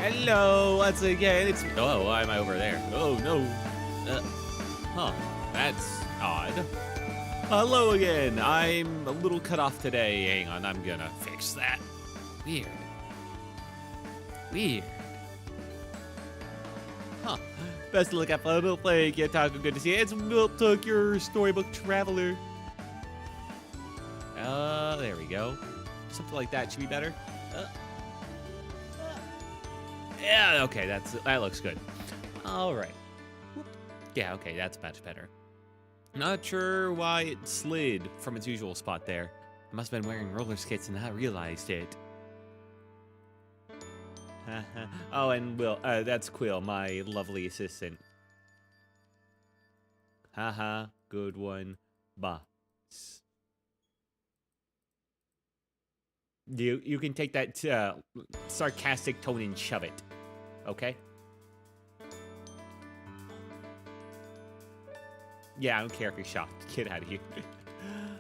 Hello, once again, it's... Oh, why am I over there? Oh, no. That's odd. Hello again, I'm a little cut off today. Hang on, I'm gonna fix that. Weird. Huh. Best to look at photo play, get taco, good to see you. It's Milt Took, your storybook traveler. There we go. Something like that should be better. Yeah, okay, that looks good. All right. Whoop. Yeah, okay, that's much better. Not sure why it slid from its usual spot there. It must have been wearing roller skates and not realized it. Oh, and Will, that's Quill, my lovely assistant. Haha, good one, boss. You can take that sarcastic tone and shove it, okay? Yeah, I don't care if you're shocked. Get out of here.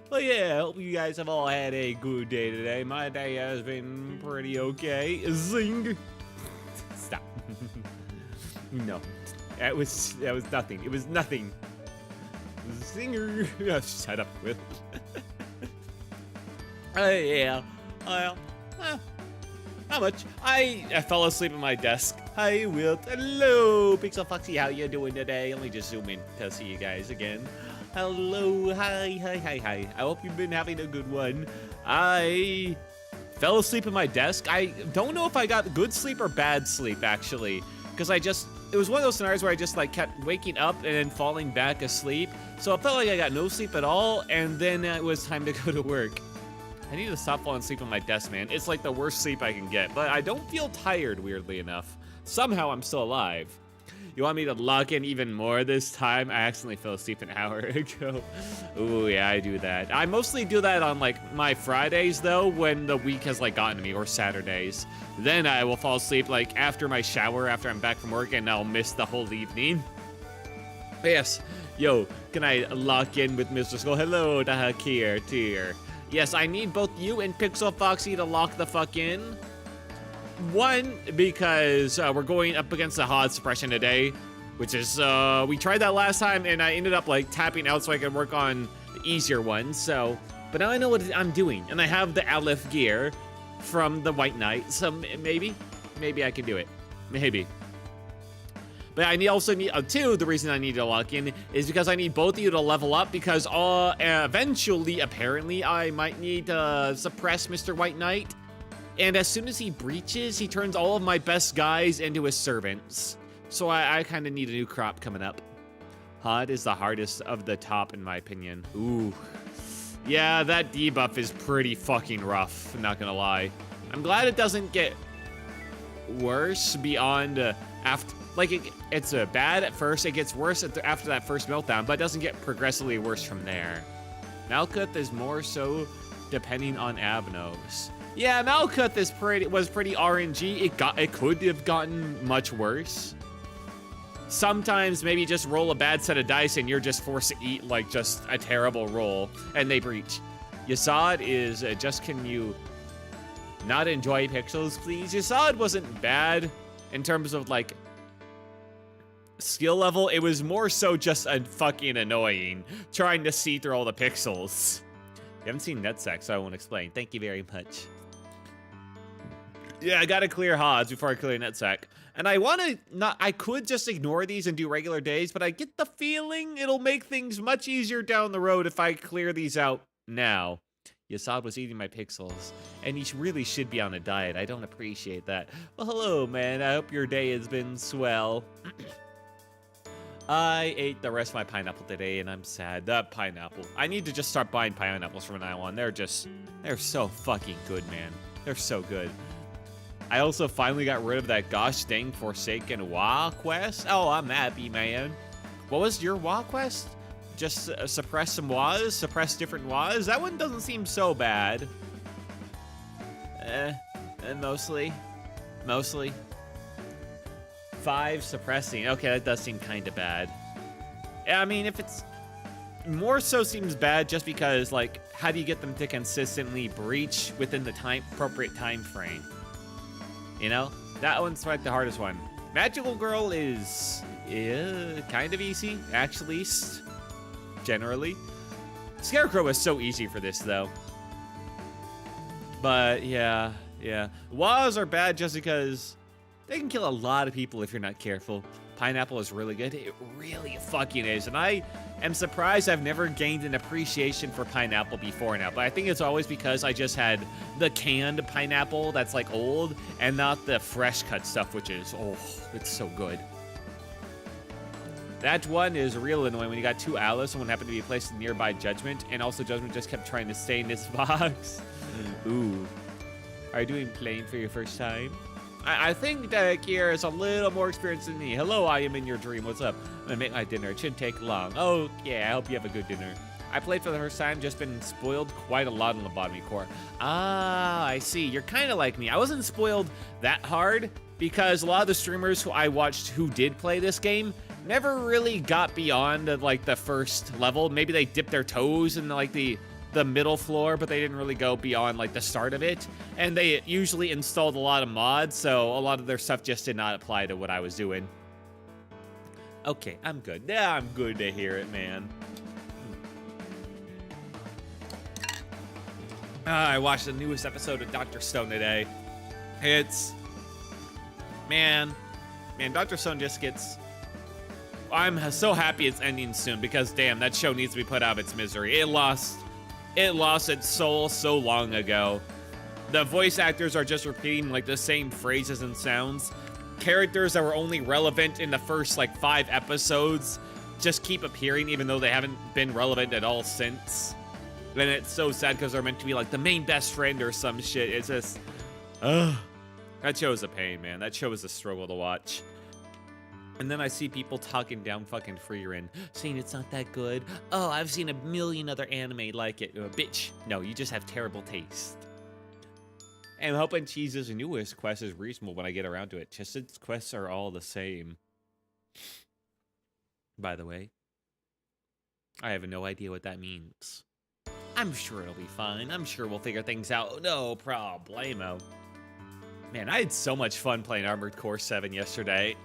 But yeah, I hope you guys have all had a good day today. My day has been pretty okay. Zing! Stop. No, that was nothing. It was nothing. Zinger. Shut up, Will. Yeah. Not much. I fell asleep at my desk. Hi, Wilt. Hello, Pixel Foxy. How you doing today? Let me just zoom in to see you guys again. Hello. Hi. I hope you've been having a good one. I fell asleep at my desk. I don't know if I got good sleep or bad sleep, actually. Because it was one of those scenarios where I just like kept waking up and then falling back asleep. So it felt like I got no sleep at all. And then it was time to go to work. I need to stop falling asleep on my desk, man. It's like the worst sleep I can get, but I don't feel tired, weirdly enough. Somehow I'm still alive. You want me to log in even more this time? I accidentally fell asleep an hour ago. Ooh, yeah, I do that. I mostly do that on like my Fridays though, when the week has like gotten to me, or Saturdays. Then I will fall asleep like after my shower, after I'm back from work, and I'll miss the whole evening. But yes, yo, can I lock in with Mr. Skull? Hello, Tahakir, Tier. Yes, I need both you and Pixel Foxy to lock the fuck in. One, because we're going up against the HOD suppression today, which is, we tried that last time and I ended up like tapping out so I could work on the easier ones, so. But now I know what I'm doing, and I have the Aleph gear from the White Knight, so maybe I can do it, maybe. But I also need, two, the reason I need to lock in is because I need both of you to level up because eventually, apparently, I might need to suppress Mr. White Knight. And as soon as he breaches, he turns all of my best guys into his servants. So I kind of need a new crop coming up. HOD is the hardest of the top, in my opinion. Ooh. Yeah, that debuff is pretty fucking rough, not gonna lie. I'm glad it doesn't get worse beyond after... Like, it's bad at first, it gets worse after that first meltdown, but it doesn't get progressively worse from there. Malkuth is more so depending on Abnos. Yeah, Malkuth was pretty RNG. It could have gotten much worse. Sometimes maybe just roll a bad set of dice and you're just forced to eat like just a terrible roll, and they breach. Yasad is just, can you not enjoy pixels, please? Yasad wasn't bad in terms of like skill level. It was more so just a fucking annoying trying to see through all the pixels. You haven't seen NetSec, so I won't explain. Thank you very much. Yeah, I gotta clear HODs before I clear NetSec. And I could just ignore these and do regular days, but I get the feeling it'll make things much easier down the road if I clear these out now. Yasad was eating my pixels, and he really should be on a diet. I don't appreciate that. Well, hello, man. I hope your day has been swell. I ate the rest of my pineapple today, and I'm sad. That pineapple. I need to just start buying pineapples from now on. They're so fucking good, man. They're so good. I also finally got rid of that gosh dang Forsaken WoW quest. Oh, I'm happy, man. What was your WoW quest? Just suppress some WoWs? Suppress different WoWs? That one doesn't seem so bad. Mostly. 5 suppressing. Okay, that does seem kind of bad. I mean, if it's more so seems bad just because, like, how do you get them to consistently breach within the appropriate time frame? You know? That one's like the hardest one. Magical Girl is kind of easy, actually, generally. Scarecrow is so easy for this, though. But, yeah. Wows are bad just because they can kill a lot of people if you're not careful. Pineapple is really good. It really fucking is. And I am surprised I've never gained an appreciation for pineapple before now. But I think it's always because I just had the canned pineapple that's like old and not the fresh cut stuff, which is, oh, it's so good. That one is real annoying when you got two aloes. Someone happened to be placed in nearby Judgment. And also Judgment just kept trying to stay in this box. Ooh. Are you doing plain for your first time? I think that Kier is a little more experienced than me. Hello, I am in your dream. What's up? I'm gonna make my dinner. It shouldn't take long. Oh, yeah, I hope you have a good dinner. I played for the first time, just been spoiled quite a lot in Lobotomy Corps. Ah, I see. You're kind of like me. I wasn't spoiled that hard because a lot of the streamers who I watched who did play this game never really got beyond like the first level. Maybe they dipped their toes in like the middle floor, but they didn't really go beyond like the start of it. And they usually installed a lot of mods, so a lot of their stuff just did not apply to what I was doing. Okay, I'm good. Yeah, I'm good to hear it, man. I watched the newest episode of Dr. Stone today. It's... Man, Dr. Stone just gets... I'm so happy it's ending soon because, damn, that show needs to be put out of its misery. It lost its soul so long ago. The voice actors are just repeating like the same phrases and sounds. Characters that were only relevant in the first like 5 episodes just keep appearing even though they haven't been relevant at all since. And it's so sad because they're meant to be like the main best friend or some shit. It's just, that show is a pain, man. That show is a struggle to watch. And then I see people talking down fucking Freerin, saying it's not that good. Oh, I've seen a million other anime like it. Bitch, no, you just have terrible taste. And I'm hoping Cheese's newest quest is reasonable when I get around to it. Just its quests are all the same. By the way, I have no idea what that means. I'm sure it'll be fine. I'm sure we'll figure things out. No problemo. Man, I had so much fun playing Armored Core 7 yesterday.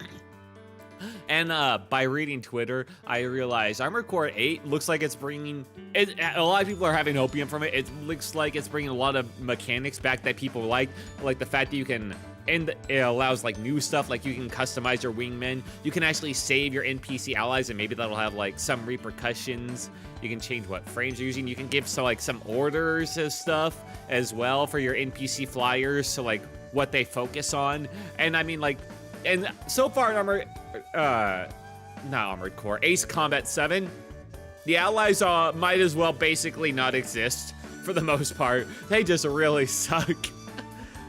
And by reading Twitter, I realized Armored Core 8 looks like it's bringing... a lot of people are having opium from it. It looks like it's bringing a lot of mechanics back that people like the fact that you can... And it allows like new stuff, like you can customize your wingmen. You can actually save your NPC allies, and maybe that'll have like some repercussions. You can change what frames you're using. You can give some orders and stuff as well for your NPC flyers, so like what they focus on. And I mean like... And so far in not Armored Core, Ace Combat 7, the allies might as well basically not exist for the most part. They just really suck.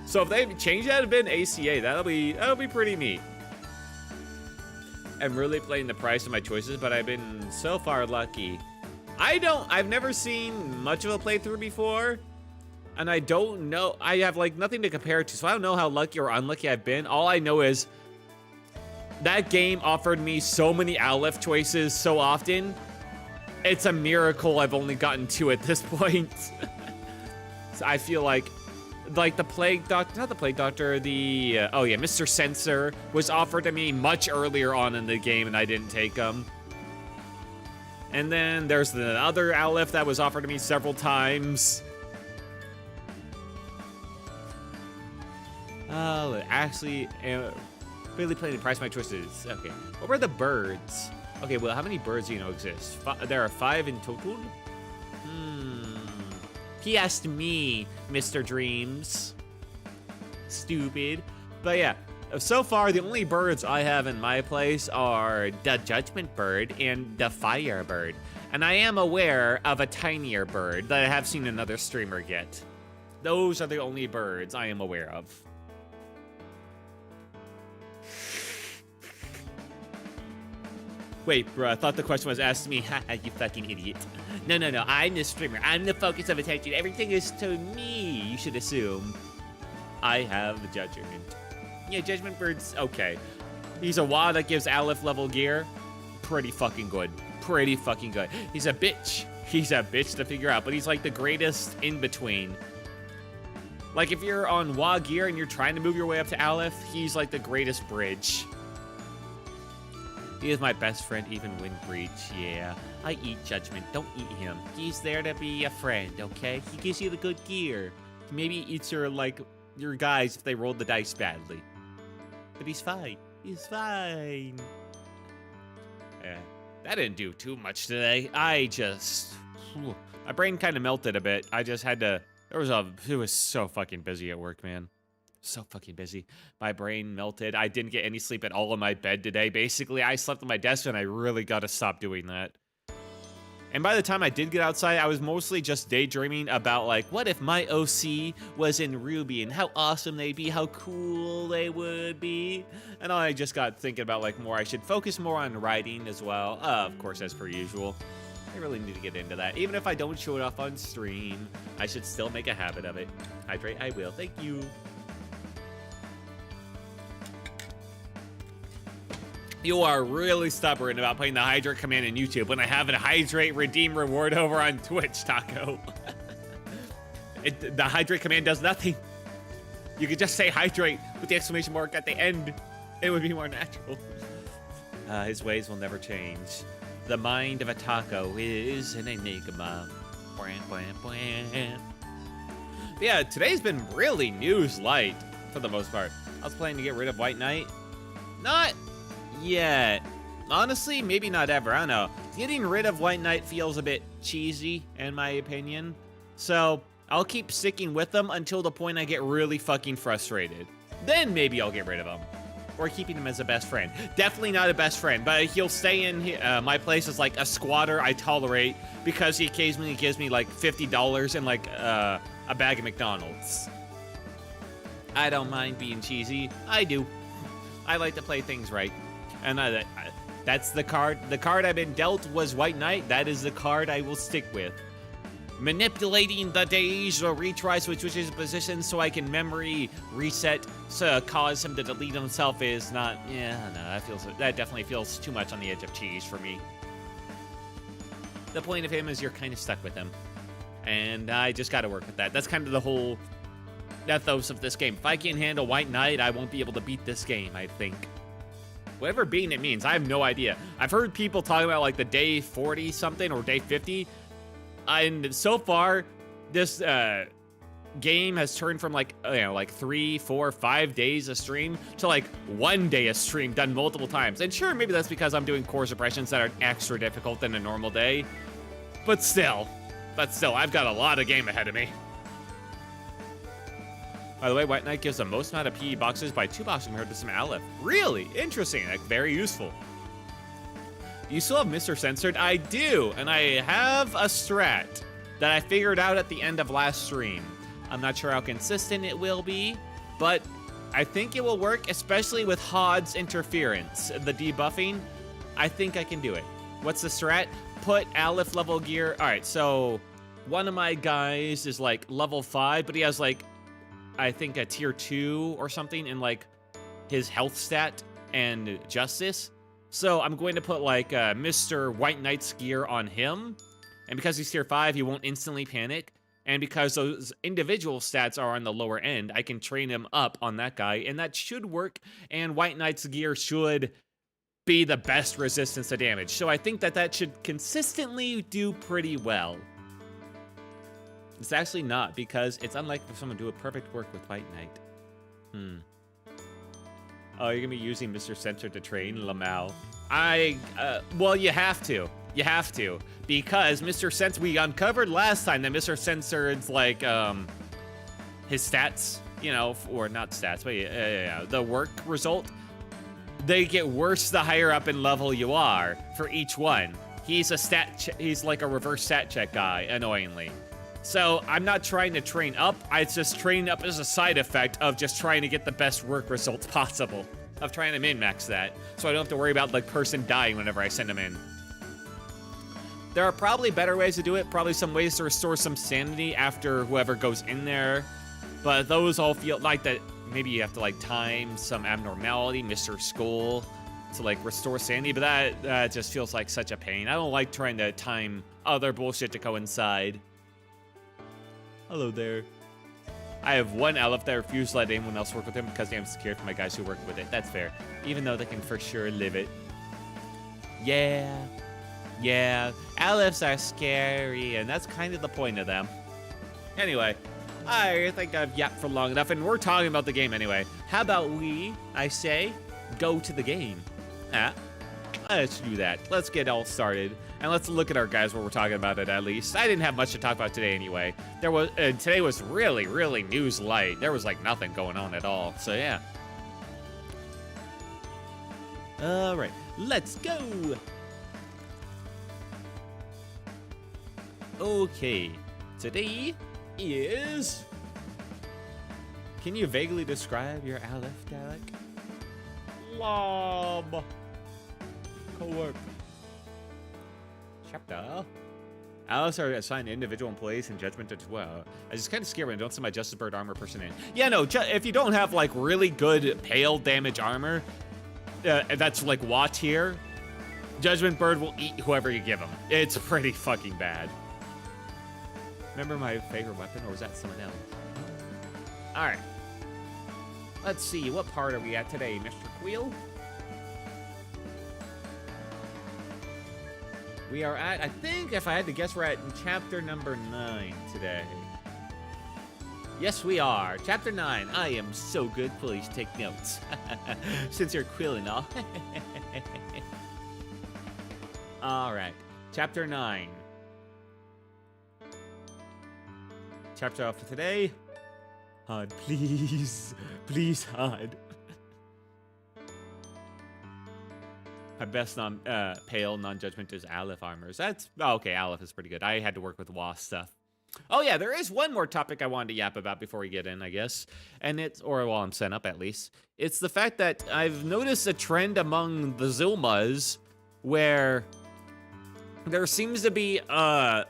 So if they change that a bit in ACA, that'll be pretty neat. I'm really playing the price of my choices, but I've been so far lucky. I've never seen much of a playthrough before. And I don't know, I have like nothing to compare it to, so I don't know how lucky or unlucky I've been. All I know is that game offered me so many Aleph choices so often. It's a miracle I've only gotten 2 at this point. So I feel like the Plague Doctor, not the Plague Doctor, oh yeah, Mr. Censor was offered to me much earlier on in the game and I didn't take them. And then there's the other Aleph that was offered to me several times. Actually, really playing the price of my choices. Okay, what were the birds? Okay, well, how many birds do you know exist? There are 5 in total? He asked me, Mr. Dreams. Stupid. But yeah, so far, the only birds I have in my place are the Judgment Bird and the Fire Bird. And I am aware of a tinier bird that I have seen another streamer get. Those are the only birds I am aware of. Wait, bro, I thought the question was asked to me. Haha, you fucking idiot. No, I'm the streamer. I'm the focus of attention. Everything is to me, you should assume. I have the Judgment. Yeah, Judgment Bird's okay. He's a WA that gives Aleph level gear. Pretty fucking good. Pretty fucking good. He's a bitch. He's a bitch to figure out, but he's like the greatest in between. Like, if you're on WA gear and you're trying to move your way up to Aleph, he's like the greatest bridge. He is my best friend, even when breach. Yeah, I eat Judgment. Don't eat him. He's there to be a friend, okay? He gives you the good gear. Maybe he eats your, like, your guys if they rolled the dice badly. But he's fine. He's fine. Yeah, that didn't do too much today. My brain kind of melted a bit. I just had to, it was so fucking busy at work, man. So fucking busy. My brain melted. I didn't get any sleep at all in my bed today. Basically, I slept on my desk and I really got to stop doing that. And by the time I did get outside, I was mostly just daydreaming about, like, what if my OC was in Ruby and how awesome they'd be, how cool they would be. And I just got thinking about, like, I should focus more on writing as well. Of course, as per usual. I really need to get into that. Even if I don't show it off on stream, I should still make a habit of it. Hydrate, I will. Thank you. You are really stubborn about putting the hydrate command in YouTube when I have a hydrate redeem reward over on Twitch, Taco. The hydrate command does nothing. You could just say hydrate with the exclamation mark at the end. It would be more natural. His ways will never change. The mind of a taco is an enigma. Yeah, today's been really news light for the most part. I was planning to get rid of White Knight. Not yet. Honestly, maybe not ever. I don't know. Getting rid of White Knight feels a bit cheesy, in my opinion. So I'll keep sticking with them until the point I get really fucking frustrated. Then maybe I'll get rid of him. Or keeping him as a best friend. Definitely not a best friend, but he'll stay in my place as like a squatter I tolerate because he occasionally gives me like $50 and like a bag of McDonald's. I don't mind being cheesy. I do. I like to play things right. And that's the card. The card I've been dealt was White Knight. That is the card I will stick with. Manipulating the days or retry switches his position so I can memory reset to cause him to delete himself is not, yeah, no, that definitely feels too much on the edge of cheese for me. The point of him is you're kind of stuck with him. And I just gotta work with that. That's kind of the whole ethos of this game. If I can't handle White Knight, I won't be able to beat this game, I think. Whatever beating it means, I have no idea. I've heard people talking about like the day 40 something or day 50. And so far, this game has turned from like, you know, like 3, 4, 5 days a stream to like 1 day a stream done multiple times. And sure, maybe that's because I'm doing core suppressions that are extra difficult than a normal day. But still, I've got a lot of game ahead of me. By the way, White Knight gives the most amount of PE boxes by 2 boxes compared to some Aleph. Really? Interesting. Like, very useful. You still have Mr. Censored? I do, and I have a strat that I figured out at the end of last stream. I'm not sure how consistent it will be, but I think it will work, especially with HOD's interference. The debuffing, I think I can do it. What's the strat? Put Aleph level gear. All right, so one of my guys is like level 5, but he has like, I think a tier 2 or something in like his health stat and justice. So I'm going to put like Mr. White Knight's gear on him. And because he's tier 5, he won't instantly panic. And because those individual stats are on the lower end, I can train him up on that guy. And that should work. And White Knight's gear should be the best resistance to damage. So I think that should consistently do pretty well. It's actually not, because it's unlikely for someone to do a perfect work with White Knight. Oh, you're gonna be using Mr. Censor to train Lamau. Well, you have to. You have to. Because Mr. Censor, we uncovered last time that Mr. Censor's, like, his stats, you know, or not stats, but yeah, the work result, they get worse the higher up in level you are for each one. He's he's like a reverse stat check guy, annoyingly. So I'm not trying to train up, it's just training up as a side effect of just trying to get the best work results possible. Of trying to min-max that, so I don't have to worry about the person dying whenever I send them in. There are probably better ways to do it, probably some ways to restore some sanity after whoever goes in there, but those all feel like that maybe you have to like time some abnormality, Mr. Skull, to like restore sanity, but that just feels like such a pain. I don't like trying to time other bullshit to coincide. Hello there. I have one Aleph that refused to let anyone else work with him because I'm scared for my guys who work with it. That's fair. Even though they can for sure live it. Yeah. Yeah. Alephs are scary, and that's kind of the point of them. Anyway, I think I've yapped for long enough, and we're talking about the game anyway. How about we, I say, go to the game? Let's do that. Let's get all started, and let's look at our guys while we're talking about it at least. I didn't have much to talk about today anyway. Today was really, really news light. There was like nothing going on at all, so yeah. All right, let's go. Okay, today is... Can you vaguely describe your Aleph, Dalek? Lob. Co-work. Chapter. Alephs are assigned individual employees and judgment as well. I just kind of scared when I don't see my Justice Bird armor person in. Yeah, no, if you don't have like really good pale damage armor, that's like watch here, Judgment Bird will eat whoever you give him. It's pretty fucking bad. Remember my favorite weapon, or was that someone else? All right. Let's see, what part are we at today, Mr. Quill? We are at, I think, if I had to guess, we're at chapter number 9 today. Yes, we are. Chapter 9. I am so good, please take notes. Since you're Quill and all. All right. Chapter 9. Chapter off for today. HOD, please. Please, HOD. My best pale non-judgment is Aleph armors. That's okay. Aleph is pretty good. I had to work with WAS stuff. Oh yeah, there is one more topic I wanted to yap about before we get in, I guess, and it's, or while I'm set up at least, it's the fact that I've noticed a trend among the Zulmas where there seems to be a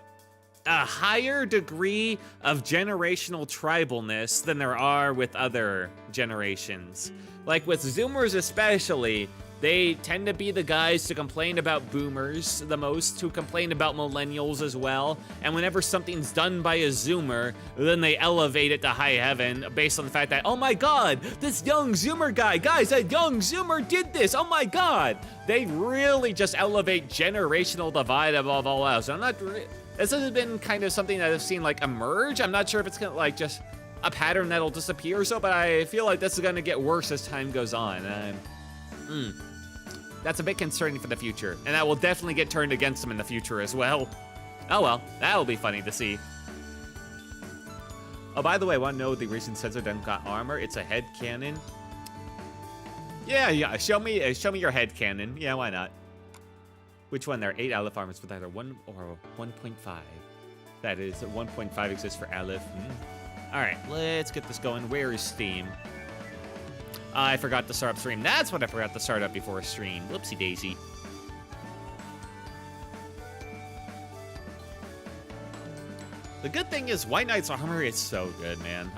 higher degree of generational tribalness than there are with other generations. Like with Zoomers especially, they tend to be the guys to complain about boomers the most, who complain about millennials as well. And whenever something's done by a Zoomer, then they elevate it to high heaven based on the fact that, oh my God, this young Zoomer guy, guys, that young Zoomer did this, oh my God. They really just elevate generational divide above all else. I'm not, this has been kind of something that I've seen like emerge. I'm not sure if it's gonna like just a pattern that'll disappear or so, but I feel like this is gonna get worse as time goes on. That's a bit concerning for the future, and that will definitely get turned against them in the future as well. Oh well, that'll be funny to see. Oh, by the way, I want to know the recent sensor doesn't got armor. It's a head cannon. Yeah. Show me your head cannon. Yeah, why not? Which one? There are 8 Aleph armors with either 1 or 1.5. That is, 1.5 exists for Aleph. All right, let's get this going. Where is Steam? I forgot to start up stream. That's what I forgot to start up before a stream. Whoopsie daisy. The good thing is White Knight's armor is so good, man.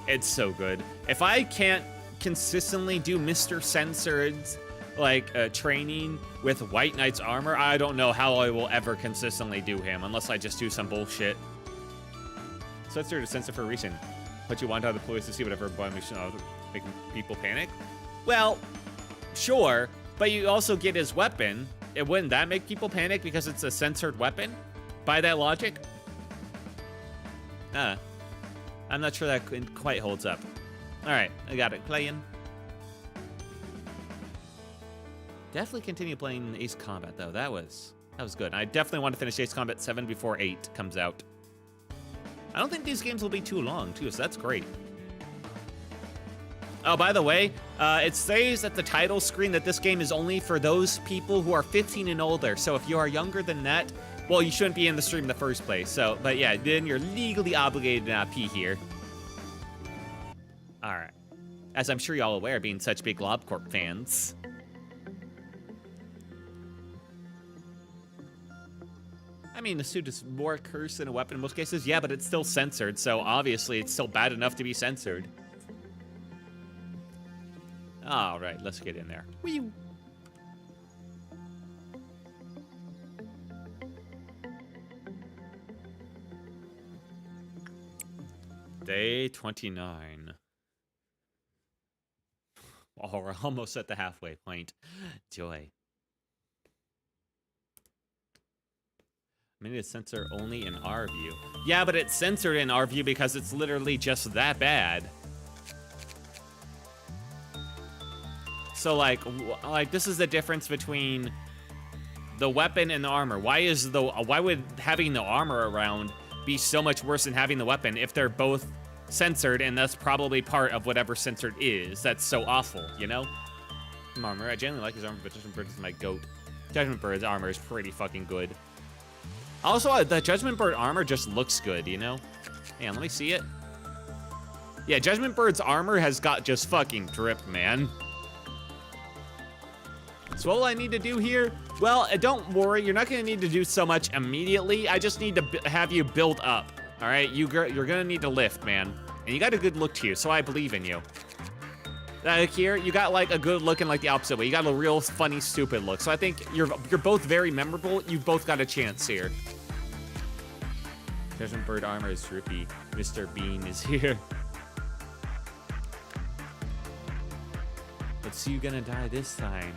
It's so good. If I can't consistently do Mr. Censored's like training with White Knight's armor, I don't know how I will ever consistently do him unless I just do some bullshit. Censor to censor for a reason. But you want other police to see whatever bomb mission making people panic? Well, sure, but you also get his weapon. Wouldn't that make people panic because it's a censored weapon? By that logic? I'm not sure that quite holds up. All right, I got it playing. Definitely continue playing Ace Combat though. That was good. I definitely want to finish Ace Combat 7 before 8 comes out. I don't think these games will be too long too, so that's great. Oh, by the way, it says at the title screen that this game is only for those people who are 15 and older. So if you are younger than that, well, you shouldn't be in the stream in the first place. So, but yeah, then you're legally obligated to not pee here. All right. As I'm sure y'all are aware, being such big LobCorp fans. I mean, the suit is more cursed than a weapon in most cases. Yeah, but it's still censored, so obviously it's still bad enough to be censored. All right, let's get in there. Whee! Day 29. Oh, we're almost at the halfway point. Joy. I mean, it's censored only in our view. Yeah, but it's censored in our view because it's literally just that bad. So, like this is the difference between the weapon and the armor. Why would having the armor around be so much worse than having the weapon if they're both censored, and that's probably part of whatever censored is? That's so awful, you know? Armor. I generally like his armor, but Judgment Bird is my goat. Judgment Bird's armor is pretty fucking good. Also, the Judgment Bird armor just looks good, you know? Man, let me see it. Yeah, Judgment Bird's armor has got just fucking drip, man. So what will I need to do here? Well, don't worry, you're not gonna need to do so much immediately. I just need to have you build up, all right? You're gonna need to lift, man. And you got a good look to you, so I believe in you. Here, you got like a good look in like the opposite way. You got a real funny, stupid look. So I think you're both very memorable. You've both got a chance here. Judgment Bird armor is drippy. Mr. Bean is here. But so you gonna die this time?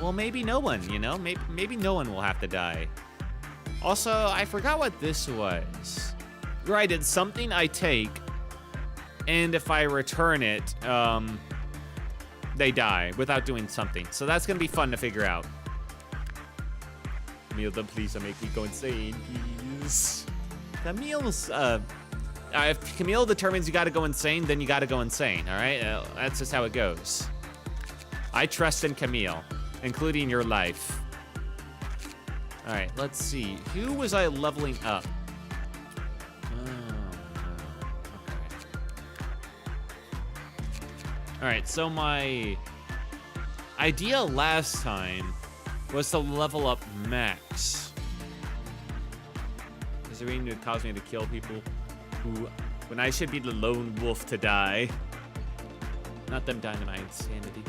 Well, maybe no one, you know? Maybe no one will have to die. Also, I forgot what this was. Right, it's something I take, and if I return it, they die without doing something. So that's gonna be fun to figure out. Camille, please don't make me go insane, please. Camille's, if Camille determines you gotta go insane, then you gotta go insane, all right? That's just how it goes. I trust in Camille, including your life. All right, let's see. Who was I leveling up? All right, so my idea last time was to level up Max. Is there anything that caused me to kill people when I should be the lone wolf to die? Not them dying to my insanity.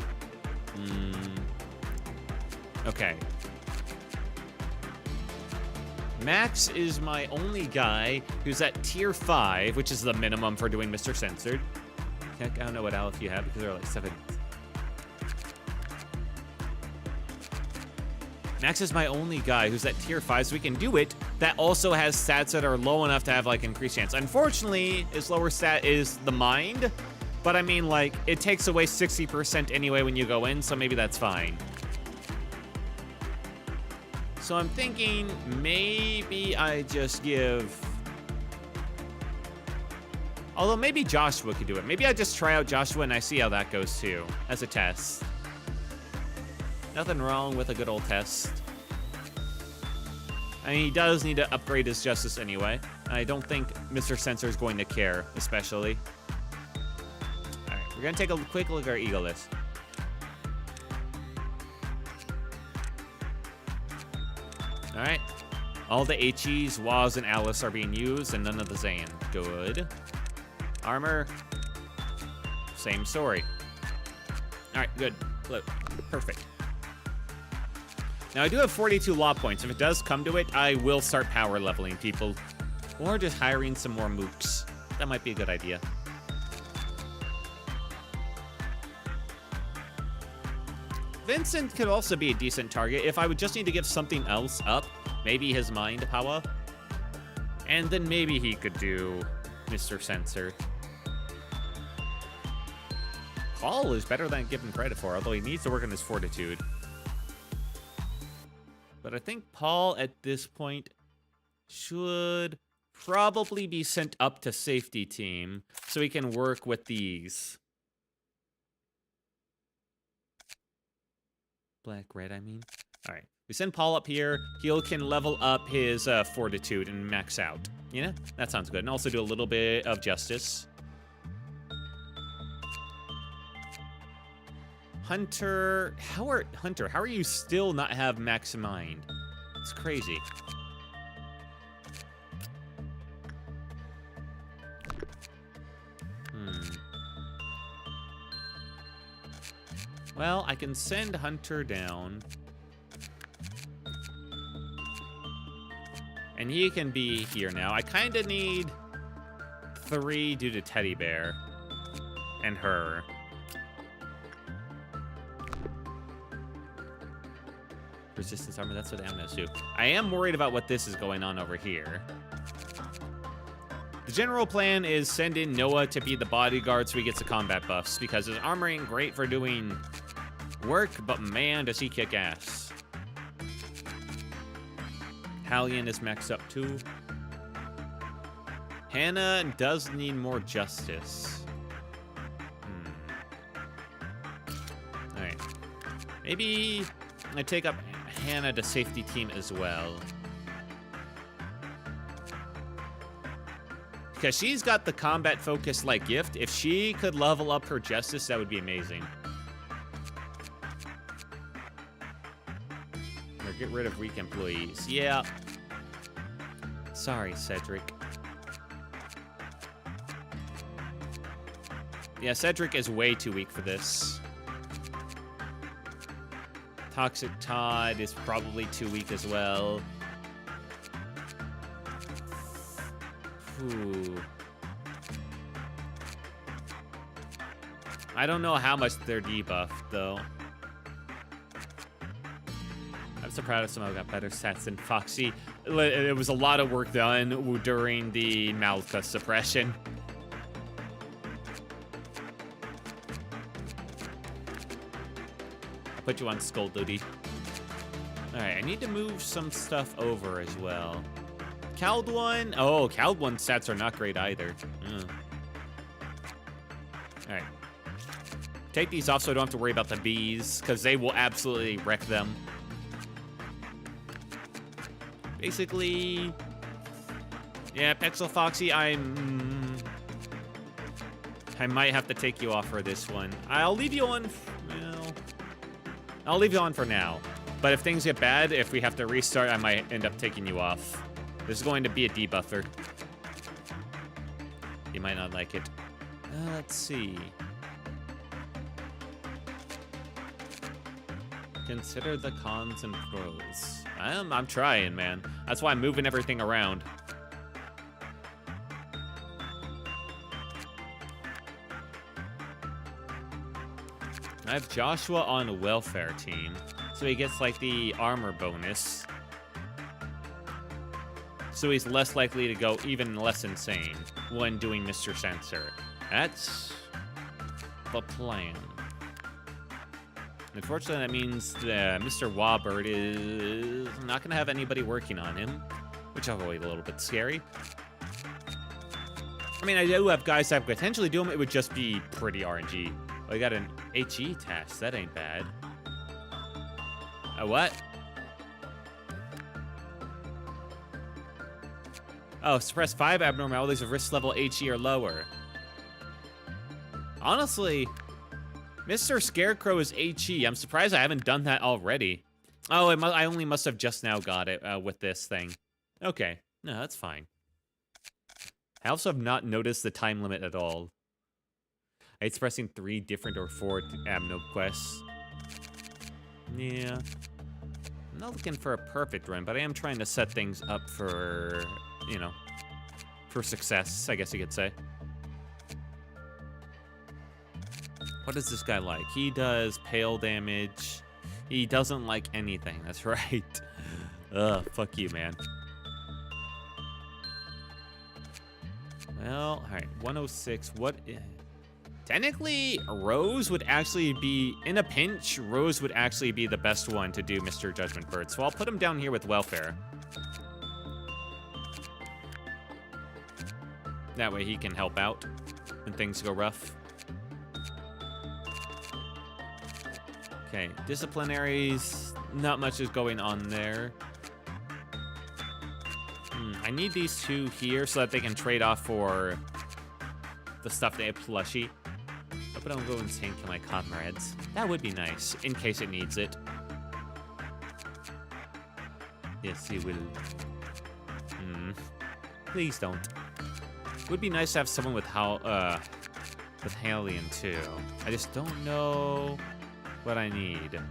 Okay. Max is my only guy who's at tier 5, which is the minimum for doing Mr. Censored. Heck, I don't know what Aleph you have because there are like 7. Max is my only guy who's at tier 5, so we can do it. That also has stats that are low enough to have like increased chance. Unfortunately, his lower stat is the mind, but I mean like it takes away 60% anyway when you go in, so maybe that's fine. So I'm thinking maybe I just give... Although maybe Joshua could do it. Maybe I just try out Joshua and I see how that goes too, as a test. Nothing wrong with a good old test. I mean, he does need to upgrade his justice anyway. I don't think Mr. Censor is going to care, especially. All right, we're gonna take a quick look at our Eagle list. All right, all the HEs, Waz, and Alice are being used, and none of the Zan. Good. Armor, same story. All right, good. Look, perfect. Now, I do have 42 law points. If it does come to it, I will start power leveling people. Or just hiring some more mooks. That might be a good idea. Vincent could also be a decent target if I would just need to give something else up. Maybe his mind power. And then maybe he could do Mr. Censor. Paul is better than I give him credit for, although he needs to work on his fortitude. But I think Paul, at this point, should probably be sent up to safety team so he can work with these. Black, red, I mean. All right. We send Paul up here. He can level up his fortitude and max out. You know? That sounds good. And also do a little bit of justice. Hunter, how are you still not have max mind? It's crazy. Well, I can send Hunter down. And he can be here now. I kind of need 3 due to Teddy Bear. And her. Resistance armor, that's what Amnos do. I am worried about what this is going on over here. The general plan is send in Noah to be the bodyguard so he gets the combat buffs, because his armor ain't great for doing work, but man, does he kick ass. Hallian is maxed up too. Hannah does need more justice. Alright. Maybe I take up Hannah to safety team as well. Because she's got the combat focus like gift. If she could level up her justice, that would be amazing. Or get rid of weak employees. Yeah. Sorry, Cedric. Yeah, Cedric is way too weak for this. Toxic Todd is probably too weak as well. Ooh. I don't know how much they're debuffed, though. I'm so proud of someone who got better stats than Foxy. It was a lot of work done during the Malka suppression. I'll put you on Skull Duty. Alright, I need to move some stuff over as well. Caldwon? Oh, Caldwon stats are not great either. Alright. Take these off so I don't have to worry about the bees, because they will absolutely wreck them. Basically... Yeah, Pixel Foxy, I might have to take you off for this one. I'll leave you on... Well, I'll leave you on for now. But if things get bad, if we have to restart, I might end up taking you off. There's going to be a debuffer. You might not like it. Let's see. Consider the cons and pros. I'm trying, man. That's why I'm moving everything around. I have Joshua on a welfare team, so he gets like the armor bonus. So he's less likely to go even less insane when doing Mr. Censor. That's the plan. Unfortunately, that means that Mr. Wobert is not going to have anybody working on him, which I'll avoid a little bit scary. I mean, I do have guys that potentially do him. It would just be pretty RNG. Oh, I got an HE task. That ain't bad. A what? Oh, suppress 5 abnormalities of risk level HE or lower. Honestly, Mr. Scarecrow is HE. I'm surprised I haven't done that already. Oh, I only must have just now got it with this thing. Okay. No, that's fine. I also have not noticed the time limit at all. I hate suppressing 3 different or 4 abno quests. Yeah. I'm not looking for a perfect run, but I am trying to set things up for, you know, for success, I guess you could say. What is this guy like? He does pale damage. He doesn't like anything, that's right. Ugh, fuck you, man. Well, alright, 106, what... Technically, Rose would actually be, in a pinch, Rose would actually be the best one to do Mr. Judgment Bird. So I'll put him down here with Welfare. That way he can help out when things go rough. Okay, disciplinaries, not much is going on there. I need these 2 here so that they can trade off for the stuff they have plushie. But I don't go insane kill my comrades. That would be nice, in case it needs it. Yes, you will. Please don't. It would be nice to have someone with Hallian too. I just don't know what I need.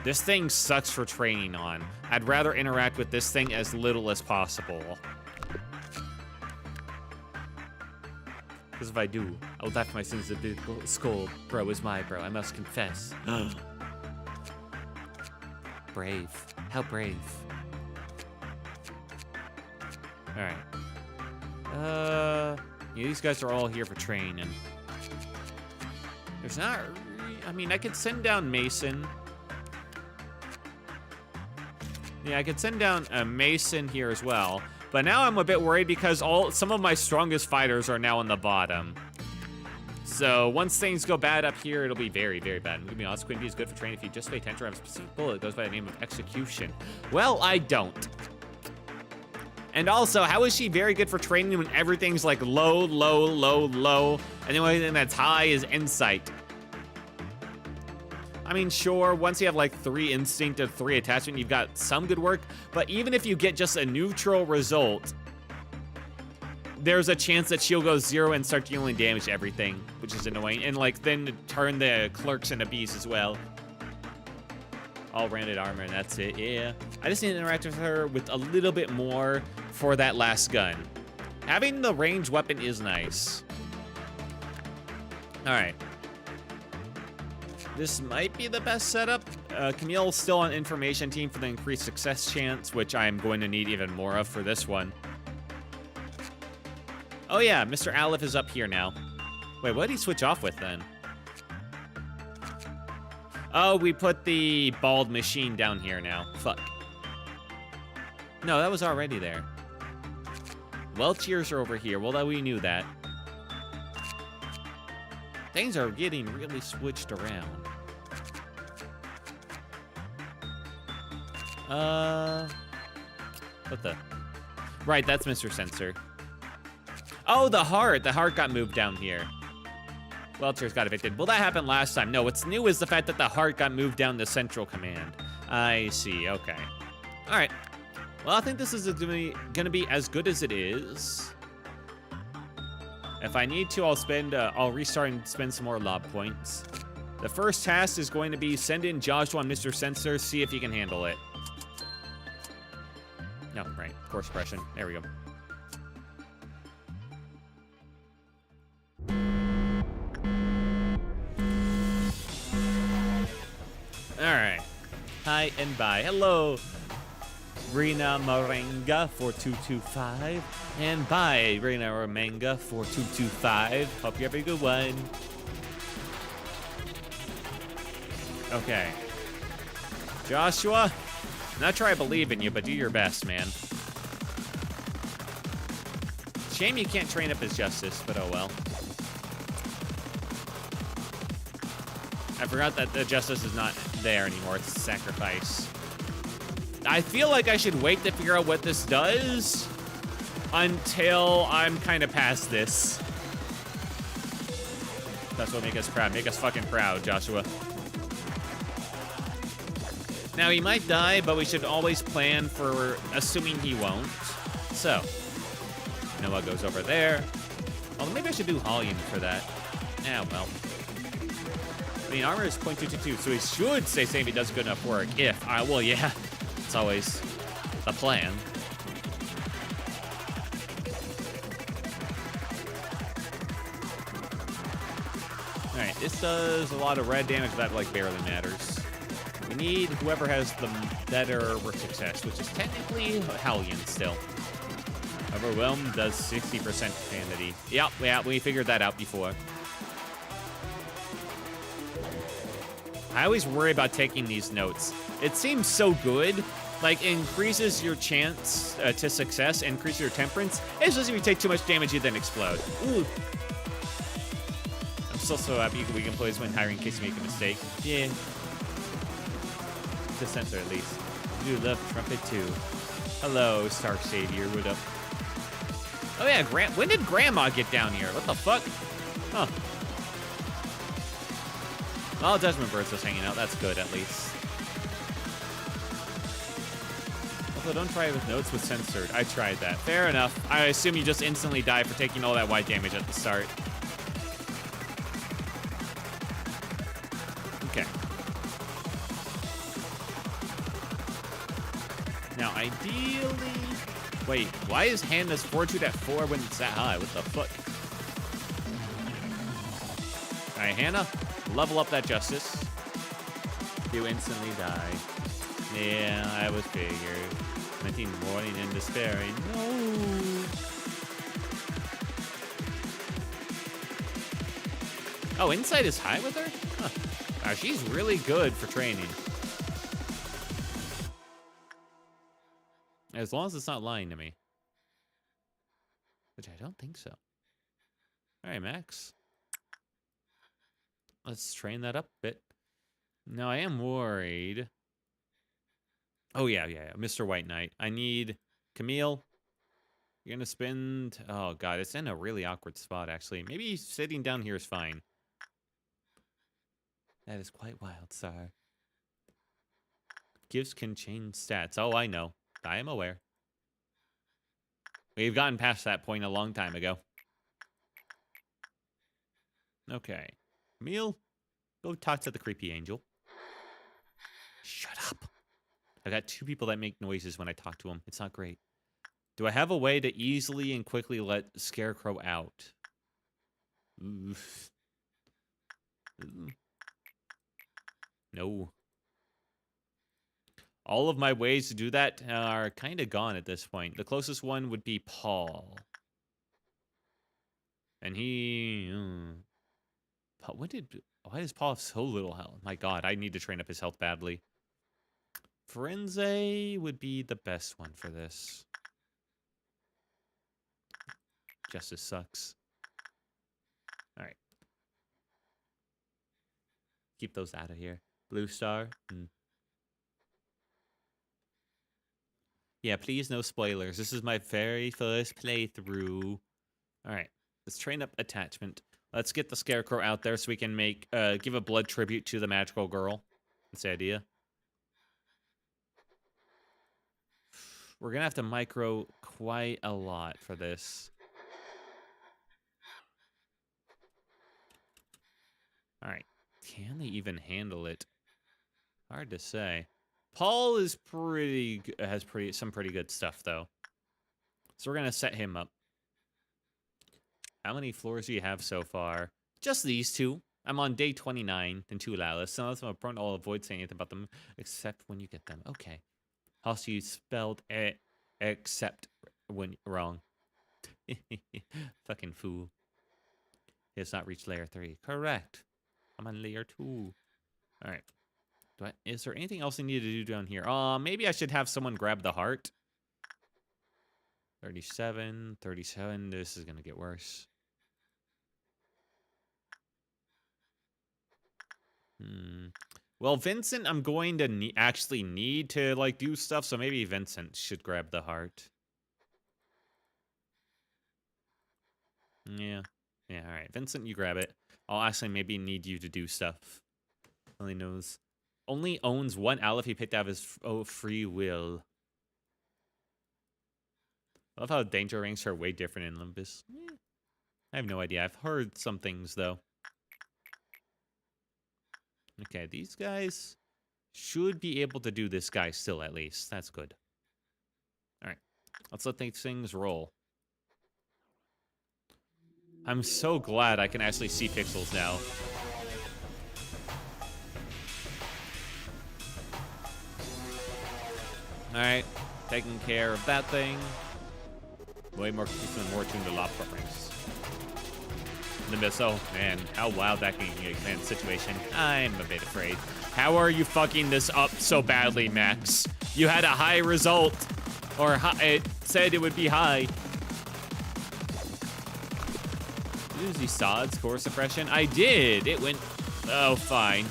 This thing sucks for training on. I'd rather interact with this thing as little as possible. Because if I do, I will die for my sins. The big skull bro is my bro. I must confess. Brave. How brave. Alright. Yeah, these guys are all here for training. There's not... I mean, I could send down Mason. Yeah, I could send down a Mason here as well. But now I'm a bit worried because some of my strongest fighters are now on the bottom. So once things go bad up here, it'll be very, very bad. I'm gonna be honest, Quinby is good for training if you just pay attention to have a specific bullet. It goes by the name of Execution. Well, I don't. And also, how is she very good for training when everything's like low, low, low, low, and the only thing that's high is Insight? I mean, sure, once you have like 3 Instinct or 3 Attachment, you've got some good work, but even if you get just a neutral result, there's a chance that she'll go 0 and start dealing damage to everything, which is annoying, and like then turn the clerks into bees as well. All rounded armor, and that's it, yeah. I just need to interact with her with a little bit more for that last gun. Having the ranged weapon is nice. All right. This might be the best setup. Camille's still on information team for the increased success chance, which I'm going to need even more of for this one. Oh yeah, Mr. Aleph is up here now. Wait, what did he switch off with then? Oh, we put the bald machine down here now. Fuck. No, that was already there. Welchiers are over here. Well, that we knew that. Things are getting really switched around. What the? Right, that's Mr. Sensor. Oh, the heart. The heart got moved down here. Welcher's got evicted. Well, that happened last time. No, what's new is the fact that the heart got moved down to Central Command. I see, okay. All right. Well, I think this is gonna be as good as it is. If I need to, I'll restart and spend some more lob points. The first task is going to be send in Joshua and Mr. Sensor, see if he can handle it. No, right, core suppression. There we go. All right. Hi and bye. Hello, Rena Marenga 4225. And bye, Rena Marenga 4225. Hope you have a good one. Okay. Joshua, not sure I believe in you, but do your best, man. Shame you can't train up as Justice, but oh well. I forgot that the Justice is not there anymore. It's a sacrifice. I feel like I should wait to figure out what this does until I'm kind of past this. That's what make us proud. Make us fucking proud, Joshua. Now, he might die, but we should always plan for assuming he won't. So, Noah goes over there. Well, maybe I should do Hollian for that. Yeah, well. I mean, armor is 0.222, so he should stay safe if he does good enough work. Well, yeah, it's always the plan. All right, this does a lot of red damage, but that like barely matters. We need whoever has the better work success, which is technically Hallion still. Overwhelmed does 60% profanity. Yep, yeah, we figured that out before. I always worry about taking these notes. It seems so good, like increases your chance to success, increases your temperance. It's just if you take too much damage, you then explode. Ooh. I'm still so happy we can play this when hiring in case you make a mistake. Yeah. The censor at least. You love trumpet too. Hello, Star Savior. What up? Oh yeah, when did Grandma get down here? What the fuck? Huh. Oh, Desmond Bird's just hanging out. That's good, at least. Although, don't try it with notes with censored. I tried that. Fair enough. I assume you just instantly die for taking all that white damage at the start. Okay. Now, ideally... Wait, why is Hannah's fortitude at 4 when it's that high? What the fuck? Alright, Hannah, level up that justice. You instantly die. Yeah, I was figured. 19 mourning and despairing. No. Oh, insight is high with her? Huh. Wow, she's really good for training. As long as it's not lying to me. Which I don't think so. Alright, Max. Let's train that up a bit. Now, I am worried. Oh, yeah. Mr. White Knight. I need Camille. You're going to spend... Oh, God. It's in a really awkward spot, actually. Maybe sitting down here is fine. That is quite wild, sir. Gifts can change stats. Oh, I know. I am aware. We've gotten past that point a long time ago. Okay. Camille, go talk to the creepy angel. Shut up. I got 2 people that make noises when I talk to them. It's not great. Do I have a way to easily and quickly let Scarecrow out? Oof. Ooh. No. All of my ways to do that are kind of gone at this point. The closest one would be Paul. And he... Why does Paul have so little health? My God, I need to train up his health badly. Frenze would be the best one for this. Justice sucks. Alright. Keep those out of here. Blue Star. Yeah, please no spoilers. This is my very first playthrough. Alright. Let's train up attachment. Let's get the Scarecrow out there so we can make give a blood tribute to the magical girl. That's the idea. We're gonna have to micro quite a lot for this. Alright. Can they even handle it? Hard to say. Paul is has some pretty good stuff though. So we're gonna set him up. How many floors do you have so far? Just these 2. I'm on day 29 and 2 Alice. So I'm prone to avoid saying anything about them except when you get them. Okay. Also, you spelled except when wrong. Fucking fool. He has not reached layer 3. Correct. I'm on layer 2. All right. Is there anything else I need to do down here? Maybe I should have someone grab the heart. 37. This is gonna get worse. Well, Vincent, I'm going to actually need to, like, do stuff, so maybe Vincent should grab the heart. Yeah, all right. Vincent, you grab it. I'll actually maybe need you to do stuff. Only owns 1 Aleph he picked out of his free will. I love how danger ranks are way different in Olympus. I have no idea. I've heard some things, though. Okay, these guys should be able to do this guy still, at least. That's good. All right, let's let these things roll. I'm so glad I can actually see pixels now. All right, taking care of that thing. Way more tuned to Lobotomy Corporation. The missile, man, how wild that can get in situation. I'm a bit afraid. How are you fucking this up so badly, Max? You had a high result, or it said it would be high. Did you use the sods core suppression? I did. It went. Oh, fine.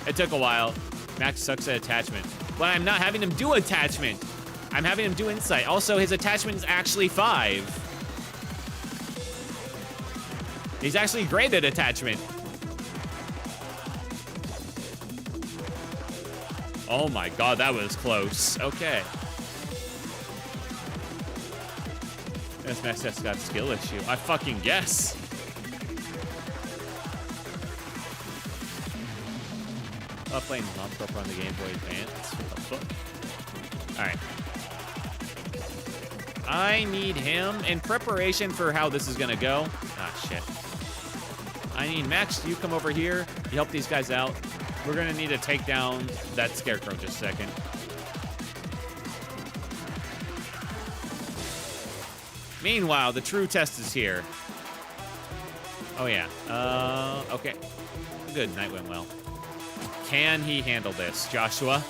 It took a while. Max sucks at attachment. But I'm not having him do attachment. I'm having him do insight. Also, his attachment is actually 5. He's actually great at attachment. Oh my God, that was close. Okay. This Max has got a skill issue. I fucking guess. I'm playing non-prop on the Game Boy Advance. What the fuck? All right. I need him in preparation for how this is gonna go. Ah, shit. I need Max, you come over here. You help these guys out. We're gonna need to take down that scarecrow just a second. Meanwhile, the true test is here. Oh yeah, okay. Good, night went well. Can he handle this, Joshua?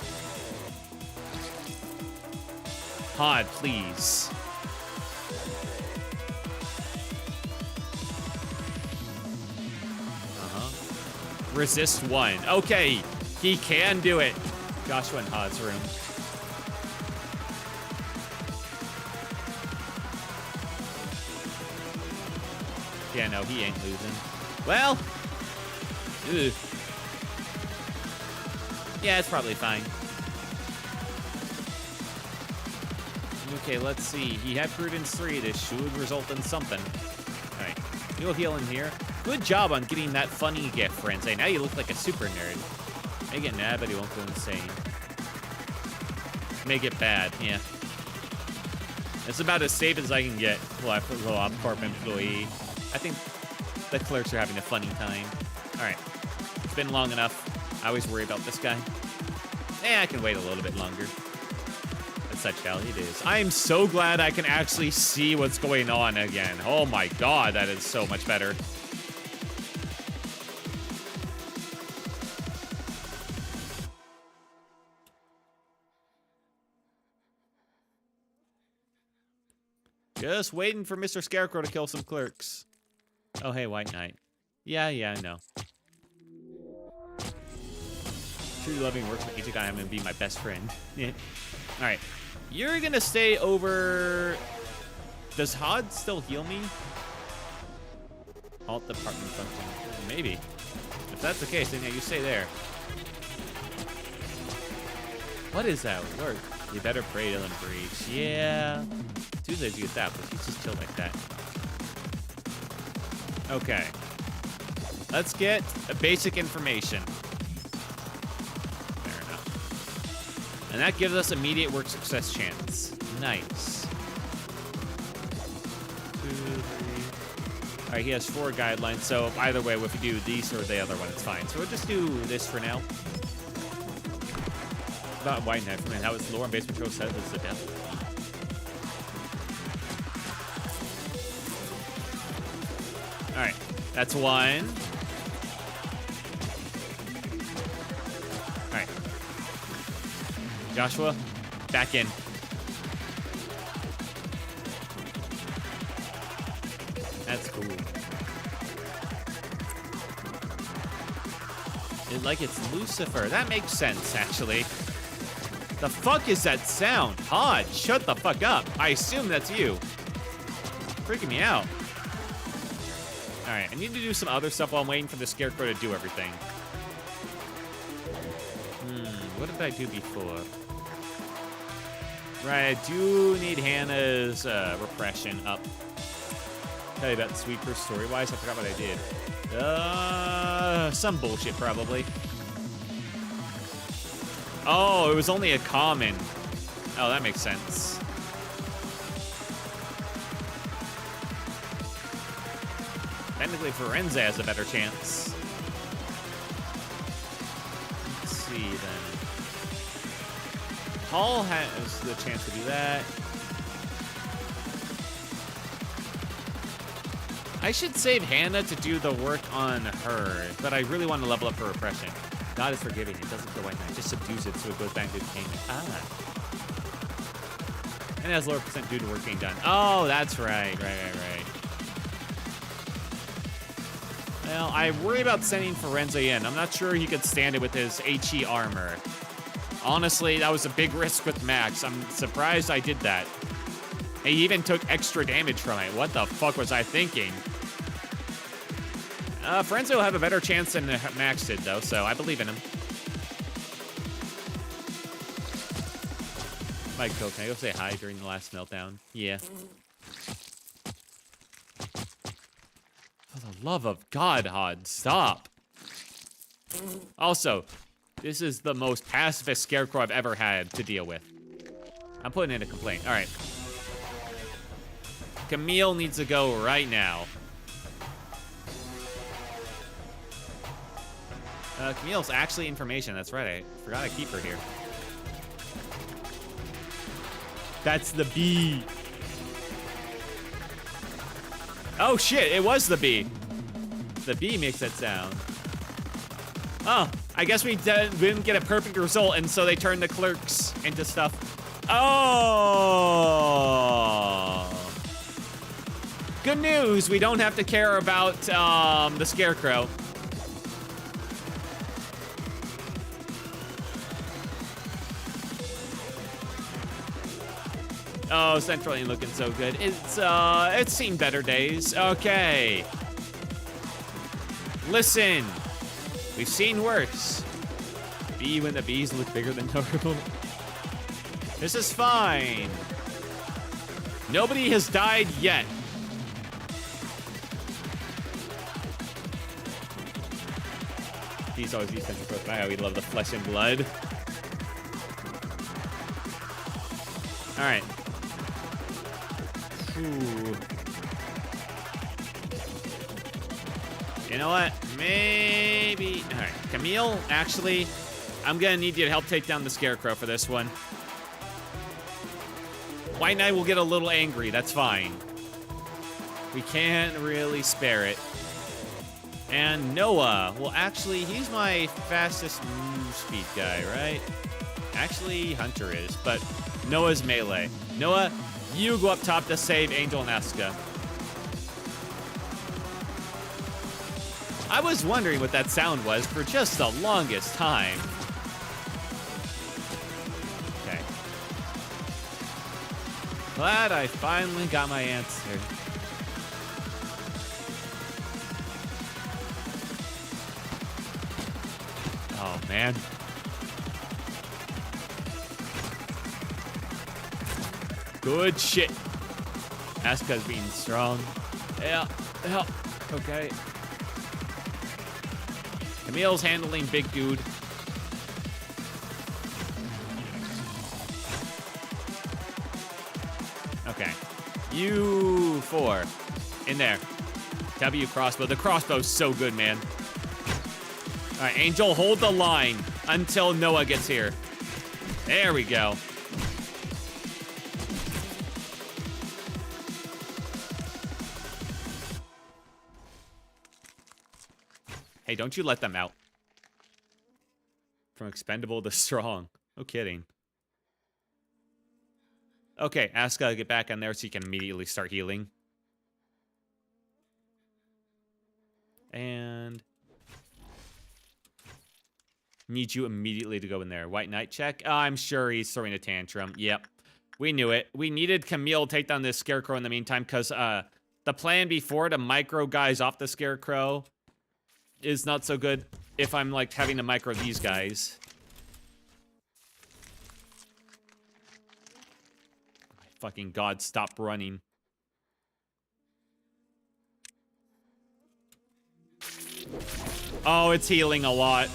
HOD, please. Resist 1. Okay, he can do it. Joshua in HOD's room. Yeah, no, he ain't losing. Well, ugh. Yeah, it's probably fine. Okay, let's see. He had Prudence 3. This should result in something. All right, you'll heal in here. Good job on getting that funny gift, Frenzy. Now you look like a super nerd. May get mad, but he won't go insane. May get bad, yeah. It's about as safe as I can get. Well, I put a little Lobotomy employee. I think the clerks are having a funny time. All right, it's been long enough. I always worry about this guy. I can wait a little bit longer. That's such hell it is. I am so glad I can actually see what's going on again. Oh my God, that is so much better. Just waiting for Mr. Scarecrow to kill some clerks. Oh, hey, White Knight. Yeah, I know. Truly loving works with each guy. I'm gonna be my best friend. Yeah. All right, you're gonna stay over. Does HOD still heal me? Alt department function. Maybe. If that's the case, then yeah, you stay there. What is that work? You better pray to them breach. Yeah. Too lazy with that, but he's just chill like that. Okay. Let's get a basic information. Fair enough. And that gives us immediate work success chance. Nice. 2, 3. All right, he has 4 guidelines, so either way, if we do these or the other one, it's fine. So we'll just do this for now. About White Knight, man. How is lore and base control says it's the devil. All right, that's 1. All right, Joshua, back in. That's cool. Like it's Lucifer. That makes sense, actually. The fuck is that sound? HOD, shut the fuck up. I assume that's you. Freaking me out. All right, I need to do some other stuff while I'm waiting for the Scarecrow to do everything. What did I do before? Right, I do need Hannah's repression up. Tell you about the sweeper story-wise, I forgot what I did. Some bullshit, probably. Oh, it was only a common. Oh, that makes sense. Technically, Forenza has a better chance. Let's see, then. Hall has the chance to do that. I should save Hannah to do the work on her, but I really want to level up her repression. God is forgiving. It doesn't kill White Knight. It just subdues it so it goes back to payment. Ah. And it has lower percent due to work being done. Oh, that's right. Right. Well, I worry about sending Forenza in. I'm not sure he could stand it with his HE armor. Honestly, that was a big risk with Max. I'm surprised I did that. He even took extra damage from it. What the fuck was I thinking? Forenza will have a better chance than Max did, though, so I believe in him. Michael, can I go say hi during the last meltdown? Yeah. For the love of God, HOD, stop. Also, this is the most pacifist Scarecrow I've ever had to deal with. I'm putting in a complaint. All right. Camille needs to go right now. Camille's actually information. That's right. I forgot I keep her here. That's the bee. Oh shit, it was the bee. The bee makes that sound. Oh, I guess we didn't get a perfect result, and so they turned the clerks into stuff. Oh. Good news, we don't have to care about the scarecrow. Oh, Central ain't looking so good. It's seen better days. Okay. Listen, we've seen worse. Bee when the bees look bigger than normal. This is fine. Nobody has died yet. Bees always use central growth. Wow, we love the flesh and blood. All right. Ooh. You know what? Maybe. All right, Camille. Actually, I'm gonna need you to help take down the scarecrow for this one. White Knight will get a little angry. That's fine. We can't really spare it. And Noah. Well, actually, he's my fastest move speed guy, right? Actually, Hunter is, but Noah's melee. Noah, you go up top to save Angel and Asuka. I was wondering what that sound was for just the longest time. Okay. Glad I finally got my answer. Oh, man. Good shit. Asuka's being strong. Yeah, okay. Camille's handling big dude. Okay. You 4. In there. W crossbow. The crossbow's so good, man. All right, Angel, hold the line until Noah gets here. There we go. Hey, don't you let them out. From expendable to strong. No kidding. Okay, Asuka, get back on there so you can immediately start healing. And need you immediately to go in there. White Knight check. Oh, I'm sure he's throwing a tantrum. Yep. We knew it. We needed Camille to take down this scarecrow in the meantime because the plan before to micro guys off the scarecrow is not so good if I'm like having to micro these guys. Fucking God, stop running. Oh, it's healing a lot.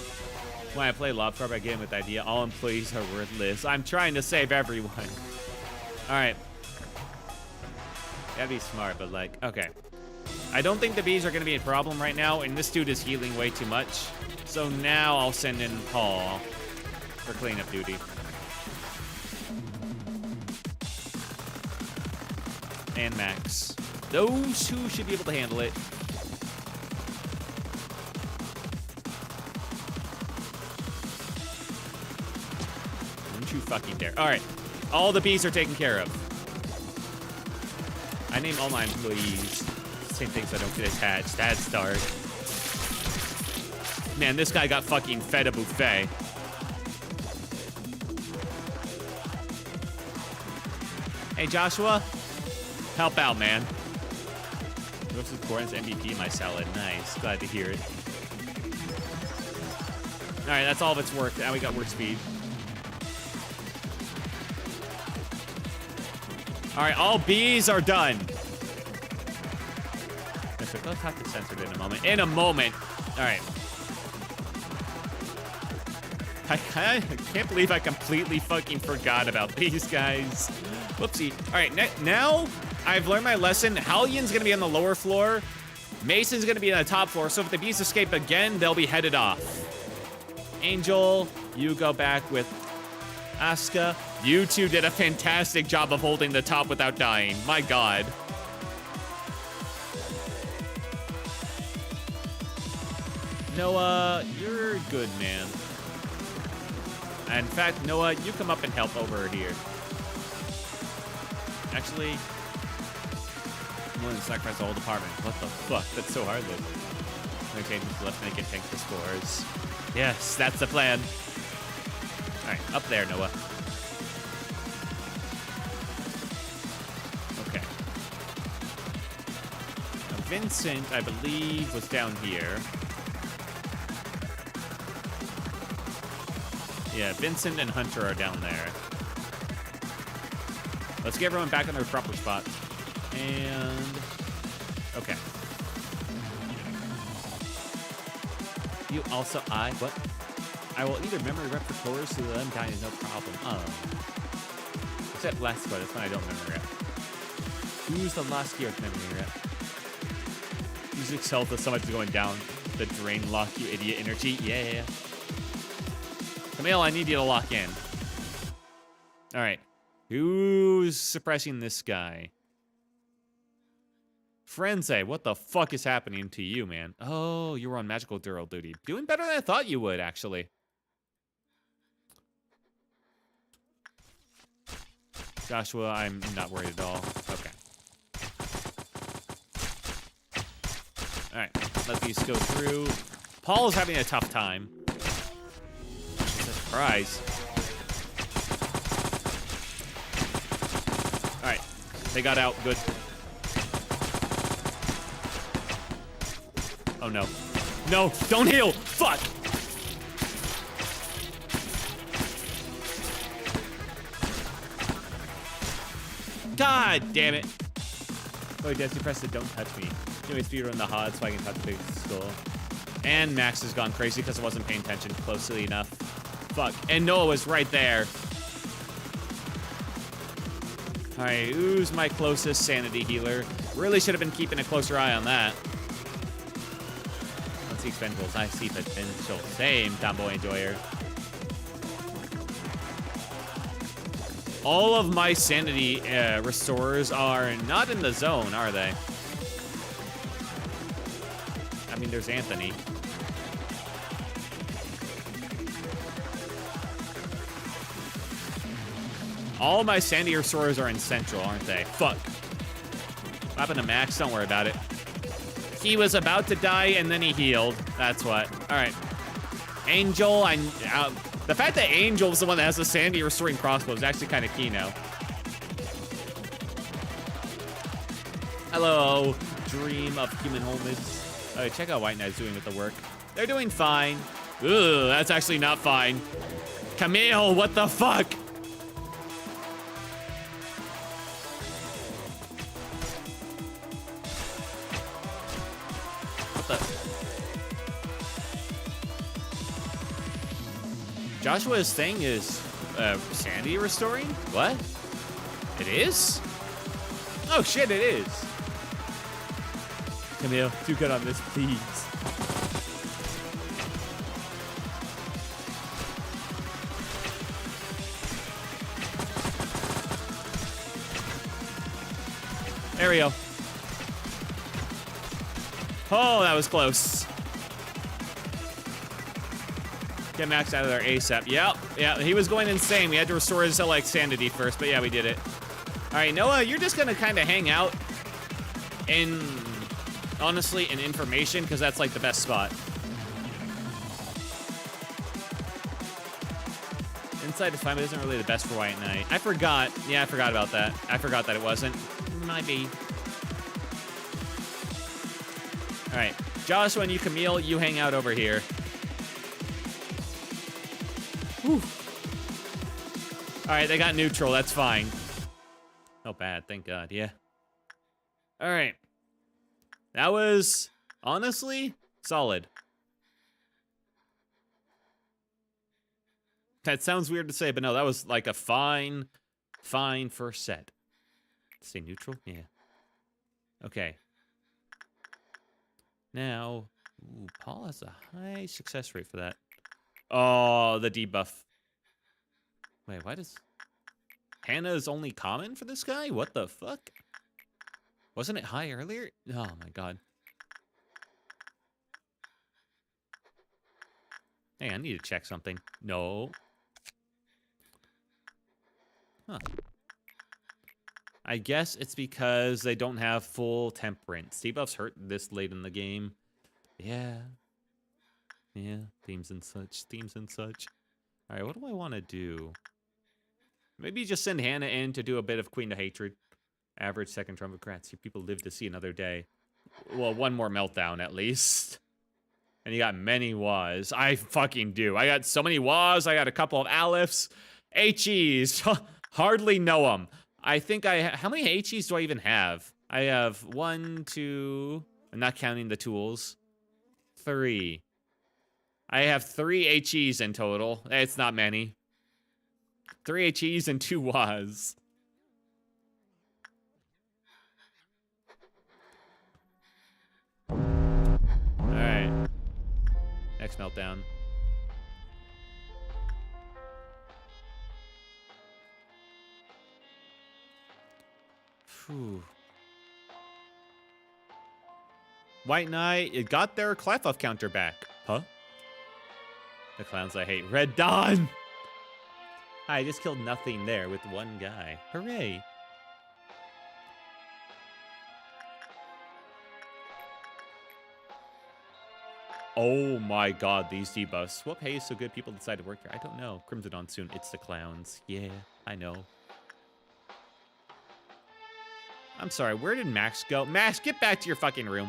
When I play Lob Corp, I get in with the idea all employees are worthless. I'm trying to save everyone. All right. Gotta be smart, but like, okay. I don't think the bees are gonna be a problem right now, and this dude is healing way too much. So now I'll send in Paul for cleanup duty. And Max. Those two should be able to handle it. Don't you fucking dare. All right. All the bees are taken care of. I name all my employees. Same thing so I don't get attached. That's start. Man, this guy got fucking fed a buffet. Hey, Joshua. Help out, man. Most of Corin's MVP in my salad. Nice. Glad to hear it. All right, that's all of its work. Now we got work speed. All right, all bees are done. I'll have to censor it in a moment. In a moment. All right. I can't believe I completely fucking forgot about these guys. Whoopsie. All right, now I've learned my lesson. Hallion's gonna be on the lower floor. Mason's gonna be on the top floor. So if the bees escape again, they'll be headed off. Angel, you go back with Asuka. You two did a fantastic job of holding the top without dying. My god. Noah, you're good, man. In fact, Noah, you come up and help over here. Actually, I'm willing to sacrifice the whole department. What the fuck? That's so heartless. Okay, left make it tank the scores. Yes, that's the plan. Alright, up there, Noah. Okay. Now, Vincent, I believe, was down here. Yeah, Vincent and Hunter are down there. Let's get everyone back in their proper spots. And... okay. You also, what? I will either memory rep for cores so that I'm dying is no problem. Oh. Except last squad, that's when I don't memory rep. Who's the last gear memory rep? Use Excel for so much going down the drain lock, you idiot energy. Yeah. Camille, I need you to lock in. Alright. Who's suppressing this guy? Frenzy, what the fuck is happening to you, man? Oh, you were on magical Dural duty. Doing better than I thought you would, actually. Joshua, I'm not worried at all. Okay. Alright, let these go through. Paul is having a tough time. It's a surprise. Alright, they got out. Good. Oh no. No, don't heal! Fuck! God damn it. Oh, Destiny press the don't touch me. Anyway, speedrun the HOD so I can touch the big skull. And Max has gone crazy because I wasn't paying attention closely enough. Fuck. And Noah was right there. Alright, who's my closest sanity healer? Really should have been keeping a closer eye on that. Let's see expendables. I see potential. Same, Tomboy Enjoyer. All of my sanity restorers are not in the zone, are they? I mean, there's Anthony. All my sanity restorers are in central, aren't they? Fuck. What happened to Max? Don't worry about it. He was about to die and then he healed. That's what. All right. Angel, the fact that Angel is the one that has the sanity restoring crossbow is actually kind of key now. Hello, dream of human homies. All right, check out White Knight's doing with the work. They're doing fine. Ugh, that's actually not fine. Camille, what the fuck? Joshua's thing is sanity restoring? What? It is? Oh shit, it is. Camille, do good on this, please. There we go. Oh, that was close. Get Max out of there ASAP. Yep, yeah, he was going insane. We had to restore his like sanity first, but yeah, we did it. All right, Noah, you're just gonna kind of hang out in, honestly, in information, because that's like the best spot. Inside is fine, but isn't really the best for White Knight. I forgot. Yeah, I forgot about that. I forgot that it wasn't. Might be. All right, Joshua and you, Camille, you hang out over here. Whew. All right, they got neutral. That's fine. Not bad, thank God. Yeah. All right. That was, honestly, solid. That sounds weird to say, but no, that was like a fine first set. Say neutral? Yeah. Okay. Now, ooh, Paul has a high success rate for that. Oh, the debuff. Wait, why does... Hannah is only common for this guy? What the fuck? Wasn't it high earlier? Oh my god. Hey, I need to check something. No. Huh. I guess it's because they don't have full temperance. Debuffs hurt this late in the game. Yeah. Yeah, themes and such. Themes and such. Alright, what do I want to do? Maybe just send Hannah in to do a bit of Queen of Hatred. Average second trumpet crats. You people live to see another day. Well, one more meltdown at least. And you got many WAs. I fucking do. I got so many WAs. I got a couple of Aleph HEs. Hardly know them. I think how many HEs do I even have? I have 1, 2, I'm not counting the tools. 3. I have 3 HEs in total. It's not many. 3 HEs and 2 WAs. Alright. Next meltdown. Phew. White Knight, it got their Clef counter back. Huh? The clowns I hate. Red Dawn! I just killed nothing there with one guy. Hooray. Oh my god, these debuffs. What pays so good people decide to work here? I don't know. Crimson on soon. It's the clowns. Yeah, I know. I'm sorry, where did Max go? Max, get back to your fucking room.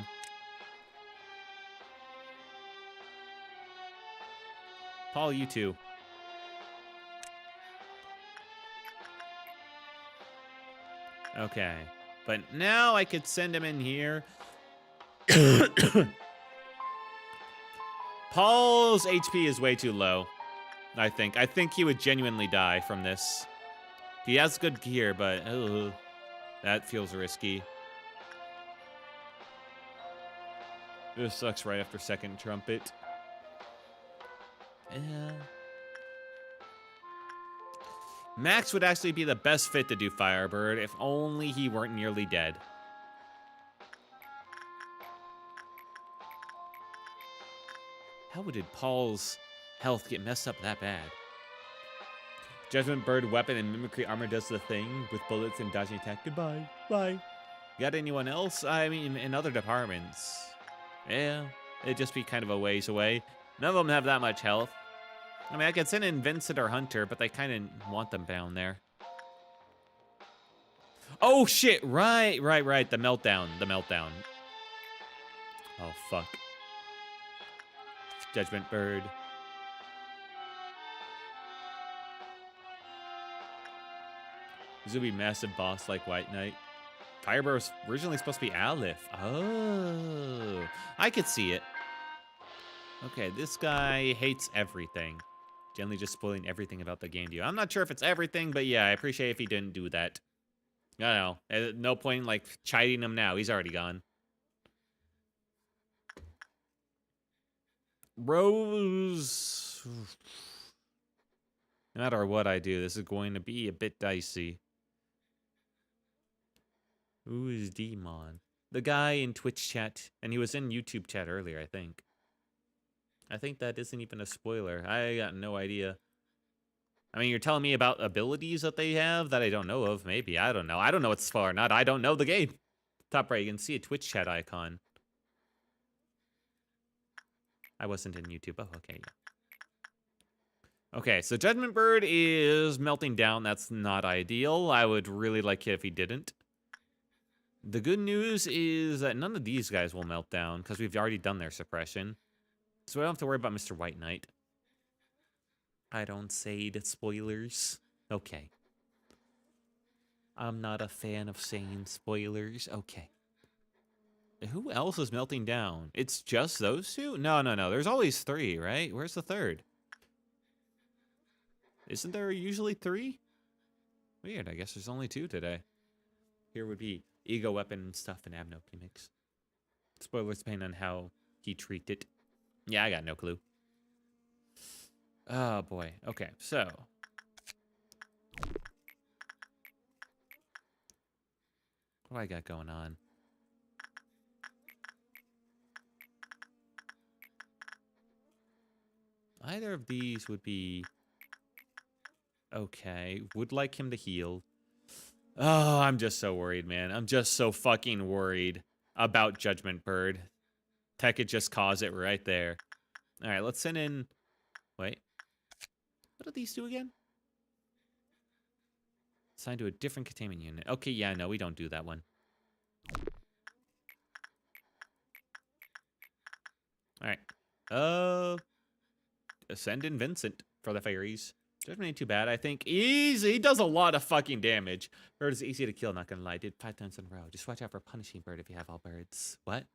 Paul, you too. Okay. But now I could send him in here. Paul's HP is way too low, I think. I think he would genuinely die from this. He has good gear, but that feels risky. This sucks right after second trumpet. Yeah. Max would actually be the best fit to do Firebird if only he weren't nearly dead. How did Paul's health get messed up that bad? Judgment Bird weapon and mimicry armor does the thing with bullets and dodging attack. Goodbye. Bye. Got anyone else? I mean, in other departments. Yeah, it'd just be kind of a ways away. None of them have that much health. I mean, I could send in Vincent or Hunter, but they kind of want them down there. Oh, shit. Right. The meltdown. Oh, fuck. Judgment Bird. This would be massive boss like White Knight. Firebird was originally supposed to be Aleph. Oh, I could see it. Okay, this guy hates everything. Generally just spoiling everything about the game to you. I'm not sure if it's everything, but yeah, I appreciate if he didn't do that. I don't know. No point in, like, chiding him now. He's already gone. Rose. No matter what I do, this is going to be a bit dicey. Who is Demon? The guy in Twitch chat, and he was in YouTube chat earlier, I think. I think that isn't even a spoiler. I got no idea. I mean, you're telling me about abilities that they have that I don't know of. Maybe. I don't know. I don't know what's far or not. I don't know the game. Top right, you can see a Twitch chat icon. I wasn't in YouTube. Oh, okay. Okay, so Judgment Bird is melting down. That's not ideal. I would really like it if he didn't. The good news is that none of these guys will melt down because we've already done their suppression. So we don't have to worry about Mr. White Knight. I don't say the spoilers. Okay. I'm not a fan of saying spoilers. Okay. Who else is melting down? It's just those two? No. There's always 3, right? Where's the third? Isn't there usually 3? Weird. I guess there's only 2 today. Here would be Ego Weapon and stuff and Abno Gimmicks. Spoilers depending on how he treated it. Yeah, I got no clue. Oh, boy. Okay, so. What do I got going on? Either of these would be okay. Would like him to heal. Oh, I'm just so worried, man. I'm just so fucking worried about Judgment Bird. Tech could just cause it right there. All right, let's send in... Wait. What do these do again? Assigned to a different containment unit. Okay, yeah, no, we don't do that one. All right. Send in Vincent for the fairies. Judgment ain't too bad, I think. Easy. He does a lot of fucking damage. Bird is easy to kill, not gonna lie. Did 5 times in a row. Just watch out for punishing bird if you have all birds. What?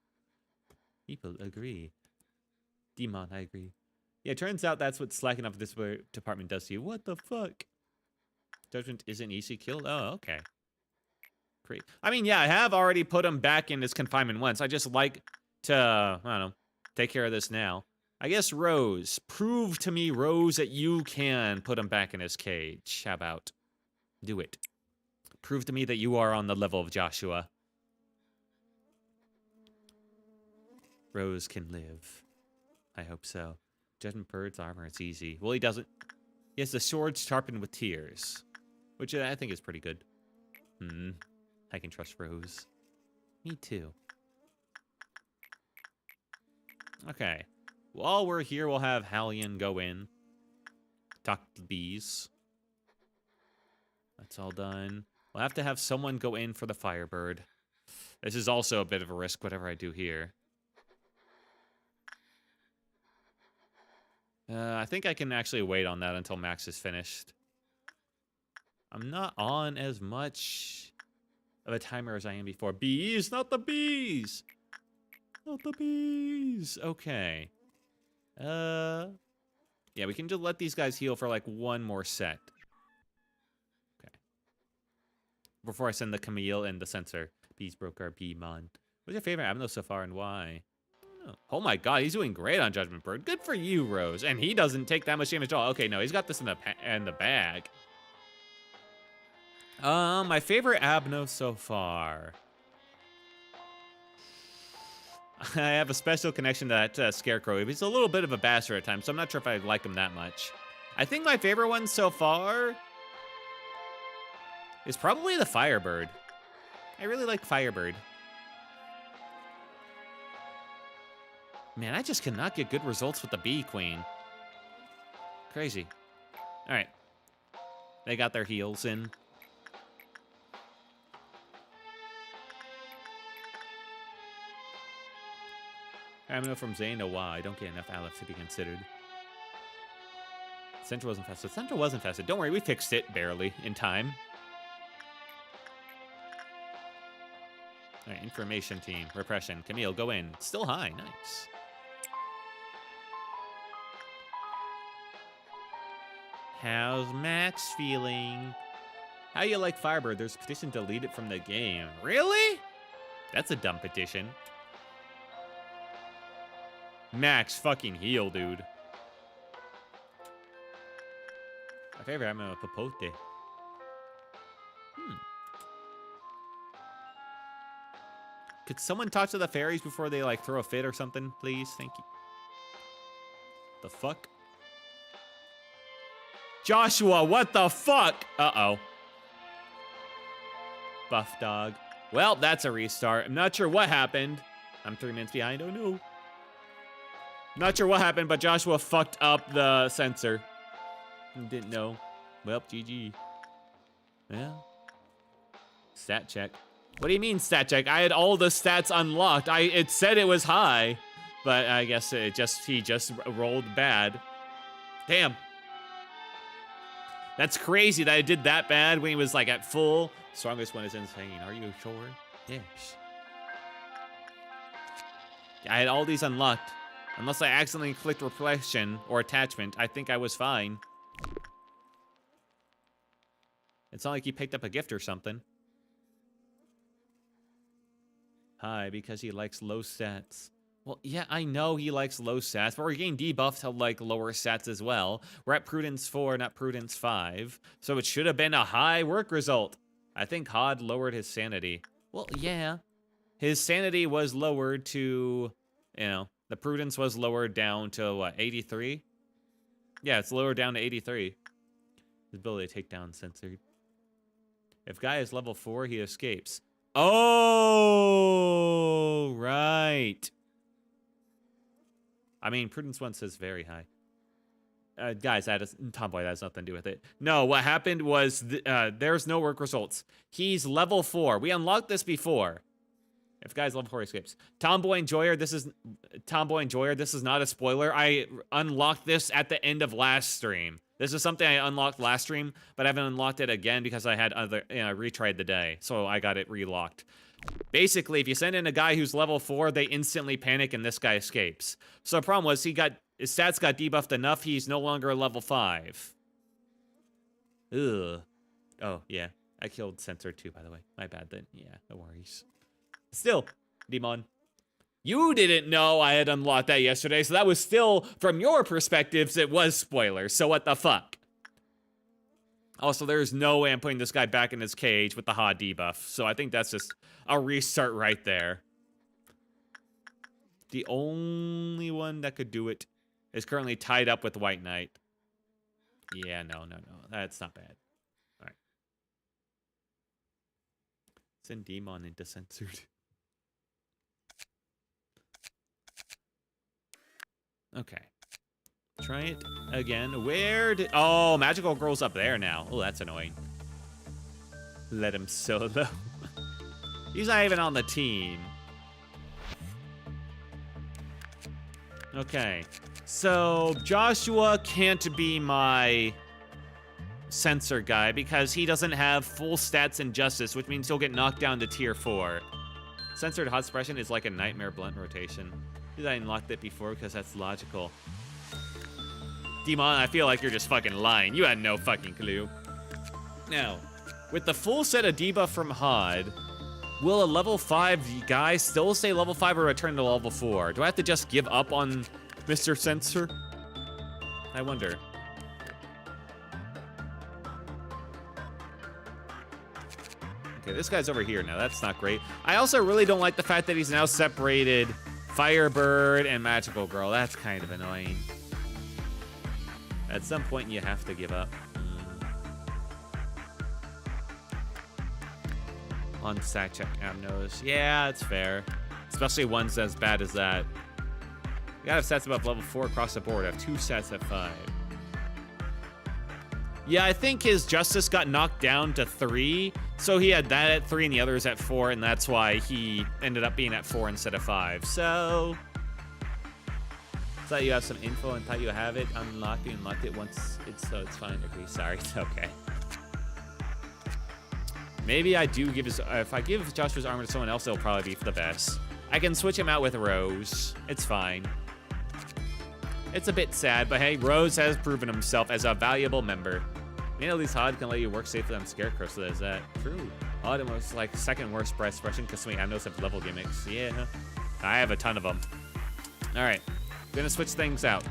People agree. Demon, I agree. Yeah, turns out that's what slacking off this department does to you. What the fuck? Judgment isn't easy killed? Oh, okay. Great. I mean, yeah, I have already put him back in his confinement once. I just like to, I don't know, take care of this now. I guess Rose. Prove to me, Rose, that you can put him back in his cage. How about? Do it. Prove to me that you are on the level of Joshua. Rose can live. I hope so. Judgment Bird's armor, it's easy. Well, he doesn't. He has the sword sharpened with tears. Which I think is pretty good. I can trust Rose. Me too. Okay. While we're here, we'll have Hallion go in. Talk to the bees. That's all done. We'll have to have someone go in for the Firebird. This is also a bit of a risk, whatever I do here. I think I can actually wait on that until Max is finished. I'm not on as much of a timer as I am before. Bees, not the bees! Not the bees! Okay. Yeah, we can just let these guys heal for like one more set. Okay. Before I send the Camille and the sensor. Bees broke our bee-mon. What's your favorite Abno so far and why? Oh my god, he's doing great on Judgment Bird. Good for you, Rose. And he doesn't take that much damage at all. Okay, no, he's got this in the bag. My favorite Abno so far. I have a special connection to that Scarecrow. He's a little bit of a bastard at times, so I'm not sure if I like him that much. I think my favorite one so far is probably the Firebird. I really like Firebird. Man, I just cannot get good results with the Bee Queen. Crazy. All right. They got their heals in. I'm know from Zane to why. I don't get enough Aleph to be considered. Central wasn't infested. Central was infested. Don't worry, we fixed it barely in time. All right, information team. Repression. Camille, go in. It's still high. Nice. How's Max feeling? How you like Firebird? There's a petition to delete it from the game. Really? That's a dumb petition. Max, fucking heal, dude. My favorite, I'm a Popote. Could someone talk to the fairies before they, like, throw a fit or something, please? Thank you. The fuck? Joshua, what the fuck? Uh-oh. Buff dog. Well, that's a restart. I'm not sure what happened. I'm 3 minutes behind. Oh, no. Not sure what happened, but Joshua fucked up the sensor. Didn't know. Well, GG. Yeah. Stat check. What do you mean stat check? I had all the stats unlocked. It said it was high, but I guess he just rolled bad. Damn. That's crazy that I did that bad when he was like at full. Strongest one is insane. Are you sure? Yes. I had all these unlocked. Unless I accidentally clicked reflection or attachment, I think I was fine. It's not like he picked up a gift or something. Hi, because he likes low stats. Well, yeah, I know he likes low stats, but we're getting debuffed to like lower stats as well. We're at Prudence 4, not Prudence 5. So it should have been a high work result. I think HOD lowered his sanity. Well, yeah. His sanity was lowered to, the Prudence was lowered down to, what, 83? Yeah, it's lowered down to 83. His ability to take down censored. If guy is level 4, he escapes. Oh, right. I mean, Prudence 1 says very high. Guys, Tomboy, that has nothing to do with it. No, what happened was there's no work results. He's level 4. We unlocked this before. If guy's level 4, escapes. Tomboy Enjoyer, this is not a spoiler. I unlocked this at the end of last stream. This is something I unlocked last stream, but I haven't unlocked it again because I had retried the day, so I got it relocked. Basically, if you send in a guy who's level 4, they instantly panic and this guy escapes. So the problem was his stats got debuffed enough, he's no longer a level 5. Ugh. Oh, yeah. I killed Censor too, by the way. My bad then. Yeah, no worries. Still, Demon. You didn't know I had unlocked that yesterday, so that was still, from your perspectives, it was spoilers. So what the fuck? Also, there's no way I'm putting this guy back in his cage with the HOD debuff. So I think that's just a restart right there. The only one that could do it is currently tied up with White Knight. Yeah, no. That's not bad. All right. Send Demon into censored. Okay. Try it again. Oh, Magical Girl's up there now. Oh, that's annoying. Let him solo. He's not even on the team. Okay. So, Joshua can't be my censor guy because he doesn't have full stats in Justice, which means he'll get knocked down to tier 4. Censored Hot Suppression is like a Nightmare Blunt rotation. I unlocked it before because that's logical. Demon, I feel like you're just fucking lying. You had no fucking clue. Now, with the full set of debuff from HOD, will a level 5 guy still stay level 5 or return to level 4? Do I have to just give up on Mr. Censor? I wonder. Okay, this guy's over here now. That's not great. I also really don't like the fact that he's now separated Firebird and Magical Girl. That's kind of annoying. At some point, you have to give up. On stack check Amnos. Yeah, it's fair. Especially ones as bad as that. You gotta have stats above level 4 across the board. I have 2 stats at 5. Yeah, I think his Justice got knocked down to 3. So he had that at 3 and the others at 4, and that's why he ended up being at 4 instead of 5. So thought you have some info and thought you have it unlocked. You unlocked it once, so it's fine. Okay, sorry, it's okay. Maybe I do give if I give Joshua's armor to someone else, it'll probably be for the best. I can switch him out with Rose. It's fine. It's a bit sad, but hey, Rose has proven himself as a valuable member. You know, at least HOD can let you work safely on Scarecrow, so there's that. True. HOD was like second worst breath suppression because I know some level gimmicks. Yeah, I have a ton of them. All right, gonna switch things out.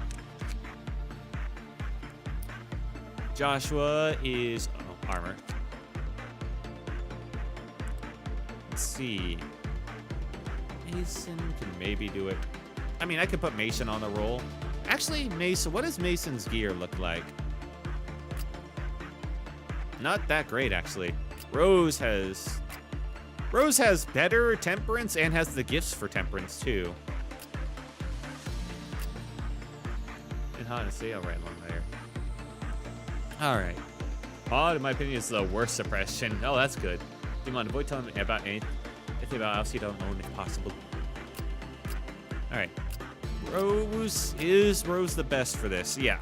Joshua is armor. Let's see. Mason can maybe do it. I mean, I could put Mason on the roll. Actually, Mason, what does Mason's gear look like? Not that great, actually. Rose has better temperance and has the gifts for temperance, too. And honestly, I'll write along there. Alright. HOD, in my opinion, is the worst suppression. Oh, that's good. Demon, avoid telling me about anything about else you don't own if possible. Alright. Is Rose the best for this? Yeah,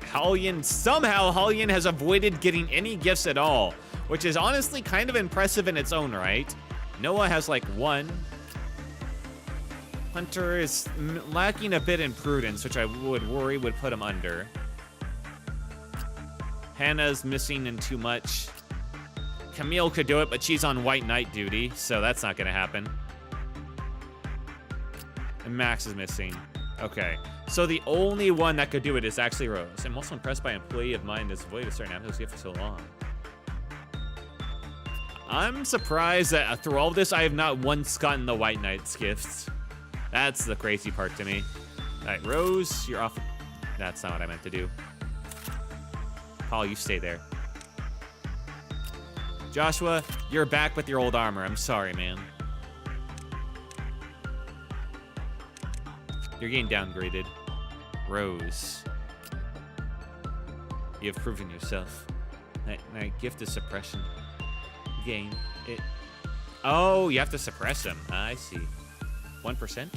somehow Hellion has avoided getting any gifts at all, which is honestly kind of impressive in its own right. Noah has like 1. Hunter is lacking a bit in prudence, which I would worry would put him under. Hannah's missing in too much. Camille could do it, but she's on White Knight duty, so that's not gonna happen. And Max is missing. Okay. So the only one that could do it is actually Rose. I'm also impressed by an employee of mine that's avoided a certain Amazon gift for so long. I'm surprised that through all this, I have not once gotten the White Knight's gifts. That's the crazy part to me. All right, Rose, you're off. That's not what I meant to do. Paul, you stay there. Joshua, you're back with your old armor. I'm sorry, man. You're getting downgraded. Rose. You have proven yourself. My gift is suppression. Gain it. Oh, you have to suppress him. I see. 1%?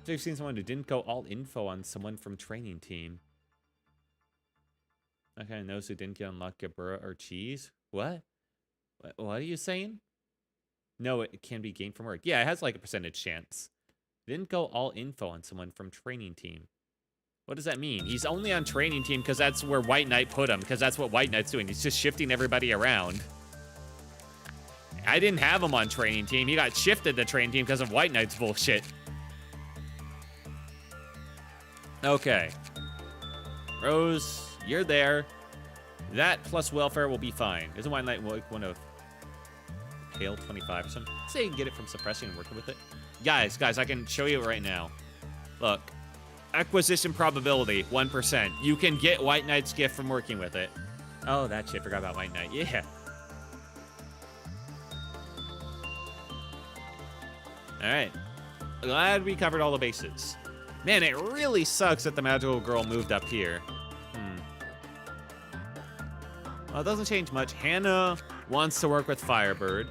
So you've seen someone who didn't go all info on someone from training team. I kind of knows who didn't get unlocked Gabura or Cheese. What? What are you saying? No, it can be gained from work. Yeah, it has like a percentage chance. Didn't go all info on someone from training team. What does that mean? He's only on training team because that's where White Knight put him, because that's what White Knight's doing. He's just shifting everybody around. I didn't have him on training team. He got shifted to training team because of White Knight's bullshit. Okay. Rose, you're there. That plus welfare will be fine. Isn't White Knight like one of Pale 25 or something? Say you can get it from suppressing and working with it. Guys, I can show you it right now. Look. Acquisition probability, 1%. You can get White Knight's gift from working with it. Oh, that shit. Forgot about White Knight. Yeah. Alright. Glad we covered all the bases. Man, it really sucks that the magical girl moved up here. Well, it doesn't change much. Hannah wants to work with Firebird.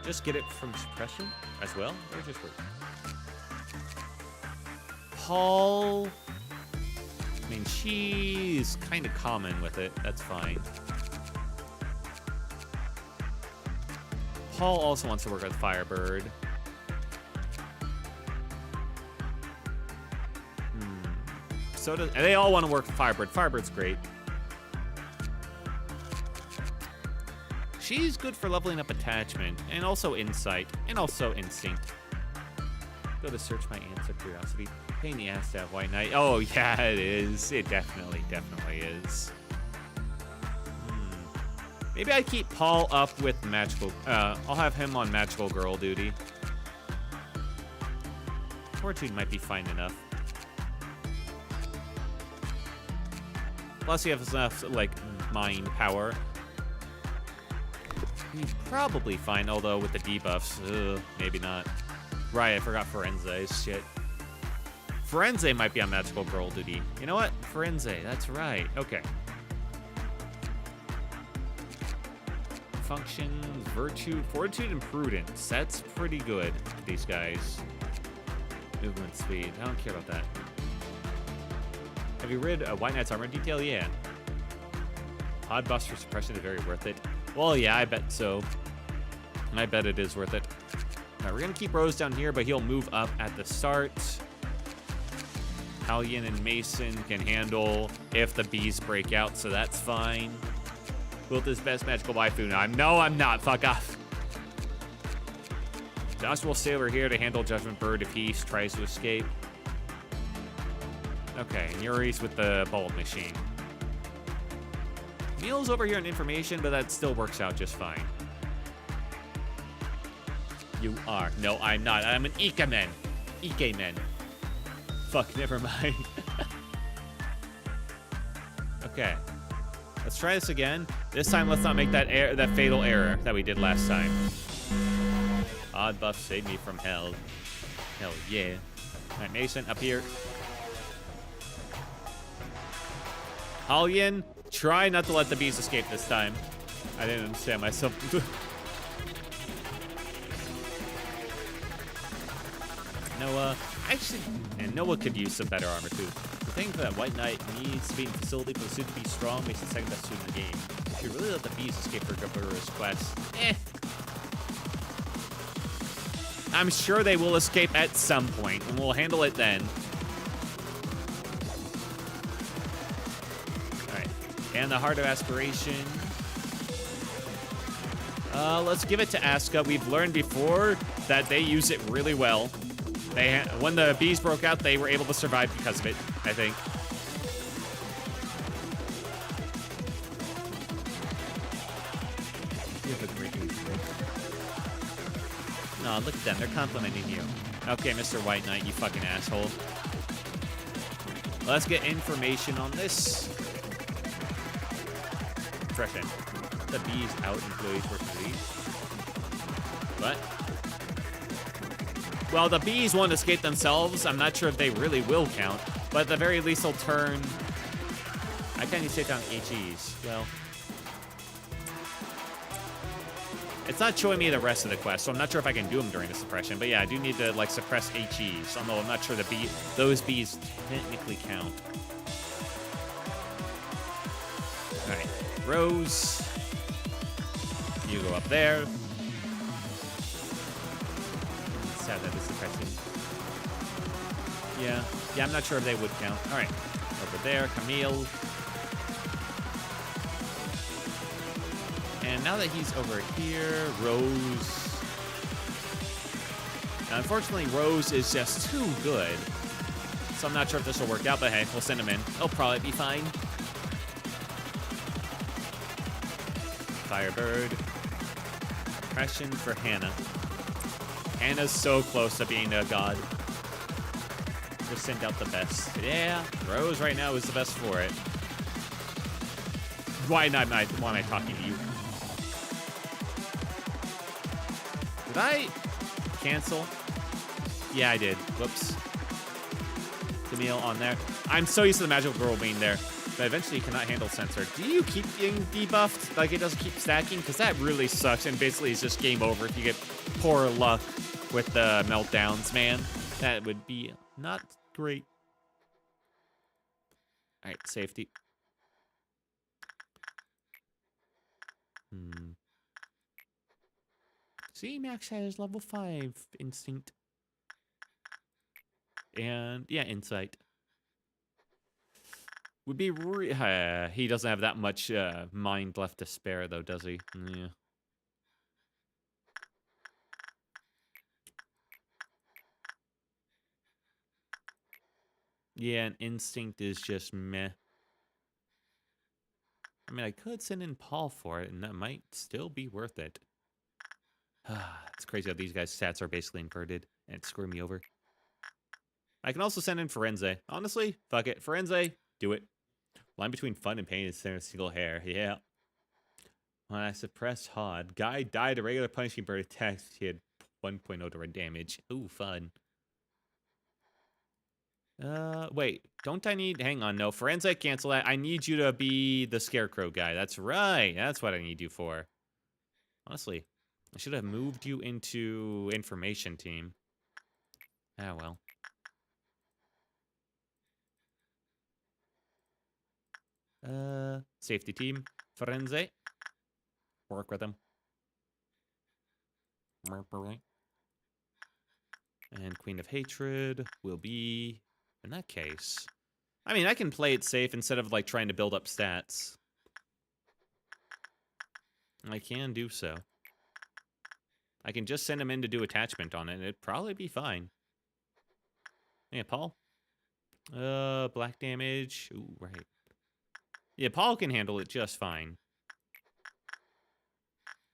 Just get it from suppression as well? Or just work? Paul... I mean, she's kind of common with it. That's fine. Paul also wants to work with Firebird. So does... They all want to work with Firebird. Firebird's great. She's good for leveling up attachment, and also insight, and also instinct. Go to search my answer curiosity. Pain in the ass to have White Knight. Oh, yeah, it is. It definitely is. Maybe I keep Paul up with magical... I'll have him on magical girl duty. Fortitude might be fine enough. Plus, he has enough, like, mind power. He's probably fine, although with the debuffs, maybe not. Right, I forgot Forense. Shit. Forense might be on magical girl duty. You know what? Forense, that's right. Okay. Functions, virtue, fortitude, and prudence. That's pretty good, these guys. Movement speed. I don't care about that. Have you read White Knight's armor detail? Yeah. HOD buffs for suppression is very worth it. Well, yeah, I bet so. I bet it is worth it. All right, we're going to keep Rose down here, but he'll move up at the start. Hallian and Mason can handle if the bees break out, so that's fine. Built his best magical waifu. No, I'm not. Fuck off. Joshua will stay over here to handle Judgment Bird if he tries to escape. Okay, and Yuri's with the bullet machine. Neil's over here on information, but that still works out just fine. You are. No, I'm not. I'm an Ikemen. Ikemen. Fuck, never mind. Okay. Let's try this again. This time, let's not make that fatal error that we did last time. Odd buff saved me from hell. Hell yeah. All right, Mason, up here. Hallian, try not to let the bees escape this time. I didn't understand myself. Noah, actually, and Noah could use some better armor too. The thing that White Knight needs to be in the facility for the suit to be strong makes it second best suit in the game. If you really let the bees escape for Gabura's quest, I'm sure they will escape at some point, and we'll handle it then. Alright, and the Heart of Aspiration. Let's give it to Asuka. We've learned before that they use it really well. When the bees broke out, they were able to survive because of it, I think. You have a great week. No, look at them. They're complimenting you. Okay, Mr. White Knight, you fucking asshole. Let's get information on this. Fresh in. The bees out, employees working leave. What? Well, the bees won't escape themselves. I'm not sure if they really will count, but at the very least they'll turn. I can't even say down HEs. Well, it's not showing me the rest of the quest, so I'm not sure if I can do them during the suppression. But yeah, I do need to like suppress HEs. Although I'm not sure those bees technically count. All right, Rose, you go up there. Sad that it's suppressing. Yeah, I'm not sure if they would count. All right, over there, Camille. And now that he's over here, Rose. Now, unfortunately, Rose is just too good. So I'm not sure if this will work out, but hey, we'll send him in. He'll probably be fine. Firebird. Impression for Hannah. Hannah's so close to being a god. Just send out the best. Yeah, Rose right now is the best for it. Why am I talking to you? Did I cancel? Yeah, I did. Whoops. Camille on there. I'm so used to the magical girl being there, but eventually you cannot handle sensor. Do you keep getting debuffed? Like it doesn't keep stacking? Because that really sucks, and basically it's just game over if you get poor luck with the meltdowns, man. That would be not great. All right, safety. See, Max has level 5 instinct. And yeah, insight. Would be he doesn't have that much mind left to spare though, does he? Yeah. Yeah, and instinct is just meh. I mean, I could send in Paul for it, and that might still be worth it. It's crazy how these guys' stats are basically inverted, and it's screwing me over. I can also send in Forense. Honestly, fuck it. Forense, do it. Line between fun and pain is a single hair. Yeah. When I suppressed HOD, guy died a regular punishing bird attacks. He had 1.0 direct damage. Ooh, fun. Wait, don't I need, hang on, no, Forensic, cancel that. I need you to be the Scarecrow guy. That's right. That's what I need you for. Honestly, I should have moved you into information team. Ah, well. Safety team, Forense. Work with them. And Queen of Hatred will be... in that case, I mean, I can play it safe instead of, like, trying to build up stats. I can do so. I can just send him in to do attachment on it, and it'd probably be fine. Yeah, Paul? Black damage. Ooh, right. Yeah, Paul can handle it just fine.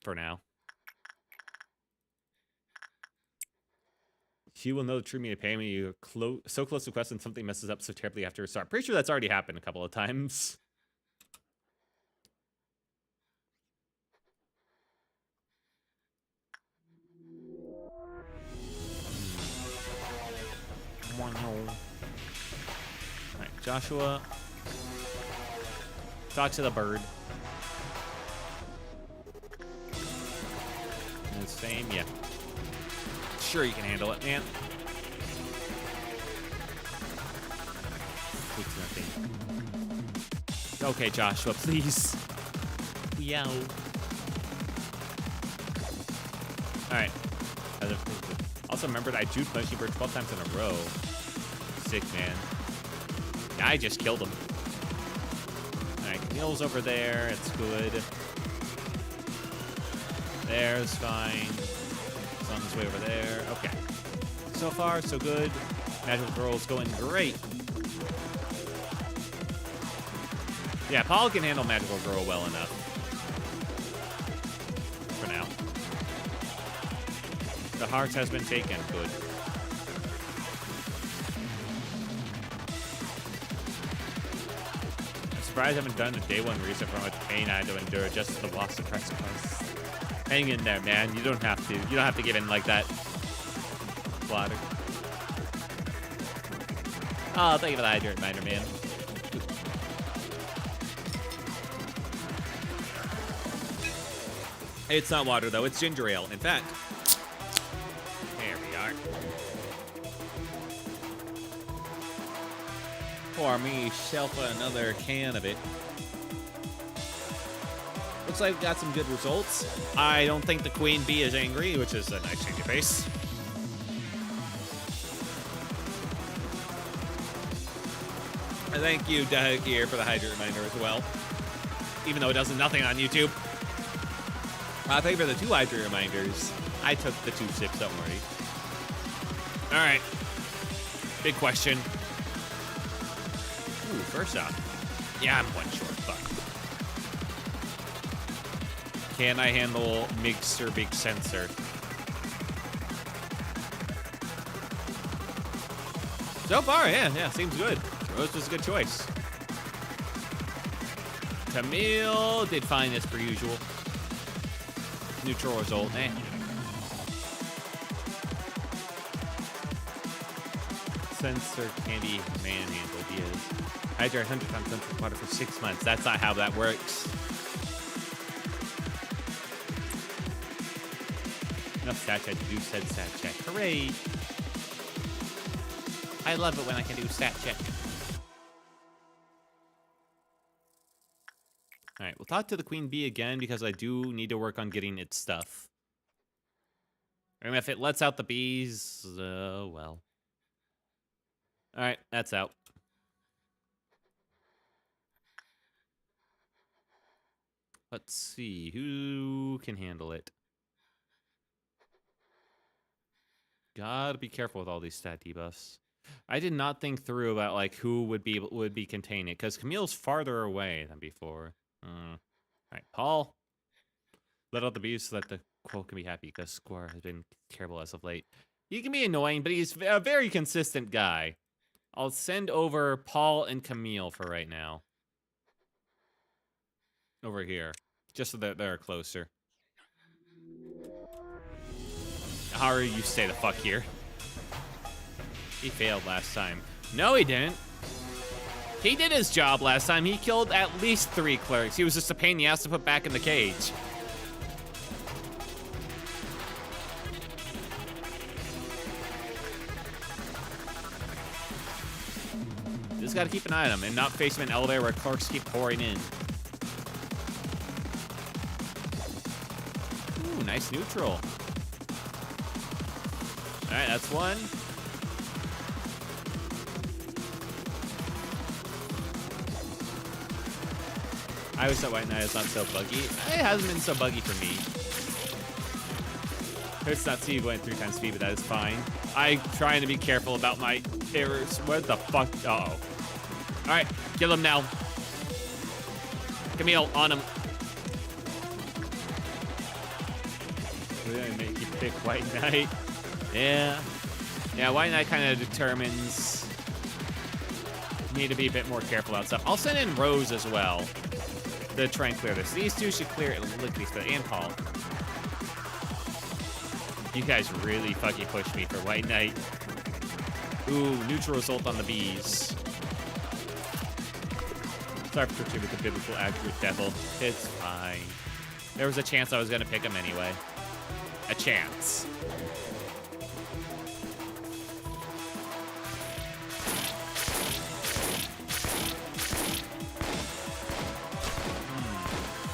For now. She will know the true meaning of pain when you're so close to quest and something messes up so terribly after a start. Pretty sure that's already happened a couple of times. Alright, Joshua. Talk to the bird. And the same, yeah. Sure you can handle it, man. Takes nothing. Okay, Joshua, please. Yow. Alright. Also remembered I Jude punishing bird 12 times in a row. Sick, man. Yeah, I just killed him. Alright, Camille's over there. It's good. There's fine. Sun's way over there. Okay. So far, so good. Magical Girl's going great. Yeah, Paul can handle Magical Girl well enough. For now. The heart has been taken. Good. I'm surprised I haven't done a day one reset for how much pain I had to endure just for the loss of precipice. Hang in there, man. You don't have to. You don't have to give in like that. Blotter. Oh, thank you for the hydrate reminder, man. It's not water, though. It's ginger ale. In fact, there we are. Pour me self another can of it. Looks like we got some good results. I don't think the queen bee is angry, which is a nice change of pace. And thank you, Doug, here for the hydrate reminder as well. Even though it does nothing on YouTube. Thank you for the 2 hydrate reminders. I took the 2 sips, don't worry. All right. Big question. Ooh, first off. Yeah, I'm 1 short. Fuck. Can I handle Mixer Big Sensor? So far, yeah, seems good. Rose was a good choice. Camille did fine as per usual. Neutral result, eh? Sensor can be manhandled, yes. Hydrate 100 times sensor water for 6 months. That's not how that works. Enough stat check to do said stat check. Hooray! I love it when I can do stat check. Alright, we'll talk to the queen bee again because I do need to work on getting its stuff. I mean, if it lets out the bees, well. Alright, that's out. Let's see, who can handle it? Gotta be careful with all these stat debuffs. I did not think through about like who would be containing it because Camille's farther away than before. All right, Paul. Let out the bees so that the quote can be happy because Squire has been terrible as of late. He can be annoying, but he's a very consistent guy. I'll send over Paul and Camille for right now. Over here, just so that they're closer. Haru, you stay the fuck here. He failed last time. No, he didn't. He did his job last time. He killed at least 3 clerics. He was just a pain in the ass to put back in the cage. Just gotta keep an eye on him and not face him in an elevator where clerks keep pouring in. Ooh, nice neutral. All right, that's 1. I wish that White Knight is not so buggy. It hasn't been so buggy for me. It's not see you going 3 times speed, but that is fine. I'm trying to be careful about my errors. What the fuck? Uh-oh. All right, kill him now. Camille, on him. We're gonna make you pick White Knight. Yeah. Yeah, White Knight kind of determines me to be a bit more careful about stuff. I'll send in Rose as well to try and clear this. These 2 should clear it lickety split, and Paul. You guys really fucking pushed me for White Knight. Ooh, neutral result on the bees. Sorry for switching with the biblical accurate devil. It's fine. There was a chance I was gonna pick him anyway. A chance.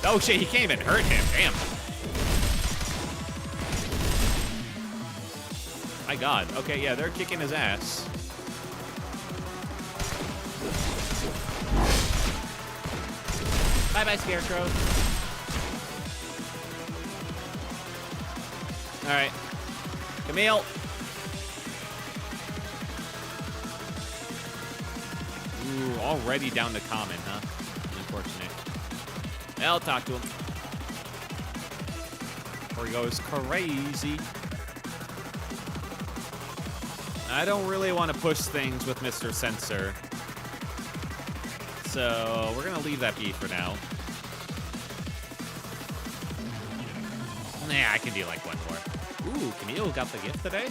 Oh shit, he can't even hurt him. Damn. My god. Okay, yeah, they're kicking his ass. Bye-bye, Scarecrow. Alright. Camille. Ooh, already down to common, huh? Unfortunate. I'll talk to him. Before he goes crazy. I don't really want to push things with Mr. Sensor. So we're gonna leave that be for now. Nah, I can do like one more. Ooh, Camille got the gift today?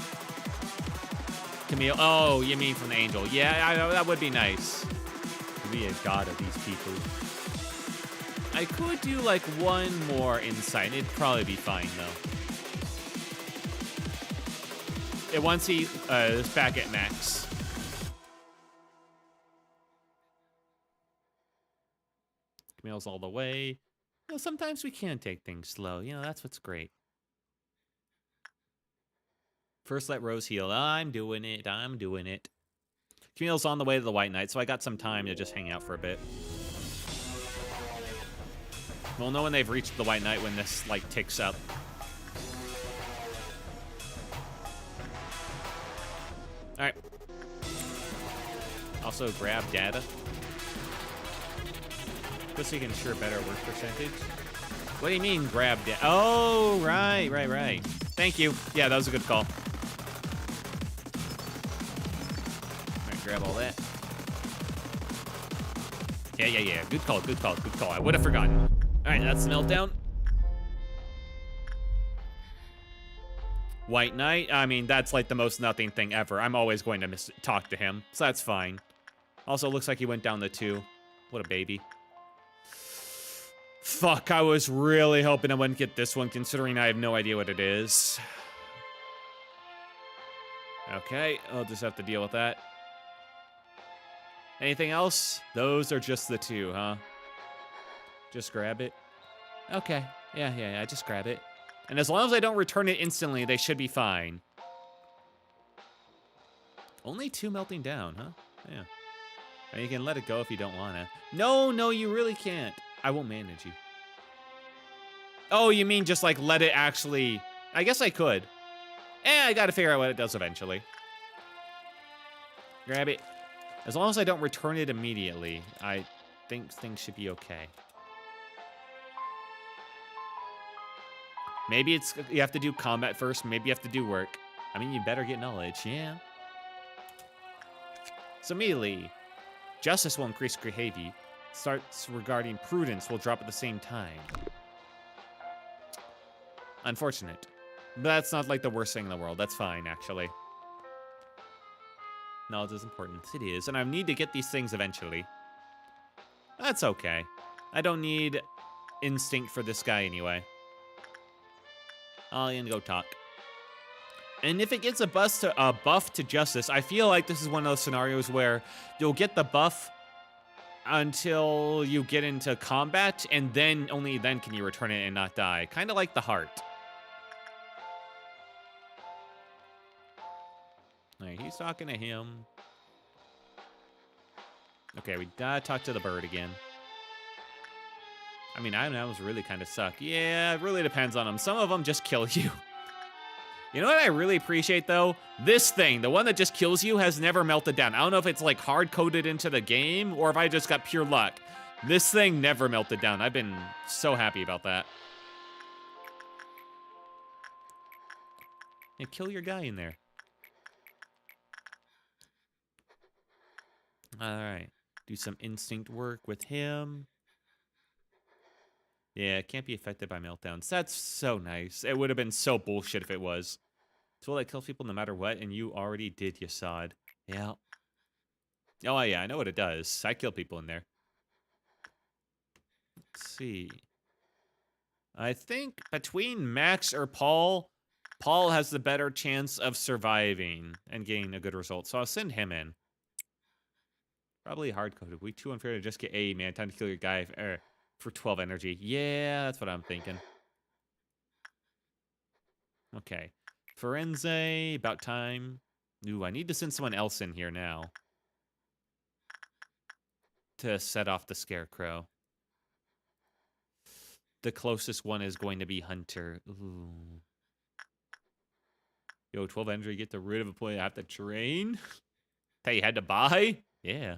Camille, oh, you mean from the angel. Yeah, that would be nice. To be a god of these people. I could do like one more insight. It'd probably be fine though. And once he is back at max. Camille's all the way. You know, sometimes we can take things slow. You know, that's what's great. First, let Rose heal. I'm doing it. I'm doing it. Camille's on the way to the White Knight, so I got some time to just hang out for a bit. We'll know when they've reached the White Knight when this, like, ticks up. Alright. Also, grab data. Just so you can ensure better work percentage. What do you mean, grab data? Oh, right. Thank you. Yeah, that was a good call. Alright, grab all that. Yeah. Good call. I would have forgotten. Alright, that's the meltdown. White Knight, I mean, that's like the most nothing thing ever. I'm always going to talk to him, so that's fine. Also, looks like he went down the 2. What a baby. Fuck, I was really hoping I wouldn't get this one, considering I have no idea what it is. Okay, I'll just have to deal with that. Anything else? Those are just the 2, huh? Just grab it. Okay, yeah, just grab it. And as long as I don't return it instantly, they should be fine. Only 2 melting down, huh? Yeah. And you can let it go if you don't want to. No, you really can't. I won't manage you. Oh, you mean just like let it actually... I guess I could. I gotta figure out what it does eventually. Grab it. As long as I don't return it immediately, I think things should be okay. Maybe it's you have to do combat first. Maybe you have to do work. I mean, you better get knowledge, yeah. So immediately, justice will increase behavior. Starts regarding prudence will drop at the same time. Unfortunate. But that's not like the worst thing in the world. That's fine, actually. Knowledge is important. It is. And I need to get these things eventually. That's okay. I don't need instinct for this guy anyway. I'll go talk. And if it gets a buff to justice, I feel like this is one of those scenarios where you'll get the buff until you get into combat, and then only then can you return it and not die. Kind of like the heart. Alright, he's talking to him. Okay, we gotta talk to the bird again. I mean, animals really kind of suck. Yeah, it really depends on them. Some of them just kill you. You know what I really appreciate, though? This thing, the one that just kills you, has never melted down. I don't know if it's, like, hard-coded into the game, or if I just got pure luck. This thing never melted down. I've been so happy about that. Yeah, kill your guy in there. Alright. Do some instinct work with him. Yeah, it can't be affected by meltdowns. That's so nice. It would have been so bullshit if it was. Tool that kills people no matter what, and you already did, you sod. Yeah. Oh, yeah, I know what it does. I kill people in there. Let's see. I think between Max or Paul, Paul has the better chance of surviving and getting a good result, so I'll send him in. Probably hard-coded. Week 2 unfair to just get A, man. Time to kill your guy for 12 energy. Yeah, that's what I'm thinking. Okay. Firenze, about time. Ooh, I need to send someone else in here now. To set off the Scarecrow. The closest one is going to be Hunter. Ooh. Yo, 12 energy, get rid of a point after terrain? That you had to buy? Yeah.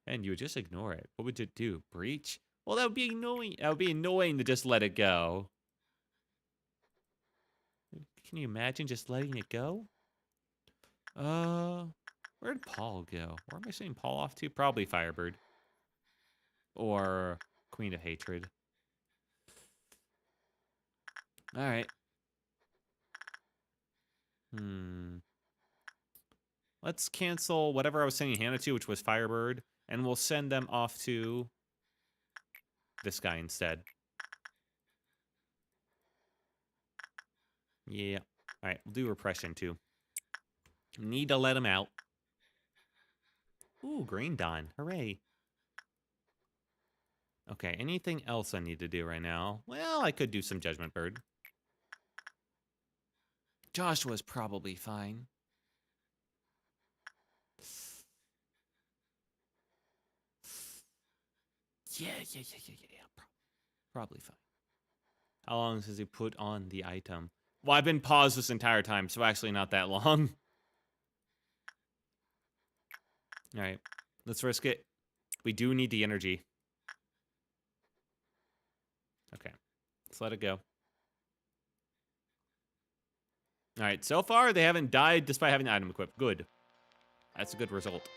And you would just ignore it. What would it do? Breach? Well, that would be annoying. That would be annoying to just let it go. Can you imagine just letting it go? Where'd Paul go? Where am I sending Paul off to? Probably Firebird. Or Queen of Hatred. Alright. Let's cancel whatever I was sending Hannah to, which was Firebird. And we'll send them off to this guy instead. Yeah. Alright, we'll do Repression too. Need to let him out. Ooh, Green Dawn. Hooray. Okay, anything else I need to do right now? Well, I could do some Judgment Bird. Joshua's probably fine. Yeah. Probably fine. How long does he put on the item? Well, I've been paused this entire time, so actually not that long. All right, let's risk it. We do need the energy. Okay, let's let it go. All right, so far they haven't died despite having the item equipped. Good. That's a good result.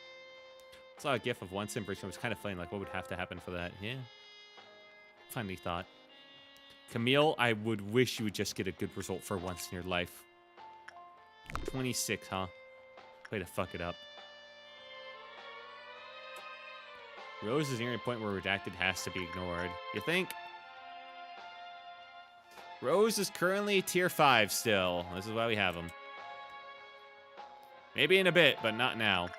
I saw a gif of one Simbrition. It was kind of funny, like what would have to happen for that? Yeah. Funny thought. Camille, I would wish you would just get a good result for once in your life. 26, huh? Way to fuck it up. Rose is nearing a point where redacted has to be ignored. You think? Rose is currently tier 5 still. This is why we have him. Maybe in a bit, but not now.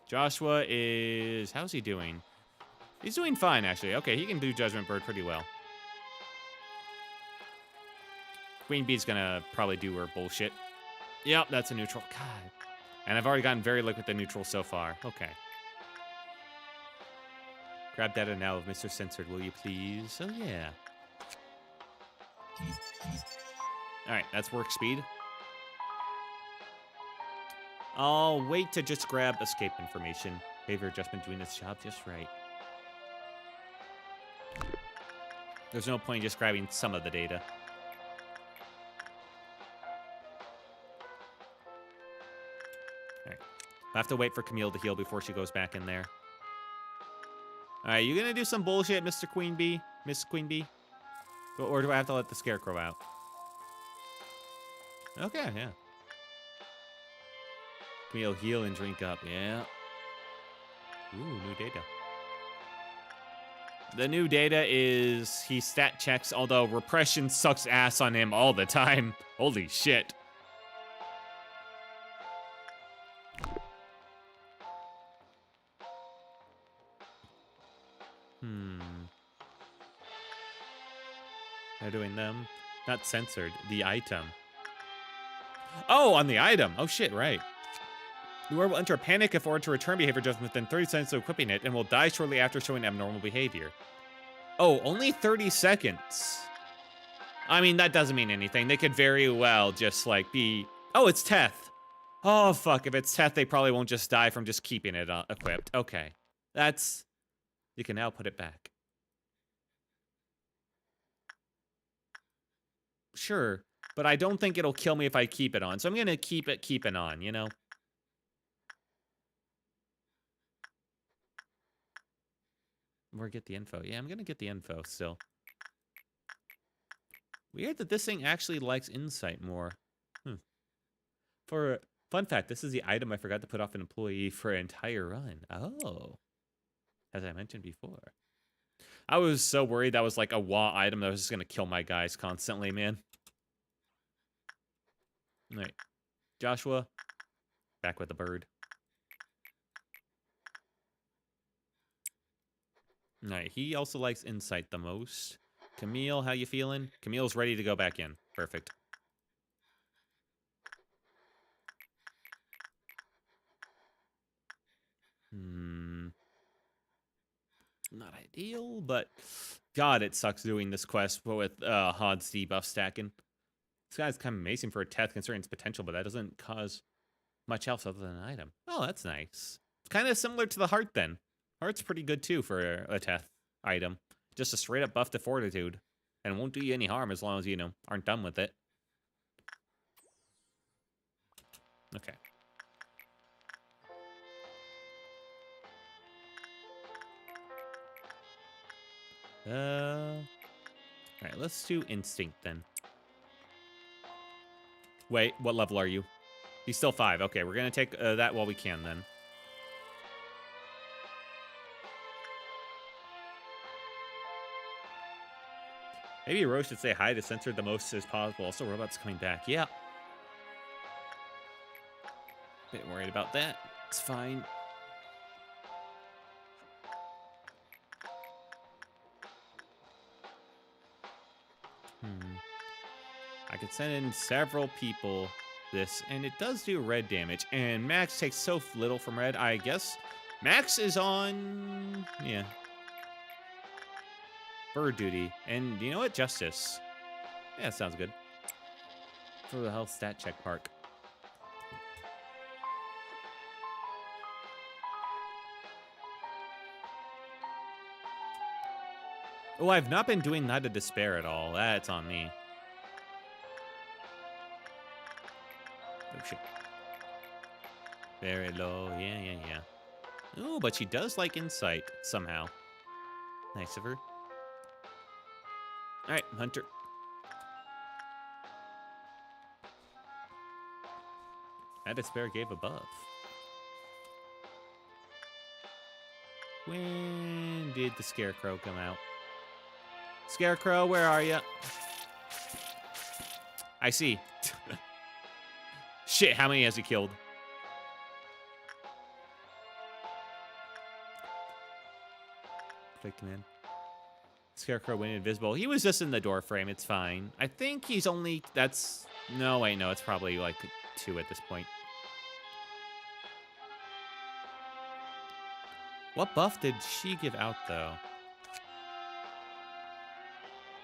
Joshua is... How's he doing? He's doing fine, actually. Okay, he can do Judgment Bird pretty well. Queen Bee's gonna probably do her bullshit. Yep, that's a neutral. God. And I've already gotten very lick with the neutral so far. Okay. Grab data now of Mr. Censored, will you please? Oh, yeah. Alright, that's work speed. I'll wait to just grab escape information. Favor adjustment doing this job just right. There's no point in just grabbing some of the data. Alright. I have to wait for Camille to heal before she goes back in there. Alright, you gonna do some bullshit, Mr. Queen Bee? Miss Queen Bee? Or do I have to let the Scarecrow out? Okay, yeah. Camille, heal and drink up, yeah. Ooh, new data. The new data is he stat checks, although repression sucks ass on him all the time. Holy shit. They're doing them. Not censored. The item. Oh, on the item. Oh shit, right. The wearer will enter a panic if ordered to return behavior adjustment within 30 seconds of equipping it, and will die shortly after showing abnormal behavior. Oh, only 30 seconds. I mean, that doesn't mean anything. They could very well just, like, be... Oh, it's Teth. Oh, fuck. If it's Teth, they probably won't just die from just keeping it equipped. Okay. That's... You can now put it back. Sure. But I don't think it'll kill me if I keep it on. So I'm going to keep it on, you know? Or get the info. Yeah, I'm going to get the info still. Weird that this thing actually likes insight more. For fun fact, this is the item I forgot to put off an employee for an entire run. Oh. As I mentioned before. I was so worried that was like a WA item that was just going to kill my guys constantly, man. All right. Joshua, back with the bird. All right, he also likes insight the most. Camille, how you feeling? Camille's ready to go back in. Perfect. Not ideal, but God, it sucks doing this quest with HOD's debuff stacking. This guy's kind of amazing for a Teth considering its potential, but that doesn't cause Much else other than an item. Oh, that's nice. It's kind of similar to the heart then. Heart's pretty good too for a Teth item. Just a straight up buff to fortitude. And it won't do you any harm as long as, you know, aren't done with it. Okay. Alright, let's do instinct then. Wait, what level are you? He's still 5. Okay, we're gonna take that while we can then. Maybe Rose should say hi to censor the most as possible. Also, robots coming back. Yeah. Bit worried about that. It's fine. I could send in several people this, and it does do red damage. And Max takes so little from red, I guess. Max is on... yeah. Bird duty. And you know what? Justice. Yeah, sounds good. For the health stat check park. Oh, I've not been doing Night of Despair at all. That's on me. Oh, shit. Very low. Yeah. Oh, but she does like insight somehow. Nice of her. All right, Hunter. That Despair gave a buff. When did the Scarecrow come out? Scarecrow, where are you? I see. Shit, how many has he killed? Protect command. Scarecrow went invisible. He was just in the door frame. It's fine. I think he's only... that's... no, wait, no. It's probably like 2 at this point. What buff did she give out, though?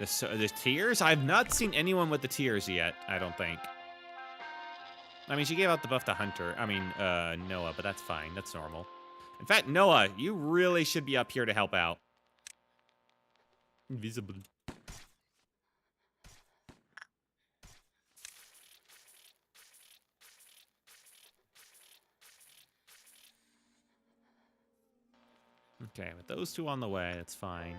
The tears? I've not seen anyone with the tears yet, I don't think. I mean, she gave out the buff to Hunter. I mean, Noah, but that's fine. That's normal. In fact, Noah, you really should be up here to help out. Invisible. Okay, with those 2 on the way, that's fine.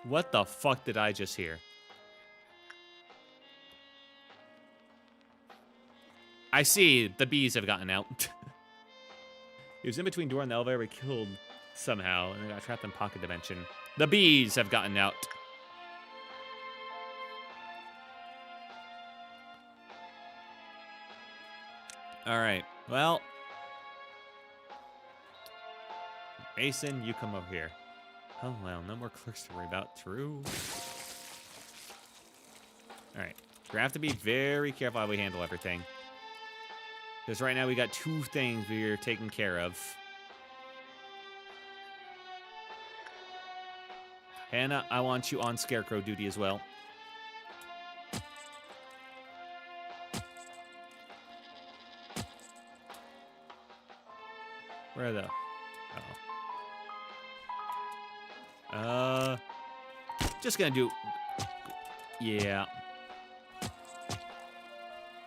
What the fuck did I just hear? I see. The bees have gotten out. He was in between door and the elevator, but killed somehow, and they got trapped in pocket dimension. The bees have gotten out. All right. Well, Mason, you come over here. Oh, well, no more clerks to worry about. True. All right. We're going to have to be very careful how we handle everything. Because right now we got 2 things we're taking care of. Hannah, I want you on Scarecrow duty as well. Where are the... uh-oh. Just gonna do... yeah.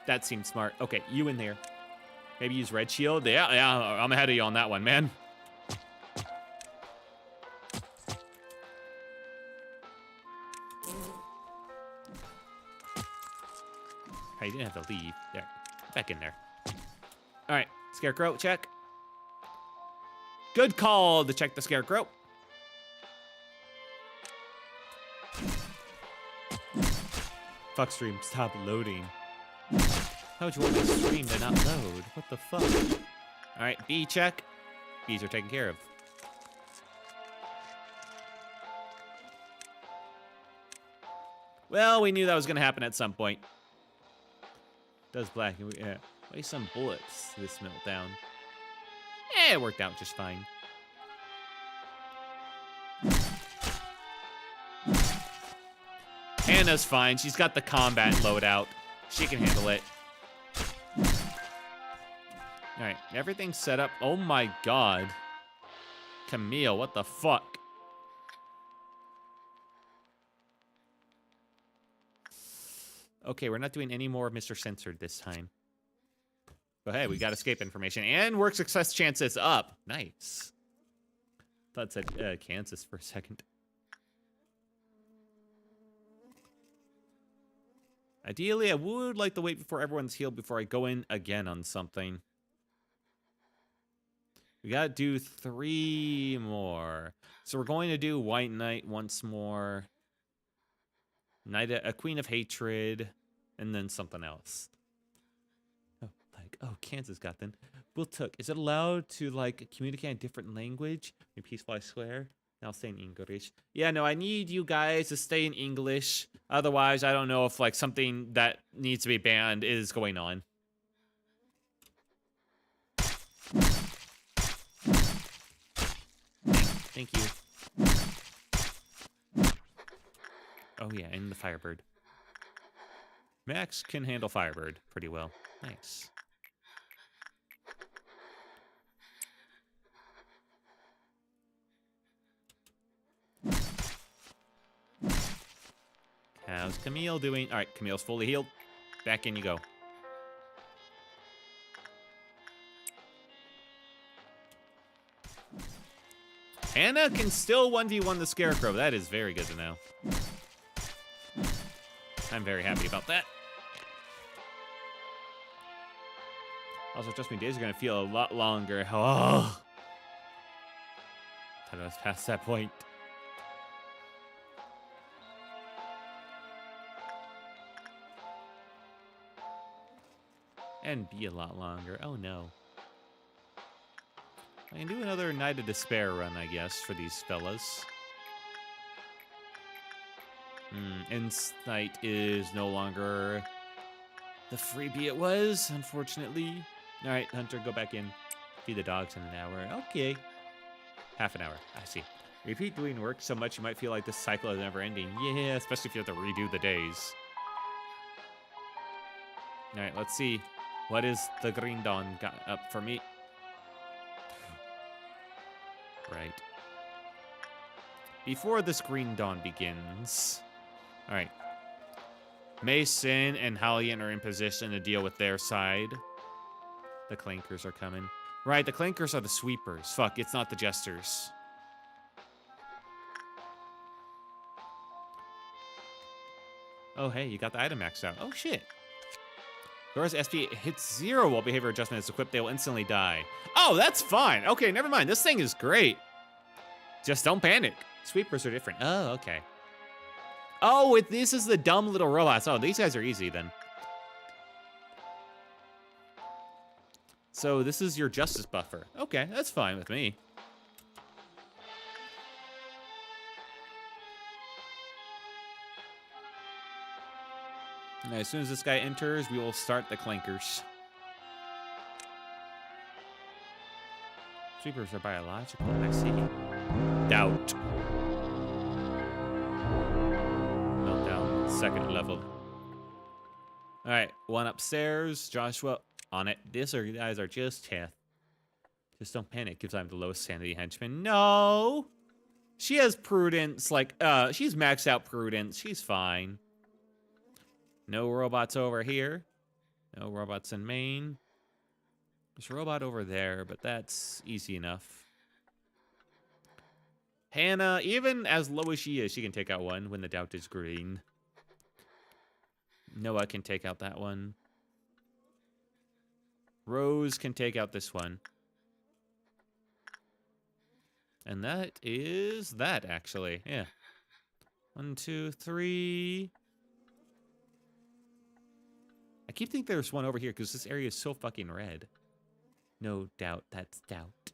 That seems smart. Okay, you in there. Maybe use Red Shield. Yeah, I'm ahead of you on that one, man. Hey, you didn't have to leave. There. Back in there. All right, Scarecrow, check. Good call to check the Scarecrow. Fuck stream, stop loading. How would you want my stream to not load? What the fuck? All right, B check. Bees are taken care of. Well, we knew that was going to happen at some point. Does black. Yeah. Waste some bullets this meltdown. Eh, it worked out just fine. Hannah's fine. She's got the combat loadout. She can handle it. All right, everything's set up. Oh my god. Camille, what the fuck? Okay, we're not doing any more Mr. Censored this time. But hey, we got escape information. And work success chances up. Nice. Thought it said Kansas for a second. Ideally, I would like to wait before everyone's healed before I go in again on something. We gotta do 3 more. So we're going to do White Knight once more. A Queen of Hatred. And then something else. Oh, Kansas got them. Took. Is it allowed to, like, communicate in a different language? In Peaceful, I swear. Now stay in English. Yeah, no, I need you guys to stay in English. Otherwise, I don't know if, like, something that needs to be banned is going on. Thank you. Oh, yeah, and the Firebird. Max can handle Firebird pretty well. Nice. How's Camille doing? All right, Camille's fully healed. Back in you go. Hannah can still 1v1 the Scarecrow. That is very good to know. I'm very happy about that. Also, trust me, days are going to feel a lot longer. Oh! Thought I was past that point. And be a lot longer. Oh, no. I can do another Night of Despair run, I guess, for these fellas. Insight is no longer the freebie it was, unfortunately. All right, Hunter, go back in. Feed the dogs in an hour. Okay. Half an hour. I see. Repeat doing work so much you might feel like this cycle is never ending. Yeah, especially if you have to redo the days. All right, let's see. What is the Green Dawn got up for me? Right. Before this Green Dawn begins... All right. Mason and Hallian are in position to deal with their side. The Clankers are coming. Right, the Clankers are the sweepers. Fuck, it's not the Jesters. Oh, hey, you got the item maxed out. Oh, shit. Dora's SP hits 0 while behavior adjustment is equipped. They will instantly die. Oh, that's fine. Okay, never mind. This thing is great. Just don't panic. Sweepers are different. Oh, okay. Oh, this is the dumb little robots. Oh, these guys are easy then. So this is your justice buffer. Okay, that's fine with me. And as soon as this guy enters, we will start the Clankers. Sweepers are biological, I see. Doubt. Meltdown, second level. All right, one upstairs. Joshua, on it. These guys are just teeth. Just don't panic, because I'm the lowest sanity henchman. No! She has prudence, like, she's maxed out prudence. She's fine. No robots over here. No robots in main. There's a robot over there, but that's easy enough. Hannah, even as low as she is, she can take out one when the doubt is green. Noah can take out that one. Rose can take out this one. And that is that, actually. Yeah. 1, 2, 3. I keep thinking there's one over here because this area is so fucking red. No doubt, that's doubt.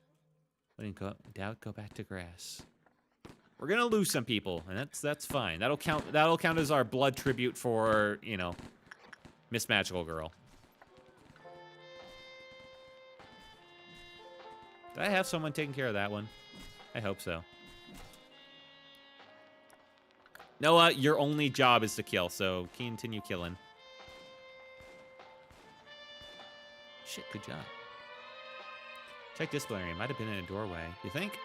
Letting go doubt, go back to grass. We're gonna lose some people, and that's fine. That'll count as our blood tribute for, you know, Miss Magical Girl. Did I have someone taking care of that one? I hope so. Noah, your only job is to kill, so continue killing. Shit, good job. Check disciplinary. It might have been in a doorway. You think?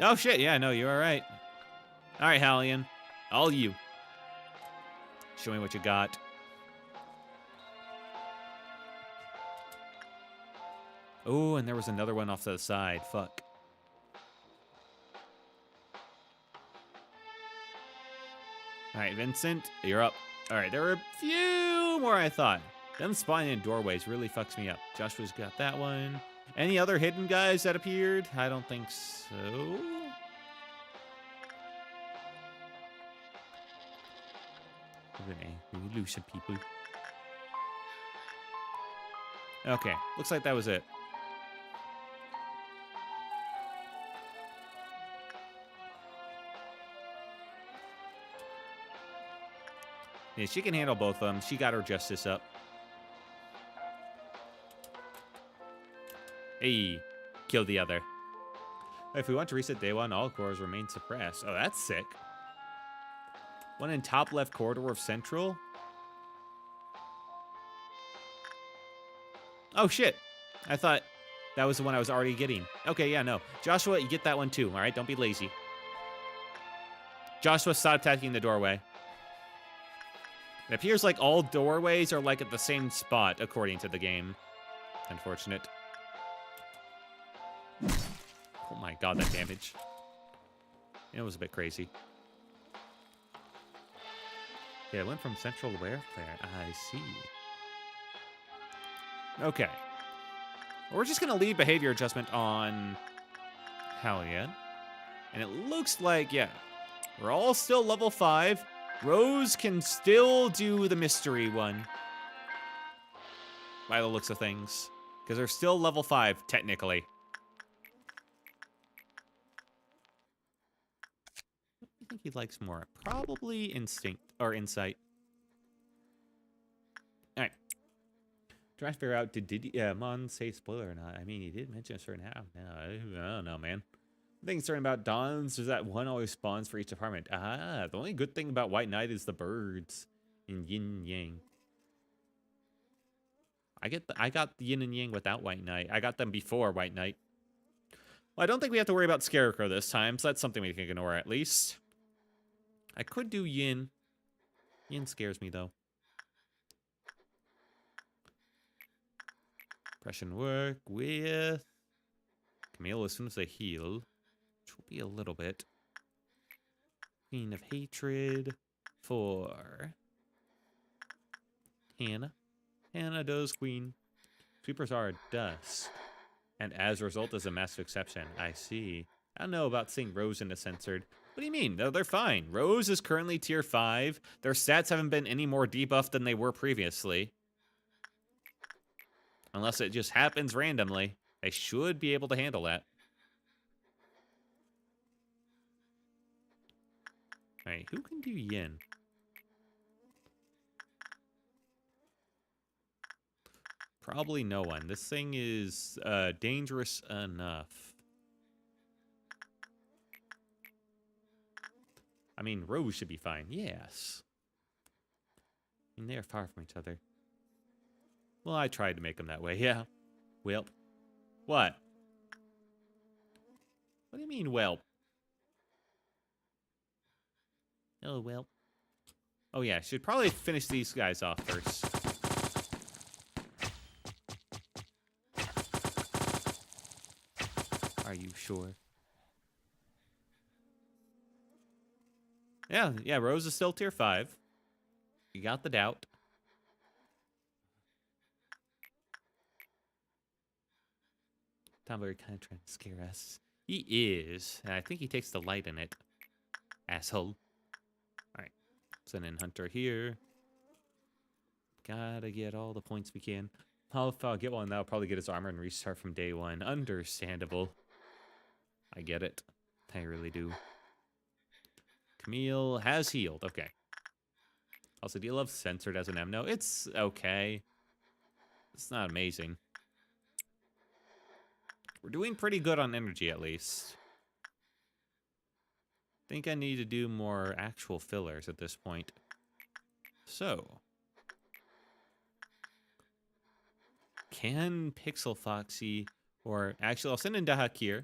Oh, shit. Yeah, no, you're all right. All right, Hallian. All you. Show me what you got. Oh, and there was another one off to the side. Fuck. All right, Vincent, you're up. All right, there were a few more I thought. Them spawning in doorways really fucks me up. Joshua's got that one. Any other hidden guys that appeared? I don't think so. We lose some people. Okay, looks like that was it. Yeah, she can handle both of them. She got her justice up. Hey, kill the other. If we want to reset day one, all cores remain suppressed. Oh, that's sick. One in top left corridor of central. Oh, shit. I thought that was the one I was already getting. Okay, yeah, no. Joshua, you get that one too, all right? Don't be lazy. Joshua, stop attacking the doorway. It appears like all doorways are like at the same spot, according to the game. Unfortunate. Oh my god, that damage. It was a bit crazy. Yeah, it went from central to where? There, I see. Okay. We're just going to leave behavior adjustment on Hallian. And it looks like, yeah, we're all still level 5. Rose can still do the mystery one. By the looks of things. Because they're still level 5, technically. What do you think he likes more? Probably instinct, or insight. Alright. Trying to figure out, did Mon say spoiler or not? I mean, he did mention a certain half. No, I don't know, man. The thing certain about Dawns is that one always spawns for each department. Ah, the only good thing about White Knight is the birds in Yin Yang. I got the Yin and Yang without White Knight. I got them before White Knight. Well, I don't think we have to worry about Scarecrow this time, so that's something we can ignore at least. I could do Yin. Yin scares me, though. Impression work with Camille as soon as they heal, which will be a little bit. Queen of Hatred for Hannah. Hannah does Queen. Sweepers are a dust. And as a result is a massive exception. I see. I don't know about seeing Rose into censored. What do you mean? No, they're fine. Rose is currently tier 5. Their stats haven't been any more debuffed than they were previously. Unless it just happens randomly. They should be able to handle that. Alright, who can do Yin? Probably no one. This thing is dangerous enough. I mean, Rose should be fine. Yes. I mean, they're far from each other. Well, I tried to make them that way, yeah. Well. What? What do you mean, well? Oh, well. Oh, yeah, should probably finish these guys off first. Are you sure? Yeah, Rose is still tier 5. You got the doubt. Tumblr kind of trying to scare us. He is, and I think he takes the light in it. Asshole. Alright, send in Hunter here. Gotta get all the points we can. If I'll get one, that'll probably get his armor and restart from day 1. Understandable. I get it. I really do. Camille has healed. Okay. Also, do you love censored as an M? No, it's okay. It's not amazing. We're doing pretty good on energy, at least. Think I need to do more actual fillers at this point. So. Can Pixel Foxy Or actually, I'll send in Dahak here.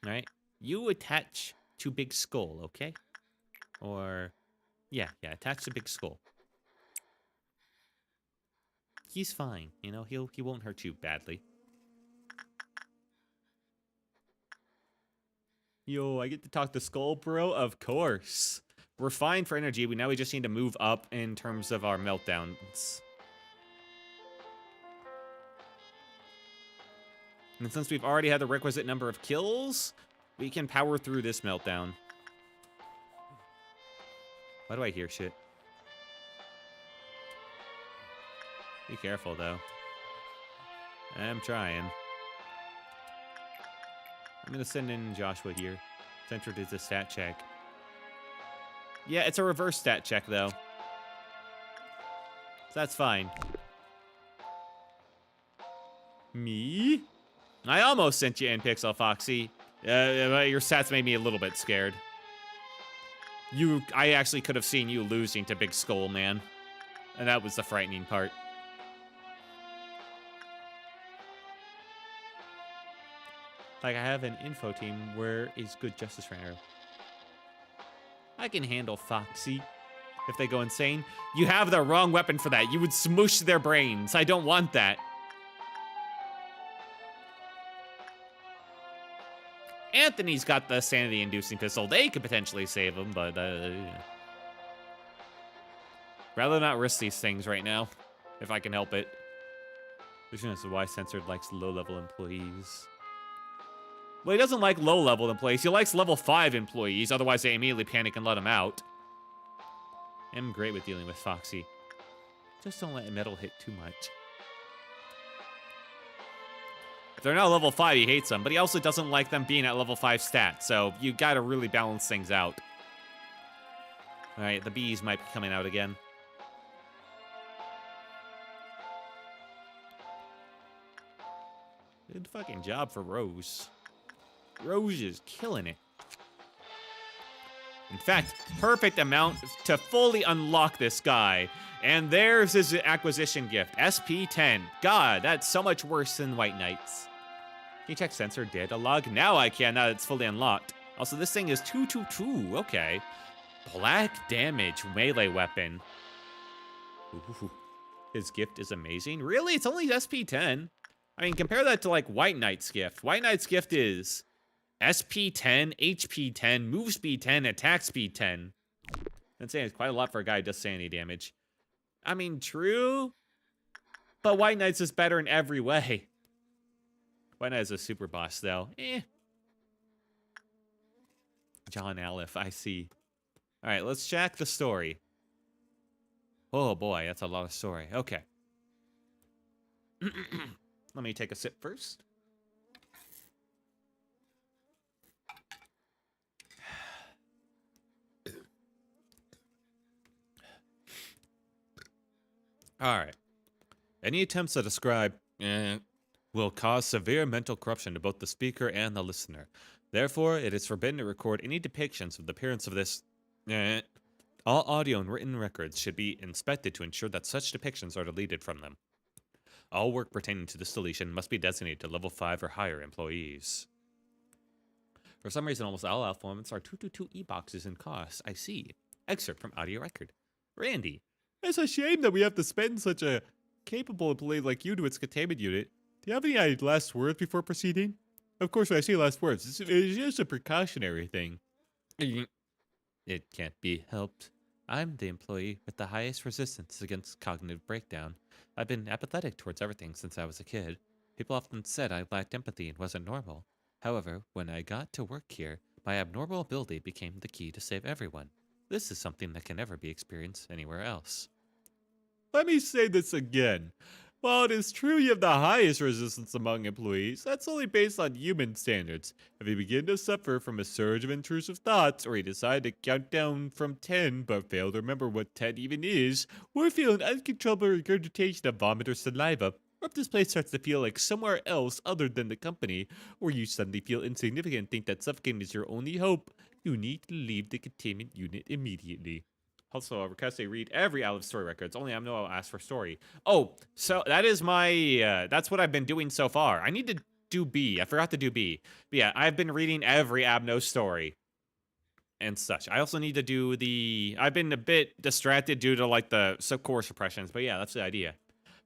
All right. You attach to Big Skull, okay? Or, yeah, attach to Big Skull. He's fine, you know, he won't hurt you badly. Yo, I get to talk to Skull, bro? Of course. We're fine for energy, now we just need to move up in terms of our meltdowns. And since we've already had the requisite number of kills, we can power through this meltdown. Why do I hear shit? Be careful, though. I'm trying. I'm gonna send in Joshua here. Centered is a stat check. Yeah, it's a reverse stat check, though. So that's fine. Me? I almost sent you in, Pixel Foxy. Your stats made me a little bit scared. I actually could have seen you losing to Big Skull, man. And that was the frightening part. Like, I have an info team. Where is Good Justice Runner? I can handle Foxy. If they go insane. You have the wrong weapon for that. You would smoosh their brains. I don't want that. Anthony's got the sanity-inducing pistol. They could potentially save him, but... rather not risk these things right now, if I can help it. This is why Censored likes low-level employees. Well, he doesn't like low-level employees. He likes level 5 employees, otherwise they immediately panic and let him out. I'm great with dealing with Foxy. Just don't let metal hit too much. If they're not level 5, he hates them, but he also doesn't like them being at level 5 stats, so you gotta really balance things out. Alright, the bees might be coming out again. Good fucking job for Rose. Rose is killing it. In fact, perfect amount to fully unlock this guy. And there's his acquisition gift, SP10. God, that's so much worse than White Knights. Can you check sensor data log? Now I can, now that it's fully unlocked. Also, this thing is 222, okay. Black damage melee weapon. Ooh, his gift is amazing. Really? It's only SP10? I mean, compare that to, like, White Knight's gift. White Knight's gift is SP10, HP 10, move speed 10, attack speed 10. That's saying it's quite a lot for a guy who does sanity damage. I mean, true, but White Knight's is better in every way. White Knight is a super boss, though. John Aleph, I see. All right, let's check the story. Oh boy, that's a lot of story. Okay. Let me take a sip first. All right. Any attempts to describe will cause severe mental corruption to both the speaker and the listener. Therefore, it is forbidden to record any depictions of the appearance of this. All audio and written records should be inspected to ensure that such depictions are deleted from them. All work pertaining to this deletion must be designated to level 5 or higher employees. For some reason, almost all elements are 222 e-boxes in cost. I see. Excerpt from audio record. Randy. It's a shame that we have to spend such a capable employee like you to its containment unit. Do you have any last words before proceeding? Of course, when I say last words, it's just a precautionary thing. It can't be helped. I'm the employee with the highest resistance against cognitive breakdown. I've been apathetic towards everything since I was a kid. People often said I lacked empathy and wasn't normal. However, when I got to work here, my abnormal ability became the key to save everyone. This is something that can never be experienced anywhere else. Let me say this again. While it is true you have the highest resistance among employees, that's only based on human standards. If you begin to suffer from a surge of intrusive thoughts, or you decide to count down from 10 but fail to remember what 10 even is, or feel an uncontrollable regurgitation of vomit or saliva, or if this place starts to feel like somewhere else other than the company, or you suddenly feel insignificant and think that suffocating is your only hope, you need to leave the containment unit immediately. Also, request they read every Olive story records. Only Abno will ask for story. Oh, so that is my, that's what I've been doing so far. I need to do B. I forgot to do B. But yeah, I've been reading every Abno story and such. I also need to do the, I've been a bit distracted due to like the core suppressions, but yeah, that's the idea.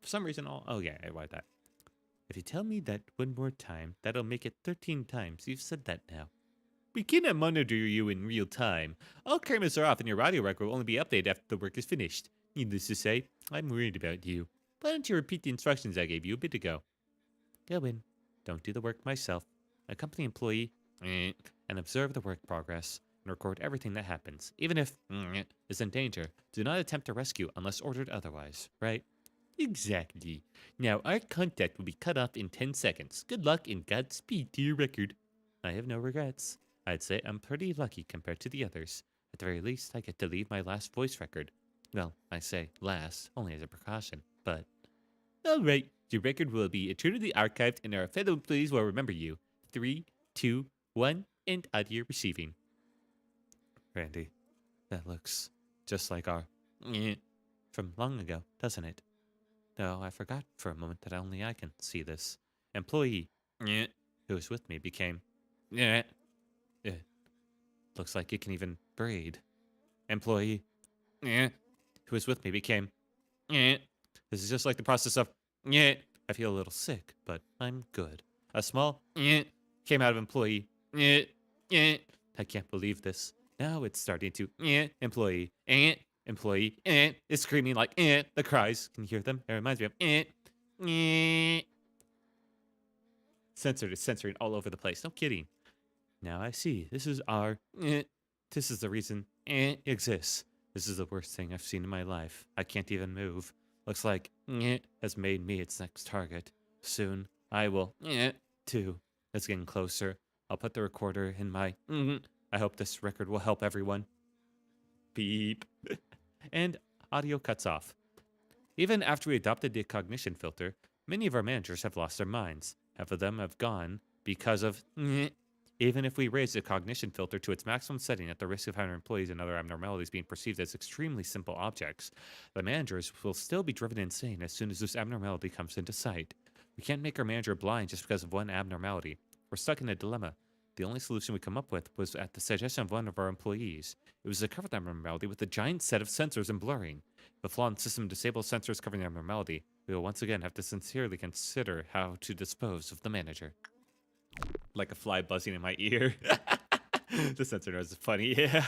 For some reason, oh yeah, I like that. If you tell me that one more time, that'll make it 13 times. You've said that now. We cannot monitor you in real time. All cameras are off and your audio record will only be updated after the work is finished. Needless to say, I'm worried about you. Why don't you repeat the instructions I gave you a bit ago? Go in. Don't do the work myself. A company employee, and observe the work progress and record everything that happens. Even if is in danger, do not attempt to rescue unless ordered otherwise, right? Exactly. Now, our contact will be cut off in 10 seconds. Good luck and Godspeed to your record. I have no regrets. I'd say I'm pretty lucky compared to the others. At the very least, I get to leave my last voice record. Well, I say last, only as a precaution, but... Alright, your record will be eternally archived and our fellow employees will remember you. 3, 2, 1, and audio receiving. Randy, that looks just like our... from long ago, doesn't it? Though I forgot for a moment that only I can see this. Employee, who was with me became... Looks like you can even breed. Employee, who was with me became... This is just like the process of... I feel a little sick, but I'm good. A small... came out of employee. I can't believe this. Now it's starting to... Employee, employee, is screaming like... The cries. Can you hear them? It reminds me of... Censored is censoring all over the place. No kidding. Now I see. This is our... This is the reason exists. This is the worst thing I've seen in my life. I can't even move. Looks like has made me its next target. Soon I will too. It's getting closer. I'll put the recorder in my... I hope this record will help everyone. Beep. And audio cuts off. Even after we adopted the cognition filter, many of our managers have lost their minds. Half of them have gone because of... Even if we raise the cognition filter to its maximum setting at the risk of having our employees and other abnormalities being perceived as extremely simple objects, the managers will still be driven insane as soon as this abnormality comes into sight. We can't make our manager blind just because of one abnormality. We're stuck in a dilemma. The only solution we come up with was at the suggestion of one of our employees. It was to cover the abnormality with a giant set of sensors and blurring. If a flaw in the system disables sensors covering the abnormality, we will once again have to sincerely consider how to dispose of the manager. Like a fly buzzing in my ear. The sensor noise is funny. Yeah.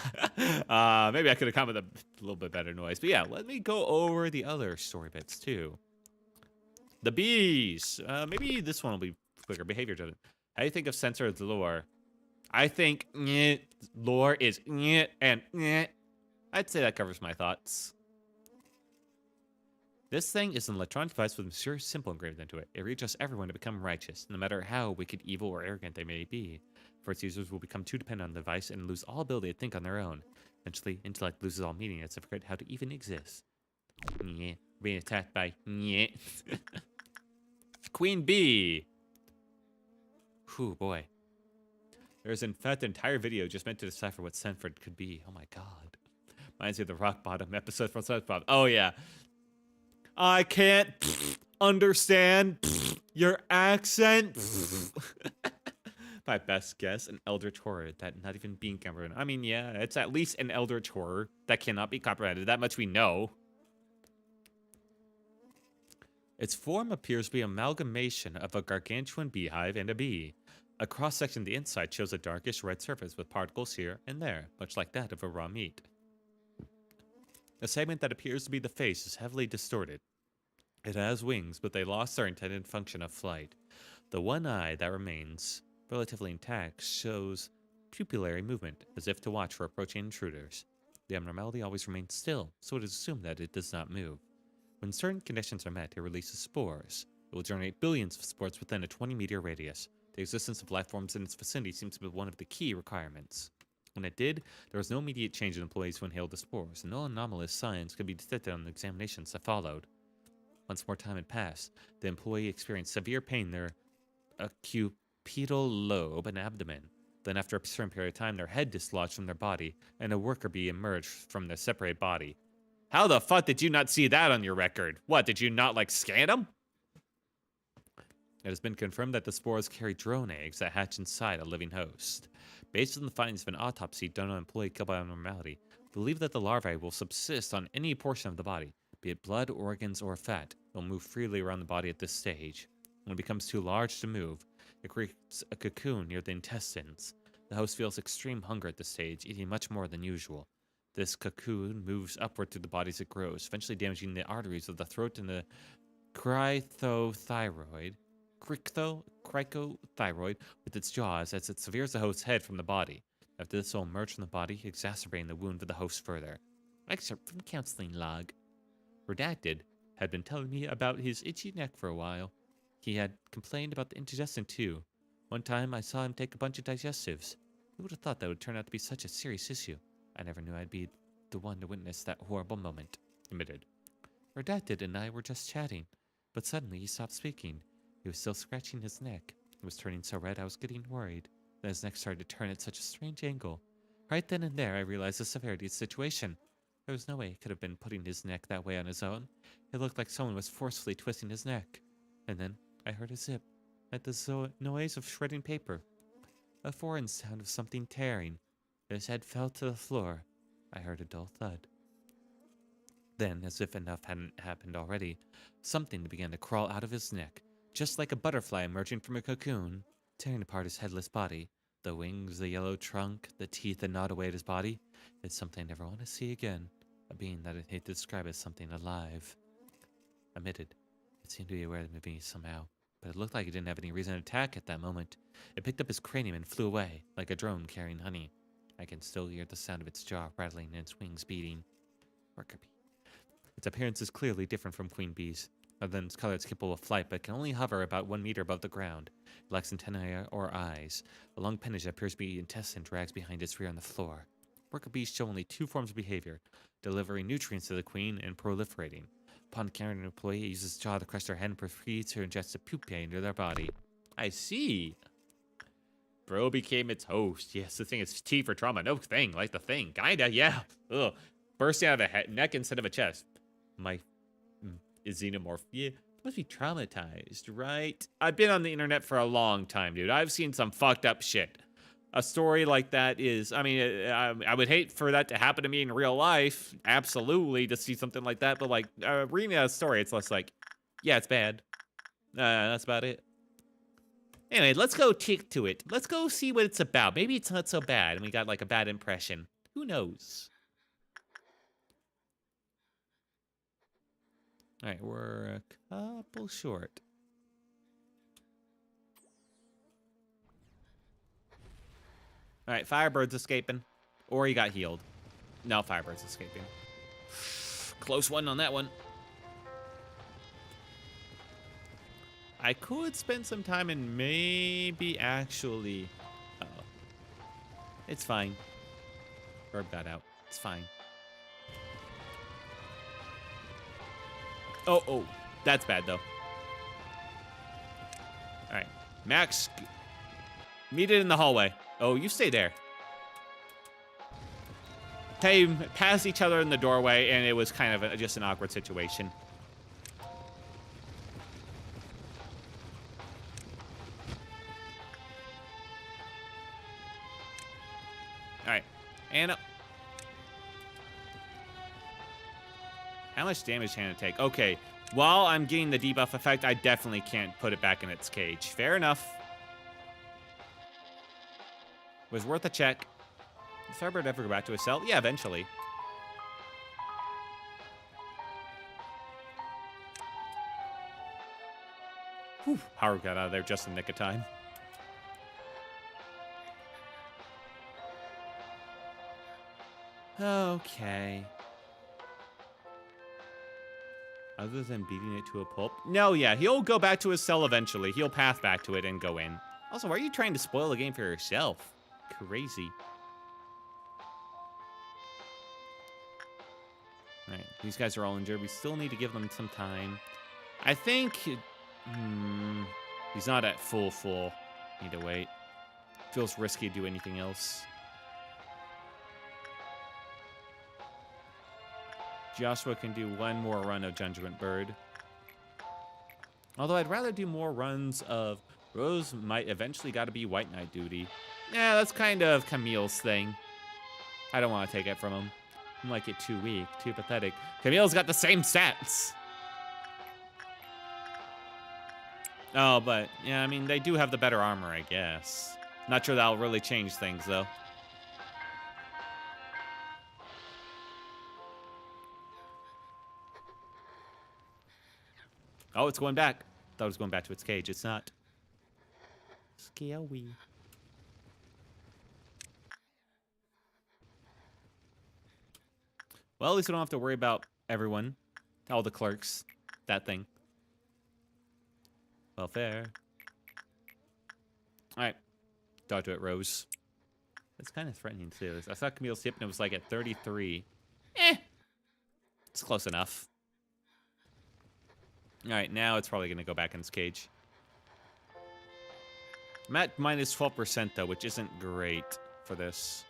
Maybe I could have come with a little bit better noise. But yeah, let me go over the other story bits too. The bees. Maybe this one will be quicker. Behavior driven. How do you think of sensor lore? I think lore is and I'd say that covers my thoughts. This thing is an electronic device with a mysterious symbol engraved into it. It reaches everyone to become righteous, no matter how wicked, evil, or arrogant they may be. For its users will become too dependent on the device and lose all ability to think on their own. Eventually, intellect loses all meaning and forget how to even exist. Being attacked by Queen Bee. Whew, boy. There's in fact an entire video just meant to decipher what Sanford could be. Oh my god. Reminds me of the Rock Bottom episode from SpongeBob. Oh yeah. I can't understand your accent. My best guess, an eldritch horror that not even being comprehended. I mean, yeah, it's at least an eldritch horror that cannot be comprehended. That much we know. Its form appears to be an amalgamation of a gargantuan beehive and a bee. A cross-section of the inside shows a darkish red surface with particles here and there, much like that of a raw meat. The segment that appears to be the face is heavily distorted. It has wings, but they lost their intended function of flight. The one eye that remains relatively intact shows pupillary movement, as if to watch for approaching intruders. The abnormality always remains still, so it is assumed that it does not move. When certain conditions are met, it releases spores. It will generate billions of spores within a 20-meter radius. The existence of life forms in its vicinity seems to be one of the key requirements. When it did, there was no immediate change in employees who inhaled the spores, and no anomalous signs could be detected on the examinations that followed. Once more time had passed, the employee experienced severe pain in their occipital lobe and abdomen. Then after a certain period of time, their head dislodged from their body, and a worker bee emerged from their separate body. How the fuck did you not see that on your record? What, did you not, like, scan them? It has been confirmed that the spores carry drone eggs that hatch inside a living host. Based on the findings of an autopsy done on an employee killed by abnormality, believe that the larvae will subsist on any portion of the body, be it blood, organs, or fat. They'll move freely around the body at this stage. When it becomes too large to move, it creates a cocoon near the intestines. The host feels extreme hunger at this stage, eating much more than usual. This cocoon moves upward through the body as it grows, eventually damaging the arteries of the throat and the cricothyroid with its jaws as it severs the host's head from the body. After this, it will emerge from the body, exacerbating the wound of the host further. Excerpt from counseling log. Redacted had been telling me about his itchy neck for a while. He had complained about the indigestion too. One time I saw him take a bunch of digestives. Who would have thought that would turn out to be such a serious issue? I never knew I'd be the one to witness that horrible moment. Admitted. Redacted and I were just chatting, but suddenly he stopped speaking. He was still scratching his neck. It was turning so red I was getting worried. Then his neck started to turn at such a strange angle. Right then and there I realized the severity of the situation. There was no way he could have been putting his neck that way on his own. It looked like someone was forcefully twisting his neck. And then I heard a zip, like the noise of shredding paper. A foreign sound of something tearing. His head fell to the floor. I heard a dull thud. Then, as if enough hadn't happened already, something began to crawl out of his neck, just like a butterfly emerging from a cocoon, tearing apart his headless body. The wings, the yellow trunk, the teeth that gnawed away at his body. It's something I never want to see again. A being that I'd hate to describe as something alive. Admitted, it seemed to be aware of me somehow, but it looked like it didn't have any reason to attack at that moment. It picked up his cranium and flew away, like a drone carrying honey. I can still hear the sound of its jaw rattling and its wings beating. Worker bee. Its appearance is clearly different from queen bees. Other than its color, it's capable of flight, but can only hover about 1 meter above the ground. It lacks antennae or eyes. A long appendage that appears to be intestine drags behind its rear on the floor. Worker bees show only 2 forms of behavior: delivering nutrients to the queen and proliferating. Upon carrying an employee, it uses its jaw to crush their head and proceeds to ingest the pupae into their body. I see. Bro became its host. Yes, the thing is T for trauma. No thing, like the thing. Kinda, yeah. Ugh. Bursting out of a neck instead of a chest. My xenomorph. Yeah, must be traumatized, right? I've been on the internet for a long time, dude. I've seen some fucked up shit. A story like that is, I mean, I would hate for that to happen to me in real life. Absolutely, to see something like that. But, like, reading a story, it's less like, yeah, it's bad. That's about it. Anyway, let's go tick to it. Let's go see what it's about. Maybe it's not so bad, and we got, like, a bad impression. Who knows? All right, we're a couple short. All right, Firebird's escaping. Or he got healed. No, Firebird's escaping. Close one on that one. I could spend some time and maybe actually... Uh-oh. It's fine. Bird got out. It's fine. Oh, that's bad, though. All right. Max, meet it in the hallway. Oh, you stay there. They passed each other in the doorway, and it was kind of just an awkward situation. All right. Anna. How much damage can it take? Okay, while I'm getting the debuff effect, I definitely can't put it back in its cage. Fair enough. Was worth a check. Did Firebird ever go back to his cell? Yeah, eventually. Whew, Howard got out of there just in the nick of time. Okay. Other than beating it to a pulp? No, yeah, he'll go back to his cell eventually. He'll path back to it and go in. Also, why are you trying to spoil the game for yourself? Crazy. Alright, these guys are all injured. We still need to give them some time. I think... he's not at full. Need to wait. Feels risky to do anything else. Joshua can do one more run of Judgment Bird. Although I'd rather do more runs of Rose might eventually gotta be White Knight duty. Yeah, that's kind of Camille's thing. I don't want to take it from him. I'm like it too weak, too pathetic. Camille's got the same stats. Oh, but yeah, I mean, they do have the better armor, I guess. Not sure that'll really change things, though. Oh, it's going back. Thought it was going back to its cage. It's not. Scary. Well, at least we don't have to worry about everyone. All the clerks. That thing. Welfare. Alright. Talk to it, Rose. It's kind of threatening, too. I thought Camille's hip and it was like at 33. It's close enough. Alright, now it's probably going to go back in its cage. I'm at minus 12%, though, which isn't great for this.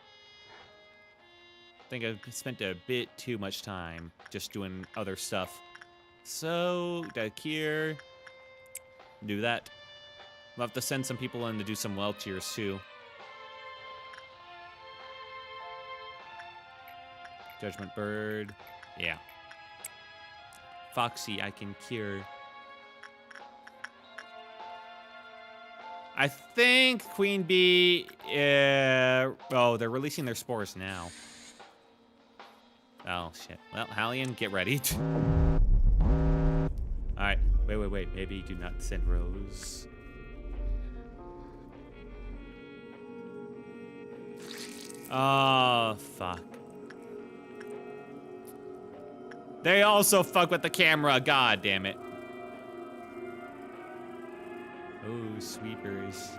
I think I've spent a bit too much time just doing other stuff. So, Dakir. Do that. We'll have to send some people in to do some well cheers, too. Judgment Bird. Yeah. Foxy, I can cure. I think Queen Bee... oh, they're releasing their spores now. Oh, shit. Well, Hallian, get ready. Alright. Wait. Maybe do not send Rose. Oh, fuck. They also fuck with the camera. God damn it. Oh, sweepers.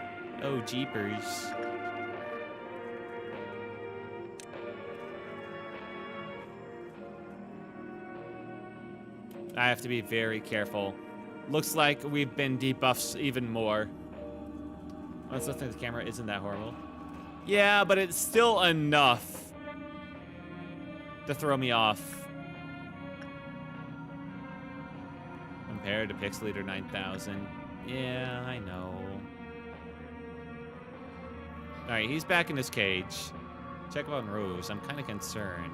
Oh, jeepers. I have to be very careful. Looks like we've been debuffed even more. Let's look at the camera. Isn't that horrible? Yeah, but it's still enough to throw me off. Compared to Pixel Leader 9000. Yeah, I know. Alright, he's back in his cage. Check on Rose. I'm kind of concerned.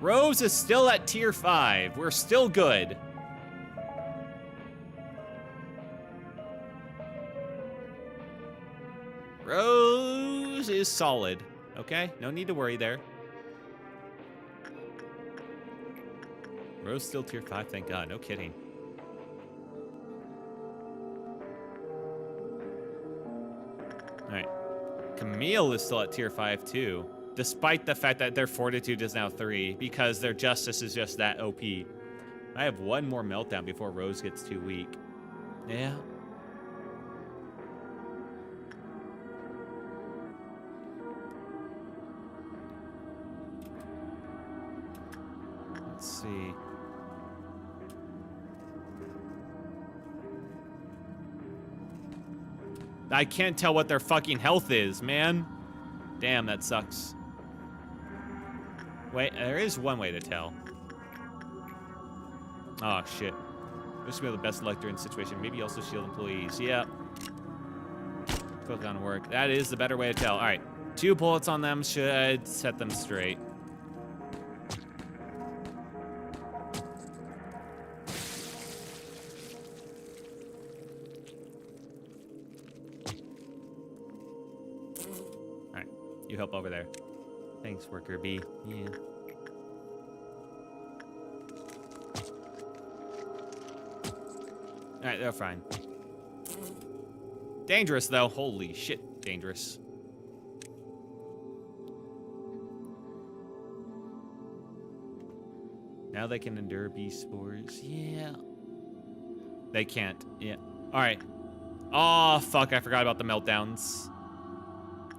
Rose is still at tier 5. We're still good. Rose is solid. Okay, no need to worry there. Rose still tier 5, thank God. No kidding. Alright. Camille is still at tier 5 too. Despite the fact that their fortitude is now 3, because their justice is just that OP. I have one more meltdown before Rose gets too weak. Yeah. Let's see. I can't tell what their fucking health is, man. Damn, that sucks. Wait, there is one way to tell. Oh, shit. This will be the best elector in the situation. Maybe also shield employees. Yeah. Click on work. That is the better way to tell. All right. 2 bullets on them should set them straight. All right. You help over there. Thanks, Worker B. Yeah. Alright, they're fine. Dangerous, though. Holy shit, dangerous. Now they can endure bee spores. Yeah. They can't. Yeah. Alright. Oh, fuck, I forgot about the meltdowns.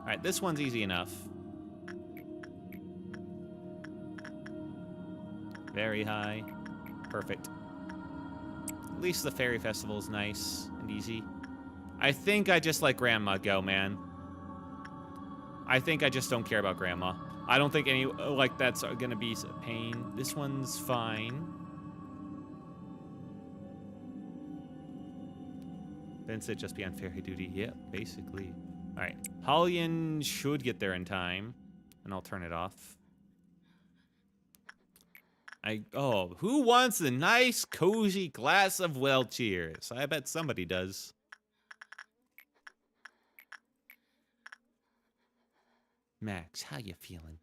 Alright, this one's easy enough. Very high. Perfect. At least the Fairy Festival is nice and easy. I think I just let Grandma go, man. I think I just don't care about Grandma. I don't think any, like, that's gonna be a pain. This one's fine. Vincent just be on ferry duty. Yeah, basically. All right. Hollian should get there in time. And I'll turn it off. Oh, who wants a nice, cozy glass of well cheers? I bet somebody does. Max, how you feeling?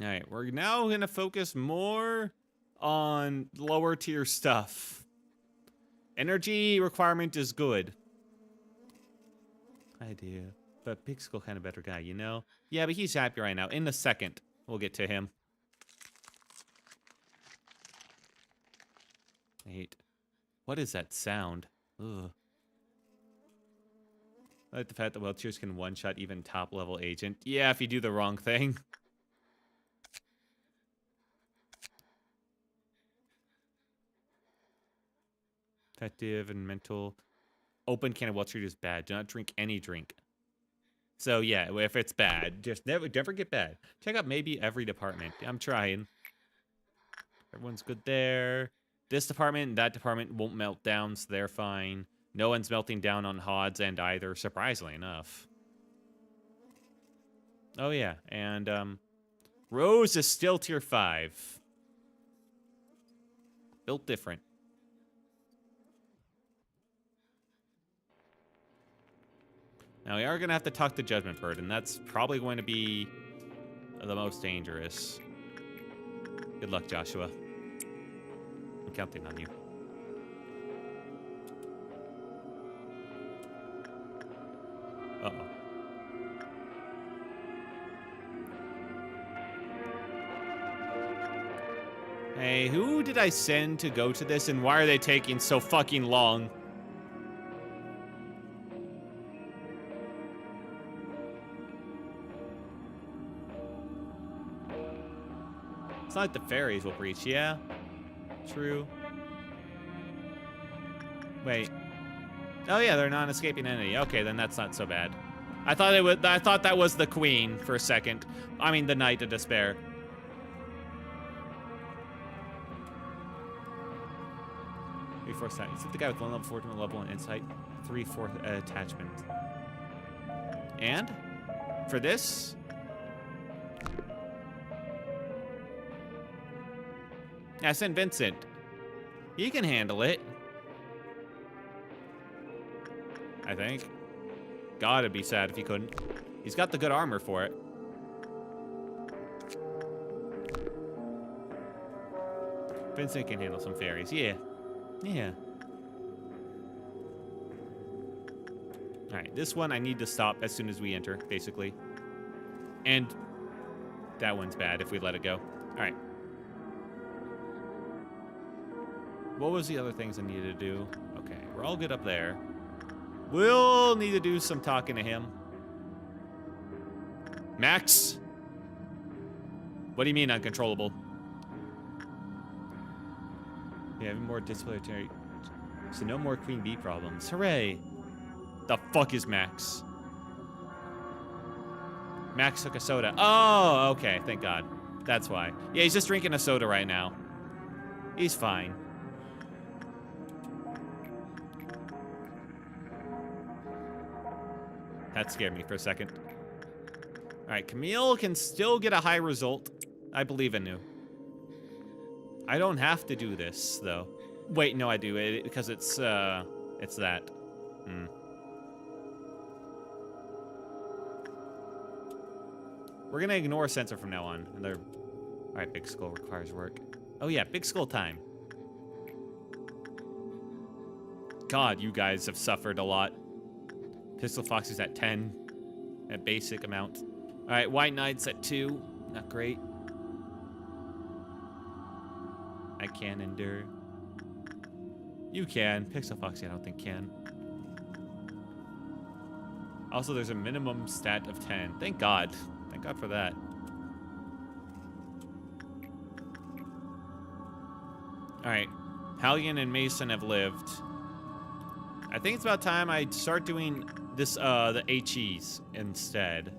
All right, we're now gonna focus more on lower tier stuff. Energy requirement is good. I do. But Big Skull kind of better guy, you know? Yeah, but he's happy right now. In a second, we'll get to him. 8. What is that sound? Ugh. I like the fact that Welchers can one-shot even top-level agent. Yeah, if you do the wrong thing. Effective and mental. Open can of Welcher is bad. Do not drink any drink. So yeah, if it's bad, just never get bad. Check out maybe every department. I'm trying. Everyone's good there. This department and that department won't melt down, so they're fine. No one's melting down on HOD's end either, surprisingly enough. Oh yeah, and Rose is still tier 5. Built different. Now, we are going to have to talk to Judgment Bird, and that's probably going to be the most dangerous. Good luck, Joshua. I'm counting on you. Uh-oh. Hey, who did I send to go to this, and why are they taking so fucking long? It's not like the ferries will breach. Yeah, true. Wait. Oh yeah, they're non-escaping entity. Okay, then that's not so bad. I thought it would. I thought that was the Queen for a second. I mean, the Knight of Despair. Reinforced sight. Is it the guy with 1 level 4 level 1 insight, 3/4 attachment? And for this. I sent Vincent. He can handle it. I think. God, it'd be sad if he couldn't. He's got the good armor for it. Vincent can handle some fairies. Yeah. Yeah. Alright, this one I need to stop as soon as we enter, basically. And that one's bad if we let it go. Alright. What was the other things I needed to do? Okay, we're all good up there. We'll need to do some talking to him. Max? What do you mean uncontrollable? Yeah, having more disciplinary. So no more Queen Bee problems. Hooray! The fuck is Max? Max took a soda. Oh, okay, thank God. That's why. Yeah, he's just drinking a soda right now. He's fine. That scared me for a second. Alright, Camille can still get a high result. I believe in you. I don't have to do this, though. Wait, no, I do. Because it's that. We're gonna ignore Sensor from now on. Alright, Big Skull requires work. Oh yeah, Big Skull time. God, you guys have suffered a lot. Pistol Fox is at 10. At basic amount. Alright, White Knight's at 2. Not great. I can endure. You can. Pixel Foxy, I don't think can. Also, there's a minimum stat of 10. Thank God. Thank God for that. Alright. Hallian and Mason have lived. I think it's about time I start doing this, the HEs instead.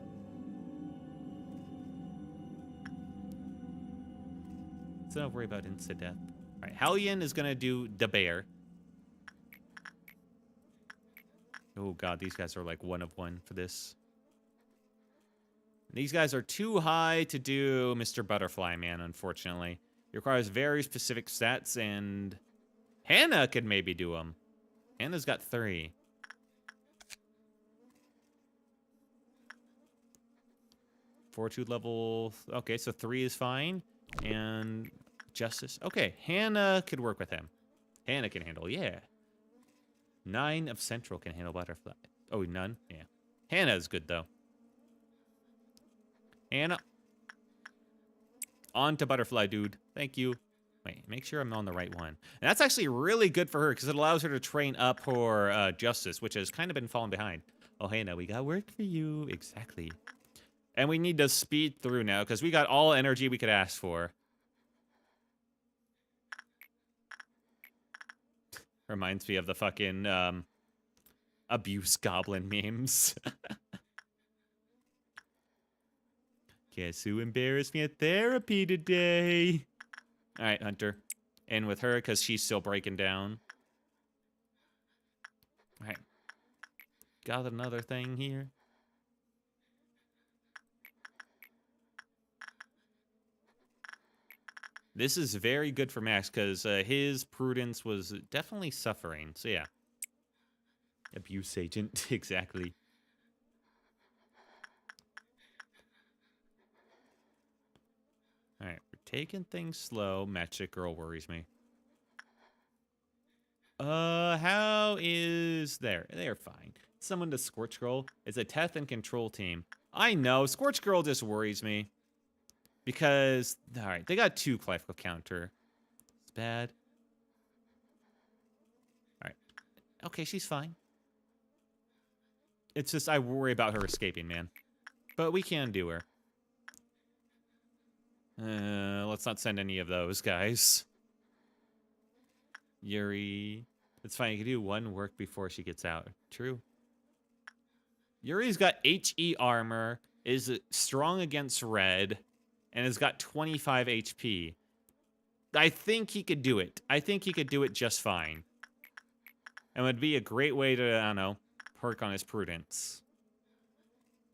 So don't worry about insta-death. All right, Hallian is gonna do the bear. Oh god, these guys are like 1 of 1 for this. These guys are too high to do Mr. Butterfly Man, unfortunately. He requires very specific stats, and Hannah could maybe do them. Hannah's got 3. Fortitude level, okay, so 3 is fine. And Justice, okay, Hannah could work with him. Hannah can handle, yeah. 9 of Central can handle Butterfly. Oh, none? Yeah. Hannah's good, though. Hannah. On to Butterfly, dude. Thank you. Wait, make sure I'm on the right one. And that's actually really good for her, because it allows her to train up her Justice, which has kind of been falling behind. Oh, Hannah, we got work for you. Exactly. And we need to speed through now, because we got all energy we could ask for. Reminds me of the fucking abuse goblin memes. Guess who embarrassed me at therapy today? All right, Hunter. In with her, because she's still breaking down. All right. Got another thing here. This is very good for Max, because his prudence was definitely suffering. So, yeah. Abuse agent, exactly. Alright, we're taking things slow. Magic Girl worries me. How is... They're fine. Someone to Scorch Girl. It's a Teth and Control team. I know, Scorch Girl just worries me. Because, alright, they got 2 Clifecliff counter. It's bad. Alright. Okay, she's fine. It's just, I worry about her escaping, man. But we can do her. Let's not send any of those, guys. Yuri. It's fine, you can do 1 work before she gets out. True. Yuri's got HE armor, is strong against red, and has got 25 HP. I think he could do it. I think he could do it just fine. And would be a great way to, I don't know, perk on his prudence.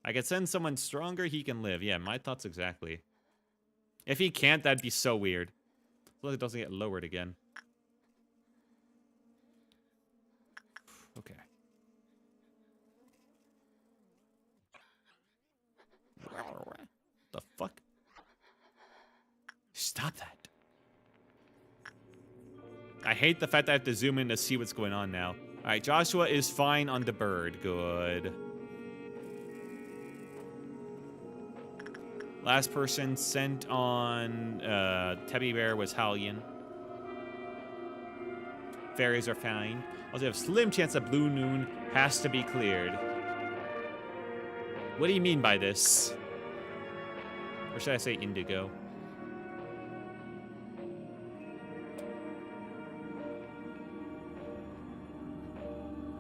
I could send someone stronger, he can live. Yeah, my thoughts exactly. If he can't, that'd be so weird. As long as it doesn't get lowered again. Okay. The fuck? Stop that. I hate the fact that I have to zoom in to see what's going on now. Alright, Joshua is fine on the bird. Good. Last person sent on Teddy Bear was Hallian. Fairies are fine. Also, have slim chance that Blue Noon has to be cleared. What do you mean by this? Or should I say Indigo?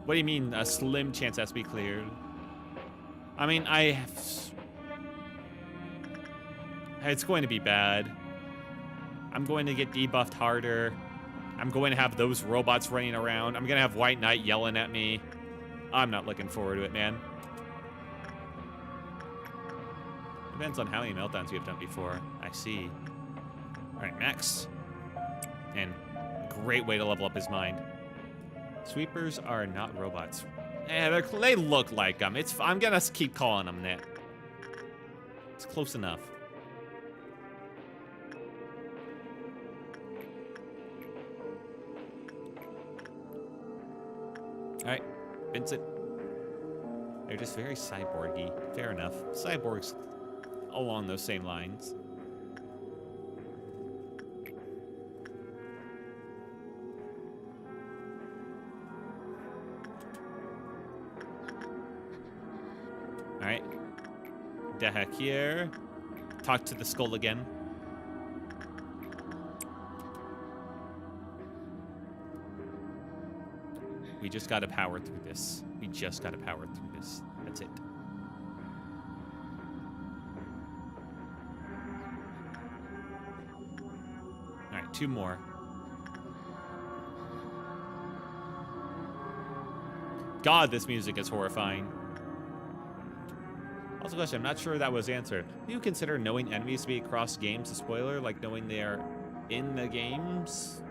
What do you mean a slim chance has to be cleared? I mean, it's going to be bad. I'm going to get debuffed harder. I'm going to have those robots running around. I'm going to have White Knight yelling at me. I'm not looking forward to it, man. Depends on how many meltdowns you've done before. I see. All right, Max. And great way to level up his mind. Sweepers are not robots. Eh, they look like them. I'm going to keep calling them that. It's close enough. Alright, Vincent. They're just very cyborgy. Fair enough. Cyborgs along those same lines. Alright. The heck here. Talk to the skull again. We just gotta power through this. We just gotta power through this. That's it. All right, 2 more. God, this music is horrifying. Also, question, I'm not sure that was answered. Do you consider knowing enemies to be across games a spoiler, like knowing they are in the games?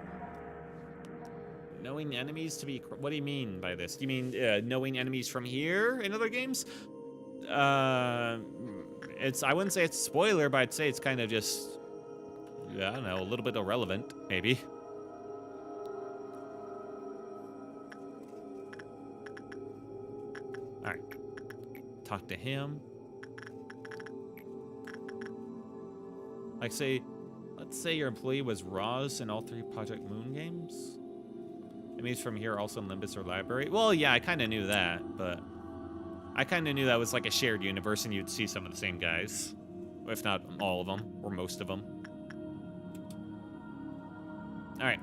Knowing enemies to be... What do you mean by this? Do you mean knowing enemies from here in other games? I wouldn't say it's a spoiler, but I'd say it's kind of just... I don't know, a little bit irrelevant, maybe. All right. Talk to him. Like, let's say your employee was Roz in all 3 Project Moon games. Enemies from here also in Limbus or Library. Well, yeah, I kind of knew that, but I kind of knew that was like a shared universe and you'd see some of the same guys. If not all of them, or most of them. All right,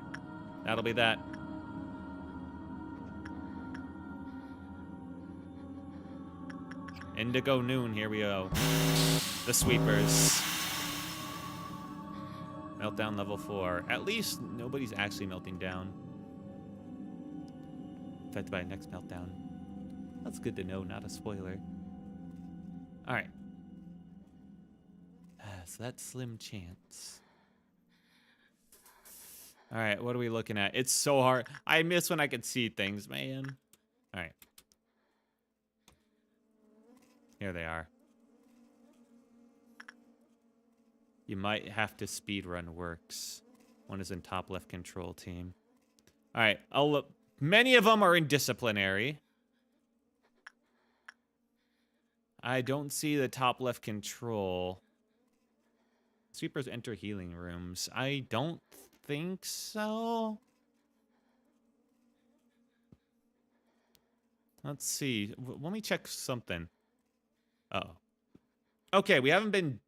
that'll be that. Indigo Noon, here we go. The sweepers. Meltdown level 4. At least nobody's actually melting down. Affected by next meltdown. That's good to know, not a spoiler. Alright. So that's slim chance. Alright, what are we looking at? It's so hard. I miss when I could see things, man. Alright. Here they are. You might have to speedrun works. One is in top left control team. All right, I'll look. Many of them are in disciplinary. I don't see the top left control. Sweepers enter healing rooms. I don't think so. Let's see. Let me check something. Uh-oh. Okay, we haven't been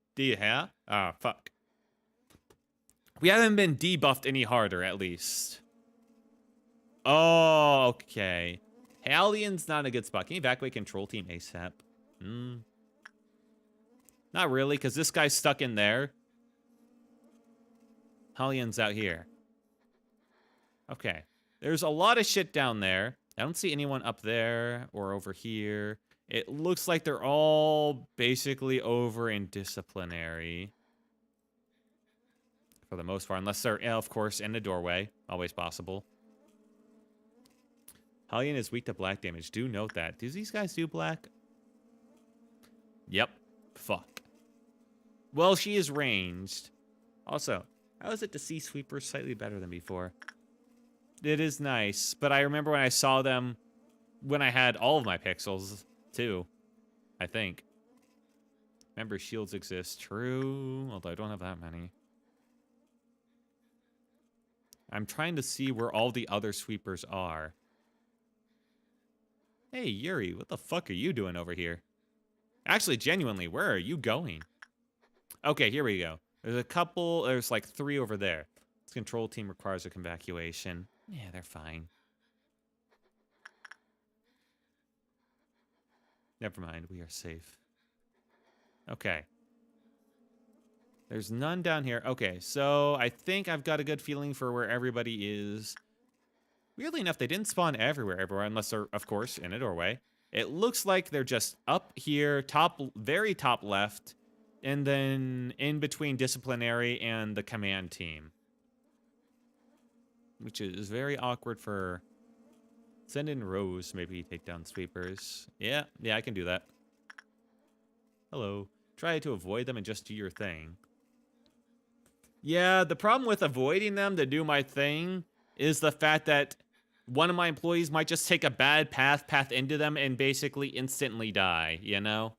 fuck. We haven't been debuffed any harder, at least. Oh, okay. Hallion's not a good spot. Can you evacuate control team ASAP? Not really, because this guy's stuck in there. Hallion's out here. Okay. There's a lot of shit down there. I don't see anyone up there or over here. It looks like they're all basically over in disciplinary. For the most part, unless they're, of course, in the doorway. Always possible. Hallion is weak to black damage. Do note that. Do these guys do black? Yep. Fuck. Well, she is ranged. Also, how is it to see sweepers slightly better than before? It is nice, but I remember when I saw them when I had all of my pixels, too. I think. Remember, shields exist. True, although I don't have that many. I'm trying to see where all the other sweepers are. Hey, Yuri, what the fuck are you doing over here? Actually, genuinely, where are you going? Okay, here we go. There's a couple, there's like 3 over there. This control team requires a evacuation. Yeah, they're fine. Never mind, we are safe. Okay. There's none down here. Okay, so I think I've got a good feeling for where everybody is. Weirdly enough, they didn't spawn everywhere, unless they're, of course, in a doorway. It looks like they're just up here, very top left, and then in between disciplinary and the command team. Which is very awkward for... Send in Rose, maybe take down sweepers. Yeah, I can do that. Hello. Try to avoid them and just do your thing. Yeah, the problem with avoiding them to do my thing is the fact that one of my employees might just take a bad path into them, and basically instantly die, you know?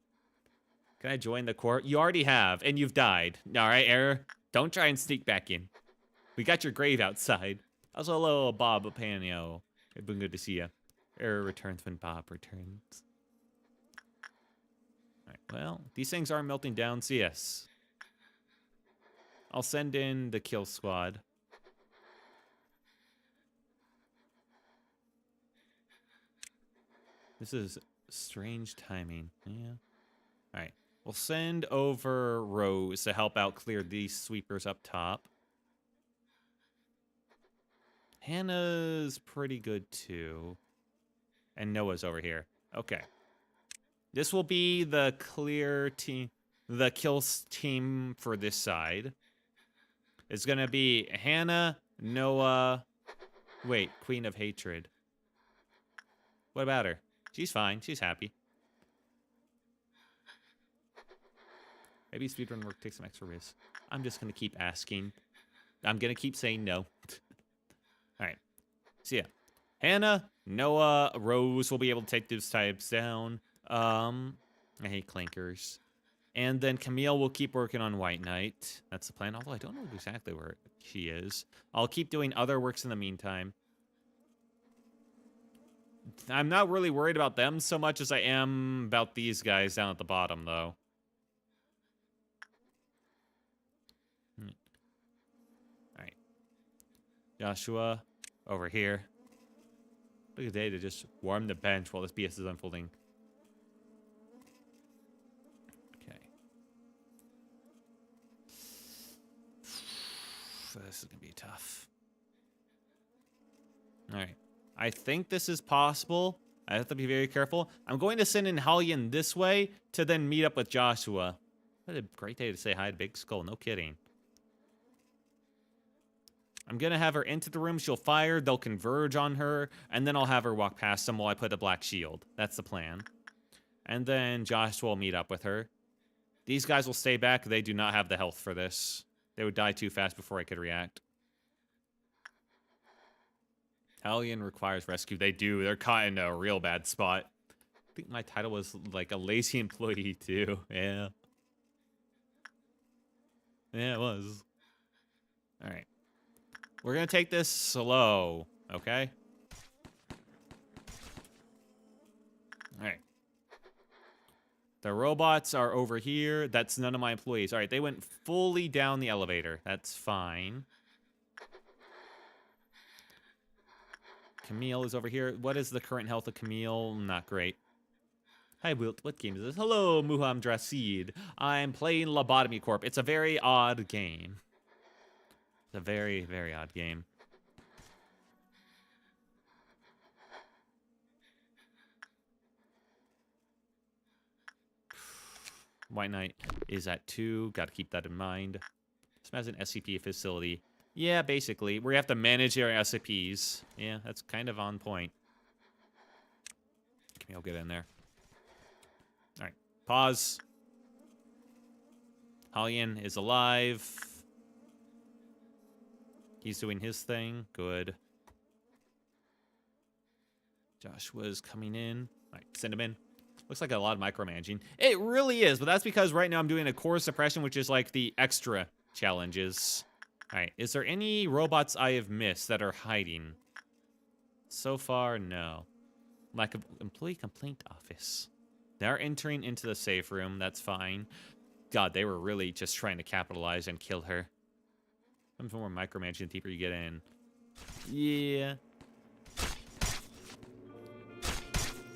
Can I join the court? You already have, and you've died. All right, Error, don't try and sneak back in. We got your grave outside. Also, hello, Bob Panio. It's been good to see you. Error returns when Bob returns. All right, well, these things are melting down, so yes. I'll send in the kill squad. This is strange timing. Yeah. All right. We'll send over Rose to help out clear these sweepers up top. Hannah's pretty good too. And Noah's over here. Okay. This will be the clear team, the kills team for this side. It's going to be Hannah, Noah. Wait, Queen of Hatred. What about her? She's fine. She's happy. Maybe speedrun work takes some extra risk. I'm just going to keep asking. I'm going to keep saying no. All right. So yeah. Hannah, Noah, Rose will be able to take those types down. I hate clankers. And then Camille will keep working on White Knight. That's the plan. Although I don't know exactly where she is. I'll keep doing other works in the meantime. I'm not really worried about them so much as I am about these guys down at the bottom, though. Alright. Joshua, over here. Look at day to just warm the bench while this BS is unfolding. Okay. This is going to be tough. Alright. I think this is possible. I have to be very careful. I'm going to send in Hallian this way to then meet up with Joshua. What a great day to say hi to Big Skull. No kidding. I'm going to have her into the room. She'll fire. They'll converge on her. And then I'll have her walk past them while I put a black shield. That's the plan. And then Joshua will meet up with her. These guys will stay back. They do not have the health for this. They would die too fast before I could react. Hallian requires rescue. They do. They're caught in a real bad spot. I think my title was like a lazy employee too. Yeah. Yeah, it was. All right. We're going to take this slow, okay? All right. The robots are over here. That's none of my employees. All right, they went fully down the elevator. That's fine. Camille is over here. What is the current health of Camille? Not great. Hi, Wilt. What game is this? Hello, Muham Drasid. I'm playing Lobotomy Corp. It's a very odd game. It's a very, very odd game. White Knight is at 2. Got to keep that in mind. This has an SCP facility. Yeah, basically. We have to manage our SCPs. Yeah, that's kind of on point. I'll get in there. All right. Pause. Hallian is alive. He's doing his thing. Good. Joshua's coming in. All right, send him in. Looks like a lot of micromanaging. It really is, but that's because right now I'm doing a core suppression, which is like the extra challenges. All right, is there any robots I have missed that are hiding? So far, no. Lack of employee complaint office. They're entering into the safe room. That's fine. God, they were really just trying to capitalize and kill her. Some more micromanaging the deeper you get in. Yeah.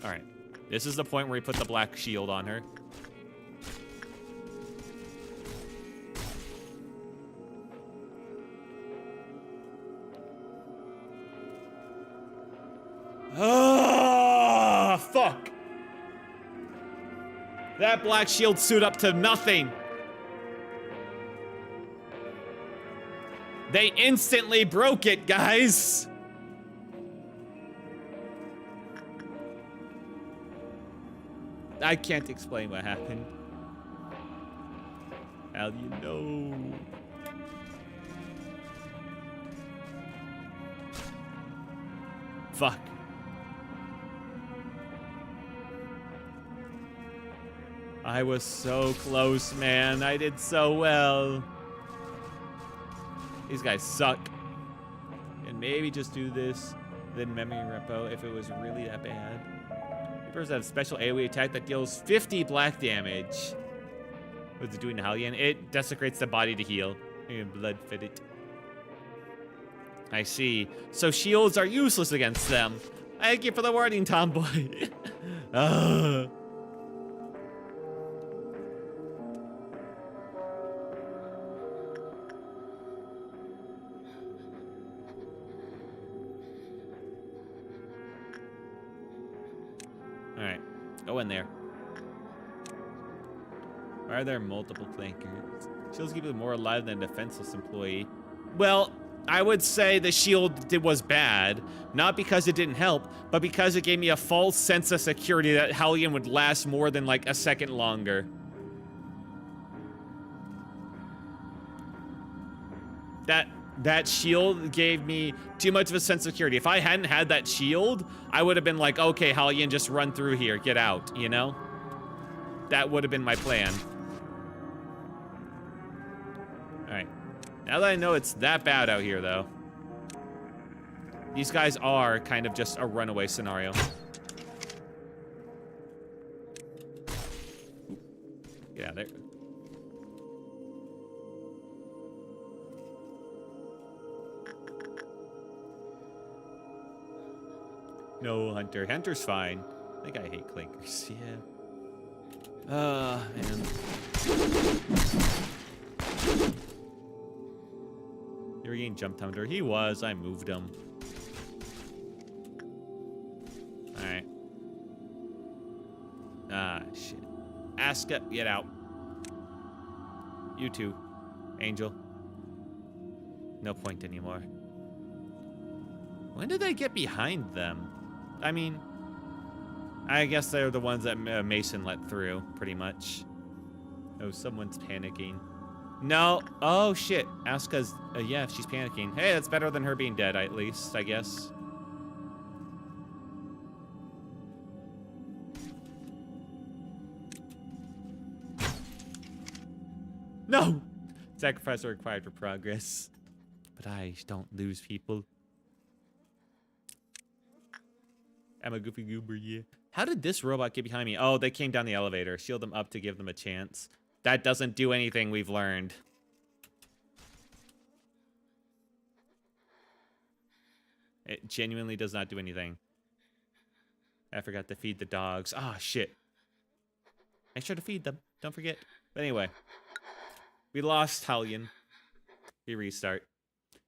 All right. This is the point where he put the black shield on her. Ah, fuck. That black shield suit up to nothing. They instantly broke it, guys. I can't explain what happened. How do you know? Fuck. I was so close, man. I did so well. These guys suck. And maybe just do this, then memory repo if it was really that bad. Reapers have a special AoE attack that deals 50 black damage. What's it doing to Hallian? It desecrates the body to heal. Blood fit it. I see. So shields are useless against them. Thank you for the warning, Tomboy. Ugh. Alright, go in there. Why are there multiple flankers? Shields keep you more alive than a defenseless employee. Well, I would say the shield was bad, not because it didn't help, but because it gave me a false sense of security that Hellion would last more than like a second longer. That shield gave me too much of a sense of security. If I hadn't had that shield, I would have been like, okay, Hellion, just run through here, get out, you know? That would have been my plan. Alright. Now that I know it's that bad out here, though, these guys are kind of just a runaway scenario. Get out of there. No, Hunter. Hunter's fine. I think I hate clankers. Yeah. Man. You were getting jumped, Hunter. He was. I moved him. Alright. Ah, shit. Asuka, get out. You too. Angel. No point anymore. When did they get behind them? I mean, I guess they're the ones that Mason let through, pretty much. Oh, someone's panicking. No. Oh, shit. Asuka's, yeah, she's panicking. Hey, that's better than her being dead, at least, I guess. No! Sacrifice are required for progress. But I don't lose people. I'm a goofy goober, yeah. How did this robot get behind me? Oh, they came down the elevator. Shield them up to give them a chance. That doesn't do anything, we've learned. It genuinely does not do anything. I forgot to feed the dogs. Ah, shit. Make sure to feed them. Don't forget. But anyway. We lost Hellion. We restart.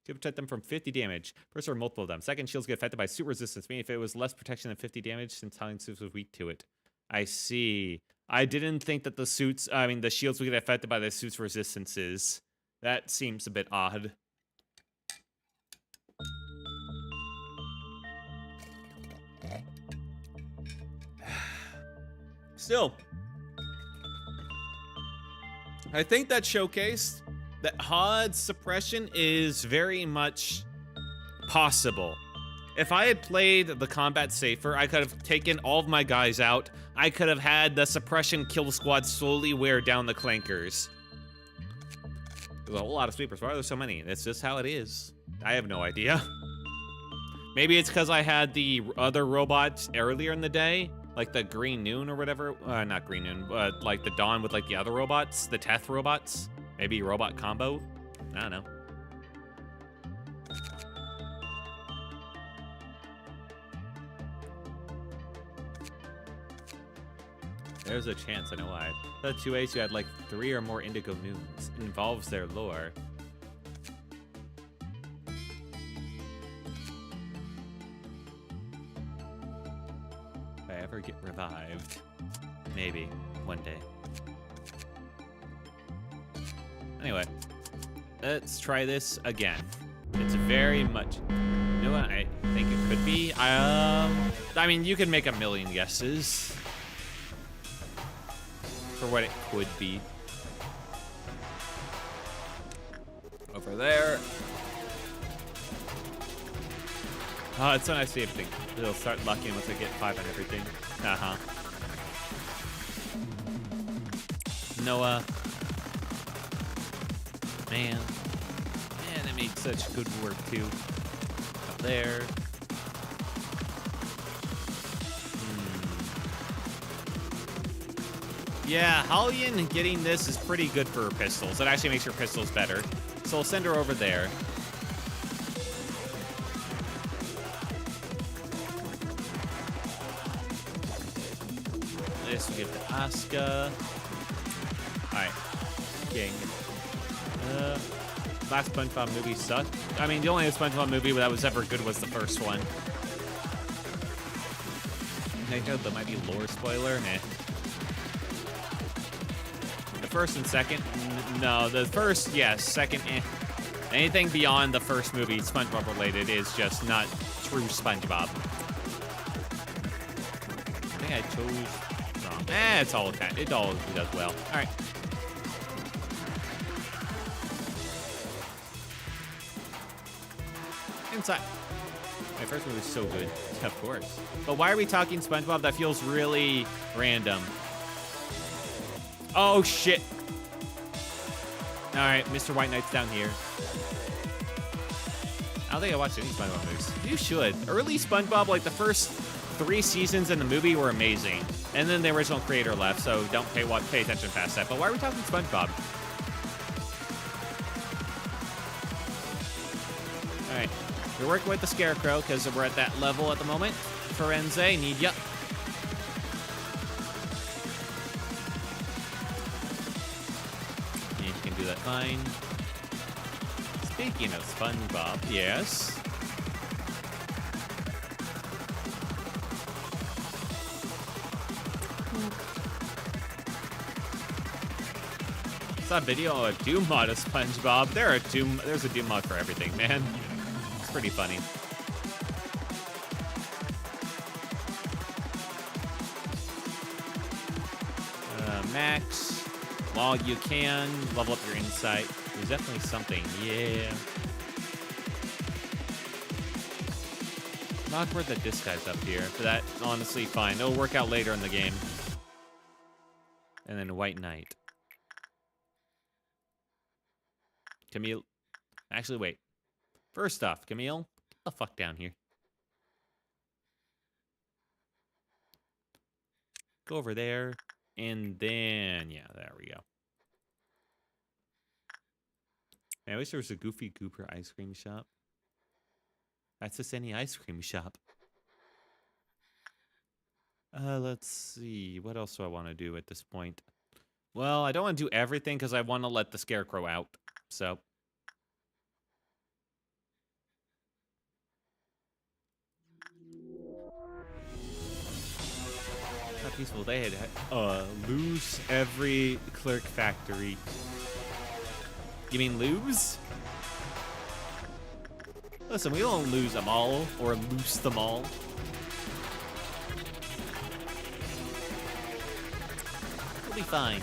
To protect them from 50 damage. First, or multiple of them. Second, shields get affected by suit resistance, meaning if it was less protection than 50 damage, since Hellion suits was weak to it. I see. I didn't think that the suits, the shields would get affected by the suit's resistances. That seems a bit odd. Still, I think that showcased that HOD suppression is very much possible. If I had played the combat safer, I could have taken all of my guys out. I could have had the suppression kill squad slowly wear down the clankers. There's a whole lot of sweepers. Why are there so many? That's just how it is. I have no idea. Maybe it's because I had the other robots earlier in the day, like the Green Noon or whatever. Not Green Noon, but like the Dawn with like the other robots, the Teth robots. Maybe robot combo? I don't know. There's a chance, I know why. The 2As who had like 3 or more indigo moons. It involves their lore. If I ever get revived. Maybe. One day. Anyway, let's try this again. It's very much, you know what I think it could be? I mean, you can make a million guesses for what it could be. Over there. Oh, it's so nice to see everything. It'll start lucking once I get 5 on everything. Uh-huh. Noah. Man, they made such good work too. Up there. Yeah, Hellion getting this is pretty good for her pistols. It actually makes her pistols better. So I'll send her over there. This we give to Asuka. Alright. King. Last SpongeBob movie sucked. I mean, the only SpongeBob movie that was ever good was the first one. I know that might be lore spoiler. Nah. The first and second? No, the first, yes. Second, eh. Anything beyond the first movie SpongeBob related is just not true SpongeBob. I think I chose wrong. It's all okay. It all does well. All right. Inside. My first movie was so good. Of course. But why are we talking SpongeBob? That feels really random. Oh, shit. All right, Mr. White Knight's down here. I don't think I watched any SpongeBob movies. You should. Early SpongeBob, like the first 3 seasons in the movie were amazing. And then the original creator left, so don't pay attention past that. But why are we talking SpongeBob? All right. We're working with the Scarecrow because we're at that level at the moment. Firenze, need ya. Yeah, you can do that fine. Speaking of SpongeBob, yes. I saw a video of a Doom mod of SpongeBob. There's a Doom mod for everything, man. It's pretty funny. Max, while you can, level up your insight. There's definitely something, yeah. Awkward that this guy's up here, but that, honestly, fine. It'll work out later in the game. And then White Knight. Camille. Actually, wait. First off, Camille, get the fuck down here. Go over there. And then, yeah, there we go. Man, I wish there was a Goofy Gooper ice cream shop. That's just any ice cream shop. Let's see. What else do I want to do at this point? Well, I don't want to do everything because I want to let the Scarecrow out. So. How peaceful they had. Lose every clerk factory. You mean lose? Listen, we don't lose them all or loose them all. We'll be fine.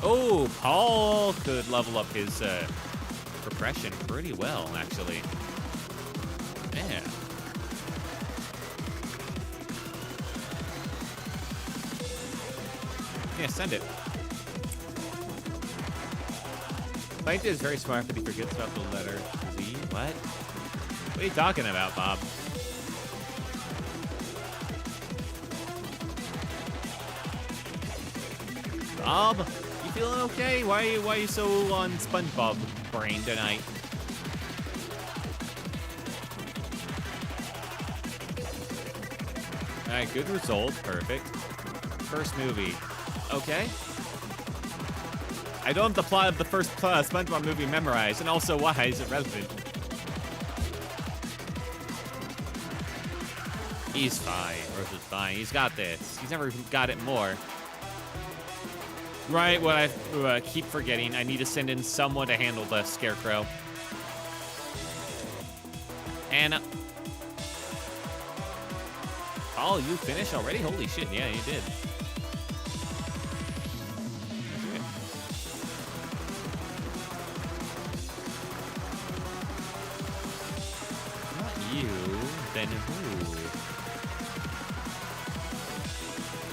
Oh, Paul could level up his repression pretty well, actually. Yeah. Yeah, send it. Plankton is very smart, but he forgets about the letter Z. What? What are you talking about, Bob? Bob, you feeling okay? Why are you so on SpongeBob brain tonight? All right, good result, perfect. First movie, okay. I don't have the plot of the first SpongeBob movie memorized, and also why is it relevant? He's fine, Rose is fine. He's got this. He's never got it more. Right, what I keep forgetting, I need to send in someone to handle the Scarecrow. Anna. Oh, you finished already? Holy shit, yeah, you did. Not you, then who?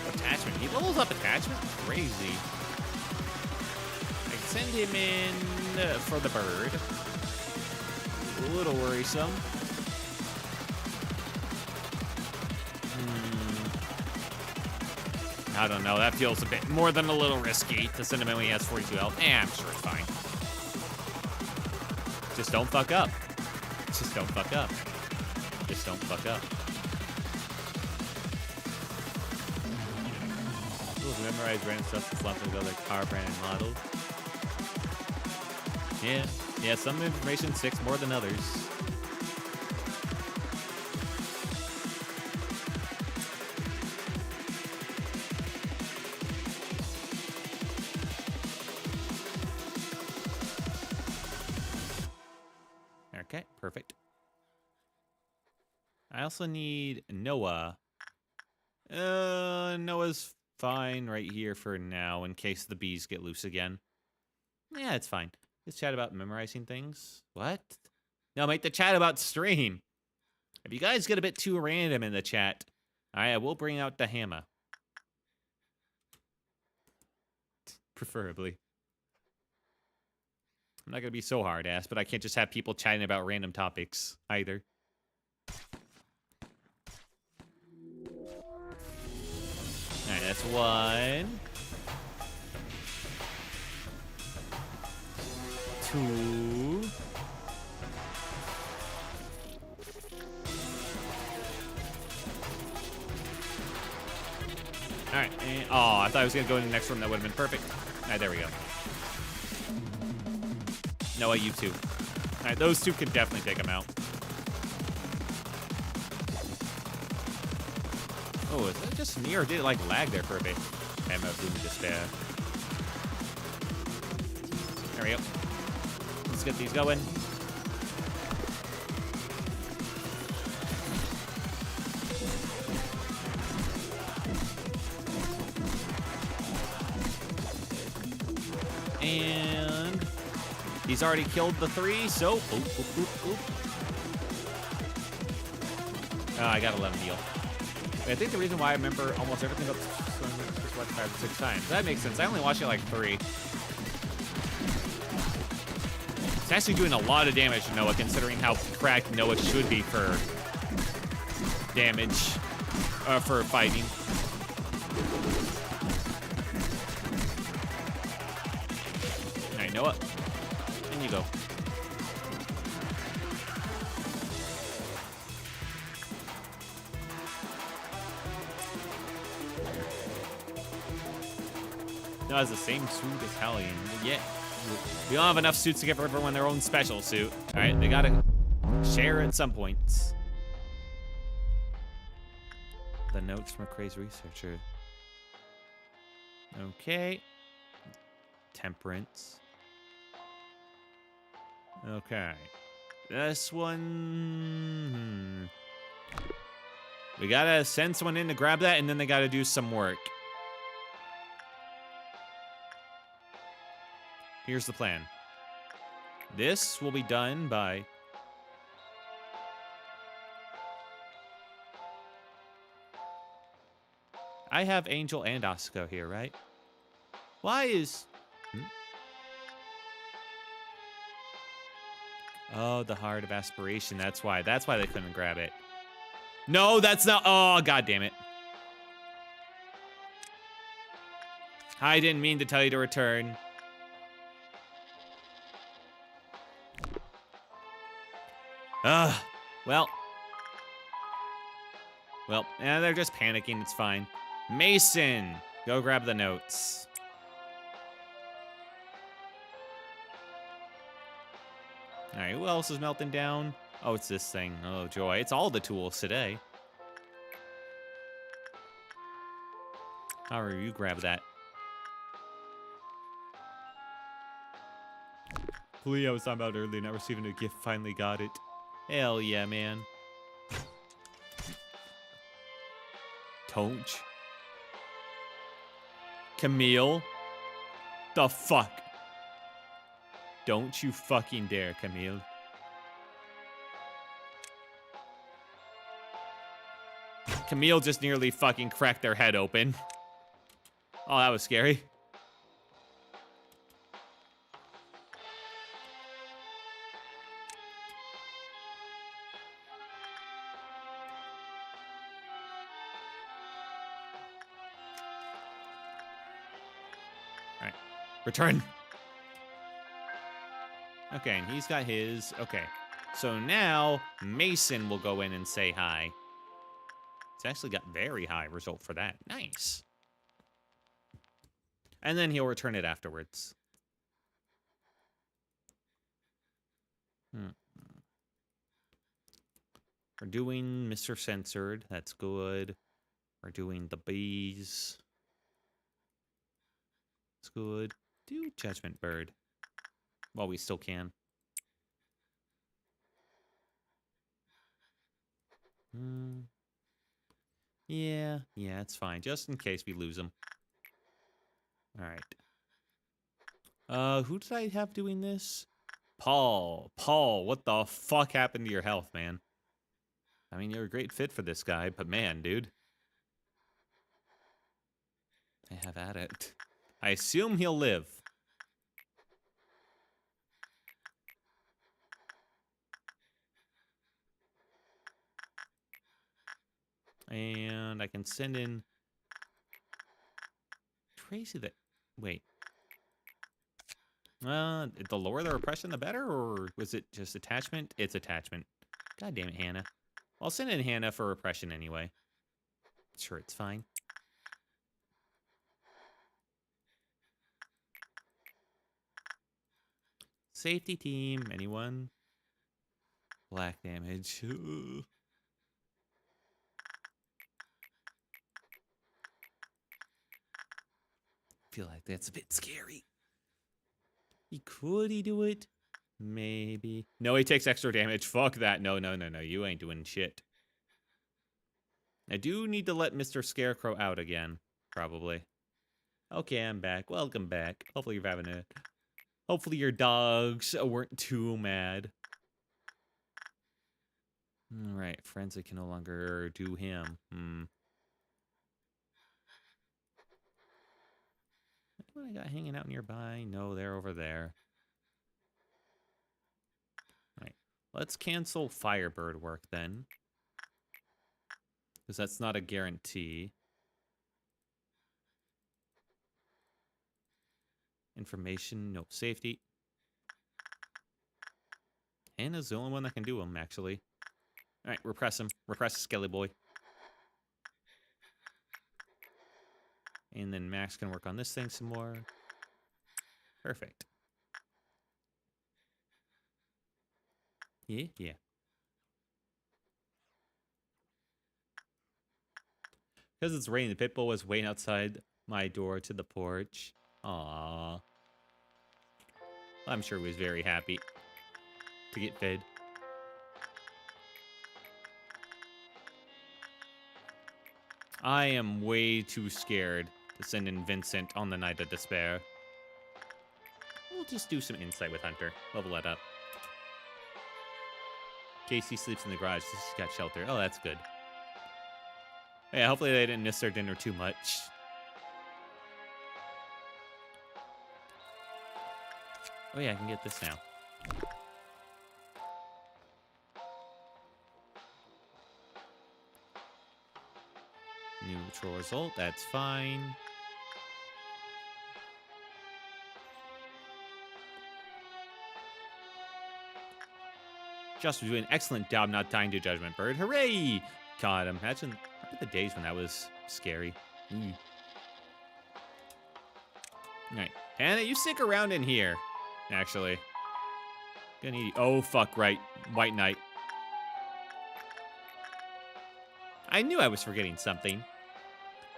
Attachment. He levels up attachment? Crazy. I can send him in for the bird. A little worrisome. I don't know. That feels a bit more than a little risky to send him in when he has 42 health. I'm sure it's fine. Just don't fuck up. Just don't fuck up. Just don't fuck up. Tools memorize random stuff to slump with other car brand and models. Yeah, some information sticks more than others. Okay, perfect. I also need Noah. Noah's fine right here for now in case the bees get loose again. Yeah, it's fine. Let's chat about memorizing things. What? No, make the chat about stream. If you guys get a bit too random in the chat, I will bring out the hammer. Preferably. I'm not going to be so hard-ass, but I can't just have people chatting about random topics either. Alright, that's one. 2. Alright, oh, I thought I was going to go in the next room. That would have been perfect. Alright, there we go. Noah, you too. Alright, those two can definitely take him out. Oh, is that just me or did it like lag there for a bit? I'm a boom of despair. There we go. Let's get these going. And he's already killed the 3, so I gotta let him heal. I think the reason why I remember almost everything up like 5 or 6 times. That makes sense. I only watched it like 3. It's actually doing a lot of damage to Noah, considering how cracked Noah should be for damage, for fighting. All right, Noah, in you go. Noah has the same suit as Hallian. Yeah. We don't have enough suits to give everyone their own special suit. All right, they gotta share at some points. The notes from a crazed researcher. Okay. Temperance. Okay. This one... We gotta send someone in to grab that, and then they gotta do some work. Here's the plan. This will be done by... I have Angel and Asuka here, right? Why is... Oh, the Heart of Aspiration. That's why. That's why they couldn't grab it. No, that's not... Oh, God damn it. I didn't mean to tell you to return. Well. Well, yeah, they're just panicking. It's fine. Mason, go grab the notes. All right, who else is melting down? Oh, it's this thing. Oh, joy. It's all the tools today. However, you grab that. Plea I was talking about earlier, not receiving a gift, finally got it. Hell yeah, man. Tonch. Camille. The fuck? Don't you fucking dare, Camille. Camille just nearly fucking cracked their head open. Oh, that was scary. Return. Okay, and he's got his. Okay. So now Mason will go in and say hi. It's actually got very high result for that. Nice. And then he'll return it afterwards. We're doing Mr. Censored. That's good. We're doing the bees. It's good. Do Judgment Bird. While we still can. Yeah, it's fine. Just in case we lose him. Alright. Who did I have doing this? Paul. Paul, what the fuck happened to your health, man? I mean, you're a great fit for this guy, but man, dude. I have at it. I assume he'll live. And I can send in Tracy that... Wait. The lower the repression, the better? Or was it just attachment? It's attachment. God damn it, Hannah. I'll send in Hannah for repression anyway. Sure, it's fine. Safety team, anyone? Black damage. Ugh. Feel like that's a bit scary. Could he do it? Maybe. No, he takes extra damage. Fuck that. No. You ain't doing shit. I do need to let Mr. Scarecrow out again. Probably. Okay, I'm back. Welcome back. Hopefully you're having a... Hopefully your dogs weren't too mad. Alright, Forensic can no longer do him. What I got hanging out nearby? No, they're over there. Alright, let's cancel Firebird work then. Because that's not a guarantee. Information, no safety. Hannah's the only one that can do them, actually. Alright, repress him. Repress Skelly Boy. And then Max can work on this thing some more. Perfect. Yeah. Because it's raining, the Pitbull was waiting outside my door to the porch. Aww. I'm sure he was very happy to get fed. I am way too scared to send in Vincent on the Night of Despair. We'll just do some insight with Hunter. Level that up. Casey sleeps in the garage. She's got shelter. Oh, that's good. Yeah, hopefully they didn't miss their dinner too much. Oh yeah, I can get this now. Neutral result, that's fine. Just was doing an excellent job not dying to Judgment Bird. Hooray! God, imagine the days when that was scary. Alright, Hannah, you stick around in here. Actually. Gonna need... Oh, fuck, right. White Knight. I knew I was forgetting something.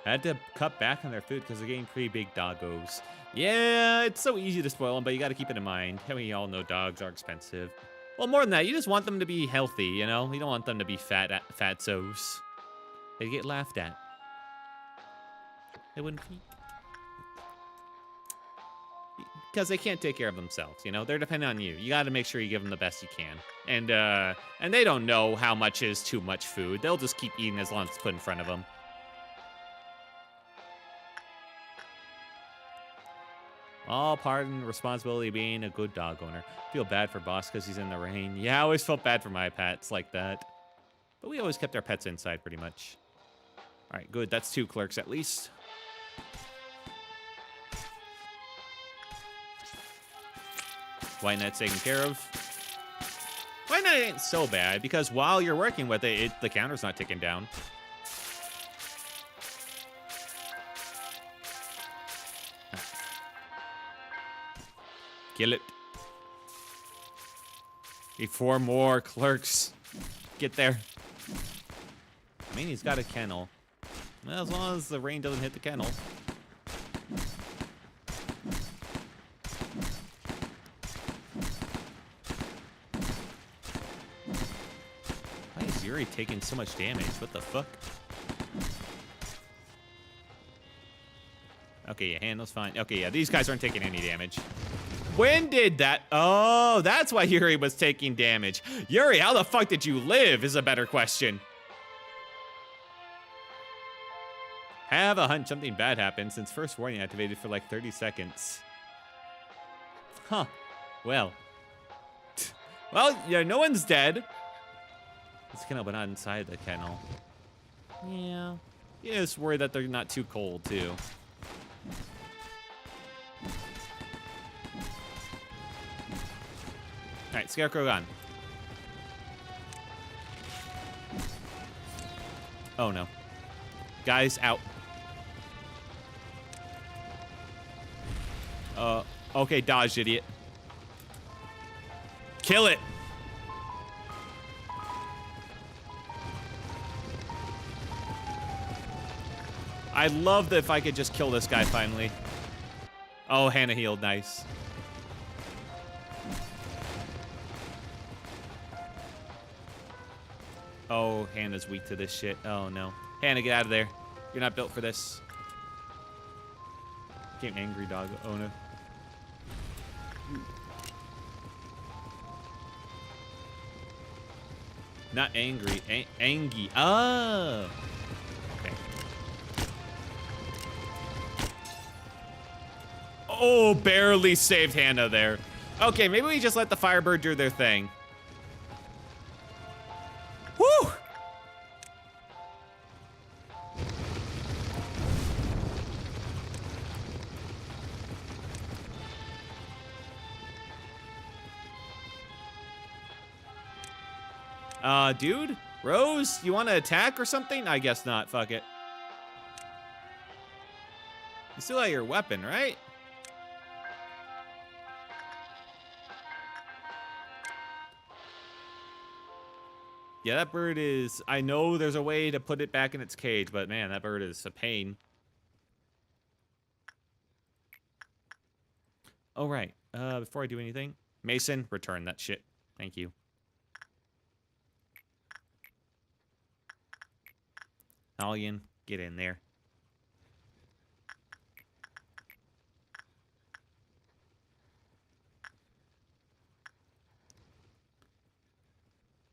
I had to cut back on their food because they're getting pretty big doggos. Yeah, it's so easy to spoil them, but you gotta keep it in mind. We all know dogs are expensive. Well, more than that, you just want them to be healthy, you know? You don't want them to be fatsos. They get laughed at. They wouldn't feed. Because they can't take care of themselves, you know? They're dependent on you. You gotta make sure you give them the best you can. And they don't know how much is too much food. They'll just keep eating as long as it's put in front of them. All part in the responsibility of being a good dog owner. Feel bad for Boss because he's in the rain. Yeah, I always felt bad for my pets like that. But we always kept our pets inside pretty much. All right, good. That's 2 clerks at least. White Knight's taken care of. White Knight ain't so bad, because while you're working with it, the counter's not ticking down. Kill it. Need 4 more clerks. Get there. I mean, he's got a kennel. Well, as long as the rain doesn't hit the kennel. Why is Yuri taking so much damage? What the fuck? Okay, yeah, handle's fine. Okay, yeah, these guys aren't taking any damage. When did that? Oh, that's why Yuri was taking damage. Yuri, how the fuck did you live is a better question. Have a hunch something bad happened since first warning activated for like 30 seconds. Huh. Well. Well, yeah, no one's dead. It's kennel, but not inside the kennel. Yeah. Yeah, just worried that they're not too cold, too. Alright, Scarecrow gone. Oh no. Guys, out. Okay, dodge, idiot. Kill it! I'd love that if I could just kill this guy finally. Oh, Hannah healed, nice. Oh, Hannah's weak to this shit. Oh, no. Hannah, get out of there. You're not built for this. Became angry dog. Oh, no. Not angry. Angy. Oh. Okay. Oh, barely saved Hannah there. Okay, maybe we just let the Firebird do their thing. Woo! Dude? Rose, you want to attack or something? I guess not. Fuck it. You still have your weapon, right? Yeah, that bird is... I know there's a way to put it back in its cage, but man, that bird is a pain. Oh, right. Before I do anything, Mason, return that shit. Thank you. Allian, get in there.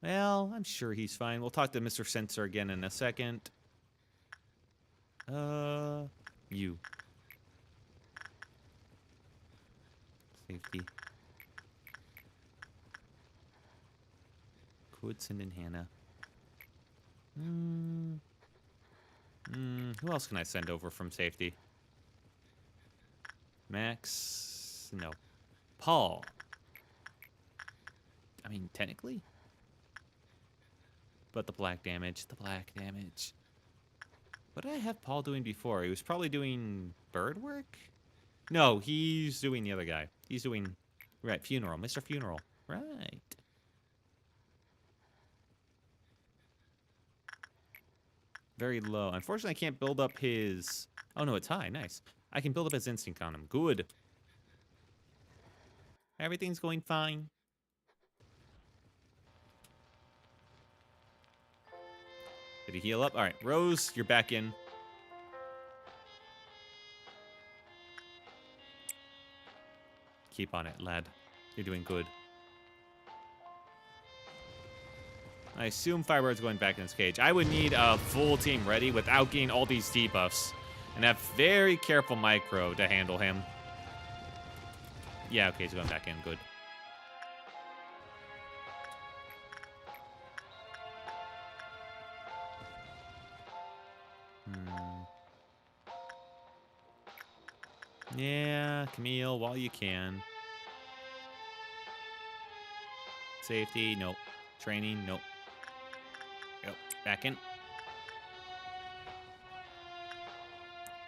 Well, I'm sure he's fine. We'll talk to Mr. Sensor again in a second. You. Safety. Could send in Hannah. Who else can I send over from safety? Max? No. Paul. I mean, technically. But the black damage. The black damage. What did I have Paul doing before? He was probably doing bird work? No, he's doing the other guy. He's doing... Right, funeral. Mr. Funeral. Right. Very low. Unfortunately, I can't build up his... Oh, no, it's high. Nice. I can build up his instinct on him. Good. Everything's going fine. Did he heal up? All right, Rose, you're back in. Keep on it, lad. You're doing good. I assume Firebird's going back in his cage. I would need a full team ready without getting all these debuffs. And have very careful micro to handle him. Yeah, okay, he's going back in. Good. Yeah, Camille, while you can. Safety, nope. Training, nope. Yep, back in.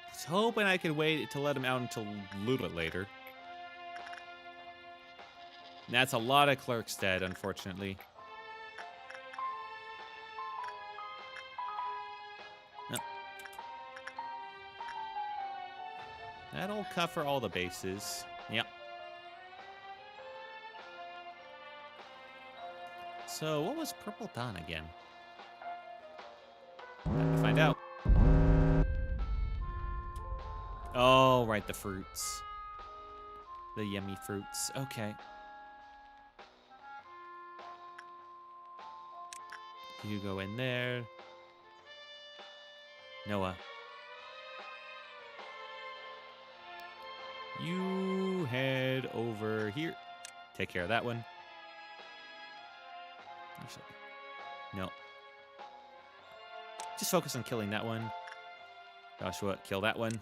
I was hoping I could wait to let him out until a little bit later. And that's a lot of clerks dead, unfortunately. No. That'll cover all the bases. Yep. So, what was Purple Dawn again? Time to find out. Oh, right, the fruits. The yummy fruits. Okay. You go in there. Noah. You head over here. Take care of that one. Actually, no. Just focus on killing that one. Joshua, kill that one.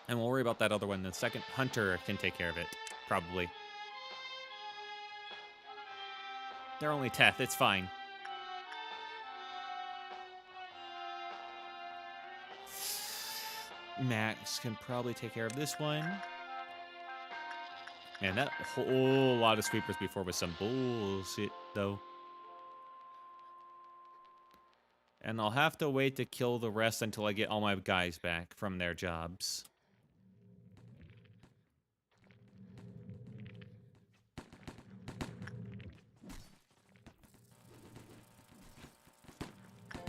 And we'll worry about that other one in a second. Hunter can take care of it. Probably. They're only Teth. It's fine. Max can probably take care of this one. And that whole lot of sweepers before was some bullshit, though. And I'll have to wait to kill the rest until I get all my guys back from their jobs.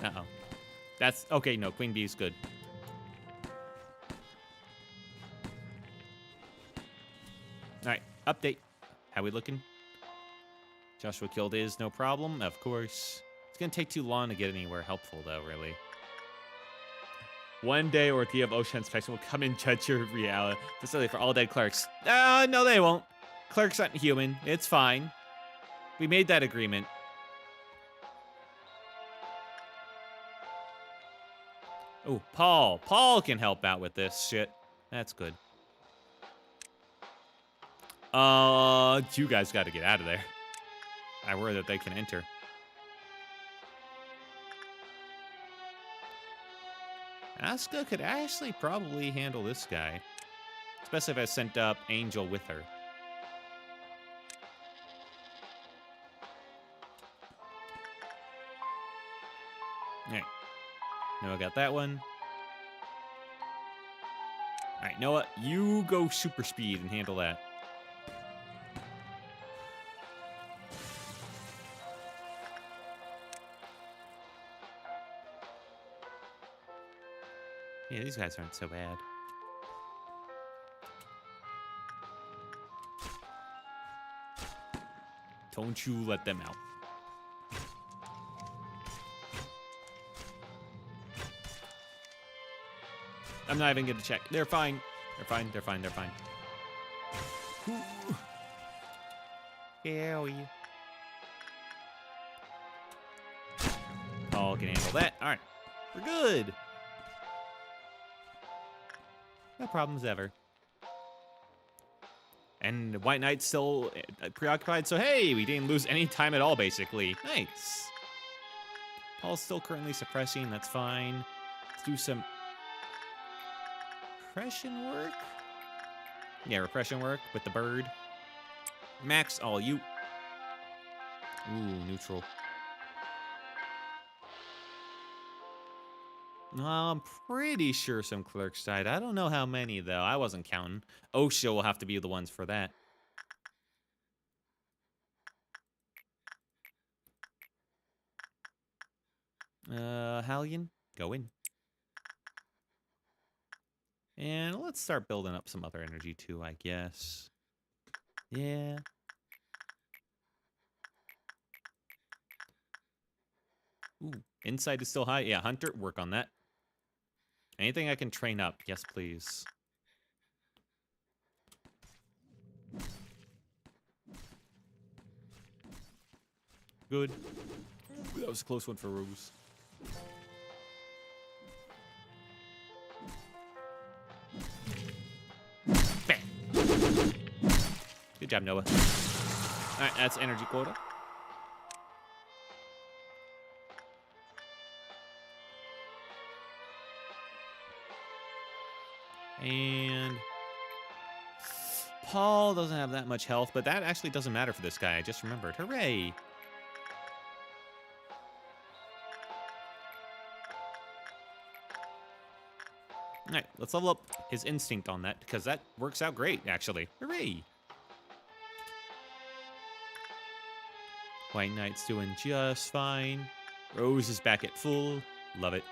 Uh-oh. That's... Okay, no. Queen Bee's good. Alright, update. How we looking? Joshua killed his, no problem, of course. It's gonna take too long to get anywhere helpful, though, really. One day, Orthia of Ocean Inspection will come and judge your reality facility for all dead clerks. No, they won't. Clerks aren't human. It's fine. We made that agreement. Oh, Paul. Paul can help out with this shit. That's good. You guys got to get out of there. I worry that they can enter. Asuka could actually probably handle this guy. Especially if I sent up Angel with her. Alright. Noah got that one. Alright, Noah, you go super speed and handle that. Yeah, these guys aren't so bad. Don't you let them out. I'm not even gonna check. They're fine. They're fine. They're fine. They're fine. Yeah, Paul can handle that. All right, we're good. No problems ever. And White Knight's still preoccupied, so hey, we didn't lose any time at all, basically. Nice. Paul's still currently suppressing, that's fine. Let's do some repression work? Yeah, repression work with the bird. Max, all you. Ooh, neutral. I'm pretty sure some clerks died. I don't know how many, though. I wasn't counting. OSHA will have to be the ones for that. Hallion, go in. And let's start building up some other energy, too, I guess. Yeah. Ooh, inside is still high. Yeah, Hunter, work on that. Anything I can train up, yes, please. Good. That was a close one for Rose. Bam. Good job, Noah. Alright, that's energy quota. And Paul doesn't have that much health, but that actually doesn't matter for this guy. I just remembered. Hooray! Alright, let's level up his instinct on that, because that works out great, actually. Hooray! White Knight's doing just fine. Rose is back at full. Love it.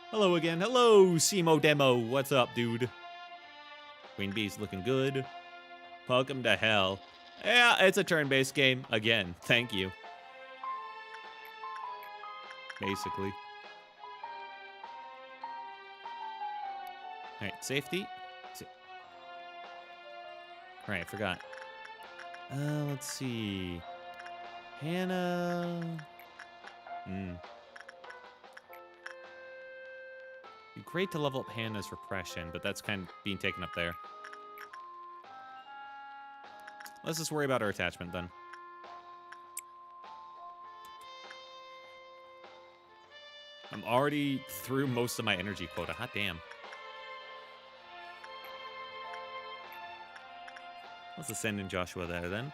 Hello again. Hello, Simo Demo. What's up, dude? Queen Bee's looking good. Welcome to hell. Yeah, it's a turn-based game. Again, thank you. Basically. Alright, safety. Alright, I forgot. Let's see. Hannah. Be great to level up Hannah's repression, but that's kind of being taken up there. Let's just worry about her attachment then. I'm already through most of my energy quota. Hot damn. Let's ascend in Joshua there then.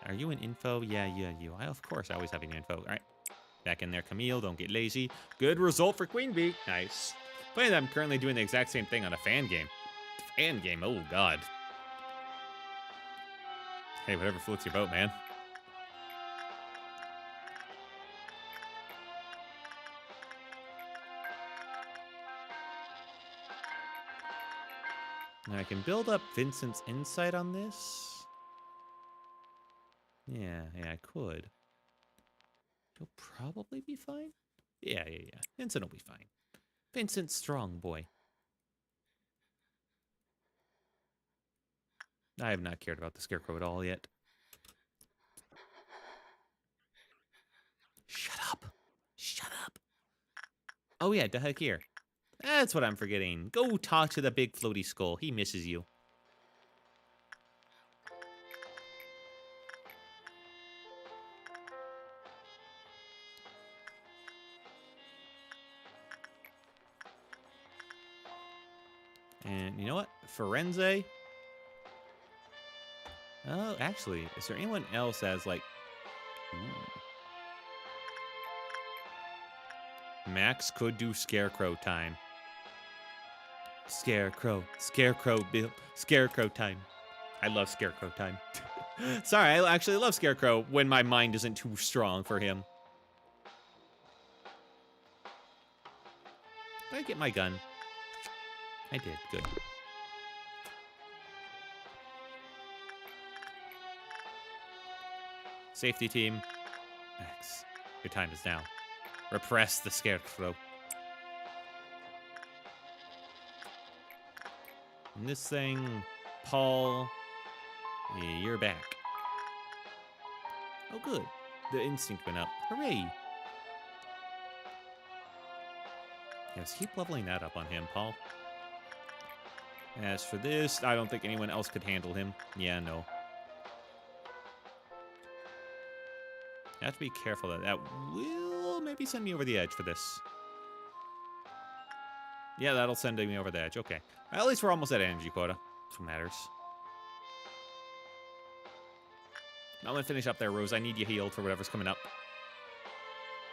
Are you in info? Yeah, you. Of course, I always have an info. All right. Back in there, Camille. Don't get lazy. Good result for Queen Bee. Nice. Funny that I'm currently doing the exact same thing on a fan game. Fan game? Oh, God. Hey, whatever floats your boat, man. Now I can build up Vincent's insight on this. Yeah, I could. He'll probably be fine. Yeah. Vincent will be fine. Vincent's strong, boy. I have not cared about the Scarecrow at all yet. Shut up. Shut up. Oh, yeah, the heck here. That's what I'm forgetting. Go talk to the big floaty skull. He misses you. And you know what? Firenze. Oh, actually, is there anyone else that's like... Ooh. Max could do Scarecrow time. Scarecrow Bill. Scarecrow time. I love Scarecrow time. Sorry, I actually love Scarecrow when my mind isn't too strong for him. Did I get my gun? I did. Good. Safety team. Max, your time is now. Repress the Scarecrow. And this thing, Paul, yeah, you're back. Oh, good. The instinct went up. Hooray! Yes, keep leveling that up on him, Paul. As for this, I don't think anyone else could handle him. Yeah, no. I have to be careful that that will maybe send me over the edge for this. Yeah, that'll send me over the edge. Okay. Well, at least we're almost at energy quota. That's what matters. I'm going to finish up there, Rose. I need you healed for whatever's coming up.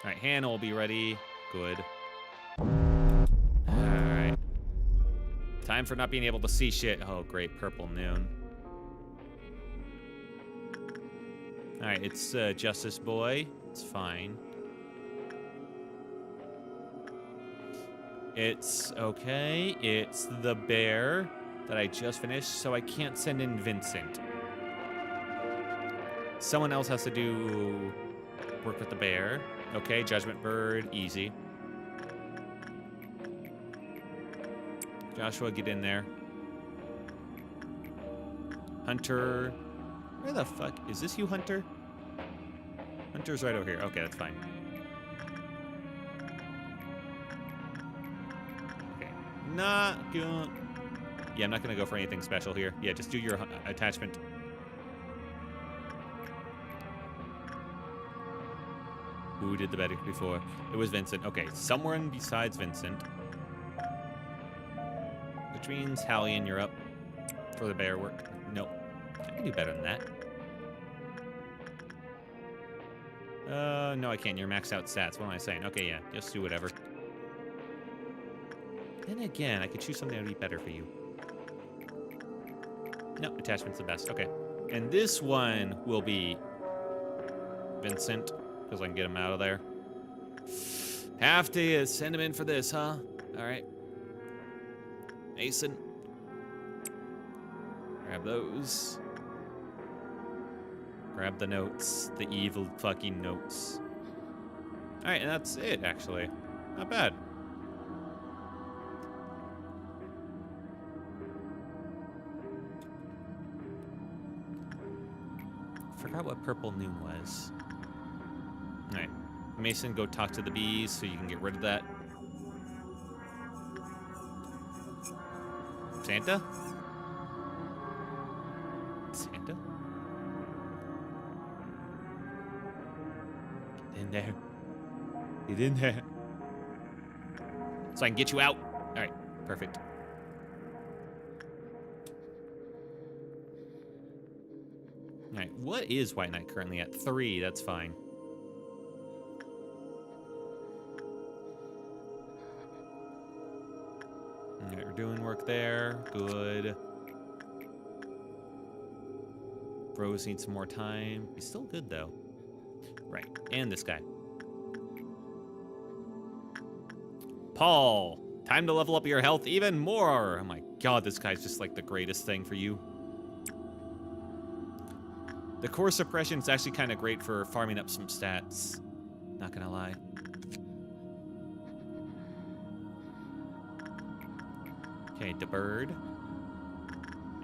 All right, Hannah will be ready. Good. All right. Time for not being able to see shit. Oh, great. Purple noon. All right, it's Justice Boy. It's fine. It's okay. It's the bear that I just finished, so I can't send in Vincent. Someone else has to do work with the bear. Okay, Judgment Bird, easy. Joshua, get in there. Hunter. Where the fuck? Is this you, Hunter? Hunter's right over here. Okay, that's fine. not gonna... Yeah, I'm not gonna go for anything special here. Yeah, just do your attachment. Who did the better before? It was Vincent. Okay, someone besides Vincent. Which means Hallian, you're up for the bear work. Nope. I can do better than that. No, I can't. You're maxed out stats. What am I saying? Okay, yeah. Just do whatever. Then again, I could choose something that would be better for you. No, attachment's the best. Okay. And this one will be Vincent, because I can get him out of there. Have to send him in for this, huh? All right. Mason. Grab those. Grab the notes. The evil fucking notes. All right, and that's it, actually. Not bad. Forgot what Purple Noon was. All right. Mason, go talk to the bees so you can get rid of that. Santa? Santa? Get in there. Get in there. So I can get you out. All right, perfect. All right, what is White Knight currently at? 3, that's fine. All right, we're doing work there. Good. Rose needs some more time. He's still good, though. Right, and this guy. Paul, time to level up your health even more. Oh my god, this guy's just like the greatest thing for you. The core suppression is actually kind of great for farming up some stats. Not gonna lie. Okay, the bird.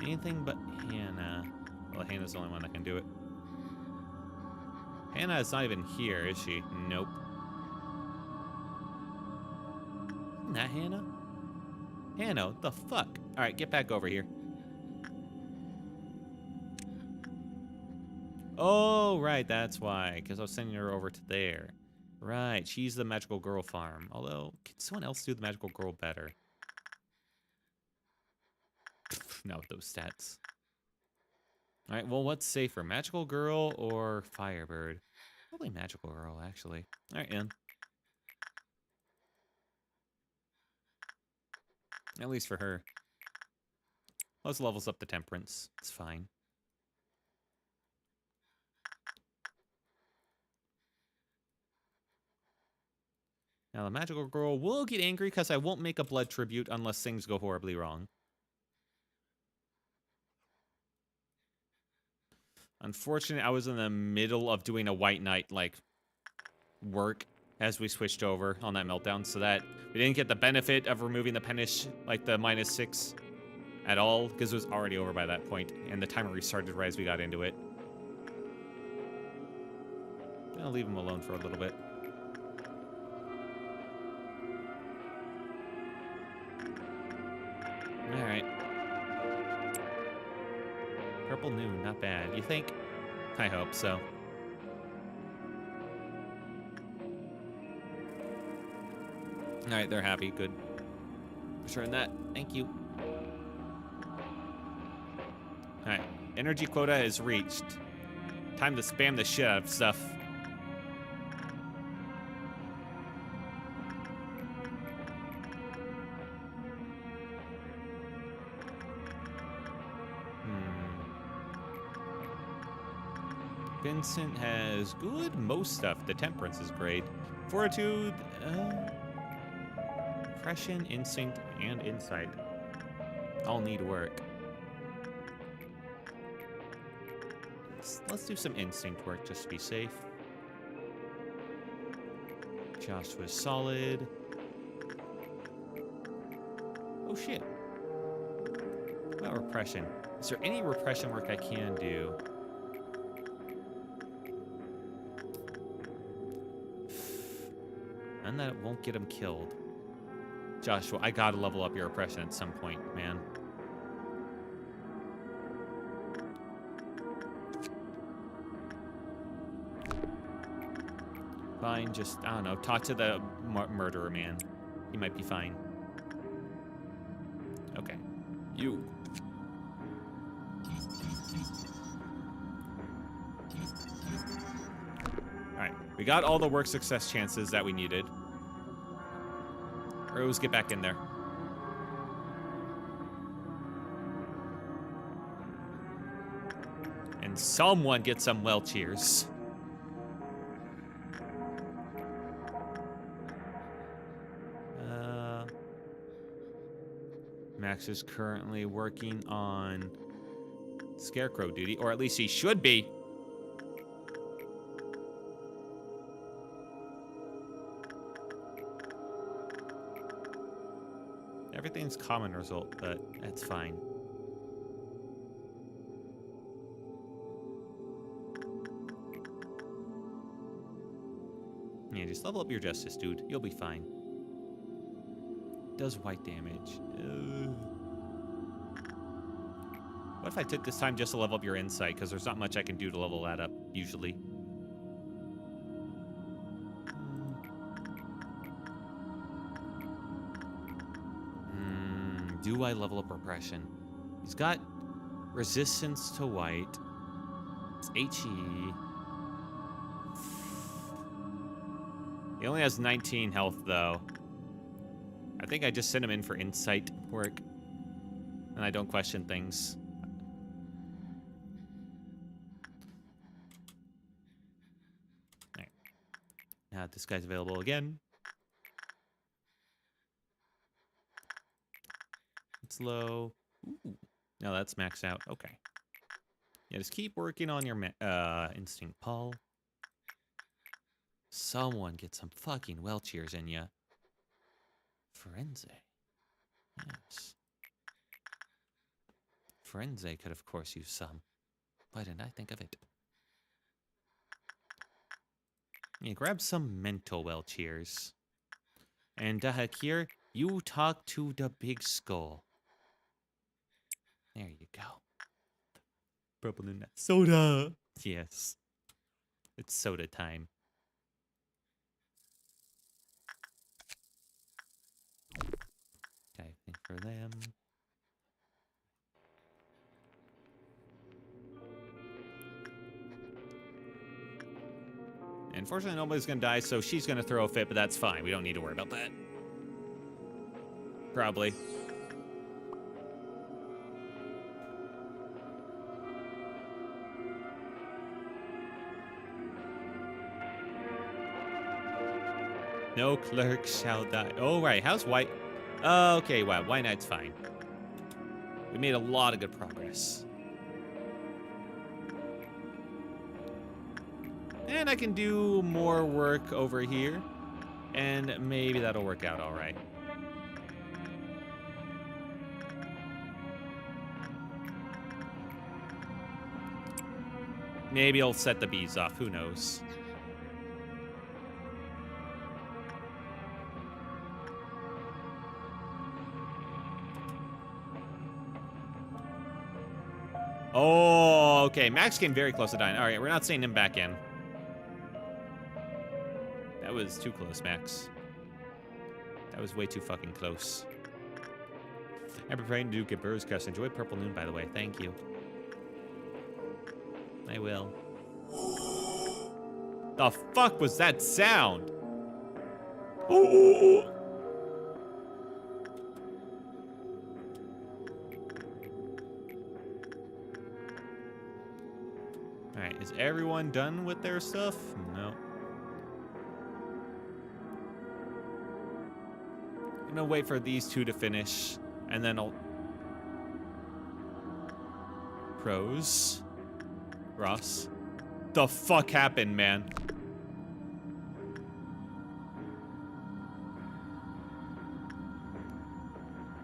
Anything but Hannah. Well, Hannah's the only one that can do it. Hannah is not even here, is she? Nope. Isn't that Hannah? Hannah, what the fuck? All right, get back over here. Oh, right, that's why. Because I was sending her over to there. Right, she's the magical girl farm. Although, can someone else do the magical girl better? Not with those stats. All right, well, what's safer? Magical girl or Firebird? Probably magical girl, actually. All right, Ian. At least for her. Plus levels up the temperance. It's fine. Now, the magical girl will get angry because I won't make a blood tribute unless things go horribly wrong. Unfortunately, I was in the middle of doing a White Knight, like, work as we switched over on that meltdown, so that we didn't get the benefit of removing the punish, like the -6 at all, because it was already over by that point, and the timer restarted right as we got into it. I'll leave him alone for a little bit. All right. Purple Noon, not bad. You think? I hope so. All right, they're happy. Good. Return that. Thank you. All right. Energy quota is reached. Time to spam the shit out of stuff. Vincent has good most stuff. The temperance is great. Fortitude, Depression, instinct, and insight all need work. Let's do some instinct work just to be safe. Joshua's solid. Oh shit. What about repression? Is there any repression work I can do? And that won't get him killed. Joshua, I gotta level up your oppression at some point, man. Fine, just, I don't know, talk to the murderer man. He might be fine. Okay. You. Alright, we got all the work success chances that we needed. Rose, get back in there. And someone get some well cheers. Max is currently working on scarecrow duty, or at least he should be. Everything's common result, but that's fine. Yeah, just level up your justice, dude. You'll be fine. Does white damage. What if I took this time just to level up your insight? Because there's not much I can do to level that up, usually. Do I level up repression? He's got resistance to white. It's HE. He only has 19 health, though. I think I just sent him in for insight work. And I don't question things. Alright. Now this guy's available again. It's low. Ooh. No, that's maxed out. Okay. Yeah, just keep working on your instinct, Paul. Someone get some fucking well cheers in ya. Frenzy. Yes. Frenzy could, of course, use some. Why didn't I think of it? Yeah, grab some mental well cheers. And Dahakir, you talk to the big skull. There you go. Purple in that soda. Yes. It's soda time. Okay, I think for them. Unfortunately, nobody's gonna die, so she's gonna throw a fit, but that's fine. We don't need to worry about that. Probably. No clerk shall die. Oh, right. How's White? Okay, wow. White Knight's fine. We made a lot of good progress. And I can do more work over here. And maybe that'll work out all right. Maybe I'll set the bees off. Who knows? Oh, okay. Max came very close to dying. All right, we're not sending him back in. That was too close, Max. That was way too fucking close. I'm preparing to do Gibber's Crest. Enjoy Purple Noon, by the way. Thank you. I will. The fuck was that sound? Oh. Alright, is everyone done with their stuff? No. I'm gonna wait for these two to finish, and then I'll... Pros. Ross. The fuck happened, man?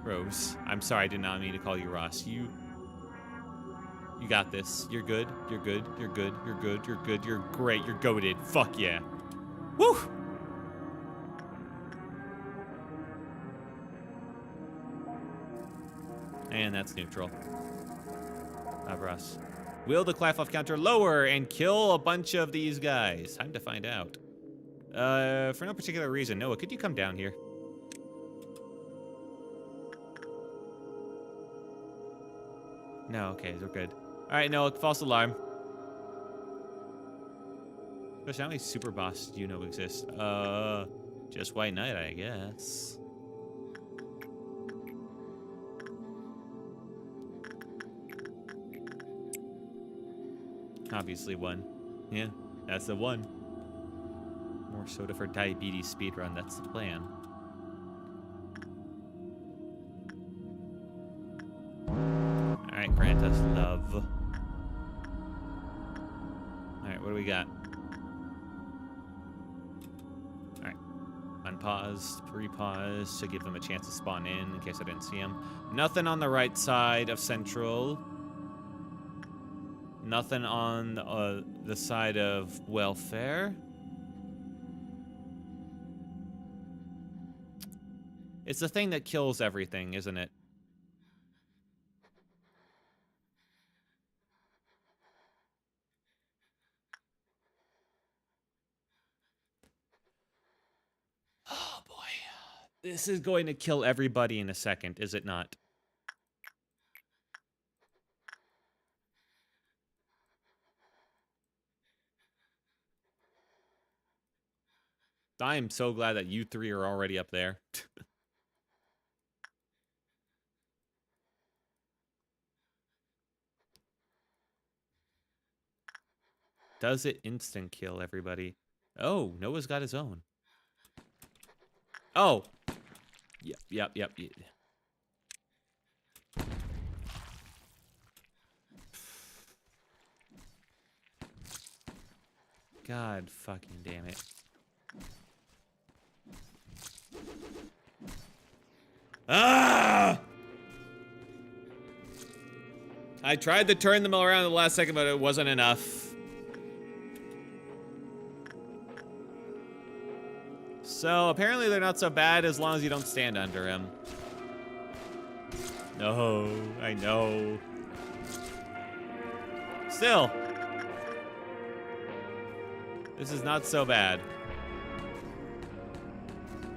Rose. I'm sorry, I did not mean to call you Ross. You got this. You're good. You're good. You're good. You're good. You're good. You're great. You're goated. Fuck yeah. Woo! And that's neutral. Avras. Will the Klafov counter lower and kill a bunch of these guys? Time to find out. For no particular reason. Noah, could you come down here? No, okay, we're good. Alright, Noah, false alarm. Especially how many super bosses do you know exist? Just White Knight, I guess. Obviously one. Yeah, that's the one. More soda for diabetes speedrun, that's the plan. Alright, grant us love. Alright, what do we got? Alright. Unpause, repause to give them a chance to spawn in case I didn't see them. Nothing on the right side of Central. Nothing on the side of welfare. It's the thing that kills everything, isn't it? Oh boy. This is going to kill everybody in a second, is it not? I am so glad that you three are already up there. Does it instant kill everybody? Oh, Noah's got his own. Oh. Yep. God fucking damn it. Ah! I tried to turn them around at the last second, but it wasn't enough. So apparently they're not so bad as long as you don't stand under him. No, I know. Still. This is not so bad.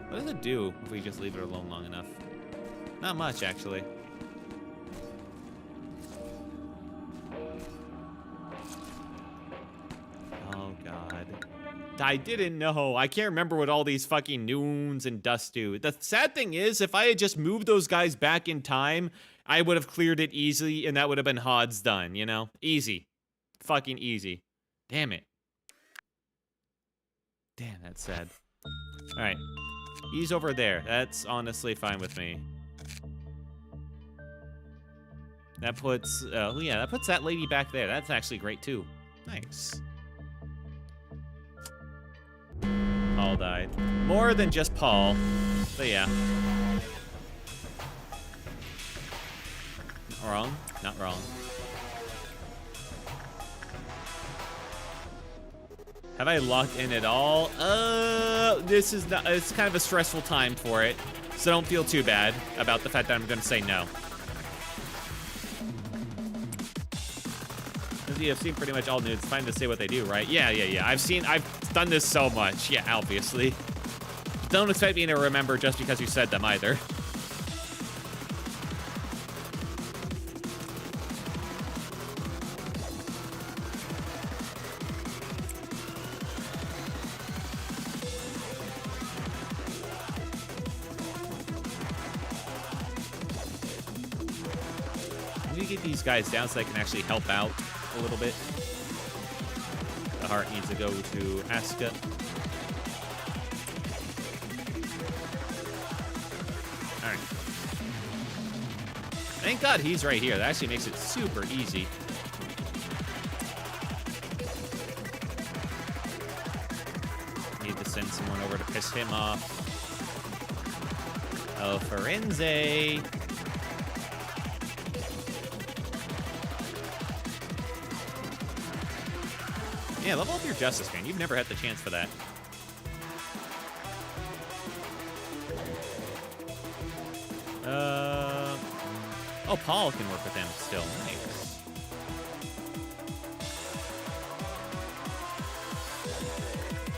What does it do if we just leave it alone long enough? Not much, actually. Oh, God. I didn't know. I can't remember what all these fucking noons and dust do. The sad thing is, if I had just moved those guys back in time, I would have cleared it easily, and that would have been HOD's done, you know? Easy. Fucking easy. Damn it. Damn, that's sad. Alright. He's over there. That's honestly fine with me. That puts, oh yeah, that puts that lady back there. That's actually great too. Nice. Paul died. More than just Paul, but yeah. Not wrong? Not wrong. Have I locked in at all? This is not, it's kind of a stressful time for it. So don't feel too bad about the fact that I'm gonna say no. You've seen pretty much all nudes. It's fine to say what they do, right? Yeah. I've done this so much. Yeah, obviously. Don't expect me to remember just because you said them either. Get these guys down so they can actually help out a little bit. The heart needs to go to Asuka. Alright. Thank God he's right here. That actually makes it super easy. Need to send someone over to piss him off. Oh, Forense. Yeah, level up your justice, man. You've never had the chance for that. Oh, Paul can work with him still. Nice.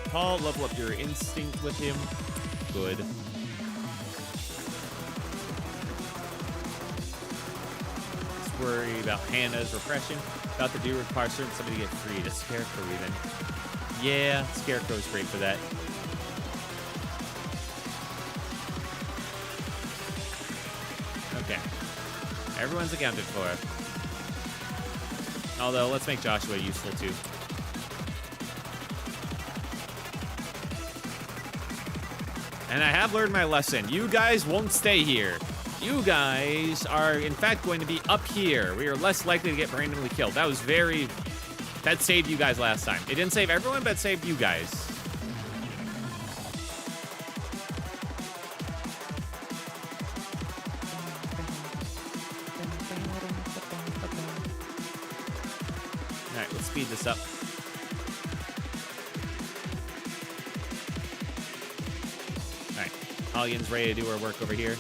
Paul, level up your instinct with him. Good. Let's worry about Hannah's repression. About to do require certain somebody to get freed. A Scarecrow even. Yeah, Scarecrow's great for that. Okay. Everyone's accounted for. Although, let's make Joshua useful too. And I have learned my lesson. You guys won't stay here. You guys are, in fact, going to be up here. We are less likely to get randomly killed. That was very... That saved you guys last time. It didn't save everyone, but it saved you guys. Alright, let's speed this up. Alright, Hallian's ready to do her work over here.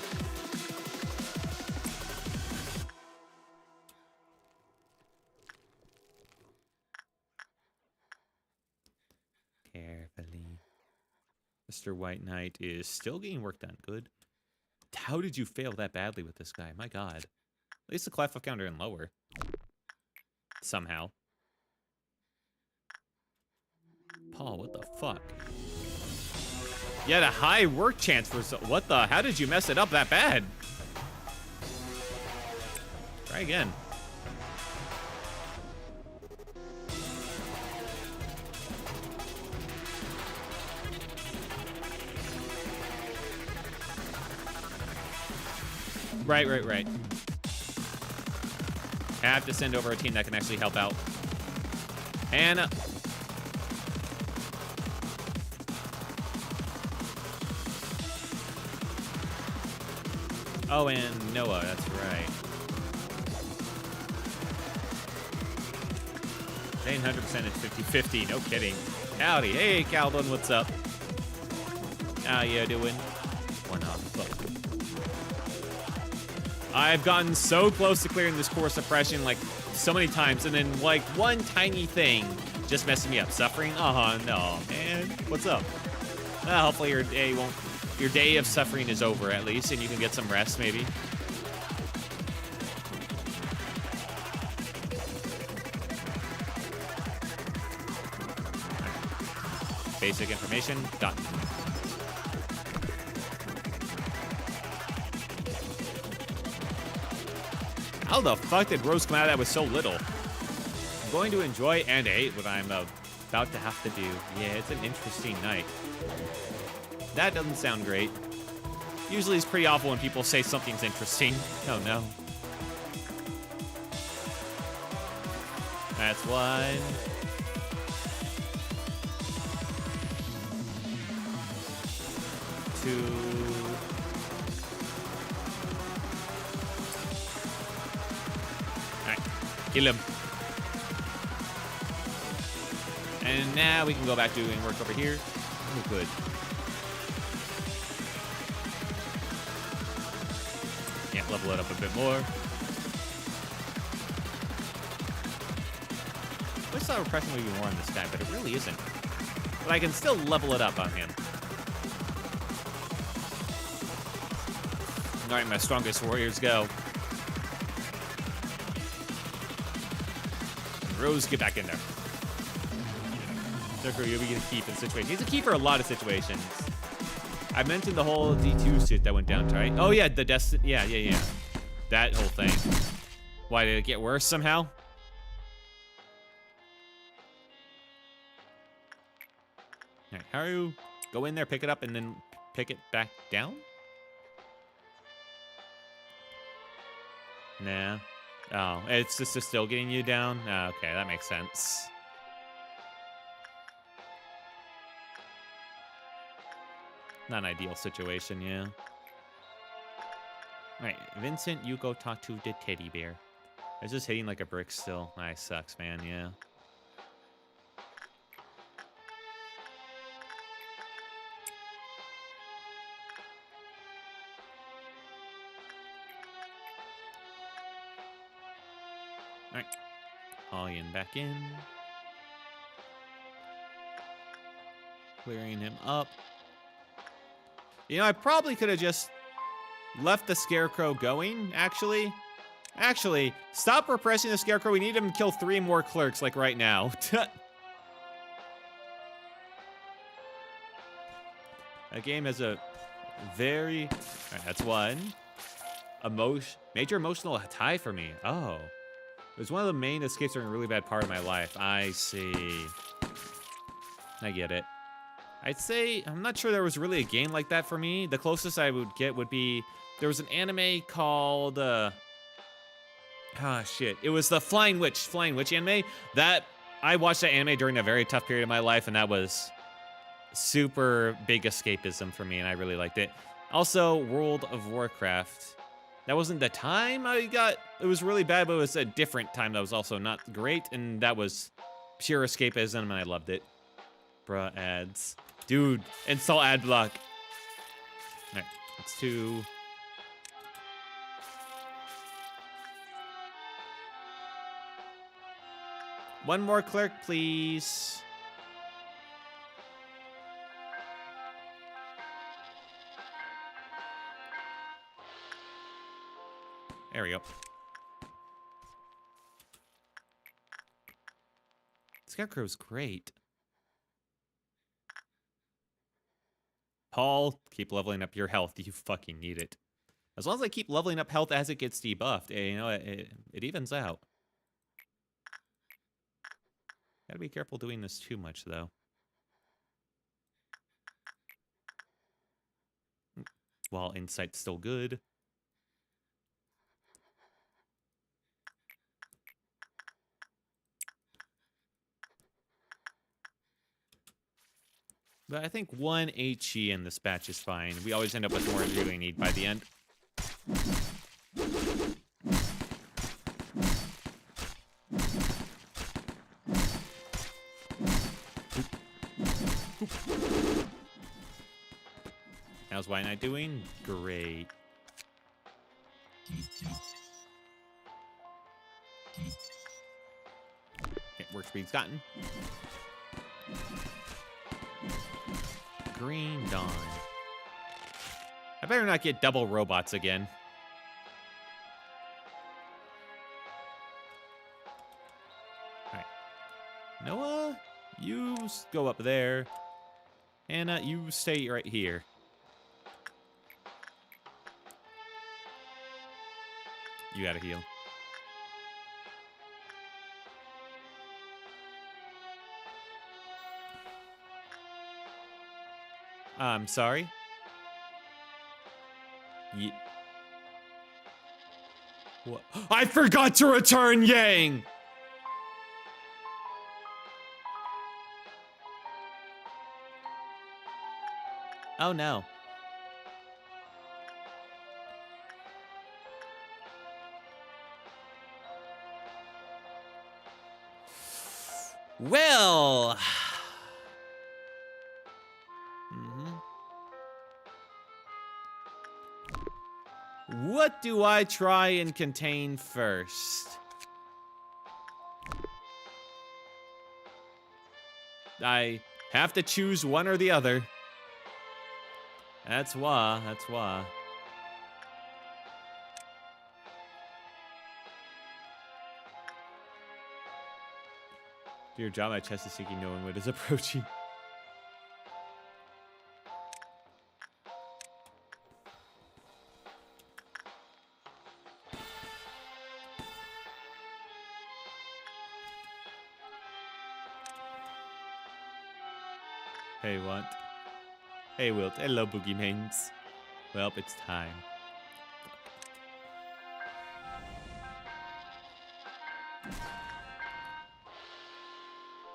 Carefully. Mr. White Knight is still getting work done. Good. How did you fail that badly with this guy? My god. At least the clef counter and lower. Somehow. Paul, what the fuck? You had a high work chance for... What the... How did you mess it up that bad? Try again. Right. I have to send over a team that can actually help out. And... Oh, and Noah, that's right. 100% it's 50-50, no kidding. Howdy, hey Calvin, what's up? How you doing? One on. I've gotten so close to clearing this core suppression like so many times, and then like one tiny thing just messing me up. Suffering? No, man. What's up? Well, hopefully your day of suffering is over at least, and you can get some rest maybe. Basic information, done. How the fuck did Rose come out of that with so little? I'm going to enjoy and hate what I'm about to have to do. Yeah, it's an interesting night. That doesn't sound great. Usually it's pretty awful when people say something's interesting. Oh no. That's one. Two. Alright, kill him. And now we can go back doing work over here. Oh, good. Yeah, level it up a bit more. I wish the repression would be more on this guy, but it really isn't. But I can still level it up on him. Alright, my strongest warriors go. Rose, get back in there. Therefore, you'll be getting keep in situations. He's a key for a lot of situations. I mentioned the whole D2 shit that went down, right? Oh yeah, the Destiny. Yeah. That whole thing. Why did it get worse somehow? Alright, Haru, go in there, pick it up, and then pick it back down? Nah. Oh, it's just still getting you down? Oh, okay, that makes sense. Not an ideal situation, yeah. Alright, Vincent, you go talk to the teddy bear. I was just hitting like a brick still. That sucks, man, yeah. Alright. Hauling back in. Clearing him up. You know, I probably could have just left the Scarecrow going, actually. Actually, stop repressing the Scarecrow. We need him to kill 3 more clerks, like, right now. That game has a very... Alright, that's one. Major emotional tie for me. Oh. It was one of the main escapes during a really bad part of my life. I see. I get it. I'd say, I'm not sure there was really a game like that for me. The closest I would get would be, there was an anime called, shit. It was the Flying Witch anime. That, I watched that anime during a very tough period of my life, and that was super big escapism for me, and I really liked it. Also, World of Warcraft. That wasn't the time I got, it was really bad, but it was a different time that was also not great, and that was pure escapism, and I loved it. Bruh, ads. Dude, install ad block. Alright, let's do... One more clerk, please. There we go. Scarecrow's great. Paul, keep leveling up your health. You fucking need it. As long as I keep leveling up health as it gets debuffed, you know, it evens out. Gotta be careful doing this too much, though. While insight's still good. But I think 1 HE in this batch is fine. We always end up with more than we need by the end. How's White Knight doing? Great. Okay, work speed's gotten. Green Dawn. I better not get double robots again. Alright. Noah, you go up there. Hannah, you stay right here. You gotta heal. I'm sorry. What? I forgot to return Yang! Oh no. Well... What do I try and contain first? I have to choose one or the other. That's why. Dear job, my chest is seeking knowing what is approaching. Hey, what? Hey, Wilt. Hello, Boogeymanes. Well, it's time.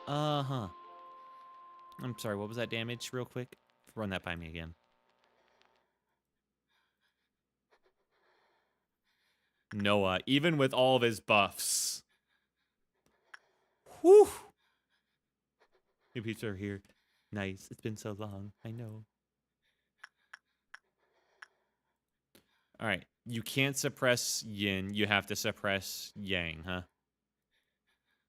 Uh-huh. I'm sorry, what was that damage, real quick? Run that by me again. Noah, even with all of his buffs. Whew! New peeps are here. Nice. It's been so long. I know. Alright. You can't suppress yin. You have to suppress yang, huh?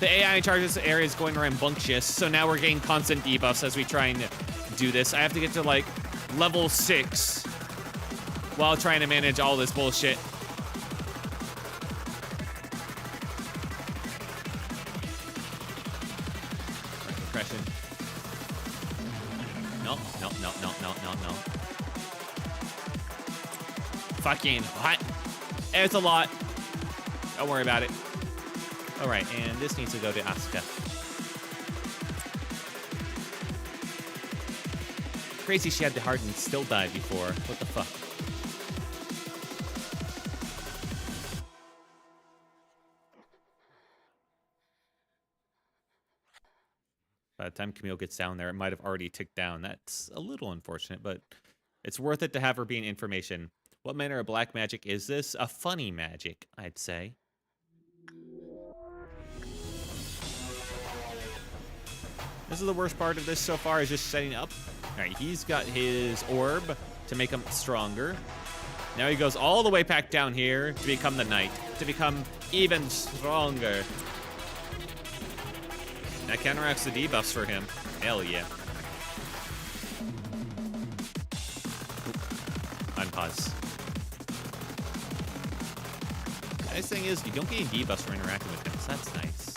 The AI in charge of this area is going rambunctious, so now we're getting constant debuffs as we try and do this. I have to get to, like, level 6 while trying to manage all this bullshit. Repression. No. Fucking what? It's a lot. Don't worry about it. All right, and this needs to go to Asuka. Crazy she had the heart and still died before. What the fuck? By the time Camille gets down there, it might have already ticked down. That's a little unfortunate, but it's worth it to have her be an information. What manner of black magic is this? A funny magic, I'd say. This is the worst part of this so far, is just setting up. All right, he's got his orb to make him stronger. Now he goes all the way back down here to become the knight, to become even stronger. That counteracts the debuffs for him. Hell yeah. Unpause. Nice thing is, you don't get any debuffs for interacting with him, so that's nice.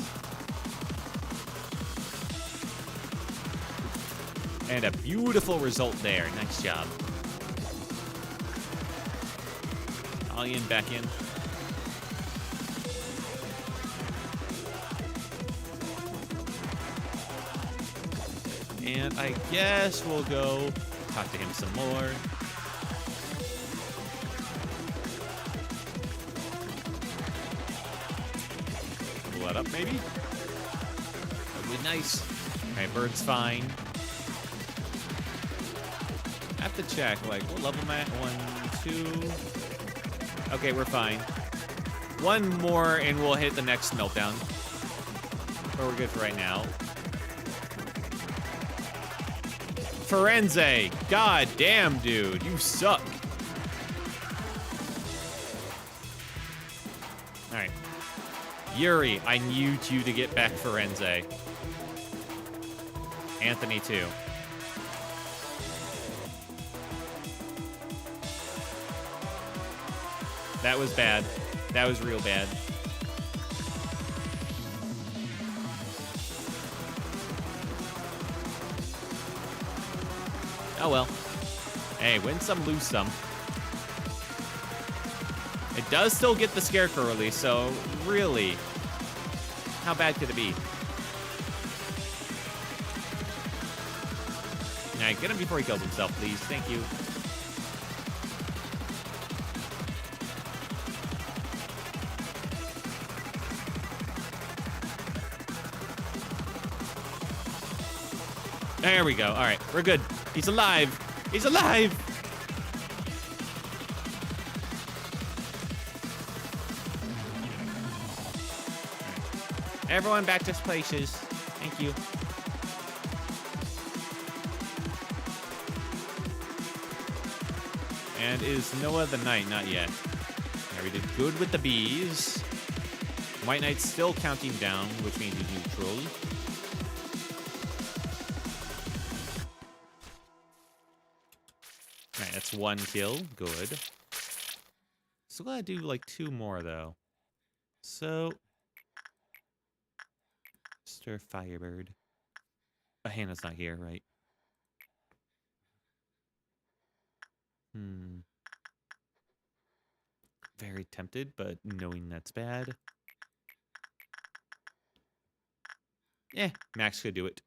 And a beautiful result there. Nice job. Alien back in. And I guess we'll go talk to him some more. Pull that up, maybe? That would be nice. Alright, bird's fine. I have to check, like, what level am I at? 1, 2. Okay, we're fine. One more and we'll hit the next meltdown. But we're good for right now. Firenze, god damn, dude, you suck. All right, Yuri, I need you to get back Firenze. Anthony too. That was bad. That was real bad. Oh well. Hey, win some, lose some. It does still get the Scarecrow release, so really, how bad could it be? Alright, get him before he kills himself, please. Thank you. There we go. All right, we're good. He's alive. He's alive. Everyone back to places. Thank you. And is Noah the Knight? Not yet. Yeah, we did good with the bees. White Knight's still counting down, which means he's neutral. Alright, that's 1 kill. Good. Still gotta do like 2 more though. So Mr. Firebird. Oh, Hannah's not here, right? Very tempted, but knowing that's bad. Max could do it.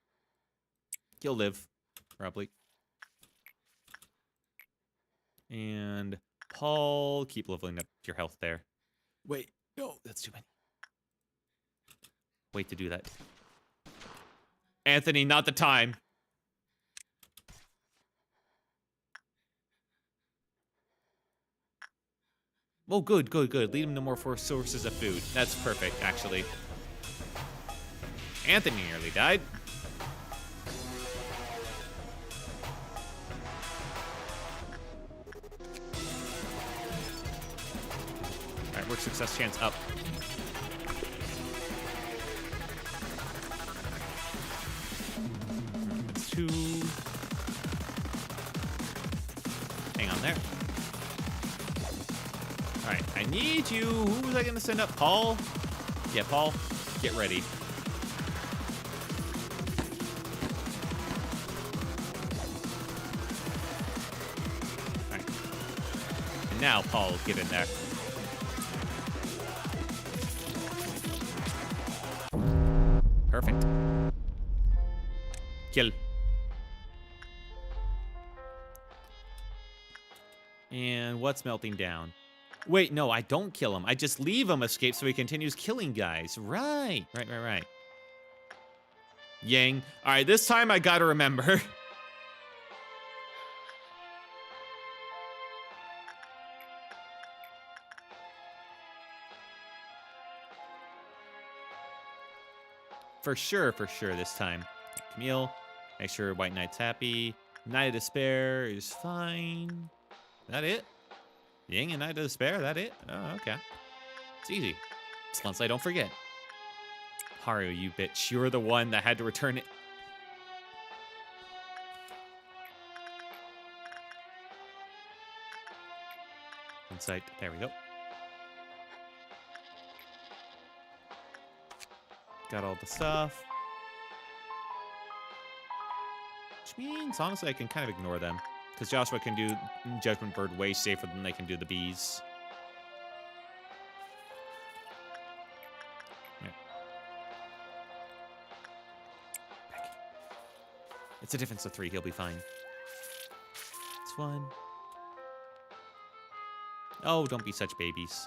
He'll live, probably. And Paul, keep leveling up your health there. Wait, no, that's too many. Wait to do that. Anthony, not the time. Oh, good, good, good. Lead him to more sources of food. That's perfect, actually. Anthony nearly died. Alright, work success chance up. All right, I need you. Who was I gonna send up? Paul? Yeah, Paul, get ready. All right. And now, Paul, get in there. Perfect. Kill. And what's melting down? Wait, no, I don't kill him. I just leave him escape so he continues killing guys. Right. Yang. All right, this time I gotta remember. For sure this time. Camille, make sure White Knight's happy. Knight of Despair is fine. That it? Yang and Knight of Despair, that it? Oh, okay. It's easy. Once I don't forget. Haru, you bitch. You're the one that had to return it. Insight. There we go. Got all the stuff. Which means, honestly, I can kind of ignore them. Because Joshua can do Judgment Bird way safer than they can do the bees. Yeah. It's a difference of 3. He'll be fine. It's 1. Oh, don't be such babies.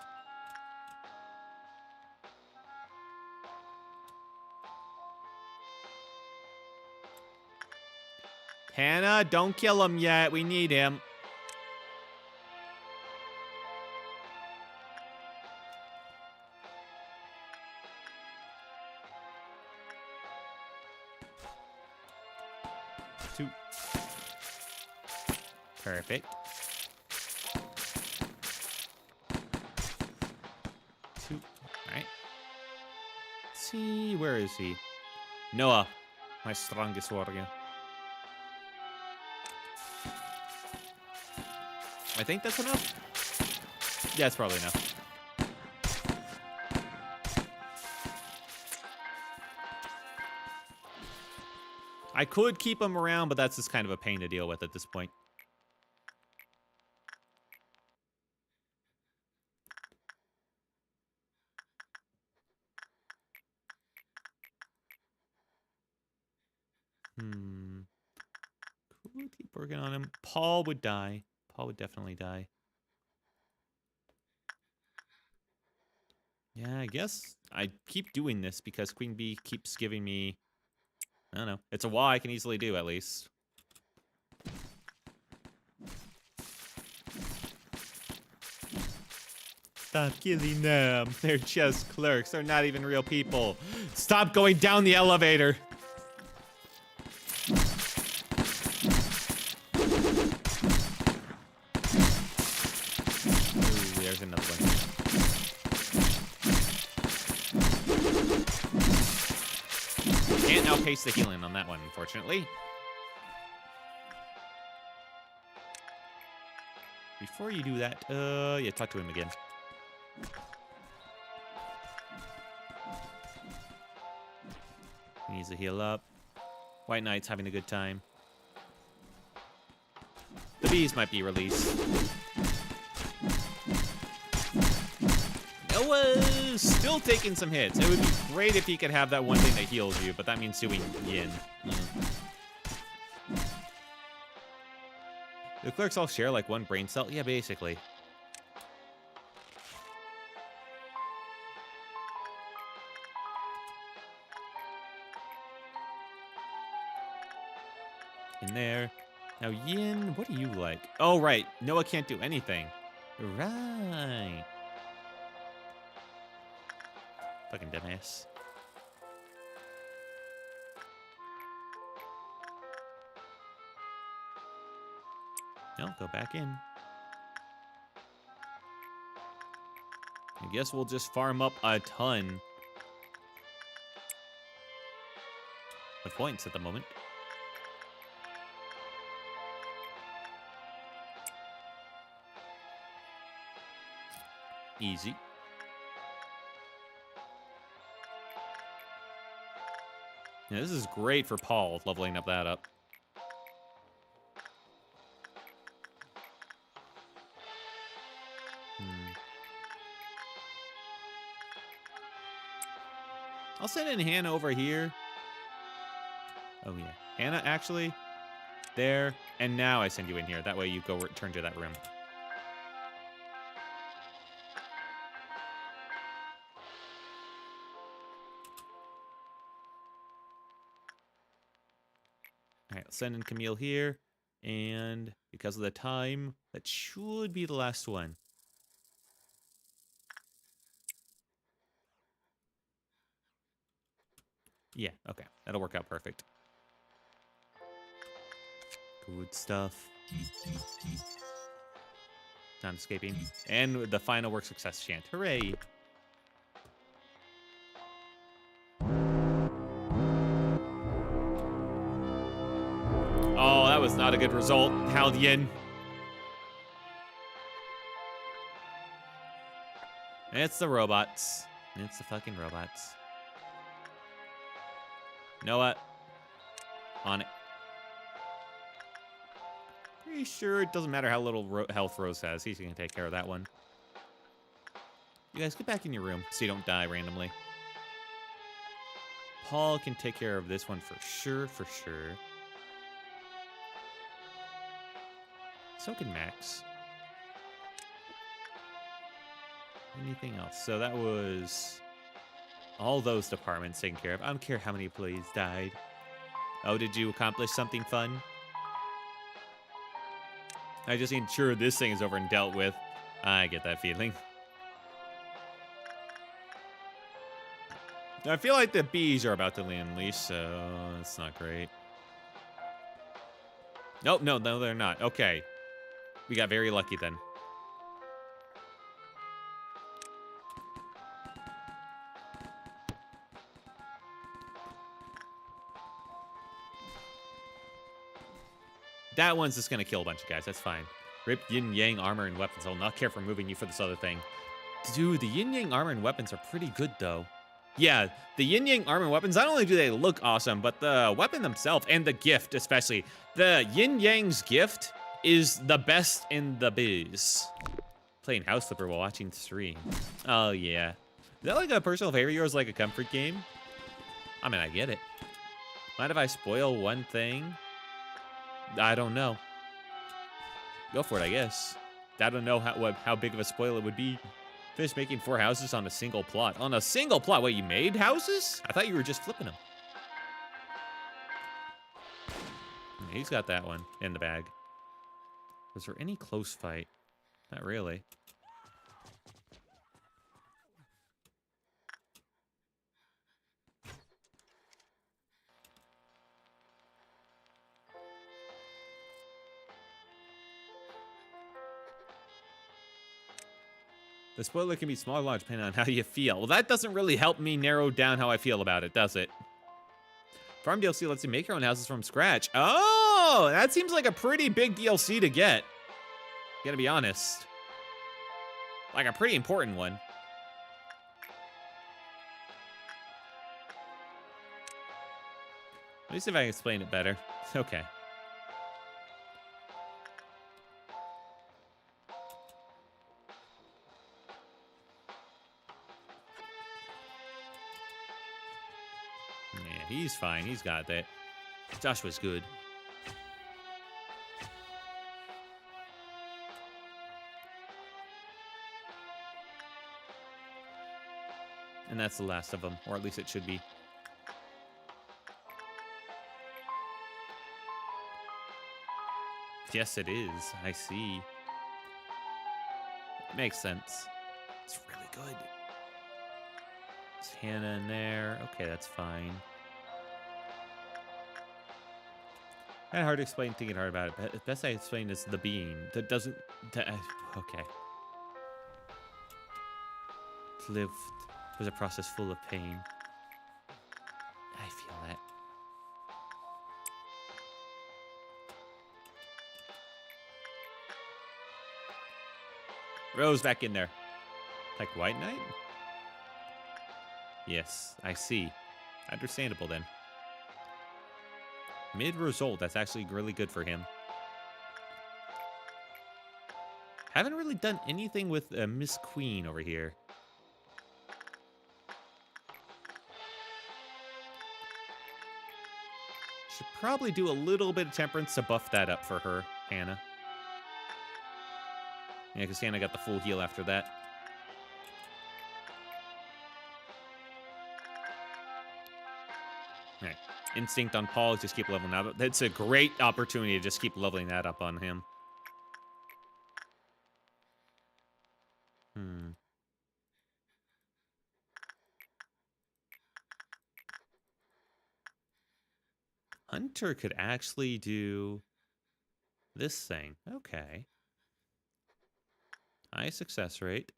Hannah, don't kill him yet. We need him. Two. Perfect. 2. All right. Let's see, where is he? Noah, my strongest warrior. I think that's enough. Yeah, it's probably enough. I could keep him around, but that's just kind of a pain to deal with at this point. Could keep working on him. Paul would die. Paul would definitely die. Yeah, I guess I keep doing this because Queen Bee keeps giving me... I don't know. It's a wall I can easily do, at least. Stop killing them. They're just clerks. They're not even real people. Stop going down the elevator. Ooh, there's another one. Can't outpace the healing on that one, unfortunately. Before you do that, yeah, talk to him again. He needs to heal up. White Knight's having a good time. The bees might be released. Noah's still taking some hits. It would be great if he could have that one thing that heals you, but that means doing yin. The clerks all share like one brain cell? Yeah, basically. In there. Now, Yin, what do you like? Oh, right. Noah can't do anything. Right. Fucking dumbass. No, go back in. I guess we'll just farm up a ton of points at the moment. Easy. Yeah, this is great for Paul, leveling up that up. I'll send in Hannah over here. Oh, yeah. Hannah, actually, there. And now I send you in here. That way you go return to that room. All right, I'll send in Camille here. And because of the time, that should be the last one. Yeah, okay. That'll work out perfect. Good stuff. Not escaping. And the final work success chant. Hooray! Oh, that was not a good result, Haldian. It's the robots. It's the fucking robots. You know what? On it. Pretty sure it doesn't matter how little health Rose has. He's gonna take care of that one. You guys get back in your room so you don't die randomly. Paul can take care of this one for sure, for sure. So can Max. Anything else? So that was all those departments taken care of. I don't care how many employees died. Oh, did you accomplish something fun? I just ensure this thing is over and dealt with. I get that feeling. I feel like the bees are about to unleash, so it's not great. Nope, no, they're not. Okay. We got very lucky then. That one's just gonna kill a bunch of guys. That's fine. Rip yin yang armor and weapons. I'll not care for moving you for this other thing. Dude, the yin yang armor and weapons are pretty good though. Yeah, the yin yang armor and weapons, not only do they look awesome, but the weapon themselves and the gift especially. The yin yang's gift is the best in the biz. Playing House Flipper while watching stream. Oh yeah. Is that like a personal favorite of yours, like a comfort game? I mean, I get it. Mind if I spoil one thing? I don't know. Go for it, I guess. I don't know how big of a spoiler it would be. Finished making 4 houses on a single plot. On a single plot? Wait, you made houses? I thought you were just flipping them. He's got that one in the bag. Was there any close fight? Not really. The spoiler can be small or large depending on how you feel. Well, that doesn't really help me narrow down how I feel about it, does it? Farm DLC lets you make your own houses from scratch. Oh, that seems like a pretty big DLC to get. Gotta be honest. Like a pretty important one. Let me see if I can explain it better. Okay. Yeah, he's fine. He's got that. Joshua's good. And that's the last of them, or at least it should be. Yes, it is. I see. Makes sense. It's really good. It's Hannah in there. Okay, that's fine. Kind of hard to explain thinking hard about it. But best I explain is the being. That doesn't... okay. To live was a process full of pain. I feel that. Rose back in there. Like White Knight? Yes, I see. Understandable then. Mid-result, that's actually really good for him. Haven't really done anything with Miss Queen over here. Should probably do a little bit of temperance to buff that up for her, Hannah. Yeah, because Hannah got the full heal after that. All right. Instinct on Paul, just keep leveling that up. That's a great opportunity to just keep leveling that up on him. Hunter could actually do this thing. Okay. High success rate.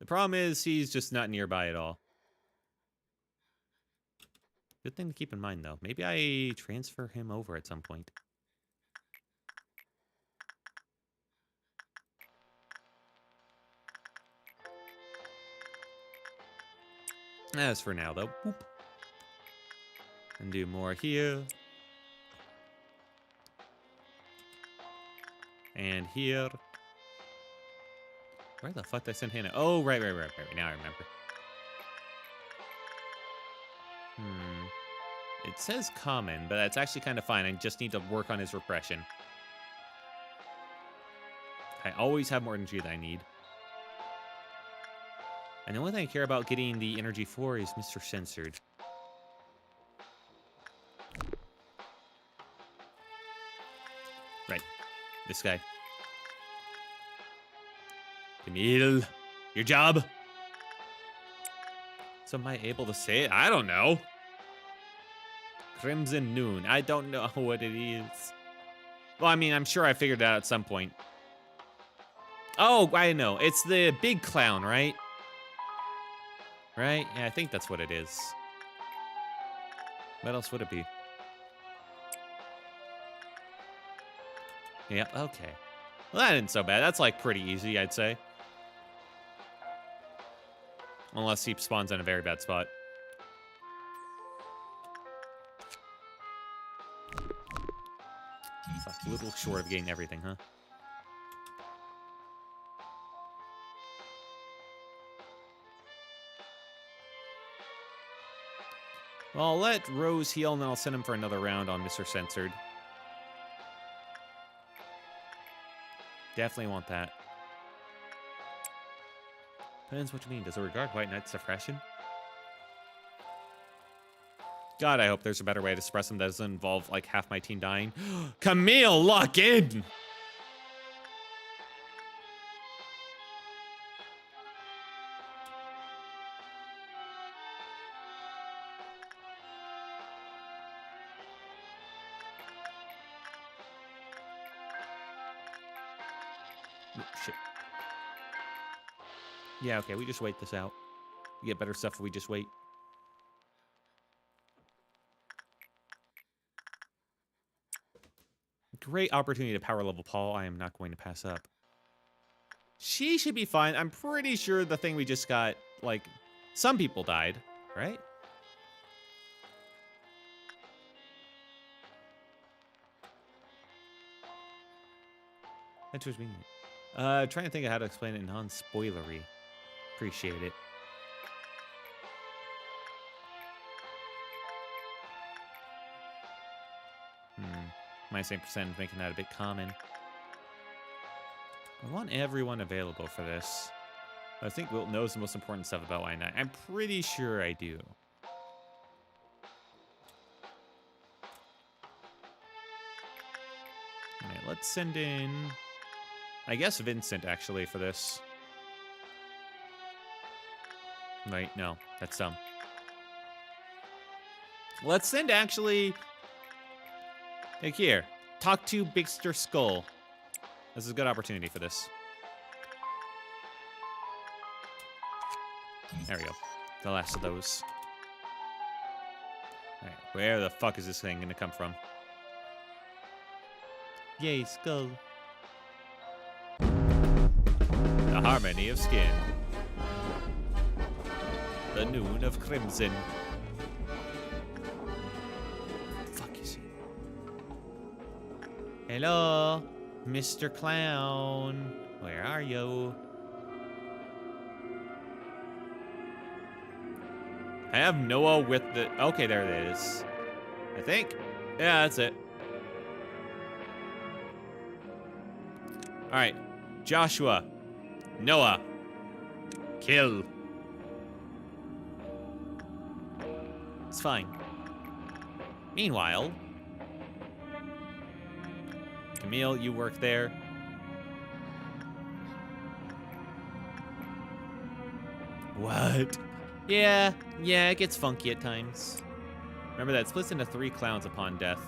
The problem is he's just not nearby at all. Good thing to keep in mind, though. Maybe I transfer him over at some point. As for now, though. Boop. And do more here. And here. Where the fuck did I send Hannah? Oh, right. Now I remember. It says common, but that's actually kind of fine. I just need to work on his repression. I always have more energy than I need. And the only thing I care about getting the energy for is Mr. Censored. Right. This guy. Camille, your job. So am I able to say it? I don't know. Crimson Noon. I don't know what it is. Well, I mean, I'm sure I figured it out at some point. Oh, I know. It's the big clown, right? Right? Yeah, I think that's what it is. What else would it be? Yeah, okay. Well, that isn't so bad. That's, like, pretty easy, I'd say. Unless he spawns in a very bad spot. Fuck, a little short of getting everything, huh? Well, I'll let Rose heal, and then I'll send him for another round on Mr. Censored. Definitely want that. Depends what you mean. Does it regard White Knight's suppression? God, I hope there's a better way to suppress him that doesn't involve, like, half my team dying. Camille, lock in! Oh, shit. Yeah, okay, we just wait this out. We get better stuff if we just wait. Great opportunity to power level Paul. I am not going to pass up. She should be fine. I'm pretty sure the thing we just got, like, some people died, right? That was me. Trying to think of how to explain it non-spoilery. Appreciate it. My same percent making that a bit common. I want everyone available for this. I think Wilt knows the most important stuff about White Knight. I'm pretty sure I do. Alright, let's send in... I guess Vincent, actually, for this. Right, no, that's dumb. Let's send, actually... Like here, talk to Bigster Skull. This is a good opportunity for this. There we go. The last of those. Alright, where the fuck is this thing gonna come from? Yay, Skull. The harmony of skin. The noon of crimson. Fuck is he? Hello, Mr. Clown. Where are you? I have Noah with the... Okay, there it is. I think. Yeah, that's it. All right. Joshua. Noah. Kill. It's fine. Meanwhile, Camille, you work there. What? Yeah, it gets funky at times. Remember that splits into 3 clowns upon death.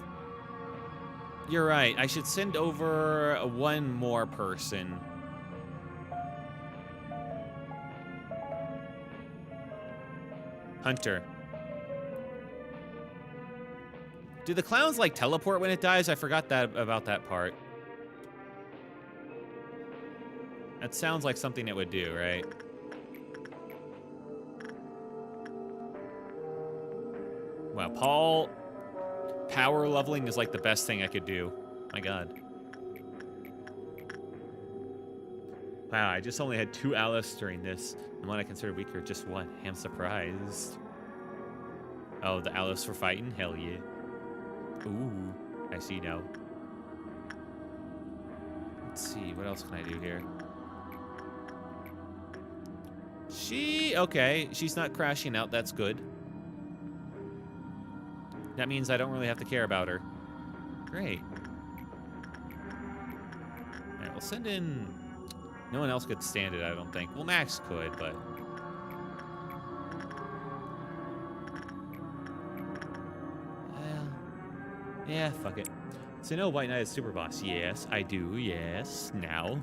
You're right. I should send over one more person. Hunter. Do the clowns like teleport when it dies? I forgot that about that part. That sounds like something it would do, right? Wow, Paul, power leveling is like the best thing I could do. My God. Wow, I just only had 2 Alice during this, and one I considered weaker, just 1. I'm surprised. Oh, the Alice for fighting? Hell yeah. Ooh, I see now. Let's see, what else can I do here? Okay, she's not crashing out, that's good. That means I don't really have to care about her. Great. Alright, we'll send in... No one else could stand it, I don't think. Well, Max could, but... Yeah, fuck it. So no, White Knight is Super Boss. Yes, I do, yes. Now.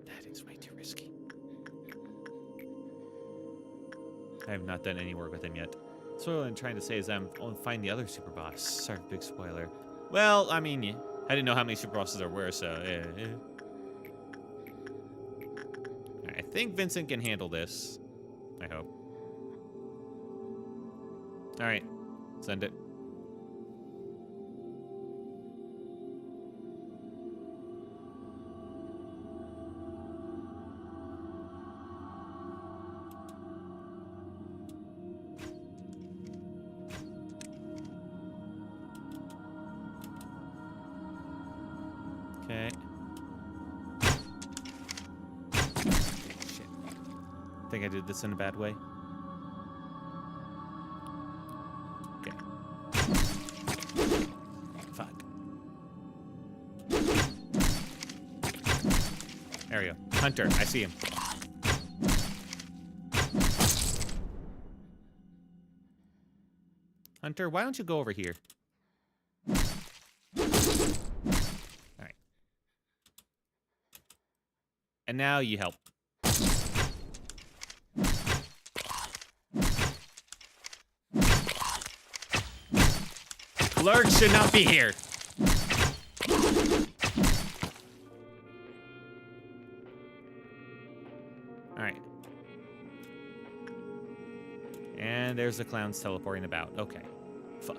That is way too risky. I have not done any work with him yet. So what I'm trying to say is I'm going to find the other Super Boss. Sorry, big spoiler. Well, I mean, I didn't know how many Super Bosses there were, so yeah. I think Vincent can handle this. I hope. All right, send it. Okay. Shit. I think I did this in a bad way. Okay. Fuck. There we go. Hunter, I see him. Hunter, why don't you go over here? And now you help. Clerk should not be here. All right. And there's the clowns teleporting about. Okay. Fuck.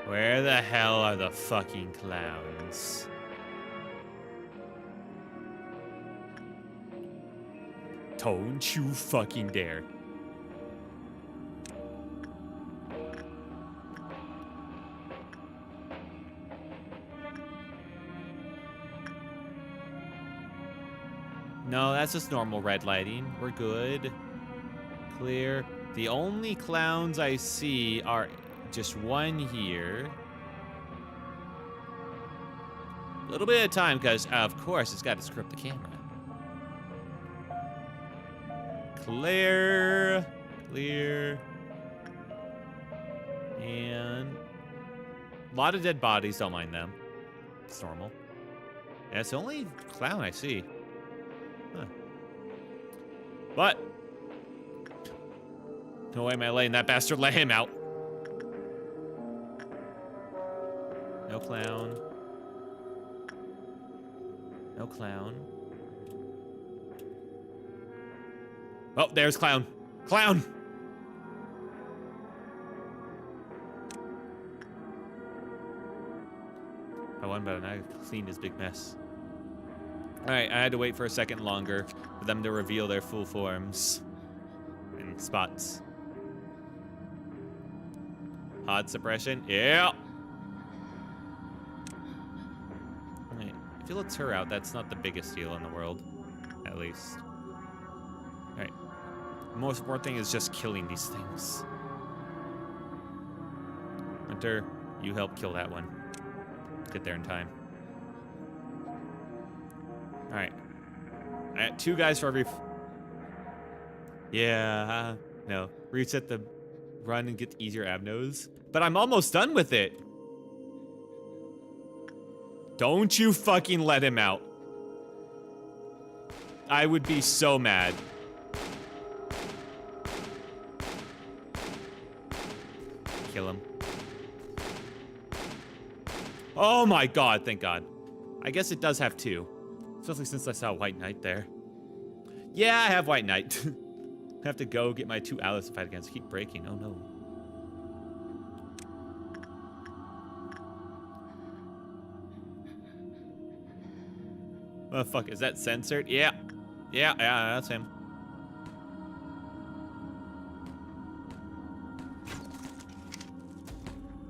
Where the hell are the fucking clowns? Don't you fucking dare. No, that's just normal red lighting. We're good. Clear. The only clowns I see are just one here. A little bit of time, because, of course, it's got to script the camera. Clear. Clear. And a lot of dead bodies, don't mind them. It's normal. And it's the only clown I see. Huh. But No way am I letting that bastard let him out. No clown. No clown. Oh, there's clown. Clown! I won, but I cleaned his big mess. Alright, I had to wait for a second longer for them to reveal their full forms and spots. HOD suppression? Yeah! Alright, if he lets her out, that's not the biggest deal in the world. At least. Alright. The most important thing is just killing these things. Hunter, you help kill that one. Get there in time. Alright. I got 2 guys for every... Yeah, no. Reset the run and get easier abnos. But I'm almost done with it. Don't you fucking let him out. I would be so mad. Kill him. Oh my god, thank god. I guess it does have 2. Especially since I saw White Knight there. Yeah, I have White Knight. I have to go get my 2 allies to fight against. Keep breaking. Oh no. Oh fuck, is that censored? Yeah. Yeah, that's him.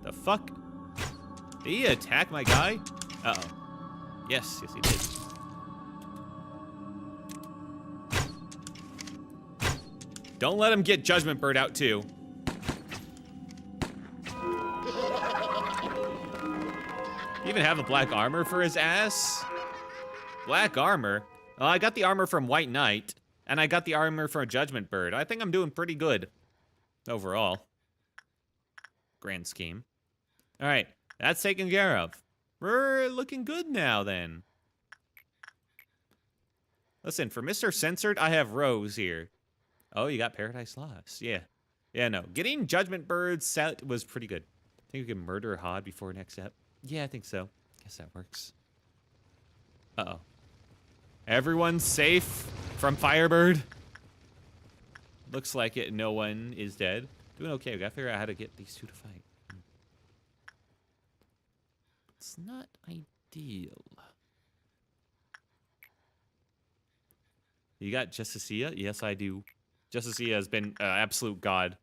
The fuck? Did he attack my guy? Uh-oh. Yes, he did. Don't let him get Judgment Bird out, too. You even have a black armor for his ass? Black armor? Well, I got the armor from White Knight, and I got the armor from Judgment Bird. I think I'm doing pretty good. Overall. Grand scheme. Alright, that's taken care of. We're looking good now, then. Listen, for Mr. Censored, I have Rose here. Oh, you got Paradise Lost. Yeah. Yeah, no. Getting Judgment Bird set was pretty good. I think we can murder HOD before next step. Yeah, I think so. Guess that works. Uh-oh. Everyone's safe from Firebird. Looks like it. No one is dead. Doing okay. We gotta figure out how to get these 2 to fight. It's not ideal. You got Justicia? Yes, I do. Justicia has been absolute god.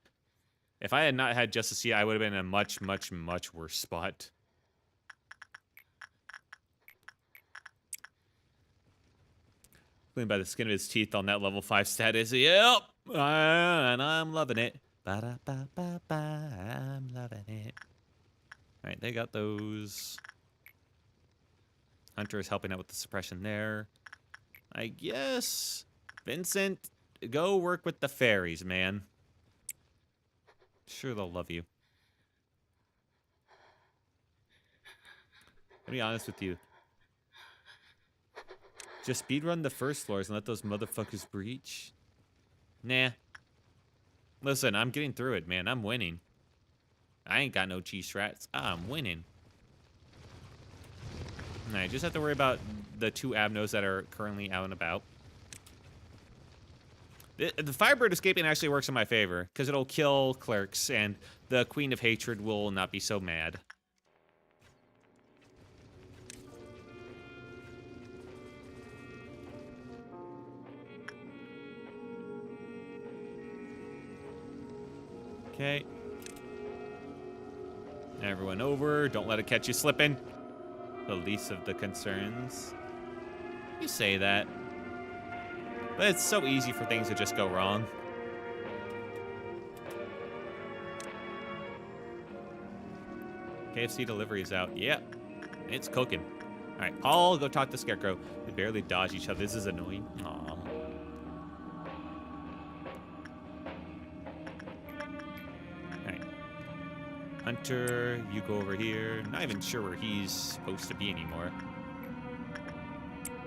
If I had not had Justicia, I would have been in a much, much, much worse spot. Clean by the skin of his teeth on that level 5 status. Yep! And I'm loving it. Ba-da-ba-ba-ba, I'm loving it. Alright, they got those. Hunter is helping out with the suppression there. I guess... Vincent, go work with the fairies, man. Sure, they'll love you. To be honest with you. Just speedrun the first floors and let those motherfuckers breach? Nah. Listen, I'm getting through it, man. I'm winning. I ain't got no cheese strats. I'm winning. Alright, just have to worry about the 2 abnos that are currently out and about. The Firebird escaping actually works in my favor, because it'll kill clerks, and the Queen of Hatred will not be so mad. Okay. Everyone over. Don't let it catch you slipping. The least of the concerns. You say that. But it's so easy for things to just go wrong. KFC delivery is out. Yep. It's cooking. Alright, Paul, go talk to Scarecrow. They barely dodge each other. This is annoying. Aww. Alright. Hunter, you go over here. Not even sure where he's supposed to be anymore.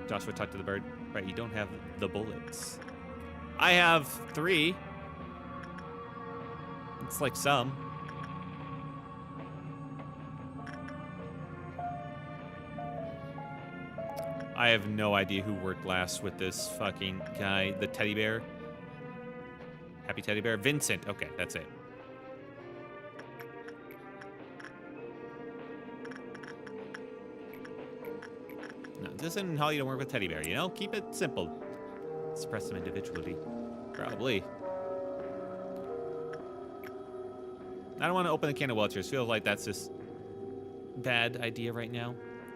Joshua, talk to the bird. Right, you don't have the bullets. I have 3. It's like some. I have no idea who worked last with this fucking guy. The teddy bear. Happy teddy bear. Vincent. Okay, that's it. No, this isn't how you don't work with teddy bear, you know? Keep it simple. Suppress them individually. Probably. I don't want to open a can of Welchers. Feels like that's just bad idea right now.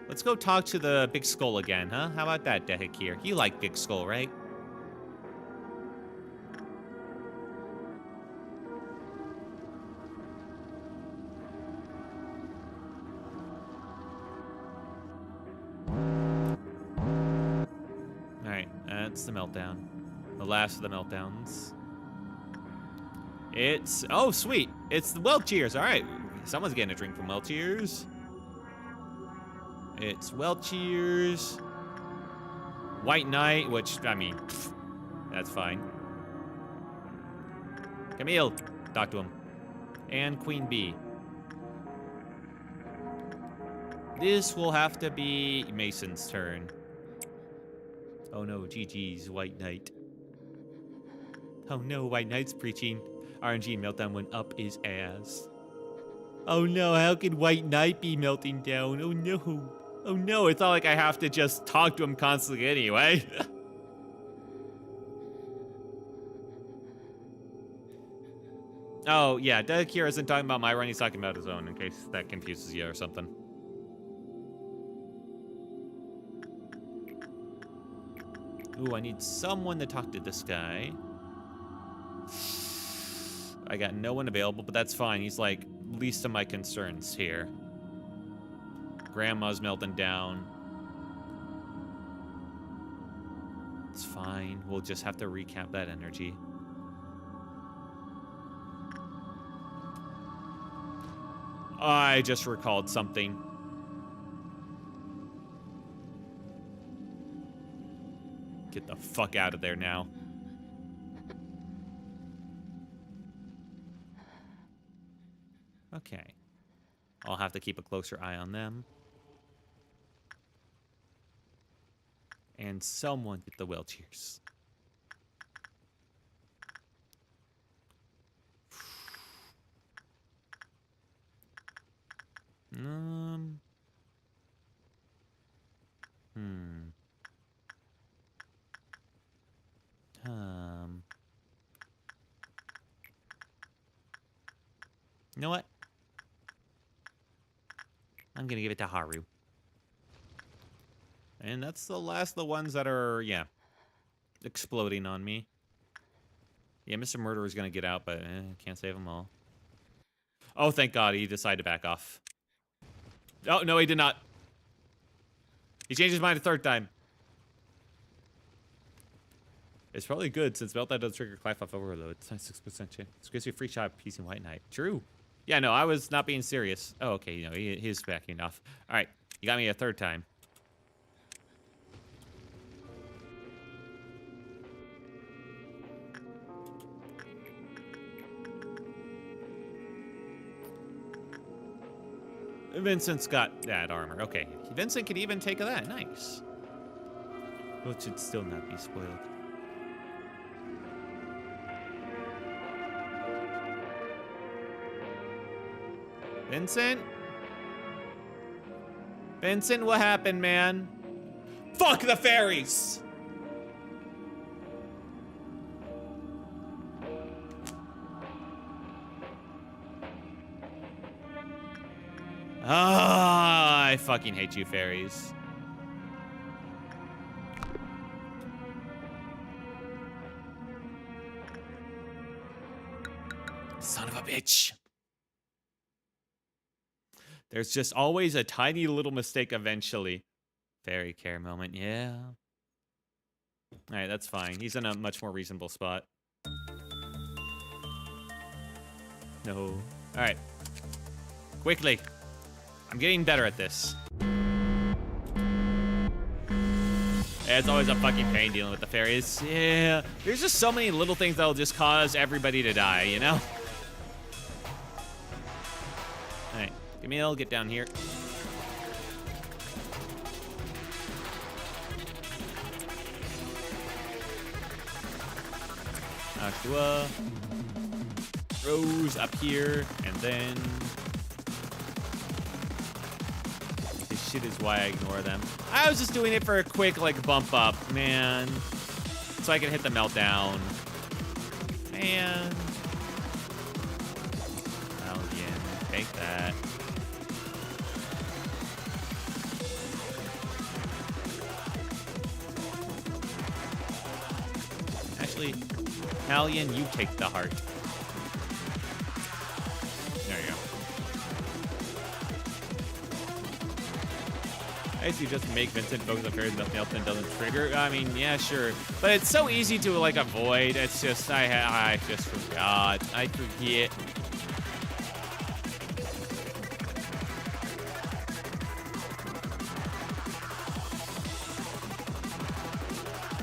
Let's go talk to the Big Skull again, huh? How about that, Dehik here? You like Big Skull, right? Alright, that's the meltdown. The last of the meltdowns. It's... Oh, sweet. It's the Welchers. Alright, someone's getting a drink from Welchers. It's Welchers. White Knight, which, I mean, pff, that's fine. Camille, talk to him. And Queen Bee. This will have to be Mason's turn. Oh no, GG's White Knight. Oh no, White Knight's preaching. RNG meltdown went up his ass. Oh no, how could White Knight be melting down? Oh no. Oh no, it's not like I have to just talk to him constantly anyway. Oh yeah, Dekir isn't talking about my run, he's talking about his own, in case that confuses you or something. Ooh, I need someone to talk to this guy. I got no one available, but that's fine. He's like least of my concerns here. Grandma's melting down. It's fine. We'll just have to recap that energy. I just recalled something. Get the fuck out of there now. Okay. I'll have to keep a closer eye on them. And someone get the Welchers. You know what? I'm gonna give it to Haru. And that's the last of the ones that are, yeah, exploding on me. Yeah, Mr. Murderer's gonna get out, but can't save them all. Oh, thank God, he decided to back off. Oh, no, he did not. He changed his mind a third time. It's probably good, since Meltdown does trigger Clive off overload. It's 96% chance. It gives you a free shot of Peace and White Knight. True. Yeah, no, I was not being serious. Oh, okay, you know, he's backing off. All right, you got me a third time. Vincent's got that armor. Okay, Vincent could even take that. Nice. Which should still not be spoiled. Vincent? Vincent, what happened, man? Fuck the fairies! Ah, I fucking hate you, fairies. Son of a bitch. There's just always a tiny little mistake eventually. Fairy care moment, yeah. Alright, that's fine. He's in a much more reasonable spot. No. Alright. Quickly. I'm getting better at this. It's always a fucking pain dealing with the fairies. Yeah. There's just so many little things that'll just cause everybody to die, you know? Camille, get down here. Joshua. Rose up here, and then... This shit is why I ignore them. I was just doing it for a quick, like, bump up, man. So I can hit the meltdown. Man. Oh, yeah. Take that. Actually, Italian, you take the heart. There you go. I guess you just make Vincent focus on fairies, nothing else, and doesn't trigger. I mean, yeah, sure. But it's so easy to, like, avoid. It's just, I just forgot. I forget.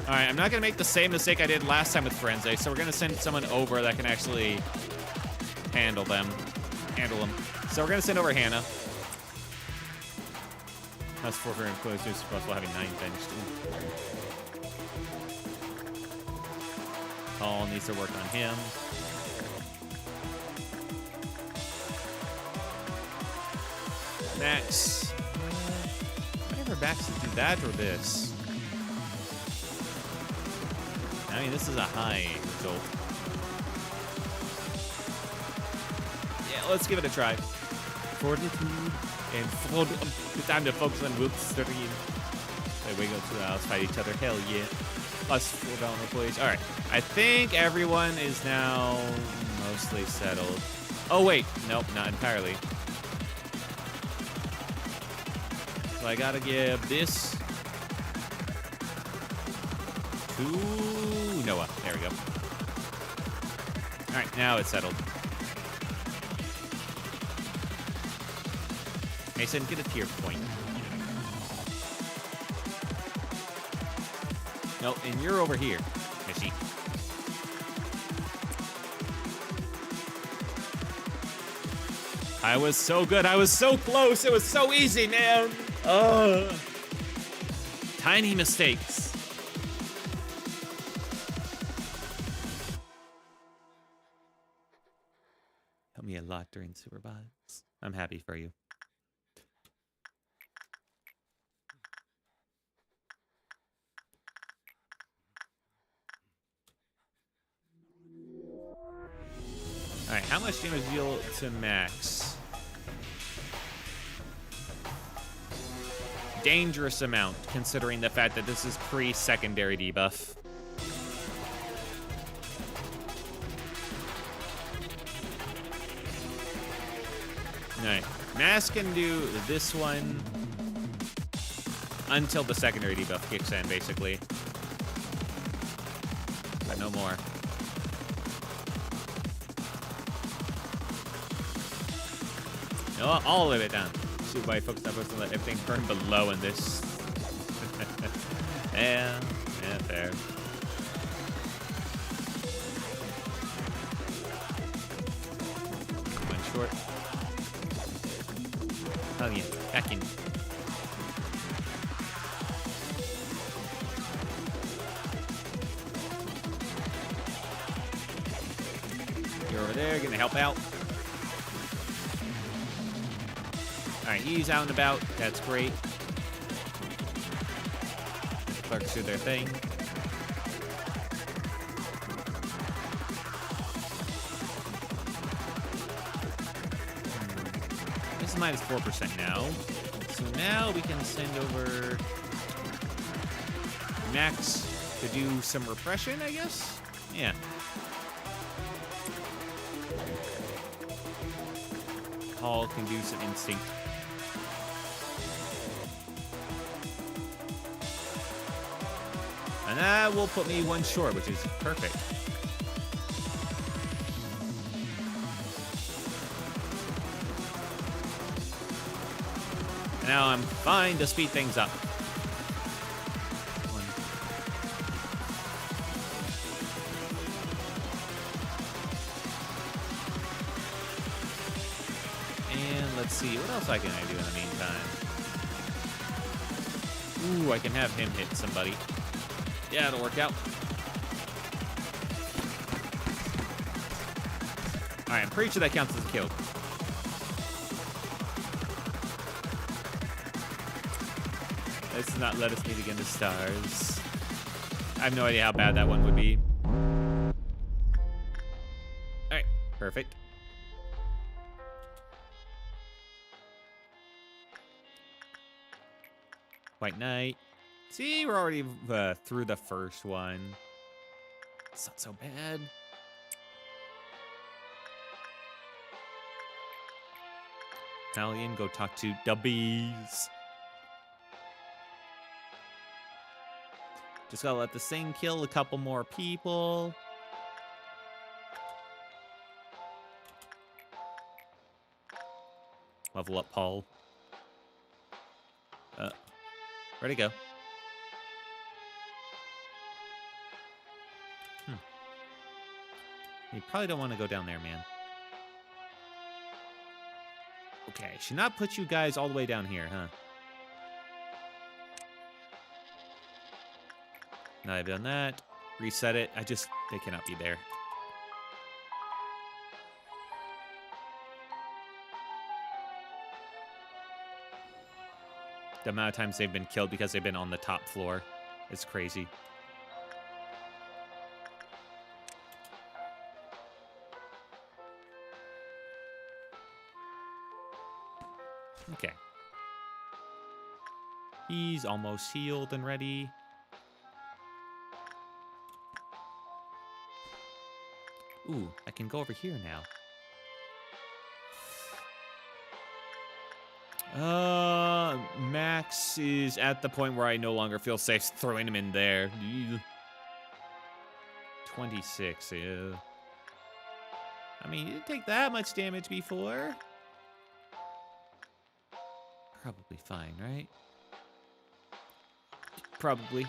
Alright, I'm not going to make the same mistake I did last time with Frenzy, so we're going to send someone over that can actually handle them. So we're going to send over Hannah. That's 4 for employees who's supposed to having 9 benched. Paul needs to work on him. Max. Whatever Max to do that or this. I mean, this is a high result. Yeah, let's give it a try. Fortitude and time to focus on Wilt's stream. There we go to the house, fight each other. Hell yeah. Plus 4 down employees. Alright. I think everyone is now mostly settled. Oh, wait. Nope, not entirely. So I gotta give this to Noah. There we go. All right, now it's settled. Mason, get a tier point. No, and you're over here, Missy. I was so good. I was so close. It was so easy, man. Tiny mistakes. Helped me a lot during Superbots. I'm happy for you. All right, how much damage deal to max? Dangerous amount, considering the fact that this is pre-secondary debuff. Alright, Mass can do this one until the secondary debuff kicks in, basically. But no more. No, all of it down. Shoot by folks not supposed to let everything burn below in this. Yeah, fair. One short. Oh yeah, back in. You're over there, gonna help out. Alright, he's out and about. That's great. Clerks do their thing. This is minus 4% now. So now we can send over Max to do some repression, I guess? Yeah. Paul can do some instinct. And that will put me one short, which is perfect. And now I'm fine to speed things up. And let's see. What else can I do in the meantime? Ooh, I can have him hit somebody. Yeah, it'll work out. All right, I'm pretty sure that counts as a kill. Let's not let us meet again the stars. I have no idea how bad that one would be. All right, perfect. White Knight. See, we're already through the first one. It's not so bad. Italian, go talk to Dubbies. Just gotta let this thing kill a couple more people. Level up Paul. Where'd he go? You probably don't want to go down there, man. Okay, should not put you guys all the way down here, huh? Now I've done that. Reset it. They cannot be there. The amount of times they've been killed because they've been on the top floor is crazy. Okay. He's almost healed and ready. Ooh, I can go over here now. Max is at the point where I no longer feel safe throwing him in there. 26, yeah. I mean, he didn't take that much damage before. Probably fine, right? Probably.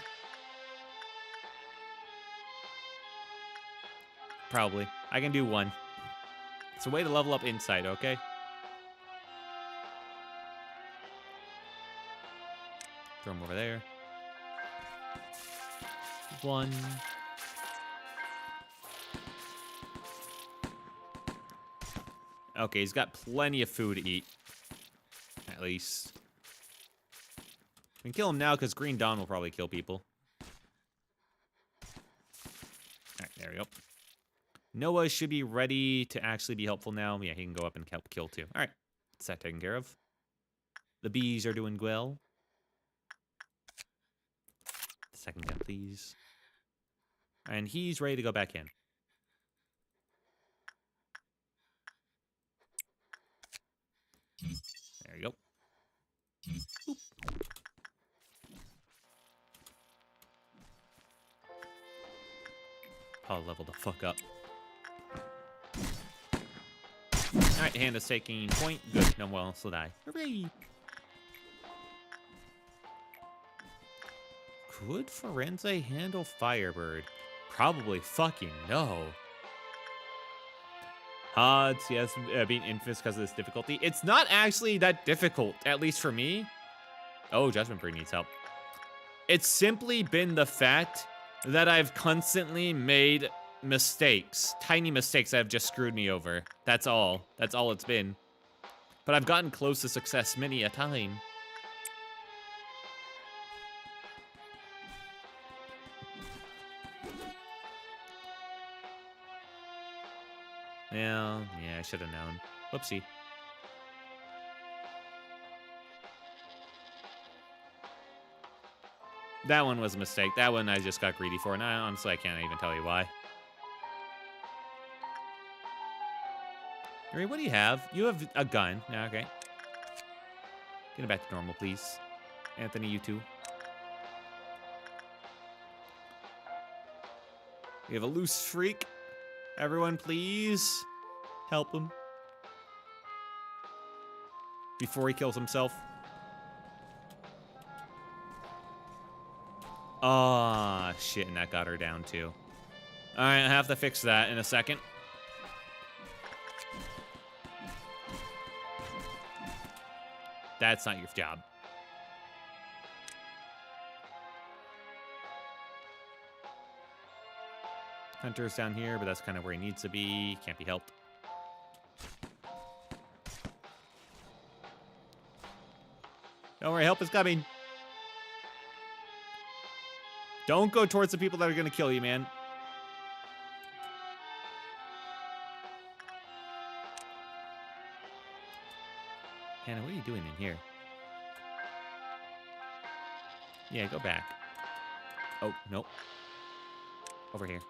Probably. I can do one. It's a way to level up inside, okay? Throw him over there. One. Okay, he's got plenty of food to eat. At least. We can kill him now because Green Dawn will probably kill people. Alright, there we go. Noah should be ready to actually be helpful now. Yeah, he can go up and help kill too. Alright, that's that taken care of. The bees are doing well. Second gun, please. And he's ready to go back in. There you go. Oop. I'll level the fuck up. Alright, hand is taking point. Good. No one else will die. Hooray! Could Forense handle Firebird? Probably fucking no. HODs, yes, being infamous because of this difficulty. It's not actually that difficult, at least for me. Oh, Judgment Breed needs help. It's simply been the fact that I've constantly made mistakes. Tiny mistakes that have just screwed me over. That's all. That's all it's been. But I've gotten close to success many a time. Yeah, I should have known. Whoopsie. That one was a mistake. That one I just got greedy for, and honestly, I can't even tell you why. Yuri, what do you have? You have a gun. Yeah, okay. Get it back to normal, please. Anthony, you too. We have a loose freak. Everyone, please help him before he kills himself. Ah, shit, and that got her down too. All right, I have to fix that in a second. That's not your job. Hunter's down here, but that's kind of where he needs to be. Can't be helped. Don't worry, help is coming. Don't go towards the people that are going to kill you, man. Hannah, what are you doing in here? Yeah, go back. Oh, nope. Over here.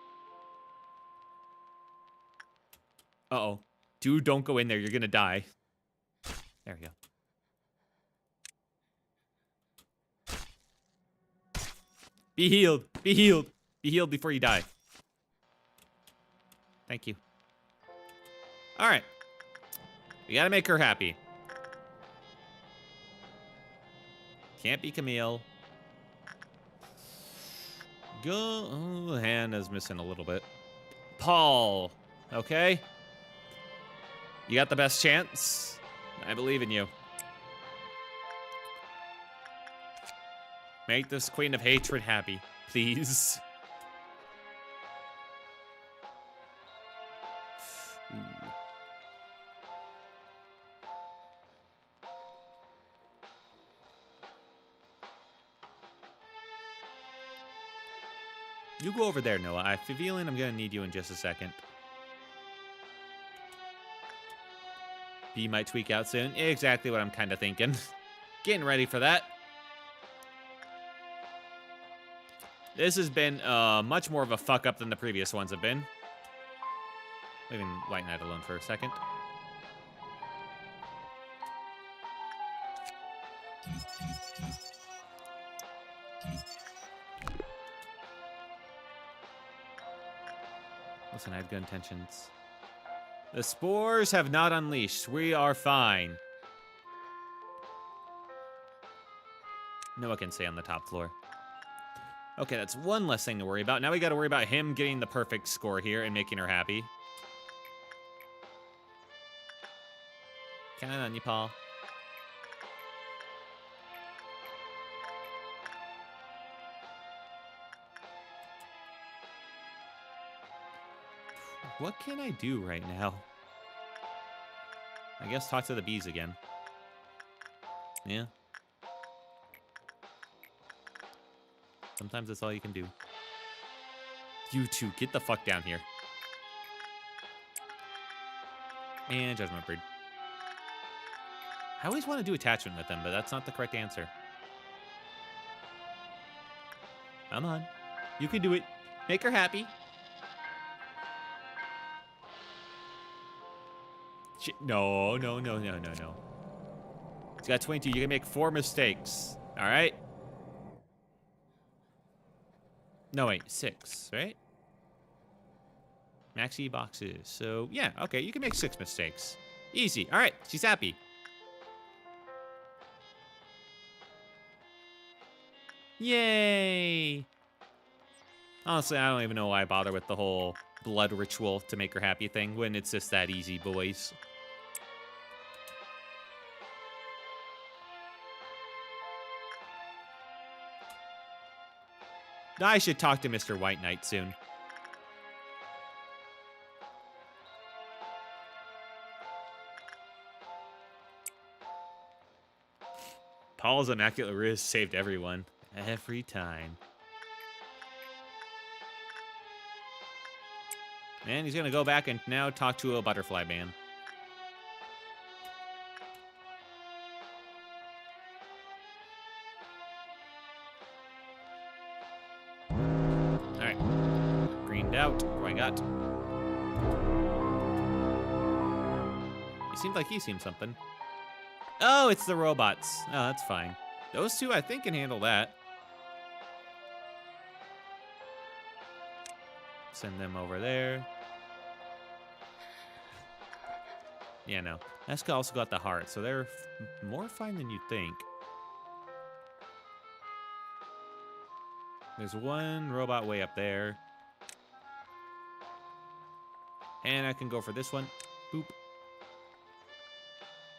Uh-oh. Dude, don't go in there. You're going to die. There we go. Be healed. Be healed. Be healed before you die. Thank you. All right. We got to make her happy. Can't be Camille. Go. Oh, Hannah's missing a little bit. Paul. Okay. You got the best chance. I believe in you. Make this Queen of Hatred happy, please. Ooh. You go over there, Noah. I have a feeling I'm going to need you in just a second. B might tweak out soon. Exactly what I'm kind of thinking. Getting ready for that. This has been much more of a fuck-up than the previous ones have been. Leaving White Knight alone for a second. Listen, I had good intentions. The spores have not unleashed. We are fine. Noah can stay on the top floor. Okay, that's one less thing to worry about. Now we got to worry about him getting the perfect score here and making her happy. Count on you, Paul. What can I do right now? I guess talk to the bees again. Yeah. Sometimes that's all you can do. You two, get the fuck down here. And Judgment Bird. I always want to do attachment with them, but that's not the correct answer. Come on. You can do it. Make her happy. No, no, no, no, no, no. He's got 22. You can make 4 mistakes. All right? No, wait. 6, right? Maxi boxes. So, yeah. Okay, you can make 6 mistakes. Easy. All right. She's happy. Yay! Honestly, I don't even know why I bother with the whole blood ritual to make her happy thing when it's just that easy, boys. I should talk to Mr. White Knight soon. Paul's immaculate riz saved everyone. Every time. And he's going to go back and now talk to a butterfly man. Alright. Greened out. What do I got? He seemed like he seen something. Oh, it's the robots. Oh, that's fine. Those two, I think, can handle that. Send them over there. Yeah, no. Eska also got the heart, so they're more fine than you'd think. There's one robot way up there. And I can go for this one. Boop.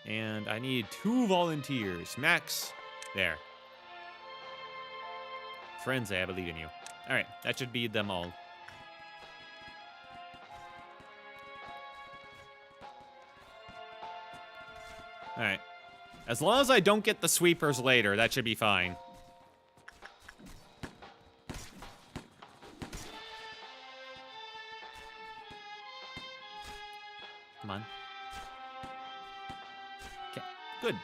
And I need 2 volunteers. Max. There. Friends, I believe in you. All right, that should be them all. All right. As long as I don't get the sweepers later, that should be fine. Come on. Okay, good.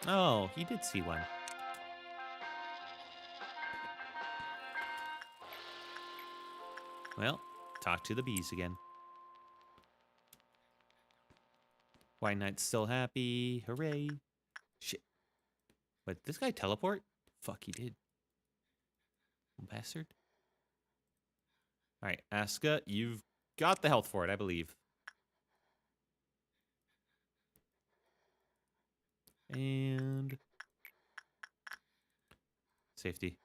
Oh, he did see one. Well, talk to the bees again. White Knight's still happy. Hooray. Shit. But this guy teleport? Fuck, he did. Bastard. Alright, Asuka, you've got the health for it, I believe. And... safety.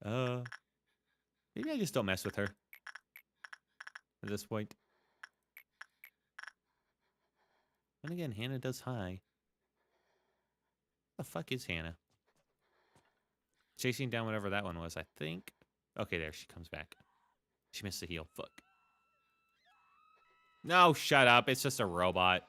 Maybe I just don't mess with her. At this point. And again, Hannah does high. What the fuck is Hannah? Chasing down whatever that one was, I think. Okay, there, she comes back. She missed the heal. Fuck. No, shut up. It's just a robot.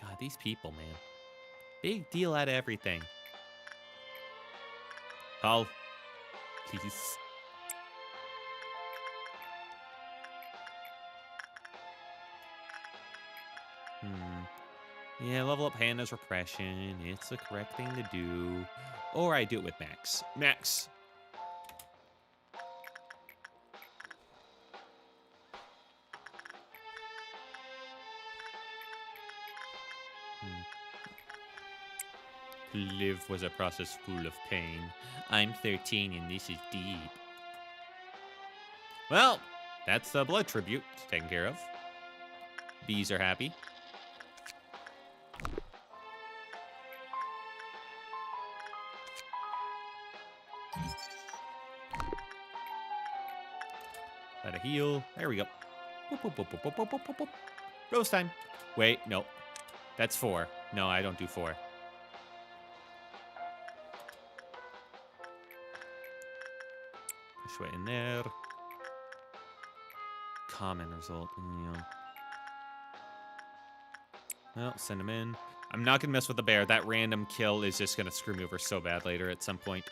God, these people, man. Big deal out of everything. Paul. Please. Yeah, level up Hannah's repression. It's the correct thing to do. Or I do it with Max. Max. Live was a process full of pain. I'm 13 and this is deep. Well, that's the blood tribute taken care of. Bees are happy. Let it heal. There we go. Boop, boop, boop, boop, boop, boop, boop, boop. Rose time. Wait, no. That's 4. No, I don't do 4. Push way in there. Common result. Yeah. Well, send him in. I'm not going to mess with the bear. That random kill is just going to screw me over so bad later at some point.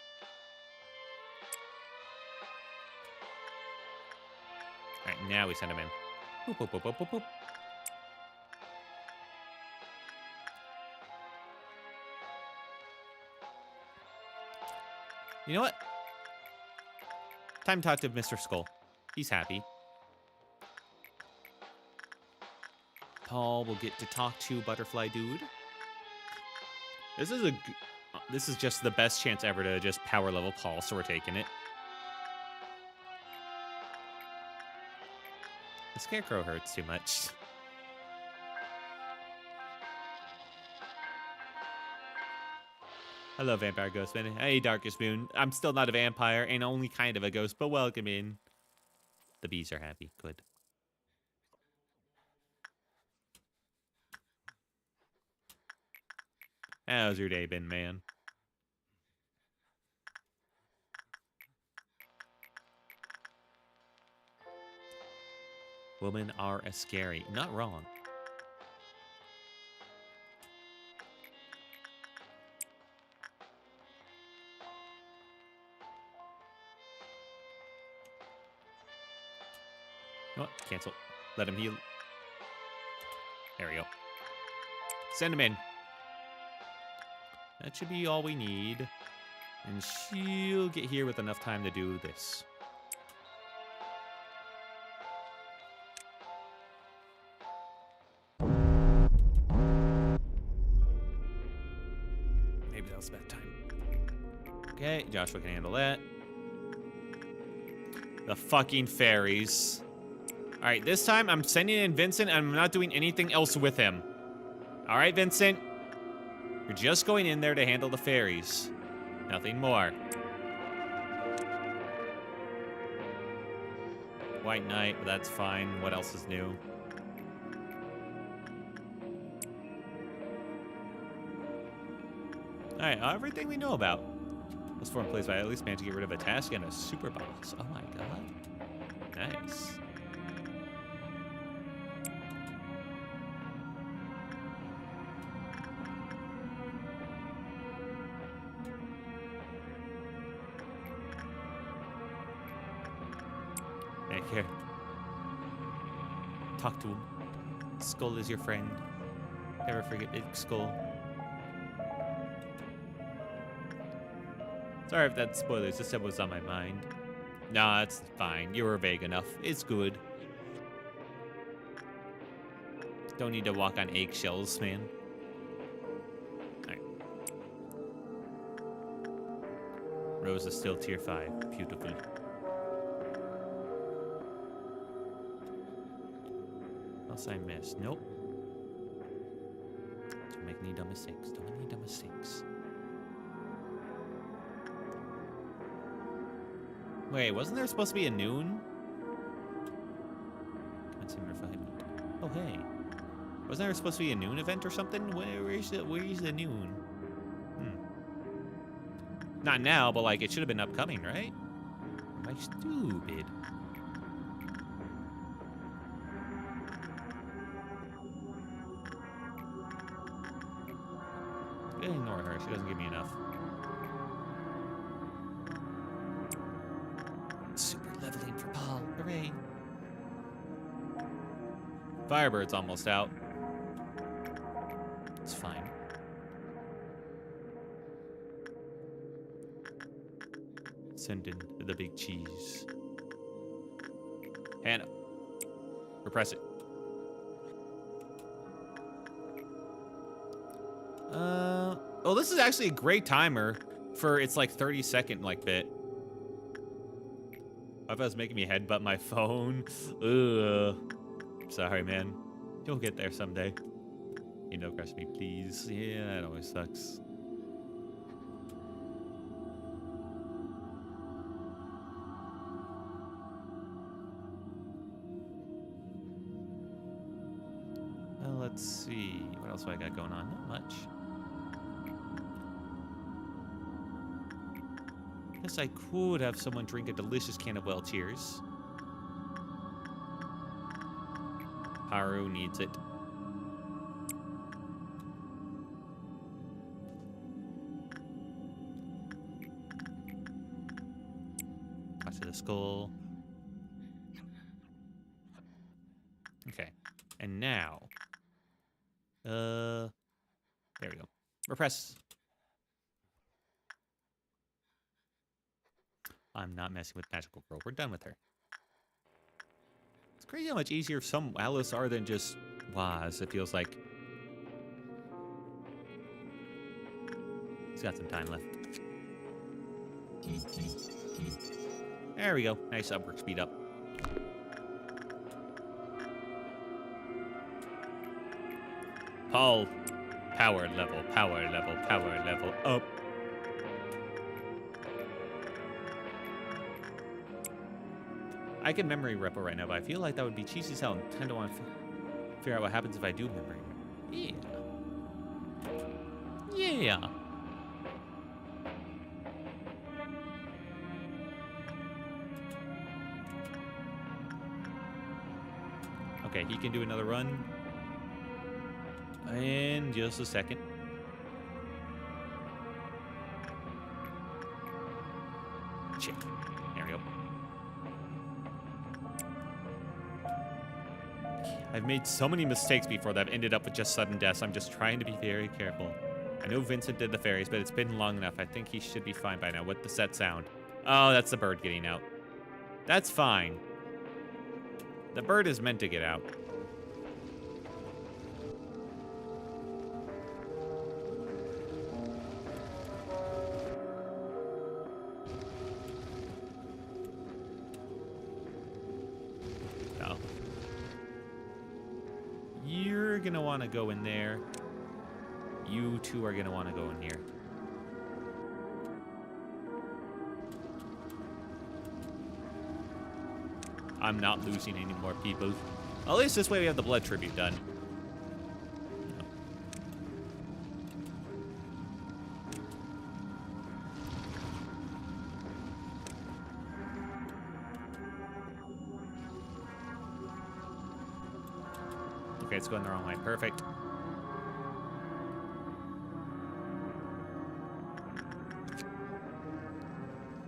Alright, now we send him in. Boop, boop, boop, boop, boop, boop. You know what? Time to talk to Mr. Skull. He's happy. Paul will get to talk to Butterfly Dude. This is just the best chance ever to just power level Paul, so we're taking it. The Scarecrow hurts too much. Hello, Vampire Ghostman. Hey, Darkest Moon. I'm still not a vampire and only kind of a ghost, but welcome in. The bees are happy. Good. How's your day been, man? Women are a scary. Not wrong. What? Cancel. Let him heal. There we go. Send him in. That should be all we need. And she'll get here with enough time to do this. Maybe that was about time. Okay, Joshua can handle that. The fucking fairies. Alright, this time I'm sending in Vincent and I'm not doing anything else with him. All right, Vincent. You're just going in there to handle the fairies. Nothing more. White Knight, but that's fine. What else is new? Alright, everything we know about. This form plays by at least managed to get rid of a task and a super boss. Oh my god. Nice. Hey, here. Talk to him. Skull is your friend. Never forget Big Skull. Sorry if that's spoilers, just said what's on my mind. Nah, it's fine. You were vague enough. It's good. Don't need to walk on eggshells, man. Alright. Rose is still tier 5. Beautiful. Else I missed. Nope. Don't make any dumb mistakes. Don't make any dumb mistakes. Wait, wasn't there supposed to be a noon? Commencing refinement. Oh, hey. Wasn't there supposed to be a noon event or something? Where's the noon? Not now, but like it should have been upcoming, right? Am I stupid? I'm gonna ignore her. She doesn't give me enough. Super leveling for Paul. Hooray. Firebird's almost out. It's fine. Send in the big cheese. Hannah. Repress it. Oh, this is actually a great timer for its like 30-second like bit. If I was making me headbutt my phone. Ugh. Sorry, man. You'll get there someday. You know, crush me, please. Yeah, that always sucks. Well, let's see. What else do I got going on? Not much. Guess I could have someone drink a delicious can of well cheers. Haru needs it. Talk to the skull. Okay. And now. There we go. Repress. I'm not messing with Magical Girl. We're done with her. It's crazy how much easier some Alice are than just was. It feels like. He's got some time left. There we go. Nice upward speed up. Paul. Power level, power level, power level up. I can memory repo right now, but I feel like that would be cheesy as hell. And I kind of want to figure out what happens if I do memory. Yeah. Yeah. Okay, he can do another run. In just a second. Check. There we go. I've made so many mistakes before that I've ended up with just sudden deaths. I'm just trying to be very careful. I know Vincent did the fairies, but it's been long enough. I think he should be fine by now. What's the set sound? Oh, that's the bird getting out. That's fine. The bird is meant to get out. You're gonna want to go in there. You two are gonna want to go in here. I'm not losing any more people. At least this way we have the blood tribute done. Okay, it's going the wrong way. Perfect.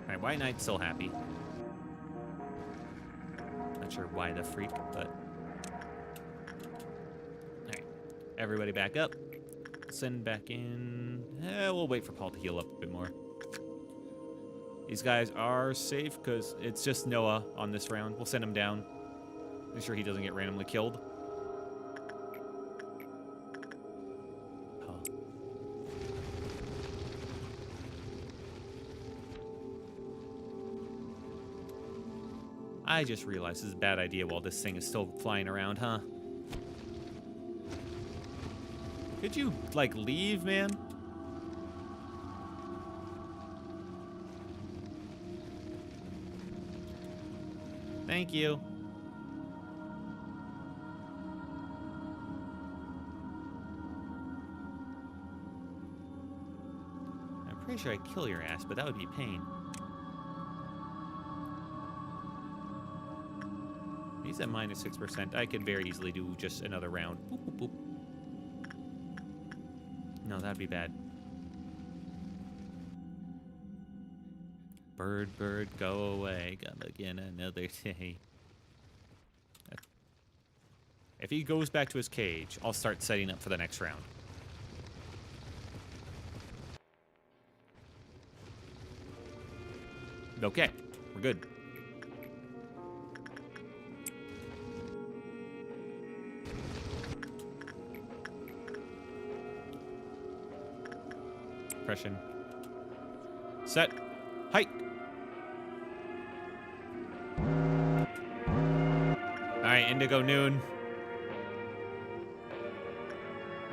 Alright, White Knight's still happy. Not sure why the freak, but... Alright, everybody back up. Send back in... we'll wait for Paul to heal up a bit more. These guys are safe, because it's just Noah on this round. We'll send him down. Make sure he doesn't get randomly killed. I just realized this is a bad idea while this thing is still flying around, huh? Could you, like, leave, man? Thank you. I'm pretty sure I'd kill your ass, but that would be pain. He's at minus 6%. I could very easily do just another round. Boop, boop, boop. No, that'd be bad. Bird, bird, go away. Come again another day. If he goes back to his cage, I'll start setting up for the next round. Okay, we're good. Depression. Set. Height. Alright, Indigo Noon.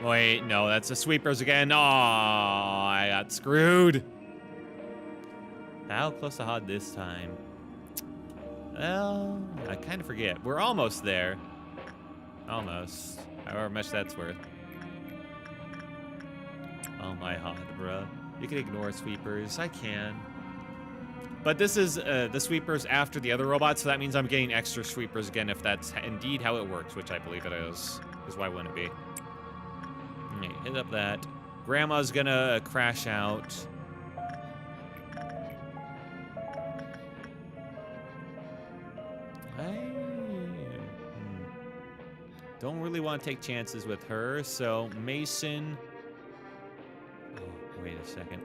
Wait, no, that's the sweepers again. Oh, I got screwed. How close to HOD this time? Well, I kind of forget. We're almost there. Almost. However much that's worth. Oh my HOD, bruh. You can ignore sweepers. I can. But this is the sweepers after the other robots, so that means I'm getting extra sweepers again if that's indeed how it works, which I believe it is. Because why wouldn't it be? Alright, hit up that. Grandma's gonna crash out. Don't really want to take chances with her, so Mason... Oh, wait a second.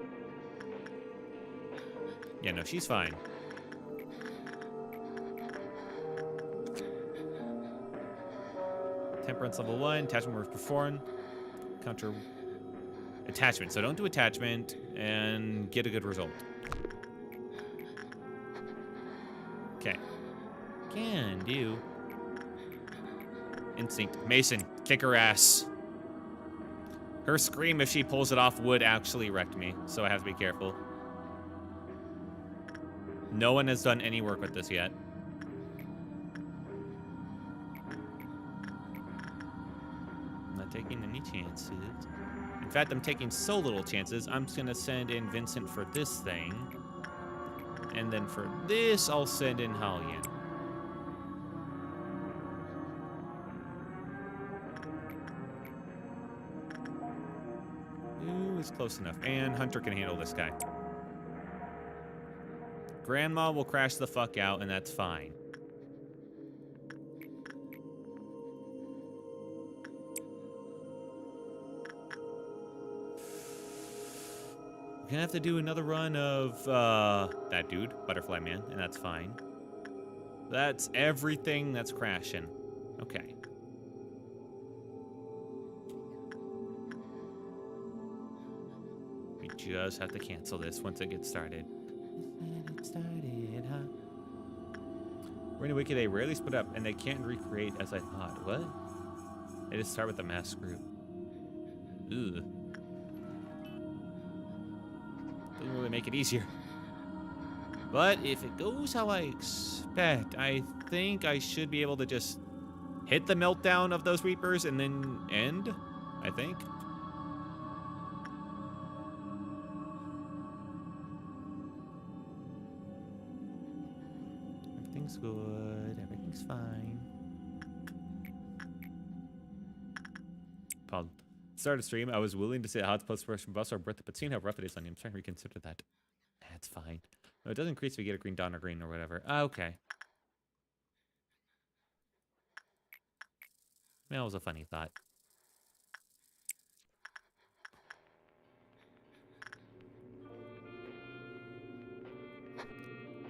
Yeah, no, she's fine. Temperance level 1, attachment works performed. Counter attachment. So don't do attachment and get a good result. Okay. Can do. Instinct. Mason, kick her ass. Her scream, if she pulls it off, would actually wreck me, so I have to be careful. No one has done any work with this yet. I'm not taking any chances. In fact, I'm taking so little chances, I'm just gonna send in Vincent for this thing. And then for this, I'll send in Hallian. Ooh, it's close enough. And Hunter can handle this guy. Grandma will crash the fuck out, and that's fine. We're gonna have to do another run of that dude, Butterfly Man, and that's fine. That's everything that's crashing. Okay. We just have to cancel this once it gets started. We're in a wiki they rarely split up, and they can't recreate as I thought. What? They just start with the mass group. Ugh. Doesn't really make it easier. But if it goes how I expect, I think I should be able to just hit the meltdown of those Reapers and then end, I think. Everything's good. Everything's fine. Paul, start a stream. I was willing to say HOD's post-production bus or birthday, but seeing how rough it is on you, I'm trying to reconsider that. That's fine. No, it doesn't increase if you get a green dawn or green or whatever. Okay. That was a funny thought.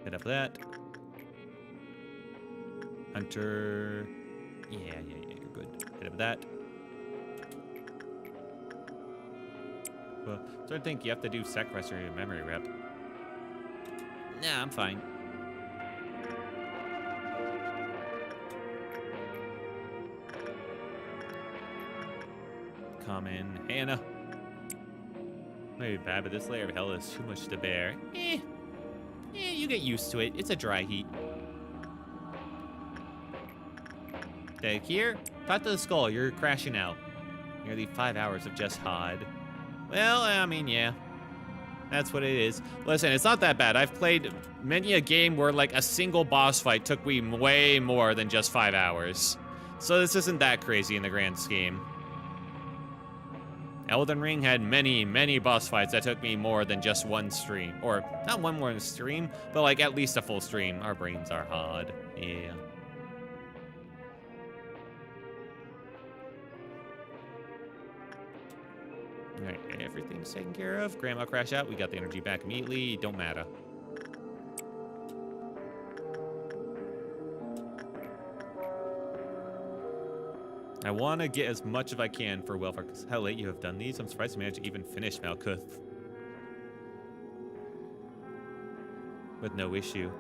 Hit up that. Hunter. Yeah, you're good. Hit up that. Well, so I think you have to do sacrifice or your memory rep. Nah, I'm fine. Common Hannah. Maybe bad, but this layer of hell is too much to bear. You get used to it. It's a dry heat. Take here. Talk to the skull. You're crashing out. Nearly 5 hours of just HOD. Well, I mean, yeah. That's what it is. Listen, it's not that bad. I've played many a game where, like, a single boss fight took me way more than just 5 hours. So this isn't that crazy in the grand scheme. Elden Ring had many, many boss fights that took me more than just one stream. Or, not one more stream, but, like, at least a full stream. Our brains are HOD. Yeah. Alright, everything's taken care of. Grandma crash out. We got the energy back immediately. Don't matter. I want to get as much as I can for welfare, because how late you have done these. I'm surprised you managed to even finish Malkuth with no issue.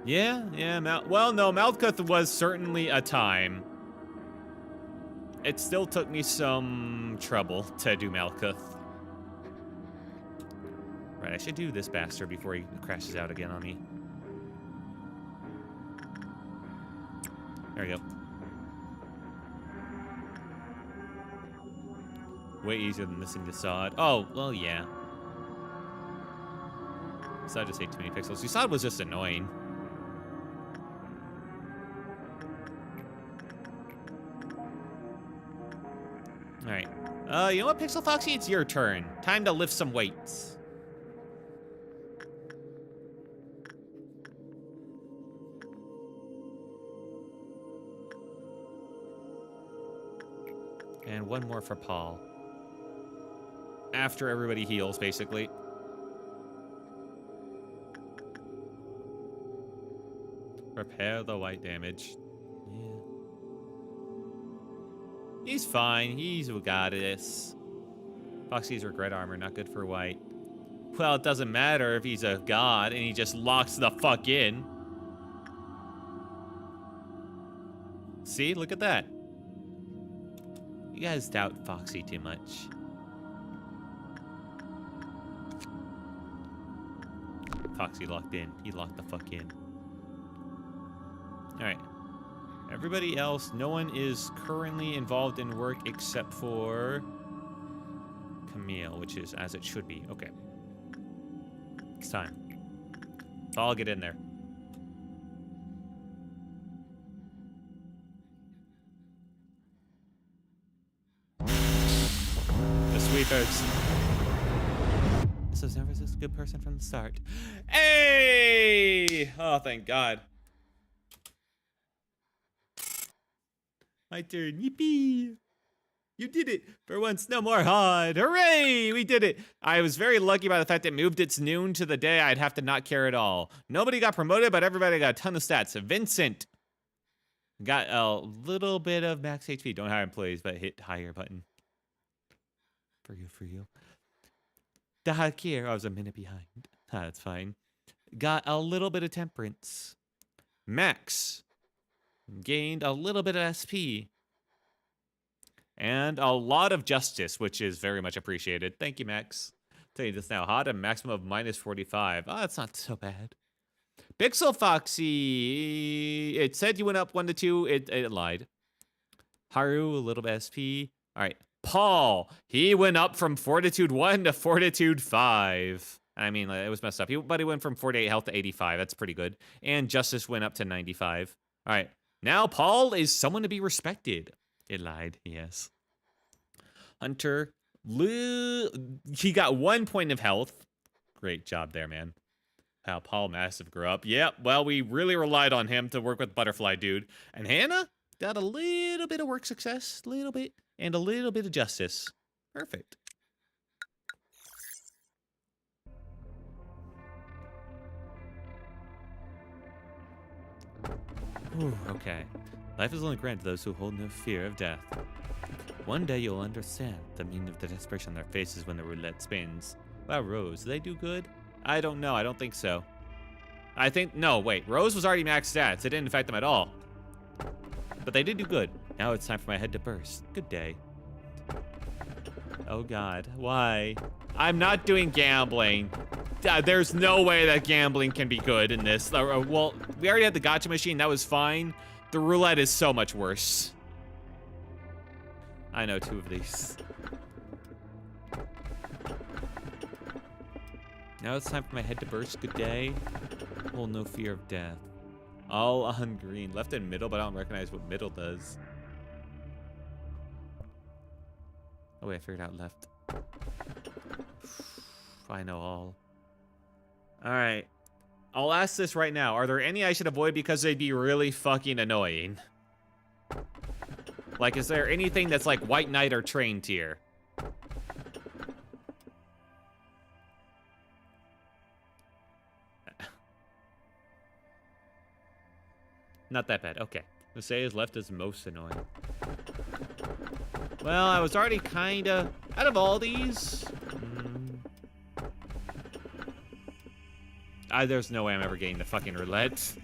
Yeah, well, no, Malkuth was certainly a time. It still took me some trouble to do Malkuth. Right, I should do this bastard before he crashes out again on me. There we go. Way easier than missing the sod. Oh, well, yeah. Sod just ate too many pixels. The sod was just annoying. Alright. You know what, Pixel Foxy? It's your turn. Time to lift some weights. And one more for Paul. After everybody heals, basically. Repair the white damage. Yeah. He's fine. He's got this. Foxy's regret armor, not good for white. Well, it doesn't matter if he's a god and he just locks the fuck in. See? Look at that. You guys doubt Foxy too much. Foxy locked in. He locked the fuck in. Alright. Everybody else, no one is currently involved in work except for Camille, which is as it should be. Okay. It's time. So I'll get in there. The sweepers. This was never this good person from the start. Hey! Oh, thank God. My turn. Yippee! You did it! For once, no more HOD. Hooray! We did it! I was very lucky by the fact it moved its noon to the day I'd have to not care at all. Nobody got promoted, but everybody got a ton of stats. Vincent got a little bit of max HP. Don't hire employees, but hit higher button. For you. The Hakir, I was a minute behind. That's fine. Got a little bit of temperance. Max gained a little bit of SP. And a lot of justice, which is very much appreciated. Thank you, Max. Saying this now. HOD a maximum of minus 45. Oh, that's not so bad. Pixel Foxy. It said you went up 1 to 2. It lied. Haru, a little bit SP. All right. Paul. He went up from Fortitude 1 to Fortitude 5. I mean, it was messed up. But he went from 48 health to 85. That's pretty good. And Justice went up to 95. All right. Now Paul is someone to be respected. It lied. Yes. Hunter. He got 1 point of health. Great job there, man. How Paul Massive grew up. Yep, well, we really relied on him to work with Butterfly Dude. And Hannah got a little bit of work success, a little bit, and a little bit of justice. Perfect. Ooh, okay. Life is only granted to those who hold no fear of death. One day you'll understand the meaning of the desperation on their faces when the roulette spins. Wow, Rose, do they do good? I don't know. I don't think so. No, wait. Rose was already max stats. It didn't affect them at all. But they did do good. Now it's time for my head to burst. Good day. Oh, God. Why? I'm not doing gambling. There's no way that gambling can be good in this. Well, we already had the gacha machine. That was fine. The roulette is so much worse. I know 2 of these. Now it's time for my head to burst. Good day. Hold no fear of death. All on green. Left and middle, but I don't recognize what middle does. Oh, wait, I figured out left. I know all. Alright. I'll ask this right now. Are there any I should avoid because they'd be really fucking annoying? Like, is there anything that's like White Knight or Train tier? Not that bad. Okay. Masaya's left is most annoying. Well, I was already kinda... Out of all these... there's no way I'm ever getting the fucking roulette.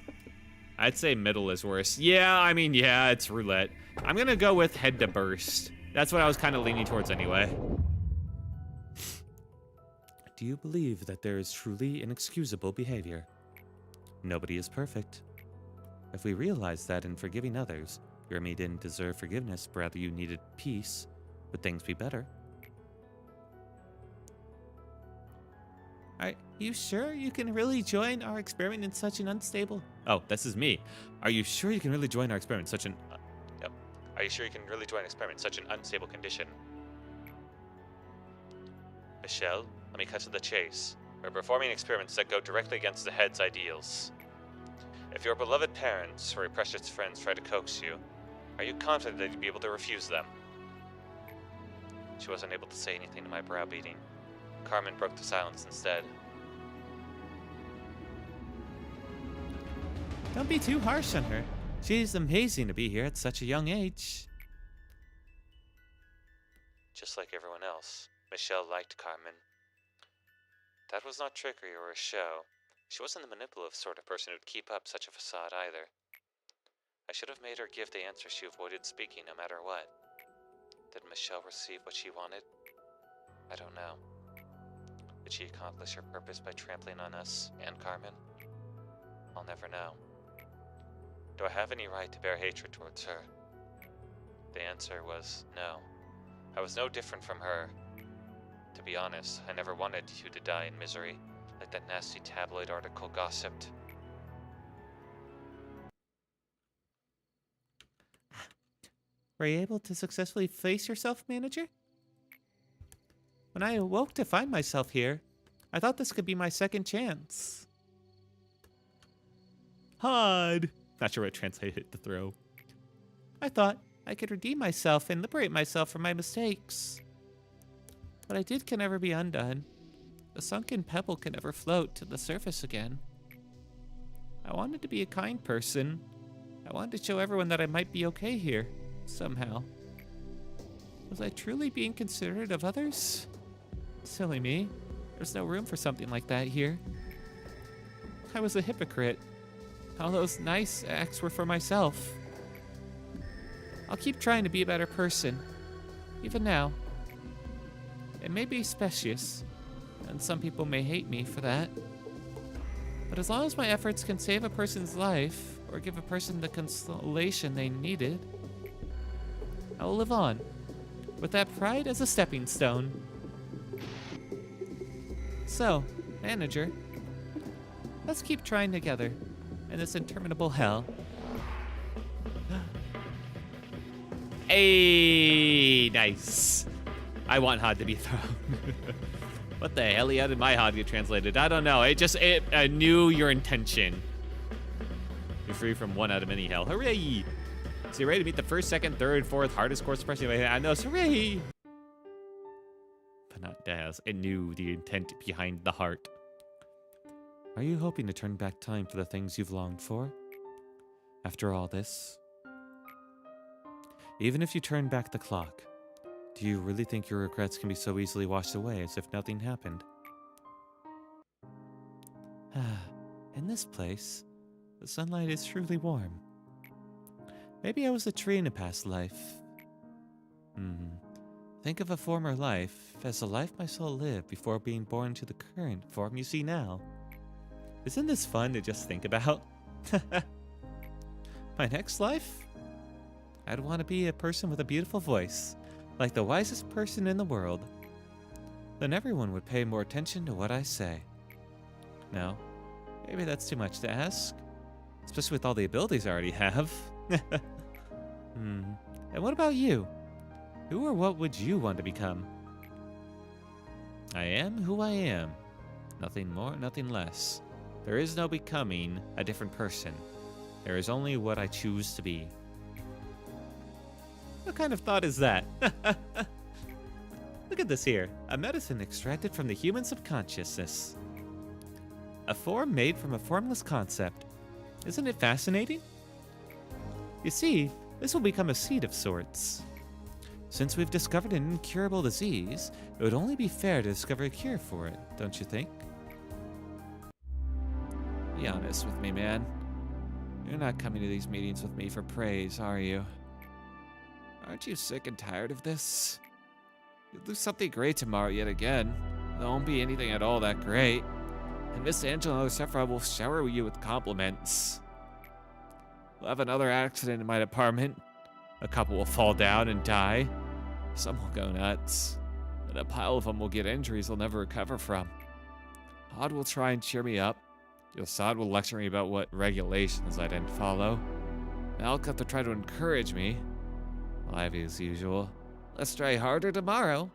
I'd say middle is worse. Yeah, I mean, yeah, it's roulette. I'm gonna go with head to burst. That's what I was kind of leaning towards anyway. Do you believe that there is truly inexcusable behavior? Nobody is perfect. If we realize that in forgiving others, your me didn't deserve forgiveness, but rather you needed peace, would things be better? Are you sure you can really join our experiment in such an unstable... Oh, this is me. Are you sure you can really join our experiment in such an... Yep. Are you sure you can really join an experiment in such an unstable condition? Michelle, let me cut to the chase. We're performing experiments that go directly against the head's ideals. If your beloved parents or your precious friends try to coax you, are you confident that you'd be able to refuse them? She wasn't able to say anything to my browbeating. Carmen broke the silence instead. Don't be too harsh on her. She's amazing to be here at such a young age. Just like everyone else, Michelle liked Carmen. That was not trickery or a show. She wasn't the manipulative sort of person who'd keep up such a facade either. I should have made her give the answer she avoided speaking no matter what. Did Michelle receive what she wanted? I don't know. Did she accomplish her purpose by trampling on us and Carmen? I'll never know. Do I have any right to bear hatred towards her? The answer was no. I was no different from her. To be honest, I never wanted you to die in misery, like that nasty tabloid article gossiped. Were you able to successfully face yourself, manager? When I awoke to find myself here, I thought this could be my second chance. HOD. Not sure what translated to throw. I thought I could redeem myself and liberate myself from my mistakes. What I did can never be undone. The sunken pebble can never float to the surface again. I wanted to be a kind person. I wanted to show everyone that I might be okay here, somehow. Was I truly being considerate of others? Silly me. There's no room for something like that here. I was a hypocrite. All those nice acts were for myself. I'll keep trying to be a better person, even now. It may be specious, and some people may hate me for that. But as long as my efforts can save a person's life, or give a person the consolation they needed, I will live on, with that pride as a stepping stone. So, manager, let's keep trying together in this interminable hell. Hey, nice. I want HOD to be thrown. What the hell? How did my HOD get translated? I don't know. I knew your intention. You're free from one out of many hell. Hooray! So you're ready to meet the first, second, third, fourth hardest course person I know. Hooray! But not Daz. I knew the intent behind the heart. Are you hoping to turn back time for the things you've longed for? After all this? Even if you turn back the clock, do you really think your regrets can be so easily washed away as if nothing happened? In this place, the sunlight is truly warm. Maybe I was a tree in a past life. Think of a former life as the life my soul lived before being born to the current form you see now. Isn't this fun to just think about? My next life? I'd want to be a person with a beautiful voice, like the wisest person in the world. Then everyone would pay more attention to what I say. No, maybe that's too much to ask, especially with all the abilities I already have. And what about you? Who or what would you want to become? I am who I am. Nothing more, nothing less. There is no becoming a different person. There is only what I choose to be. What kind of thought is that? Look at this here. A medicine extracted from the human subconsciousness. A form made from a formless concept. Isn't it fascinating? You see, this will become a seed of sorts. Since we've discovered an incurable disease, it would only be fair to discover a cure for it, don't you think? Be honest with me, man. You're not coming to these meetings with me for praise, are you? Aren't you sick and tired of this? You'll do something great tomorrow yet again. There won't be anything at all that great. And Miss Angela and Sephora will shower you with compliments. We'll have another accident in my department. A couple will fall down and die. Some will go nuts. And a pile of them will get injuries they'll never recover from. HOD will try and cheer me up. Yossad will lecture me about what regulations I didn't follow. Malkuth will try to encourage me. Lively as usual. Let's try harder tomorrow.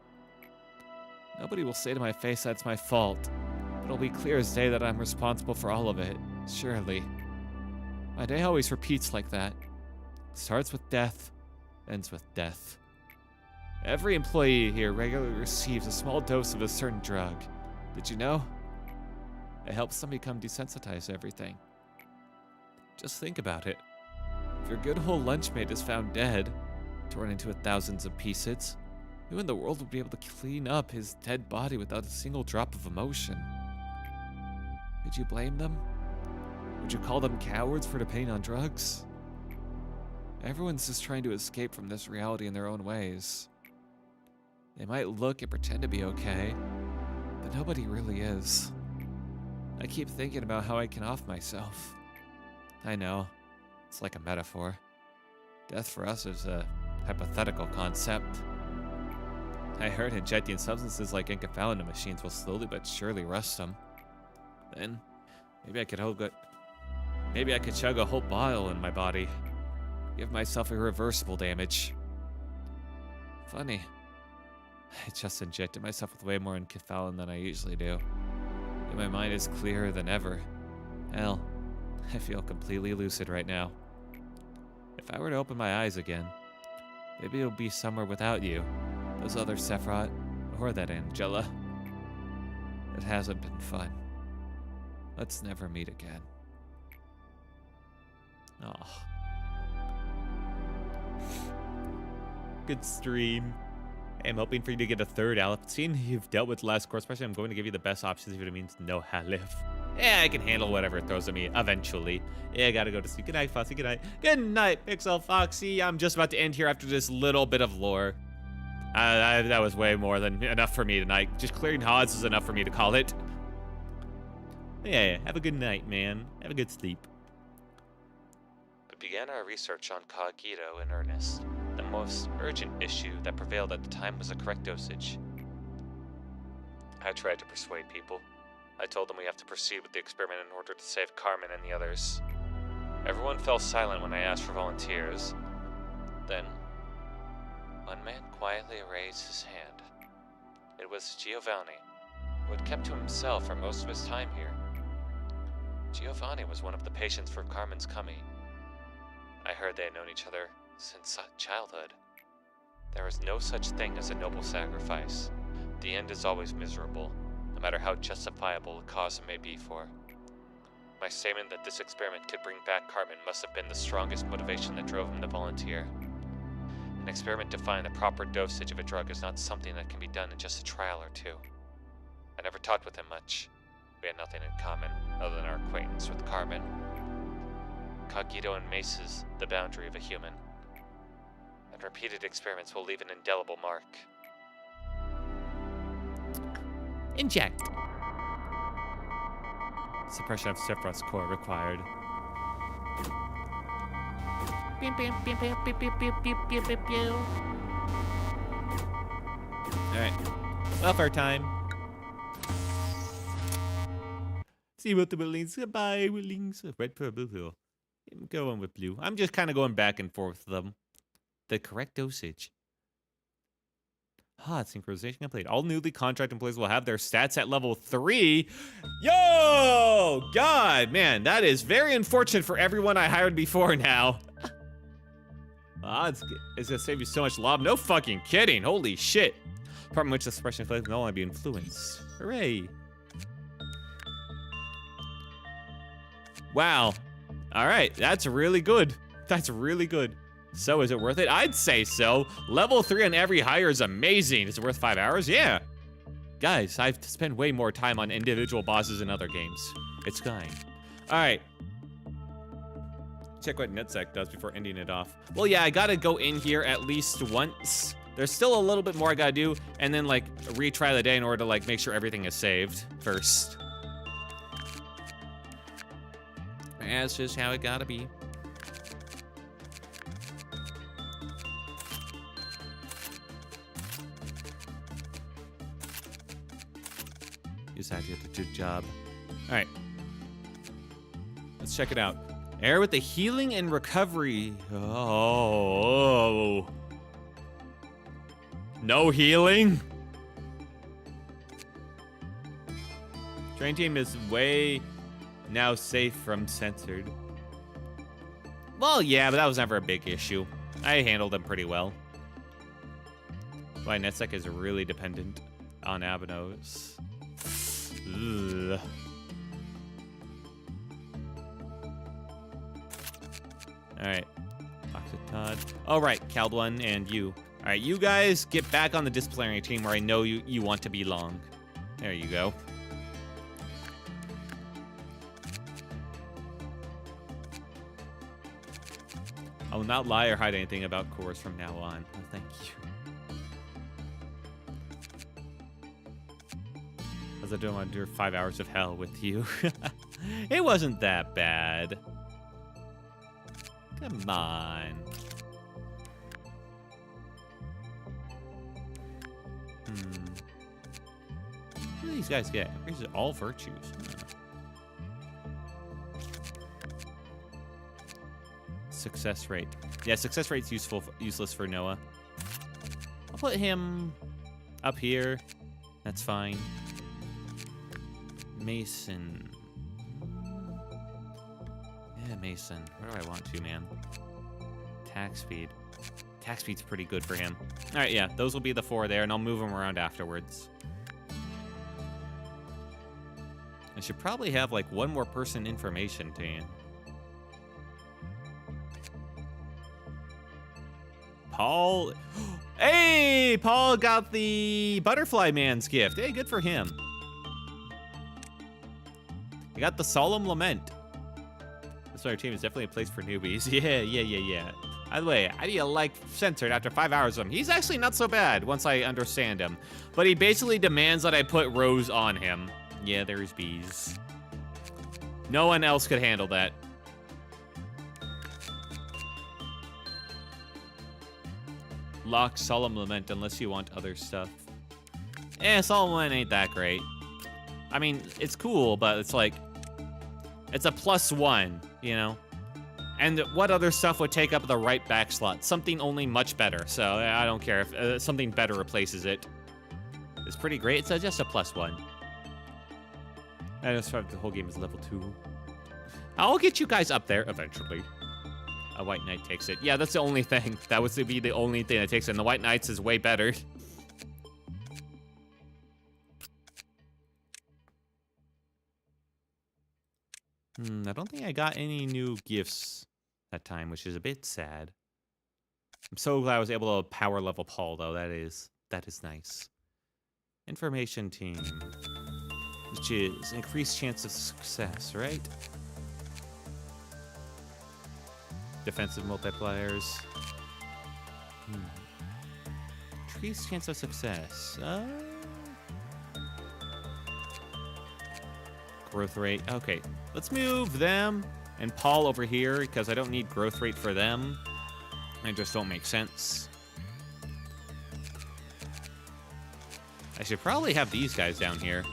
Nobody will say to my face that's my fault. But it'll be clear as day that I'm responsible for all of it. Surely. My day always repeats like that. Starts with death, ends with death. Every employee here regularly receives a small dose of a certain drug. Did you know? It helps them become desensitized to everything. Just think about it. If your good whole lunchmate is found dead, torn into thousands of pieces, who in the world would be able to clean up his dead body without a single drop of emotion? Could you blame them? Would you call them cowards for depending on drugs? Everyone's just trying to escape from this reality in their own ways. They might look and pretend to be okay, but nobody really is. I keep thinking about how I can off myself. I know, it's like a metaphor. Death for us is a hypothetical concept. I heard injecting substances like encaphalin machines will slowly but surely rust them. Then, maybe I could chug a whole bottle in my body. Give myself irreversible damage. Funny. I just injected myself with way more encaphalin than I usually do. And my mind is clearer than ever. Hell, I feel completely lucid right now. If I were to open my eyes again, maybe it'll be somewhere without you, those other Sephiroth, or that Angela. It hasn't been fun. Let's never meet again. Oh. Good stream. I'm hoping for you to get a third Aleph. Seeing you've dealt with the last course question, I'm going to give you the best options if it means no Aleph. Yeah, I can handle whatever it throws at me eventually. Yeah, I gotta go to sleep. Good night, Foxy. Good night. Good night, Pixel Foxy. I'm just about to end here after this little bit of lore. That was way more than enough for me tonight. Just clearing HODs is enough for me to call it. Yeah, have a good night, man. Have a good sleep. We began our research on Cogito in earnest. The most urgent issue that prevailed at the time was the correct dosage. I tried to persuade people. I told them we have to proceed with the experiment in order to save Carmen and the others. Everyone fell silent when I asked for volunteers. Then, one man quietly raised his hand. It was Giovanni, who had kept to himself for most of his time here. Giovanni was one of the patients for Carmen's coming. I heard they had known each other since childhood. There is no such thing as a noble sacrifice. The end is always miserable, no matter how justifiable the cause it may be for. My statement that this experiment could bring back Carmen must have been the strongest motivation that drove him to volunteer. An experiment to find the proper dosage of a drug is not something that can be done in just a trial or two. I never talked with him much. We had nothing in common, other than our acquaintance with Carmen. Cogito enmaces the boundary of a human, and repeated experiments will leave an indelible mark. Inject. Suppression of Sephiroth's core required. Alright. Welfare time. See what the Willings. Goodbye, Willings. Red, purple, blue. I'm going with blue. I'm just kind of going back and forth with them. The correct dosage. Synchronization complete. All newly contract employees will have their stats at level 3. Yo! God, man, that is very unfortunate for everyone I hired before now. It's gonna save you so much lob. No fucking kidding. Holy shit. Part in which the suppression effect will only be influenced. Hooray. Wow. All right, that's really good. That's really good. So is it worth it? I'd say so. Level 3 on every hire is amazing. Is it worth 5 hours? Yeah. Guys, I've spent way more time on individual bosses in other games. It's fine. All right. Check what NetSec does before ending it off. Well, yeah, I gotta go in here at least once. There's still a little bit more I gotta do, and then like retry the day in order to like make sure everything is saved first. That's just how it gotta be. You decided to get the good job. All right. Let's check it out. Air with the healing and recovery. Oh. No healing? Train team is way now safe from censored. Well, yeah, but that was never a big issue. I handled them pretty well. Why NetSec is really dependent on Abanos. Ugh. Alright. Todd. Oh, right. Caldwin and you. Alright, you guys get back on the disciplinary team where I know you want to belong. There you go. I will not lie or hide anything about cores from now on. Oh, thank you. As I don't want to do 5 hours of hell with you. It wasn't that bad. Come on. What do these guys get? These are all virtues. Success rate. Yeah, success rate's useless for Noah. I'll put him up here. That's fine. Mason. Yeah, Mason. Where do I want to, man? Attack speed. Attack speed's pretty good for him. All right, yeah, those will be the 4 there, and I'll move them around afterwards. I should probably have, like, one more person information team. Paul. Hey, Paul got the Butterfly Man's gift. Hey, good for him. I got the Solemn Lament. This our team is definitely a place for newbies. Yeah. By the way, how do you like Censored after 5 hours of him? He's actually not so bad once I understand him. But he basically demands that I put Rose on him. Yeah, there's bees. No one else could handle that. Lock Solemn Lament unless you want other stuff. Solemn Lament ain't that great. I mean, it's cool, but it's like, it's a +1, you know? And what other stuff would take up the right back slot? Something only much better, so I don't care if something better replaces it. It's pretty great, so just a +1. I just thought the whole game is level 2. I'll get you guys up there eventually. A White Knight takes it. Yeah, that's the only thing. That would be the only thing that takes it, and the White Knights is way better. I don't think I got any new gifts that time, which is a bit sad. I'm so glad I was able to power level Paul, though. That is nice. Information team, which is increased chance of success, right? Defensive multipliers. Increased chance of success. Growth rate. Okay, let's move them and Paul over here because I don't need growth rate for them. They just don't make sense. I should probably have these guys down here.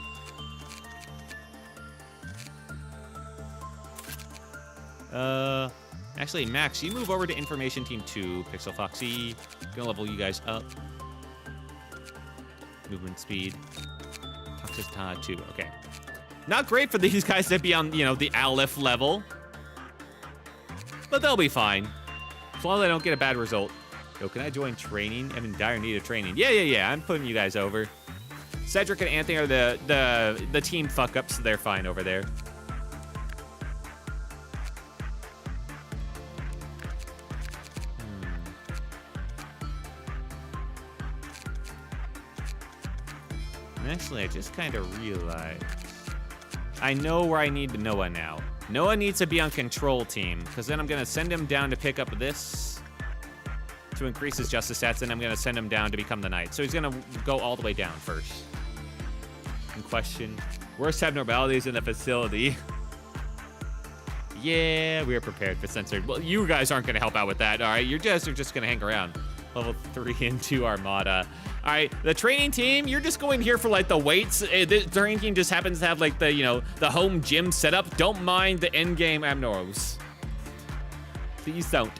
Actually, Max, you move over to Information Team 2. Pixel Foxy, gonna level you guys up. Movement speed. Toxicity 2, okay. Not great for these guys to be on, you know, the Aleph level. But they'll be fine. As long as I don't get a bad result. Yo, can I join training? I'm in dire need of training. Yeah. I'm putting you guys over. Cedric and Anthony are the team fuck-ups, so they're fine over there. Actually, I just kind of realized I know where I need Noah now. Noah needs to be on control team, because then I'm going to send him down to pick up this to increase his justice stats, and I'm going to send him down to become the knight. So he's going to go all the way down first. In question, worst abnormalities in the facility. Yeah, we are prepared for censored. Well, you guys aren't going to help out with that, all right? You're just going to hang around. Level 3 and 2 Armada. All right, the training team, you're just going here for like the weights. The training team just happens to have like the, you know, the home gym setup. Don't mind the end game abnormals. Please don't.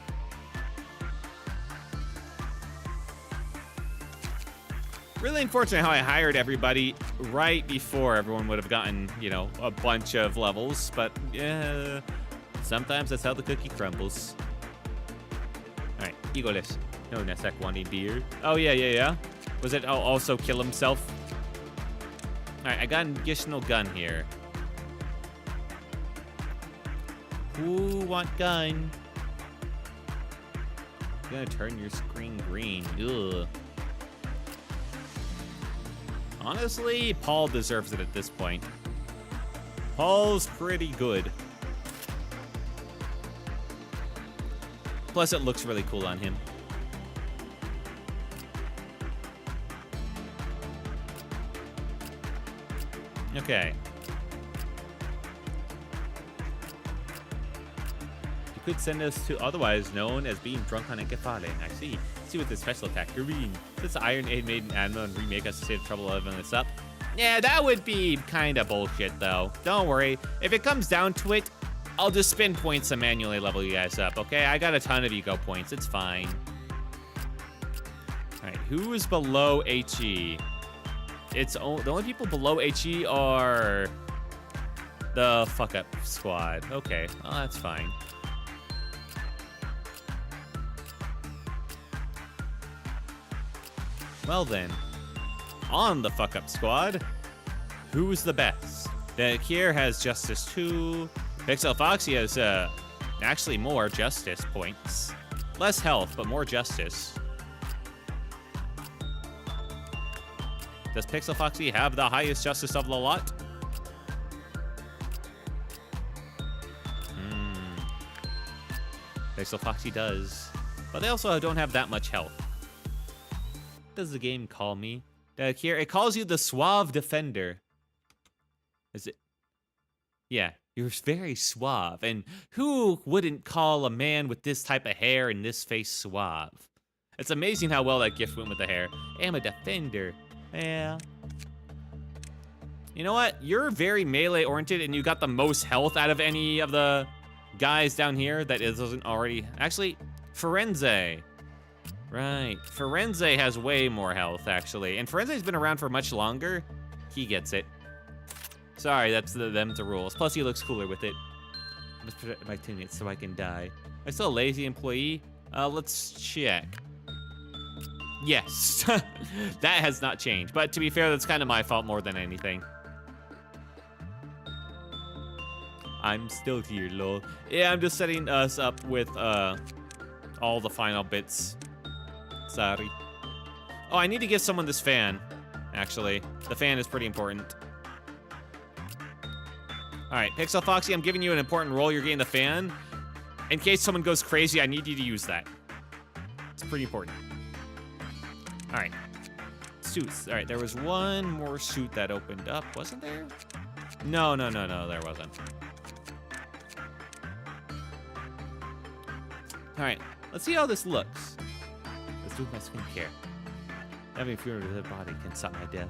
Really unfortunate how I hired everybody right before everyone would have gotten, you know, a bunch of levels. But yeah, sometimes that's how the cookie crumbles. All right, egoless. No, Nesek wanting beer. Oh, yeah. Was it also kill himself? All right, I got an additional gun here. Who want gun? You're gonna turn your screen green. Ugh. Honestly, Paul deserves it at this point. Paul's pretty good. Plus, it looks really cool on him. Okay. You could send us to otherwise known as being drunk on a Gefallen. I see. See with the special attack, green. This Iron Aid Maiden Admiral and remake us to save trouble leveling this up. Yeah, that would be kind of bullshit, though. Don't worry. If it comes down to it, I'll just spend points to manually level you guys up, okay? I got a ton of ego points. It's fine. All right, who is below HE? The only people below HE are the fuck-up squad. Okay, well, that's fine. Well then, on the fuck-up squad, who's the best? The Kier has Justice 2. Pixel Foxy has actually more Justice points. Less health, but more Justice. Does Pixel Foxy have the highest Justice of the lot? Pixel Foxy does. But they also don't have that much health. What does the game call me? Here, it calls you the Suave Defender. Is it? Yeah, you're very suave. And who wouldn't call a man with this type of hair and this face suave? It's amazing how well that gift went with the hair. I'm a defender. Yeah. You know what? You're very melee oriented and you got the most health out of any of the guys down here that isn't already. Actually, Firenze. Right. Firenze has way more health, actually. And Firenze's been around for much longer. He gets it. Sorry, that's them the rules. Plus, he looks cooler with it. Let's protect my teammates so I can die. Am I still a lazy employee? Let's check. Yes. That has not changed. But to be fair, that's kind of my fault more than anything. I'm still here, lol. Yeah, I'm just setting us up with all the final bits. Sorry. Oh, I need to give someone this fan, actually. The fan is pretty important. All right, Pixel Foxy, I'm giving you an important role. You're getting the fan. In case someone goes crazy, I need you to use that. It's pretty important. All right. Suits. All right, there was one more suit that opened up, wasn't there? No, there wasn't. All right, let's see how this looks. Let's do my skincare. Having fear of the body can stop my death.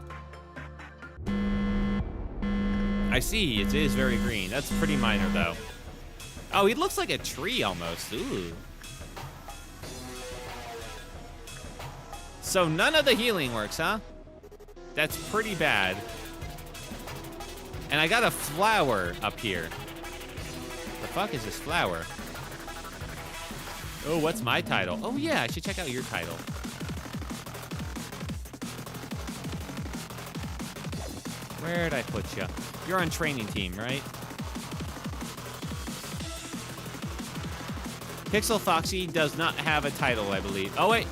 I see, it is very green. That's pretty minor, though. Oh, he looks like a tree almost. Ooh. So none of the healing works, huh? That's pretty bad. And I got a flower up here. The fuck is this flower? Oh, what's my title? Oh yeah, I should check out your title. Where'd I put you? You're on training team, right? Pixel Foxy does not have a title, I believe. Oh, wait.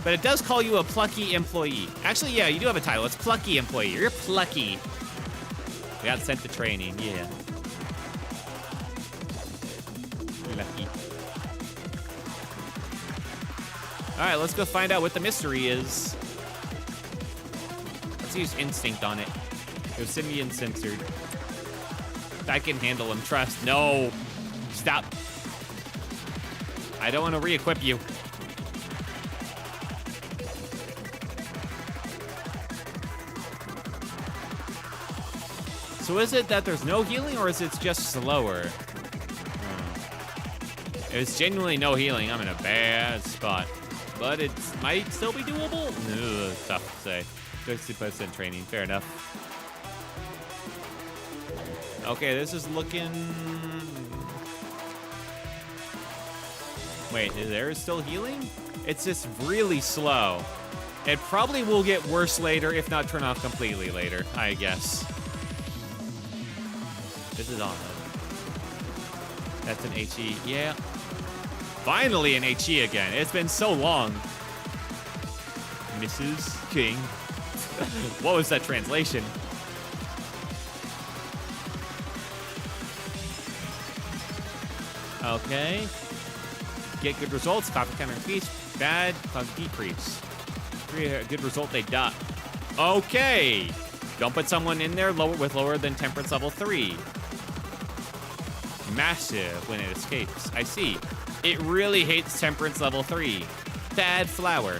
But it does call you a plucky employee. Actually, yeah, you do have a title. It's plucky employee. You're plucky. We got sent to training, yeah. Lucky. All right, let's go find out what the mystery is. Let's use instinct on it. Obsidian censored. I can handle him, trust. No, stop. I don't want to re-equip you. So is it that there's no healing or is it just slower? If it's genuinely no healing, I'm in a bad spot. But it might still be doable? Ugh, tough to say. 60% training, fair enough. Okay, this is looking... Wait, is there still healing? It's just really slow. It probably will get worse later, if not turn off completely later, I guess. This is on. That's an HE, yeah. Finally an HE again. It's been so long. Mrs. King. What was that translation? Okay. Get good results. Coffee counter increase. Bad. Cause decrease. Good result. They die. Okay. Don't put someone in there with lower than temperance level 3. Massive when it escapes. I see. It really hates temperance level 3. Bad flower.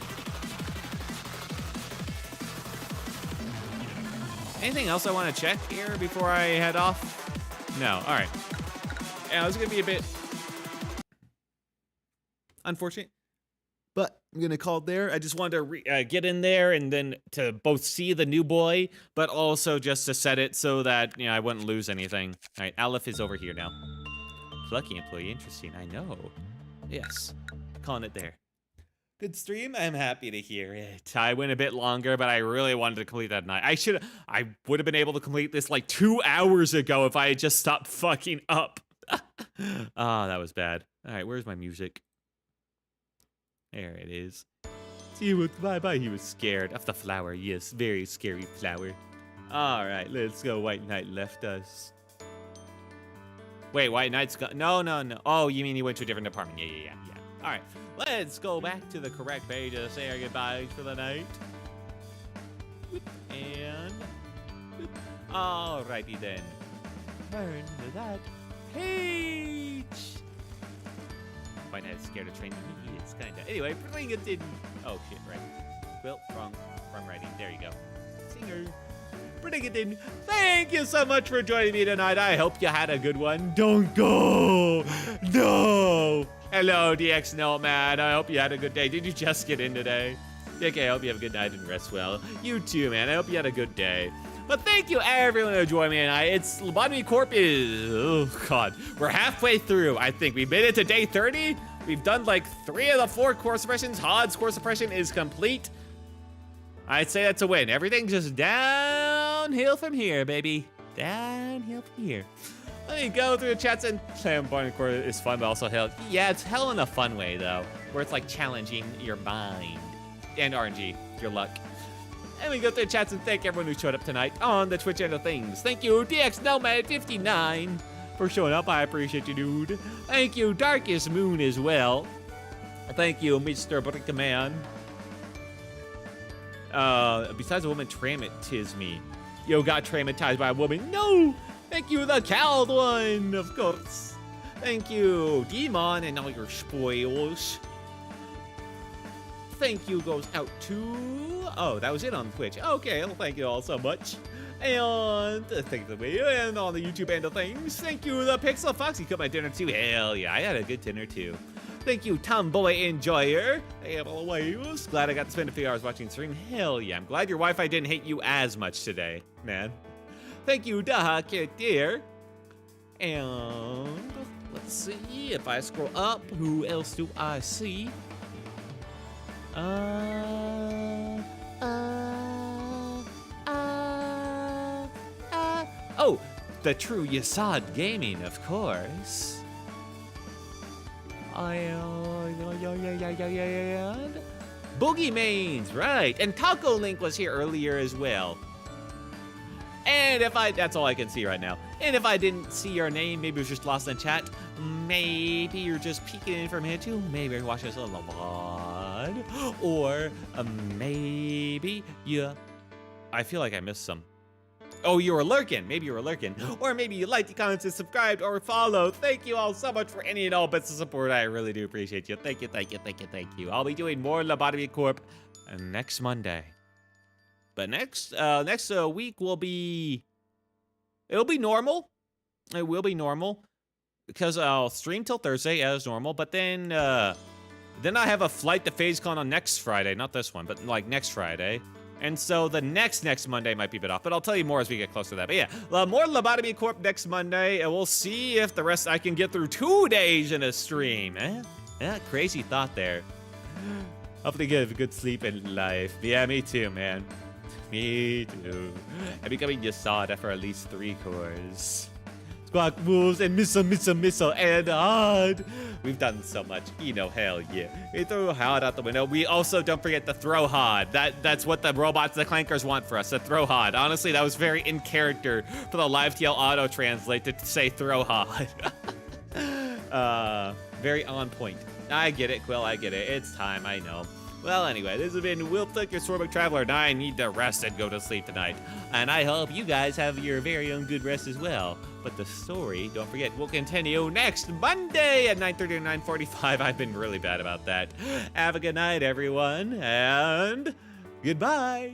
Anything else I want to check here before I head off? No. All right. Yeah, it was going to be a bit unfortunate, but I'm going to call it there. I just wanted to get in there and then to both see the new boy, but also just to set it so that, you know, I wouldn't lose anything. All right, Aleph is over here now. Lucky employee, interesting, I know. Yes, calling it there. Good stream, I'm happy to hear it. I went a bit longer, but I really wanted to complete that night. I would have been able to complete this like 2 hours ago if I had just stopped fucking up. Ah, that was bad. All right, where's my music? There it is. See what bye-bye. He was scared of the flower. Yes, very scary flower. All right, let's go. White Knight left us. Wait, White Knight's gone. No. Oh, you mean he went to a different department? Yeah. All right, let's go back to the correct page to say our goodbyes for the night. And alrighty then. Turn to that page. Might not scared of training me. It's kinda. Anyway, bring it in. Oh shit, right. Well, wrong writing. There you go. Singer. Bring it in. Thank you so much for joining me tonight. I hope you had a good one. Don't go. No. Hello, DX Nomad. I hope you had a good day. Did you just get in today? Okay, I hope you have a good night and rest well. You too, man. I hope you had a good day. But thank you, everyone, who joined me tonight. It's Lobotomy Corp is... Oh, God. We're halfway through, I think. We've made it to day 30. We've done, like, 3 of the 4 core suppressions. HOD's core suppression is complete. I'd say that's a win. Everything's just downhill from here, baby. Downhill from here. Let me go through the chats, and Lobotomy Corp is fun, but also hell. Yeah, it's hell in a fun way, though, where it's, like, challenging your mind. And RNG, your luck. And we go through the chats and thank everyone who showed up tonight on the Twitch end of things. Thank you, DX Nomad59, for showing up. I appreciate you, dude. Thank you, Darkest Moon, as well. Thank you, Mr. Brickman. Besides a woman, traumatized me. Yo, got traumatized by a woman. No! Thank you, the cowled one, of course. Thank you, Demon, and all your spoils. Thank you goes out to... Oh, that was it on Twitch. Okay, well, thank you all so much. And thank you, and on the YouTube end of things, thank you, the Pixel Fox. You cooked my dinner too. Hell yeah, I had a good dinner too. Thank you, Tomboy Enjoyer. Hey, always. Glad I got to spend a few hours watching stream. Hell yeah, I'm glad your Wi-Fi didn't hate you as much today, man. Thank you, Daha Dear. And let's see if I scroll up. Who else do I see? Oh, the true Yasad Gaming, of course. Boogie Mains, right. And Taco Link was here earlier as well. And that's all I can see right now. And if I didn't see your name, maybe it was just lost in chat. Maybe you're just peeking in from here too. Maybe you're watching us on the VOD. Or maybe I feel like I missed some. Oh, you were lurking. Maybe you were lurking. Or maybe you liked, commented, subscribed, or followed. Thank you all so much for any and all bits of support. I really do appreciate you. Thank you, thank you, thank you, thank you. I'll be doing more Lobotomy Corp next Monday. But next week will be... It'll be normal. It will be normal. Because I'll stream till Thursday as normal. But then I have a flight to FaZeCon on next Friday. Not this one, but like next Friday. And so the next Monday might be a bit off, but I'll tell you more as we get closer to that. But yeah, more Lobotomy Corp next Monday, and we'll see if the rest I can get through 2 days in a stream. Yeah, crazy thought there. Hopefully get a good sleep in life. Yeah, me too, man. Me too. I'm becoming Yasada for at least 3 cores. Squawk moves and missile and HOD. We've done so much, hell yeah. We throw HOD out the window. We also don't forget to throw HOD. That's what the robots, the clankers want for us, to throw HOD. Honestly, that was very in character for the LiveTL auto-translate to say throw HOD. Very on point. I get it, Quill, I get it. It's time, I know. Well, anyway, this has been Will Flick, your Storybook Traveler, and I need to rest and go to sleep tonight. And I hope you guys have your very own good rest as well. But the story, don't forget, will continue next Monday at 9:30 or 9:45. I've been really bad about that. Have a good night, everyone, and goodbye.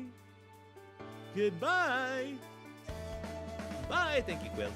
Goodbye. Bye. Thank you, Quill.